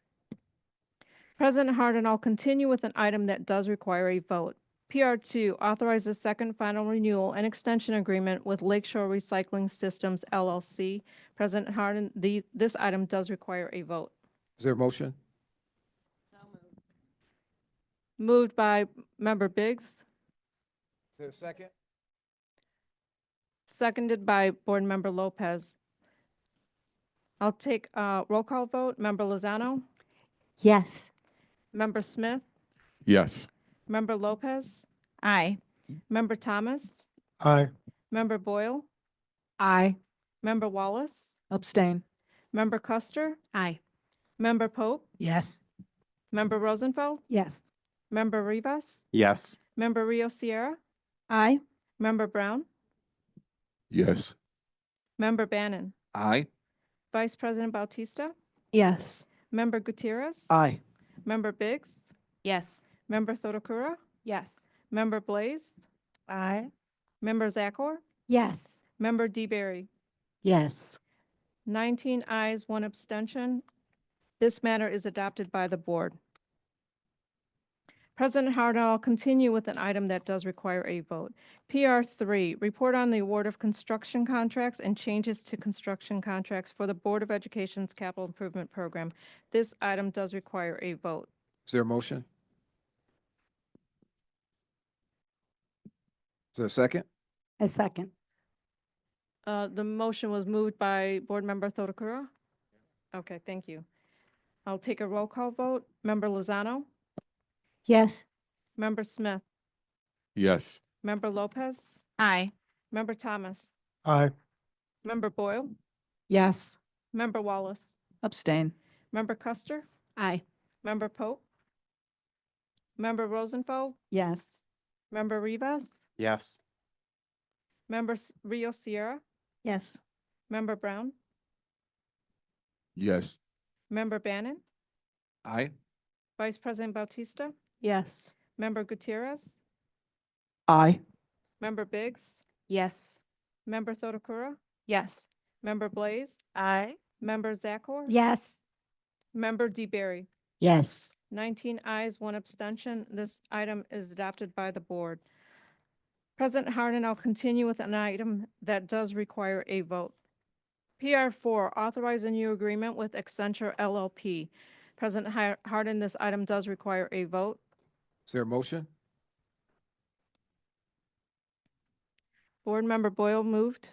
President Harden, I'll continue with an item that does require a vote. PR2, authorize the second final renewal and extension agreement with Lakeshore Recycling Systems LLC. President Harden, this item does require a vote.
Is there a motion?
Moved by Member Biggs,
Is there a second?
seconded by Board Member Lopez. I'll take a roll call vote. Member Lozano,
Yes.
Member Smith,
Yes.
Member Lopez,
Aye.
Member Thomas,
Aye.
Member Boyle,
Aye.
Member Wallace,
Abstain.
Member Custer,
Aye.
Member Pope,
Yes.
Member Rosenfeld,
Yes.
Member Rivas,
Yes.
Member Rio Sierra,
Aye.
Member Brown,
Yes.
Member Bannon,
Aye.
Vice President Bautista,
Yes.
Member Gutierrez,
Aye.
Member Biggs,
Yes.
Member Thodakura,
Yes.
Member Blaze,
Aye.
Member Zakor,
Yes.
Member DeBerry.
Yes.
19 ayes, 1 abstention. This matter is adopted by the board. President Harden, I'll continue with an item that does require a vote. PR3, report on the award of construction contracts and changes to construction contracts for the Board of Education's Capital Improvement Program. This item does require a vote.
Is there a motion? Is there a second?
A second.
The motion was moved by Board Member Thodakura. Okay, thank you. I'll take a roll call vote. Member Lozano,
Yes.
Member Smith,
Yes.
Member Lopez,
Aye.
Member Thomas,
Aye.
Member Boyle,
Yes.
Member Wallace,
Abstain.
Member Custer,
Aye.
Member Pope, Member Rosenfeld,
Yes.
Member Rivas,
Yes.
Member Rio Sierra,
Yes.
Member Brown,
Yes.
Member Bannon,
Aye.
Vice President Bautista,
Yes.
Member Gutierrez,
Aye.
Member Biggs,
Yes.
Member Thodakura,
Yes.
Member Blaze,
Aye.
Member Zakor,
Yes.
Member DeBerry.
Yes.
19 ayes, 1 abstention. This item is adopted by the board. President Harden, I'll continue with an item that does require a vote. PR4, authorize a new agreement with Accenture LLP. President Harden, this item does require a vote.
Is there a motion?
Board Member Boyle moved.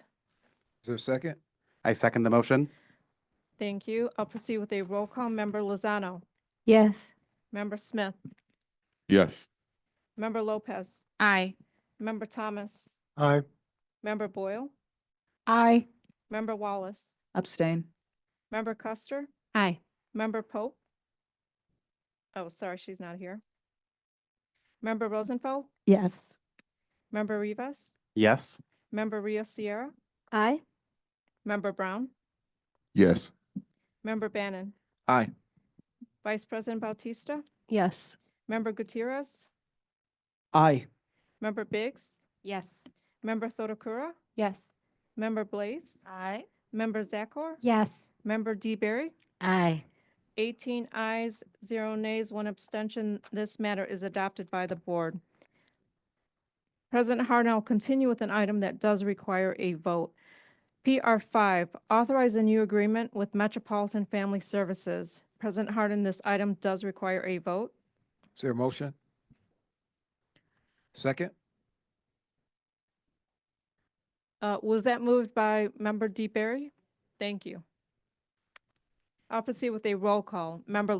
Is there a second?
I second the motion.
Thank you. I'll proceed with a roll call. Member Lozano,
Yes.
Member Smith,
Yes.
Member Lopez,
Aye.
Member Thomas,
Aye.
Member Boyle,
Aye.
Member Wallace,
Abstain.
Member Custer,
Aye.
Member Pope. Oh, sorry, she's not here. Member Rosenfeld,
Yes.
Member Rivas,
Yes.
Member Rio Sierra,
Aye.
Member Brown,
Yes.
Member Bannon,
Aye.
Vice President Bautista,
Yes.
Member Gutierrez,
Aye.
Member Biggs,
Yes.
Member Thodakura,
Yes.
Member Blaze,
Aye.
Member Zakor,
Yes.
Member DeBerry.
Aye.
18 ayes, 0 nays, 1 abstention. This matter is adopted by the board. President Harden, I'll continue with an item that does require a vote. PR5, authorize a new agreement with Metropolitan Family Services. President Harden, this item does require a vote.
Is there a motion? Second?
Was that moved by Member DeBerry? Thank you. I'll proceed with a roll call. Member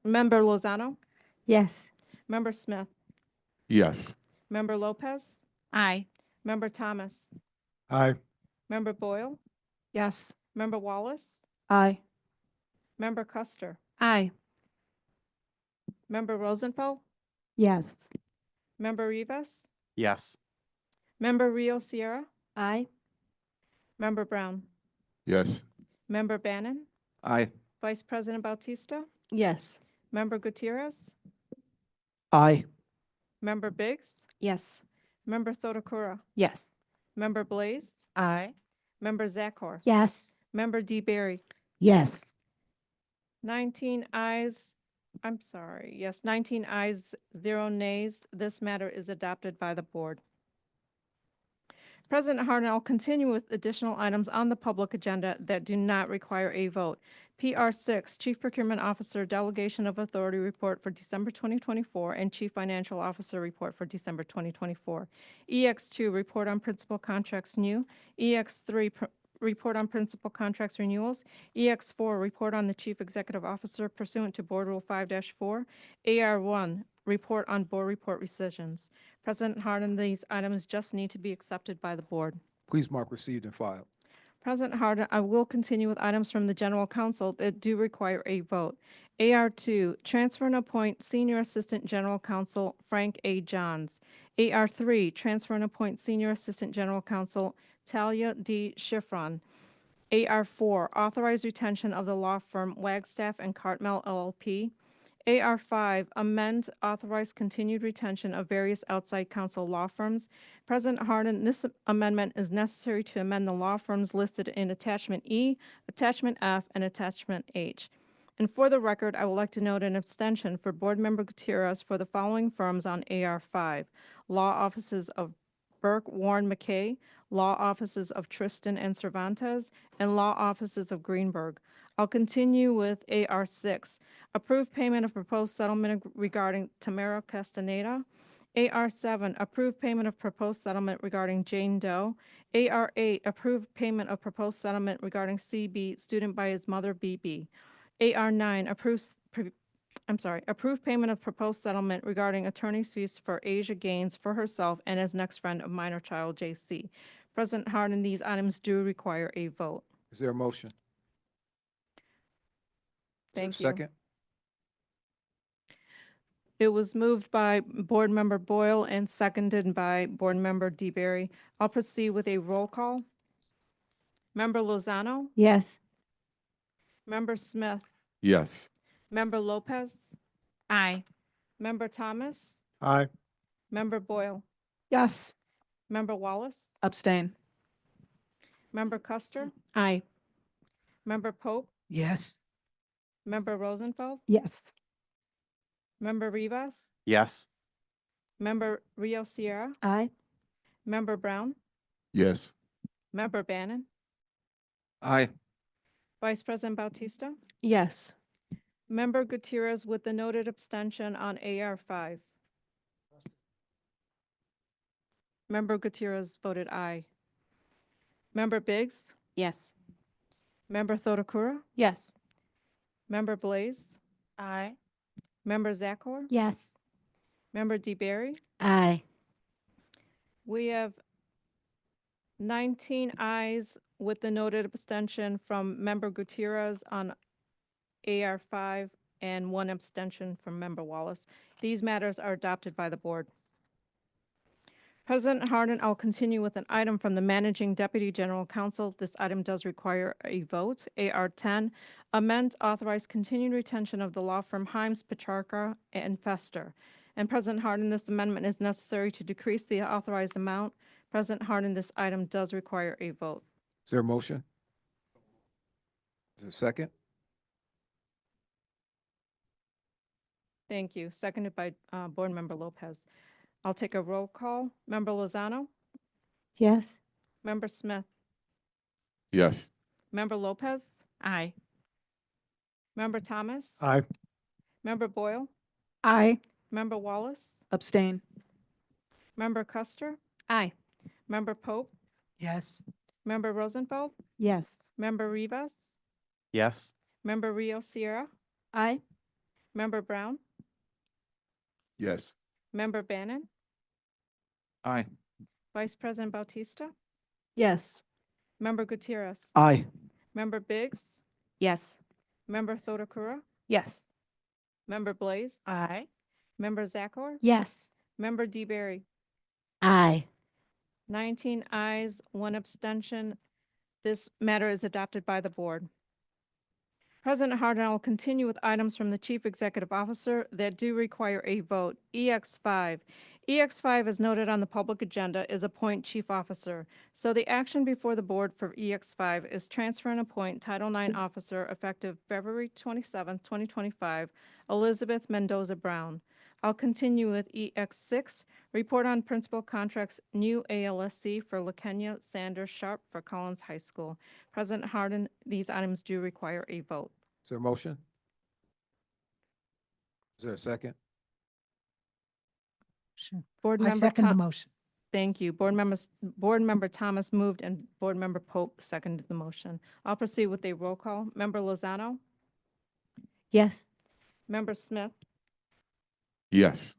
Member Lozano,
Yes.
Member Smith,
Yes.
Member Lopez,
Aye.
Member Thomas,
Aye.
Member Boyle,
Yes.
Member Wallace,
Aye.
Member Custer,
Aye.
Member Rosenfeld,
Yes.
Member Rivas,
Yes.
Member Rio Sierra,
Aye.
Member Brown,
Yes.
Member Bannon,
Aye.
Vice President Bautista,
Yes.
Member Gutierrez,
Aye.
Member Biggs,
Yes.
Member Thodakura,
Yes.
Member Blaze,
Aye.
Member Zakor,
Yes.
Member DeBerry,
Yes.
19 ayes, I'm sorry, yes, 19 ayes, 0 nays. This matter is adopted by the board. President Harden, I'll continue with additional items on the public agenda that do not require a vote. PR 6, Chief Procurement Officer Delegation of Authority Report for December 2024 and Chief Financial Officer Report for December 2024. EX2, Report on Principal Contracts New. EX3, Report on Principal Contracts Renewals. EX4, Report on the Chief Executive Officer pursuant to Board Rule 5-4. AR1, Report on Board Report Rescissions. President Harden, these items just need to be accepted by the board.
Please mark received and filed.
President Harden, I will continue with items from the General Counsel that do require a vote. AR2, transfer and appoint Senior Assistant General Counsel Frank A. Johns. AR3, transfer and appoint Senior Assistant General Counsel Talia D. Schifrin. AR4, authorize retention of the law firm Wagstaff and Cartmel LLP. AR5, amend, authorize continued retention of various outside counsel law firms. President Harden, this amendment is necessary to amend the law firms listed in Attachment E, Attachment F, and Attachment H. And for the record, I would like to note an abstention for Board Member Gutierrez for the following firms on AR5. Law offices of Burke, Warren, McKay, law offices of Tristan and Cervantes, and law offices of Greenberg. I'll continue with AR6, approve payment of proposed settlement regarding Tamara Castaneda. AR7, approve payment of proposed settlement regarding Jane Doe. AR8, approve payment of proposed settlement regarding CB, student by his mother BB. AR9, approve payment of proposed settlement regarding attorney's fees for Asia Gaines for herself and his next friend of minor child JC. President Harden, these items do require a vote.
Is there a motion? Is there a
Thank you.
second?
It was moved by Board Member Boyle and seconded by Board Member DeBerry. I'll proceed with a roll call. Member Lozano,
Yes.
Member Smith,
Yes.
Member Lopez,
Aye.
Member Thomas,
Aye.
Member Boyle,
Yes.
Member Wallace,
Abstain.
Member Custer,
Aye.
Member Pope,
Yes.
Member Rosenfeld,
Yes.
Member Rivas,
Yes.
Member Rio Sierra,
Aye.
Member Brown,
Yes.
Member Bannon,
Aye.
Vice President Bautista,
Yes.
Member Gutierrez with the noted abstention on AR5. Member Gutierrez voted aye. Member Biggs,
Yes.
Member Thodakura,
Yes.
Member Blaze,
Aye.
Member Zakor,
Yes.
Member DeBerry.
Aye.
We have 19 ayes with the noted abstention from Member Gutierrez on AR5 and 1 abstention from Member Wallace. These matters are adopted by the board. President Harden, I'll continue with an item from the Managing Deputy General Counsel. This item does require a vote. AR10, amend, authorize continued retention of the law firm Himes, Petrarca, and Fester. And President Harden, this amendment is necessary to decrease the authorized amount. President Harden, this item does require a vote.
Is there a motion? Is there a second?
Thank you. Seconded by Board Member Lopez. I'll take a roll call. Member Lozano,
Yes.
Member Smith,
Yes.
Member Lopez,
Aye.
Member Thomas,
Aye.
Member Boyle,
Aye.
Member Wallace,
Abstain.
Member Custer,
Aye.
Member Pope,
Yes.
Member Rosenfeld,
Yes.
Member Rivas,
Yes.
Member Rio Sierra,
Aye.
Member Brown,
Yes.
Member Bannon,
Aye.
Vice President Bautista,
Yes.
Member Gutierrez,
Aye.
Member Biggs,
Yes.
Member Thodakura,
Yes.
Member Blaze,
Aye.
Member Zakor,
Yes.
Member DeBerry.
Aye.
19 ayes, 1 abstention. This matter is adopted by the board. President Harden, I will continue with items from the Chief Executive Officer that do require a vote. EX5. EX5, as noted on the public agenda, is appoint Chief Officer. So the action before the board for EX5 is transfer and appoint Title IX Officer effective February 27, 2025, Elizabeth Mendoza Brown. I'll continue with EX6, report on principal contracts, new ALSC for LaKenya Sanders Sharp for Collins High School. President Harden, these items do require a vote.
Is there a motion? Is there a second?
Board
I
Member
second the
Tom-
motion.
Thank you. Board Member Thomas moved and Board Member Pope seconded the motion. I'll proceed with a roll call. Member Lozano,
Yes.
Member Smith,
Yes.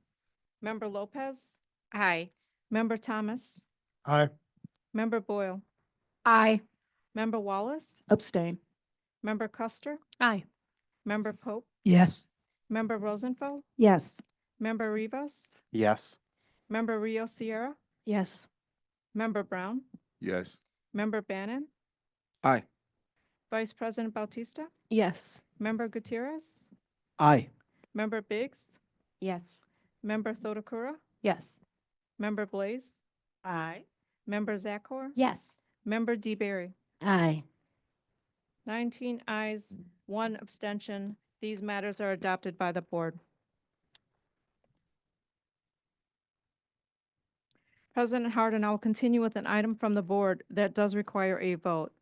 Member Lopez,
Aye.
Member Thomas,
Aye.
Member Boyle,
Aye.
Member Wallace,
Abstain.
Member Custer,
Aye.
Member Pope,
Yes.
Member Rosenfeld,
Yes.
Member Rivas,
Yes.
Member Rio Sierra,
Yes.
Member Brown,
Yes.
Member Bannon,
Aye.
Vice President Bautista,
Yes.
Member Gutierrez,
Aye.
Member Biggs,
Yes.
Member Thodakura,
Yes.
Member Blaze,
Aye.
Member Zakor,
Yes.
Member DeBerry.
Aye.
19 ayes, 1 abstention. These matters are adopted by the board. President Harden, I will continue with an item from the board that does require a vote.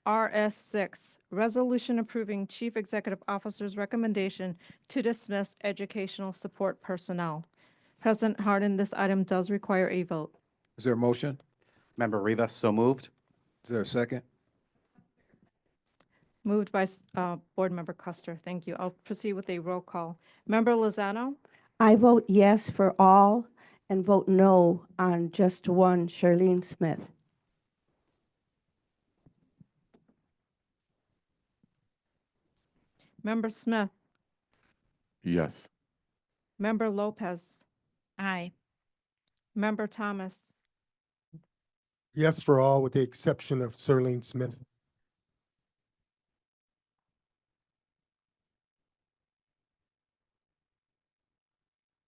RS6, resolution approving Chief Executive Officer's recommendation to dismiss educational support personnel. President Harden, this item does require a vote.
Is there a motion?
Member Rivas, so moved.
Is there a second?
Moved by Board Member Custer. Thank you. I'll proceed with a roll call. Member Lozano,
I vote yes for all and vote no on just one, Charlene Smith.
Member Smith,
Yes.
Member Lopez,
Aye.
Member Thomas,
Yes for all with the exception of Serlene Smith.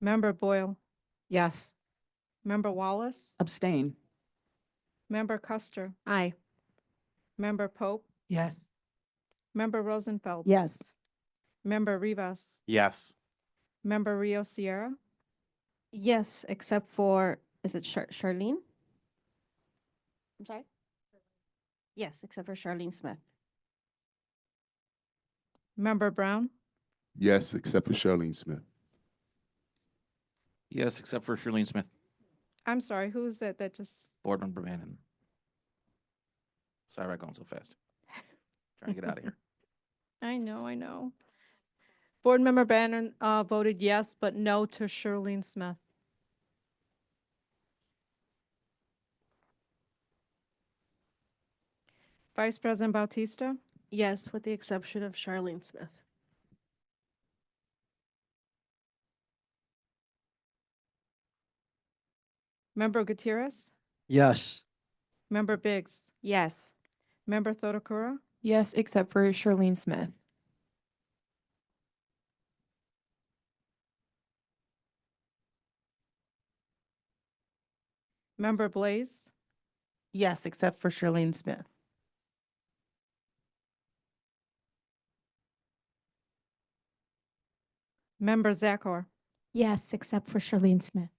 Member Boyle,
Yes.
Member Wallace,
Abstain.
Member Custer,
Aye.
Member Pope,
Yes.
Member Rosenfeld,
Yes.
Member Rivas,
Yes.
Member Rio Sierra,
Yes, except for, is it Charlene? I'm sorry? Yes, except for Charlene Smith.
Member Brown,
Yes, except for Charlene Smith.
Yes, except for Shirlene Smith,
I'm sorry, who is that just,
Board Member Bannon. Sorry about going so fast. Trying to get out of here.
I know. Board Member Bannon voted yes, but no to Charlene Smith. Vice President Bautista,
Yes, with the exception of Charlene Smith.
Member Gutierrez,
Yes.
Member Biggs,
Yes.
Member Thodakura,
Yes, except for Charlene Smith.
Member Blaze,
Yes, except for Charlene Smith.
Member Zakor,
Yes, except for Charlene Smith.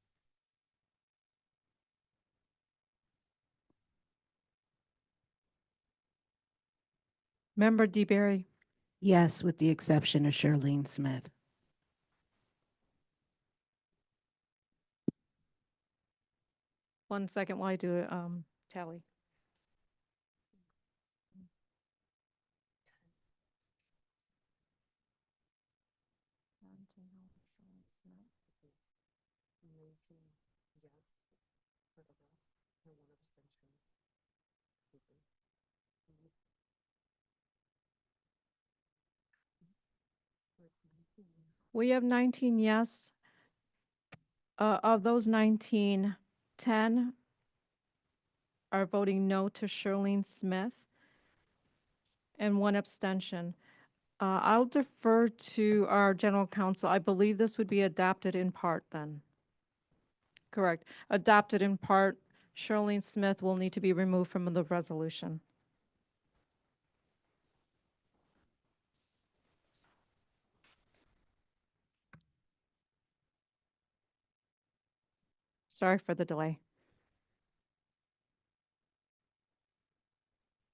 Member DeBerry,
Yes, with the exception of Charlene Smith.
one second while I do a tally. We have 19 yes. Of those 19, 10 are voting no to Shirlene Smith and 1 abstention. I'll defer to our general counsel. I believe this would be adopted in part then. Correct. Adopted in part. Shirlene Smith will need to be removed from the resolution. Sorry for the delay.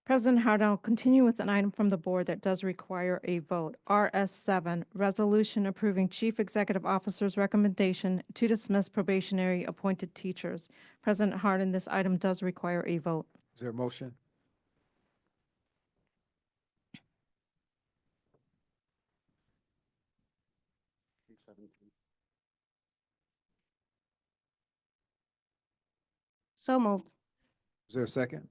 President Hardin, I'll continue with an item from the board that does require a vote. RS7, resolution approving Chief Executive Officer's recommendation to dismiss probationary appointed teachers. President Hardin, this item does require a vote.
Is there a motion?
So moved.
Is there a second?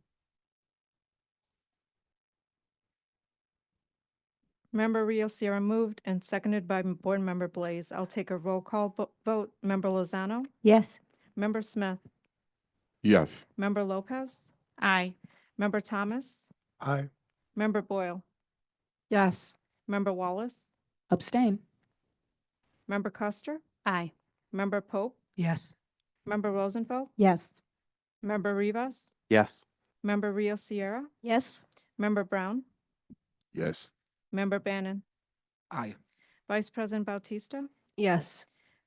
Member Rio Sierra moved and seconded by Board Member Blaze. I'll take a roll call vote. Member Lozano?
Yes.
Member Smith?
Yes.
Member Lopez?
Aye.
Member Thomas?
Aye.
Member Boyle?
Yes.
Member Wallace?
Abstain.
Member Custer?
Aye.
Member Pope?
Yes.
Member Rosenfeld?
Yes.
Member Rivas?
Yes.
Member Rio Sierra?
Yes.
Member Brown?
Yes.
Member Bannon?
Aye.
Vice President Bautista?
Yes.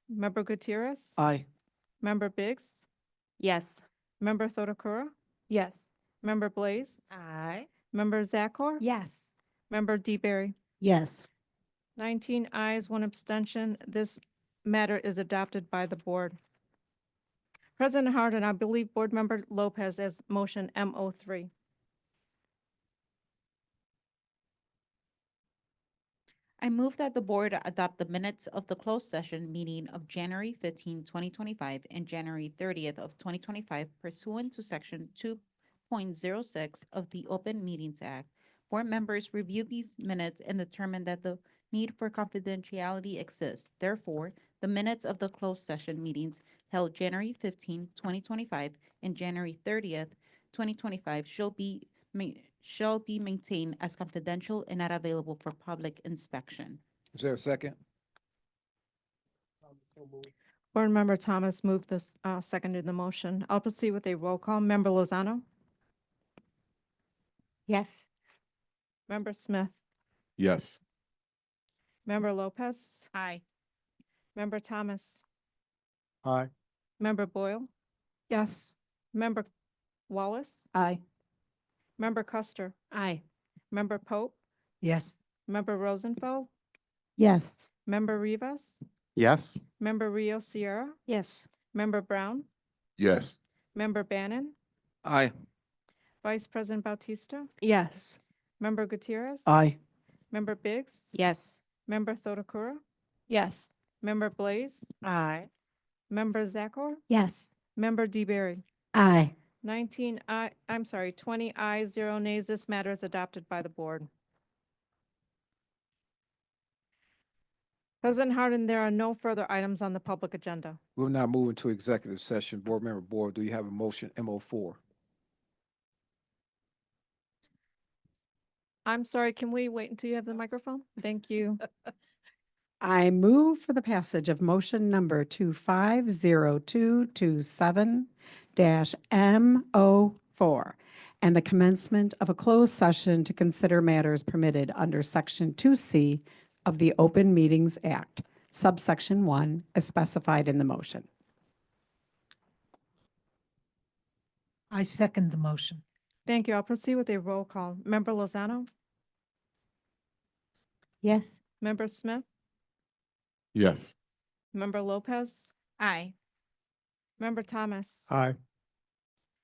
Member Gutierrez?
Aye.
Member Biggs?
Yes.
Member Thodakura?
Yes.
Member Blaze?
Aye.
Member Zakor?
Yes.
Member DeBerry?
Yes.
19 ayes, 1 abstention. This matter is adopted by the board. President Hardin, I believe Board Member Lopez has motion MO3.
I move that the board adopt the minutes of the closed session meeting of January 15, 2025 and January 30th of 2025 pursuant to section 2.06 of the Open Meetings Act. Board members reviewed these minutes and determined that the need for confidentiality exists. Therefore, the minutes of the closed session meetings held January 15, 2025 and January 30th, 2025 shall be maintained as confidential and not available for public inspection.
Is there a second?
Board Member Thomas moved this, seconded the motion. I'll proceed with a roll call. Member Lozano?
Yes.
Member Smith?
Yes.
Member Lopez?
Aye.
Member Thomas?
Aye.
Member Boyle?
Yes.
Member Wallace?
Aye.
Member Custer?
Aye.
Member Pope?
Yes.
Member Rosenfeld?
Yes.
Member Rivas?
Yes.
Member Rio Sierra?
Yes.
Member Brown?
Yes.
Member Bannon?
Aye.
Vice President Bautista?
Yes.
Member Gutierrez?
Aye.
Member Biggs?
Yes.
Member Thodakura?
Yes.
Member Blaze?
Aye.
Member Zakor?
Yes.
Member DeBerry?
Aye.
20 ayes, 0 nays. This matter is adopted by the board. President Hardin, there are no further items on the public agenda.
We'll now move into executive session. Board Member Boyd, do you have a motion MO4?
I'm sorry, can we wait until you have the microphone? Thank you.
I move for the passage of motion number 250227-MO4 and the commencement of a closed session to consider matters permitted under Section 2C of the Open Meetings Act, subsection 1, as specified in the motion.
I second the motion.
Thank you. I'll proceed with a roll call. Member Lozano?
Yes.
Member Smith?
Yes.
Member Lopez?
Aye.
Member Thomas?
Aye.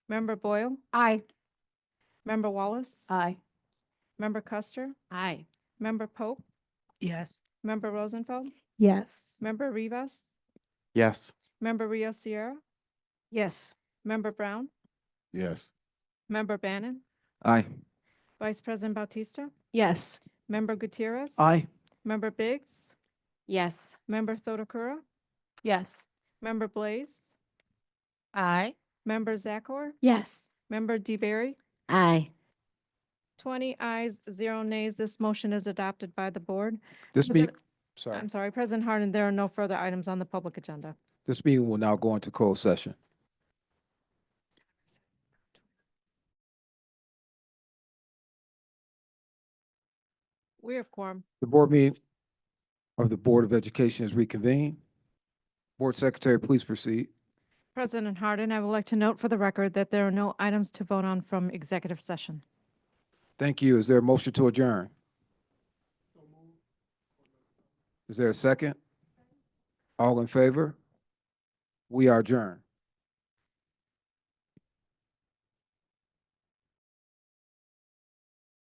Member Boyle?
Aye.
Member Wallace?
Aye.
Member Custer?
Aye.
Member Pope?
Yes.
Member Rosenfeld?
Yes.
Member Rivas?
Yes.
Member Rio Sierra?
Yes.
Member Brown?
Yes.
Member Bannon?
Aye.
Vice President Bautista?
Yes.
Member Gutierrez?
Aye.
Member Biggs?
Yes.
Member Thodakura,
Yes.
Member Blaze,
Aye.
Member Zakor,
Yes.
Member DeBerry.
Aye.
20 ayes, 0 nays. This motion is adopted by the board.
This meeting,
President-
sorry,
I'm sorry, President Harden, there are no further items on the public agenda.
this meeting will now go into closed session.
We have quorum.
The board meeting of the Board of Education is reconvened. Board Secretary, please proceed.
President Harden, I would like to note for the record that there are no items to vote on from executive session.
Thank you. Is there a motion to adjourn? Is there a second? All in favor? We are adjourned.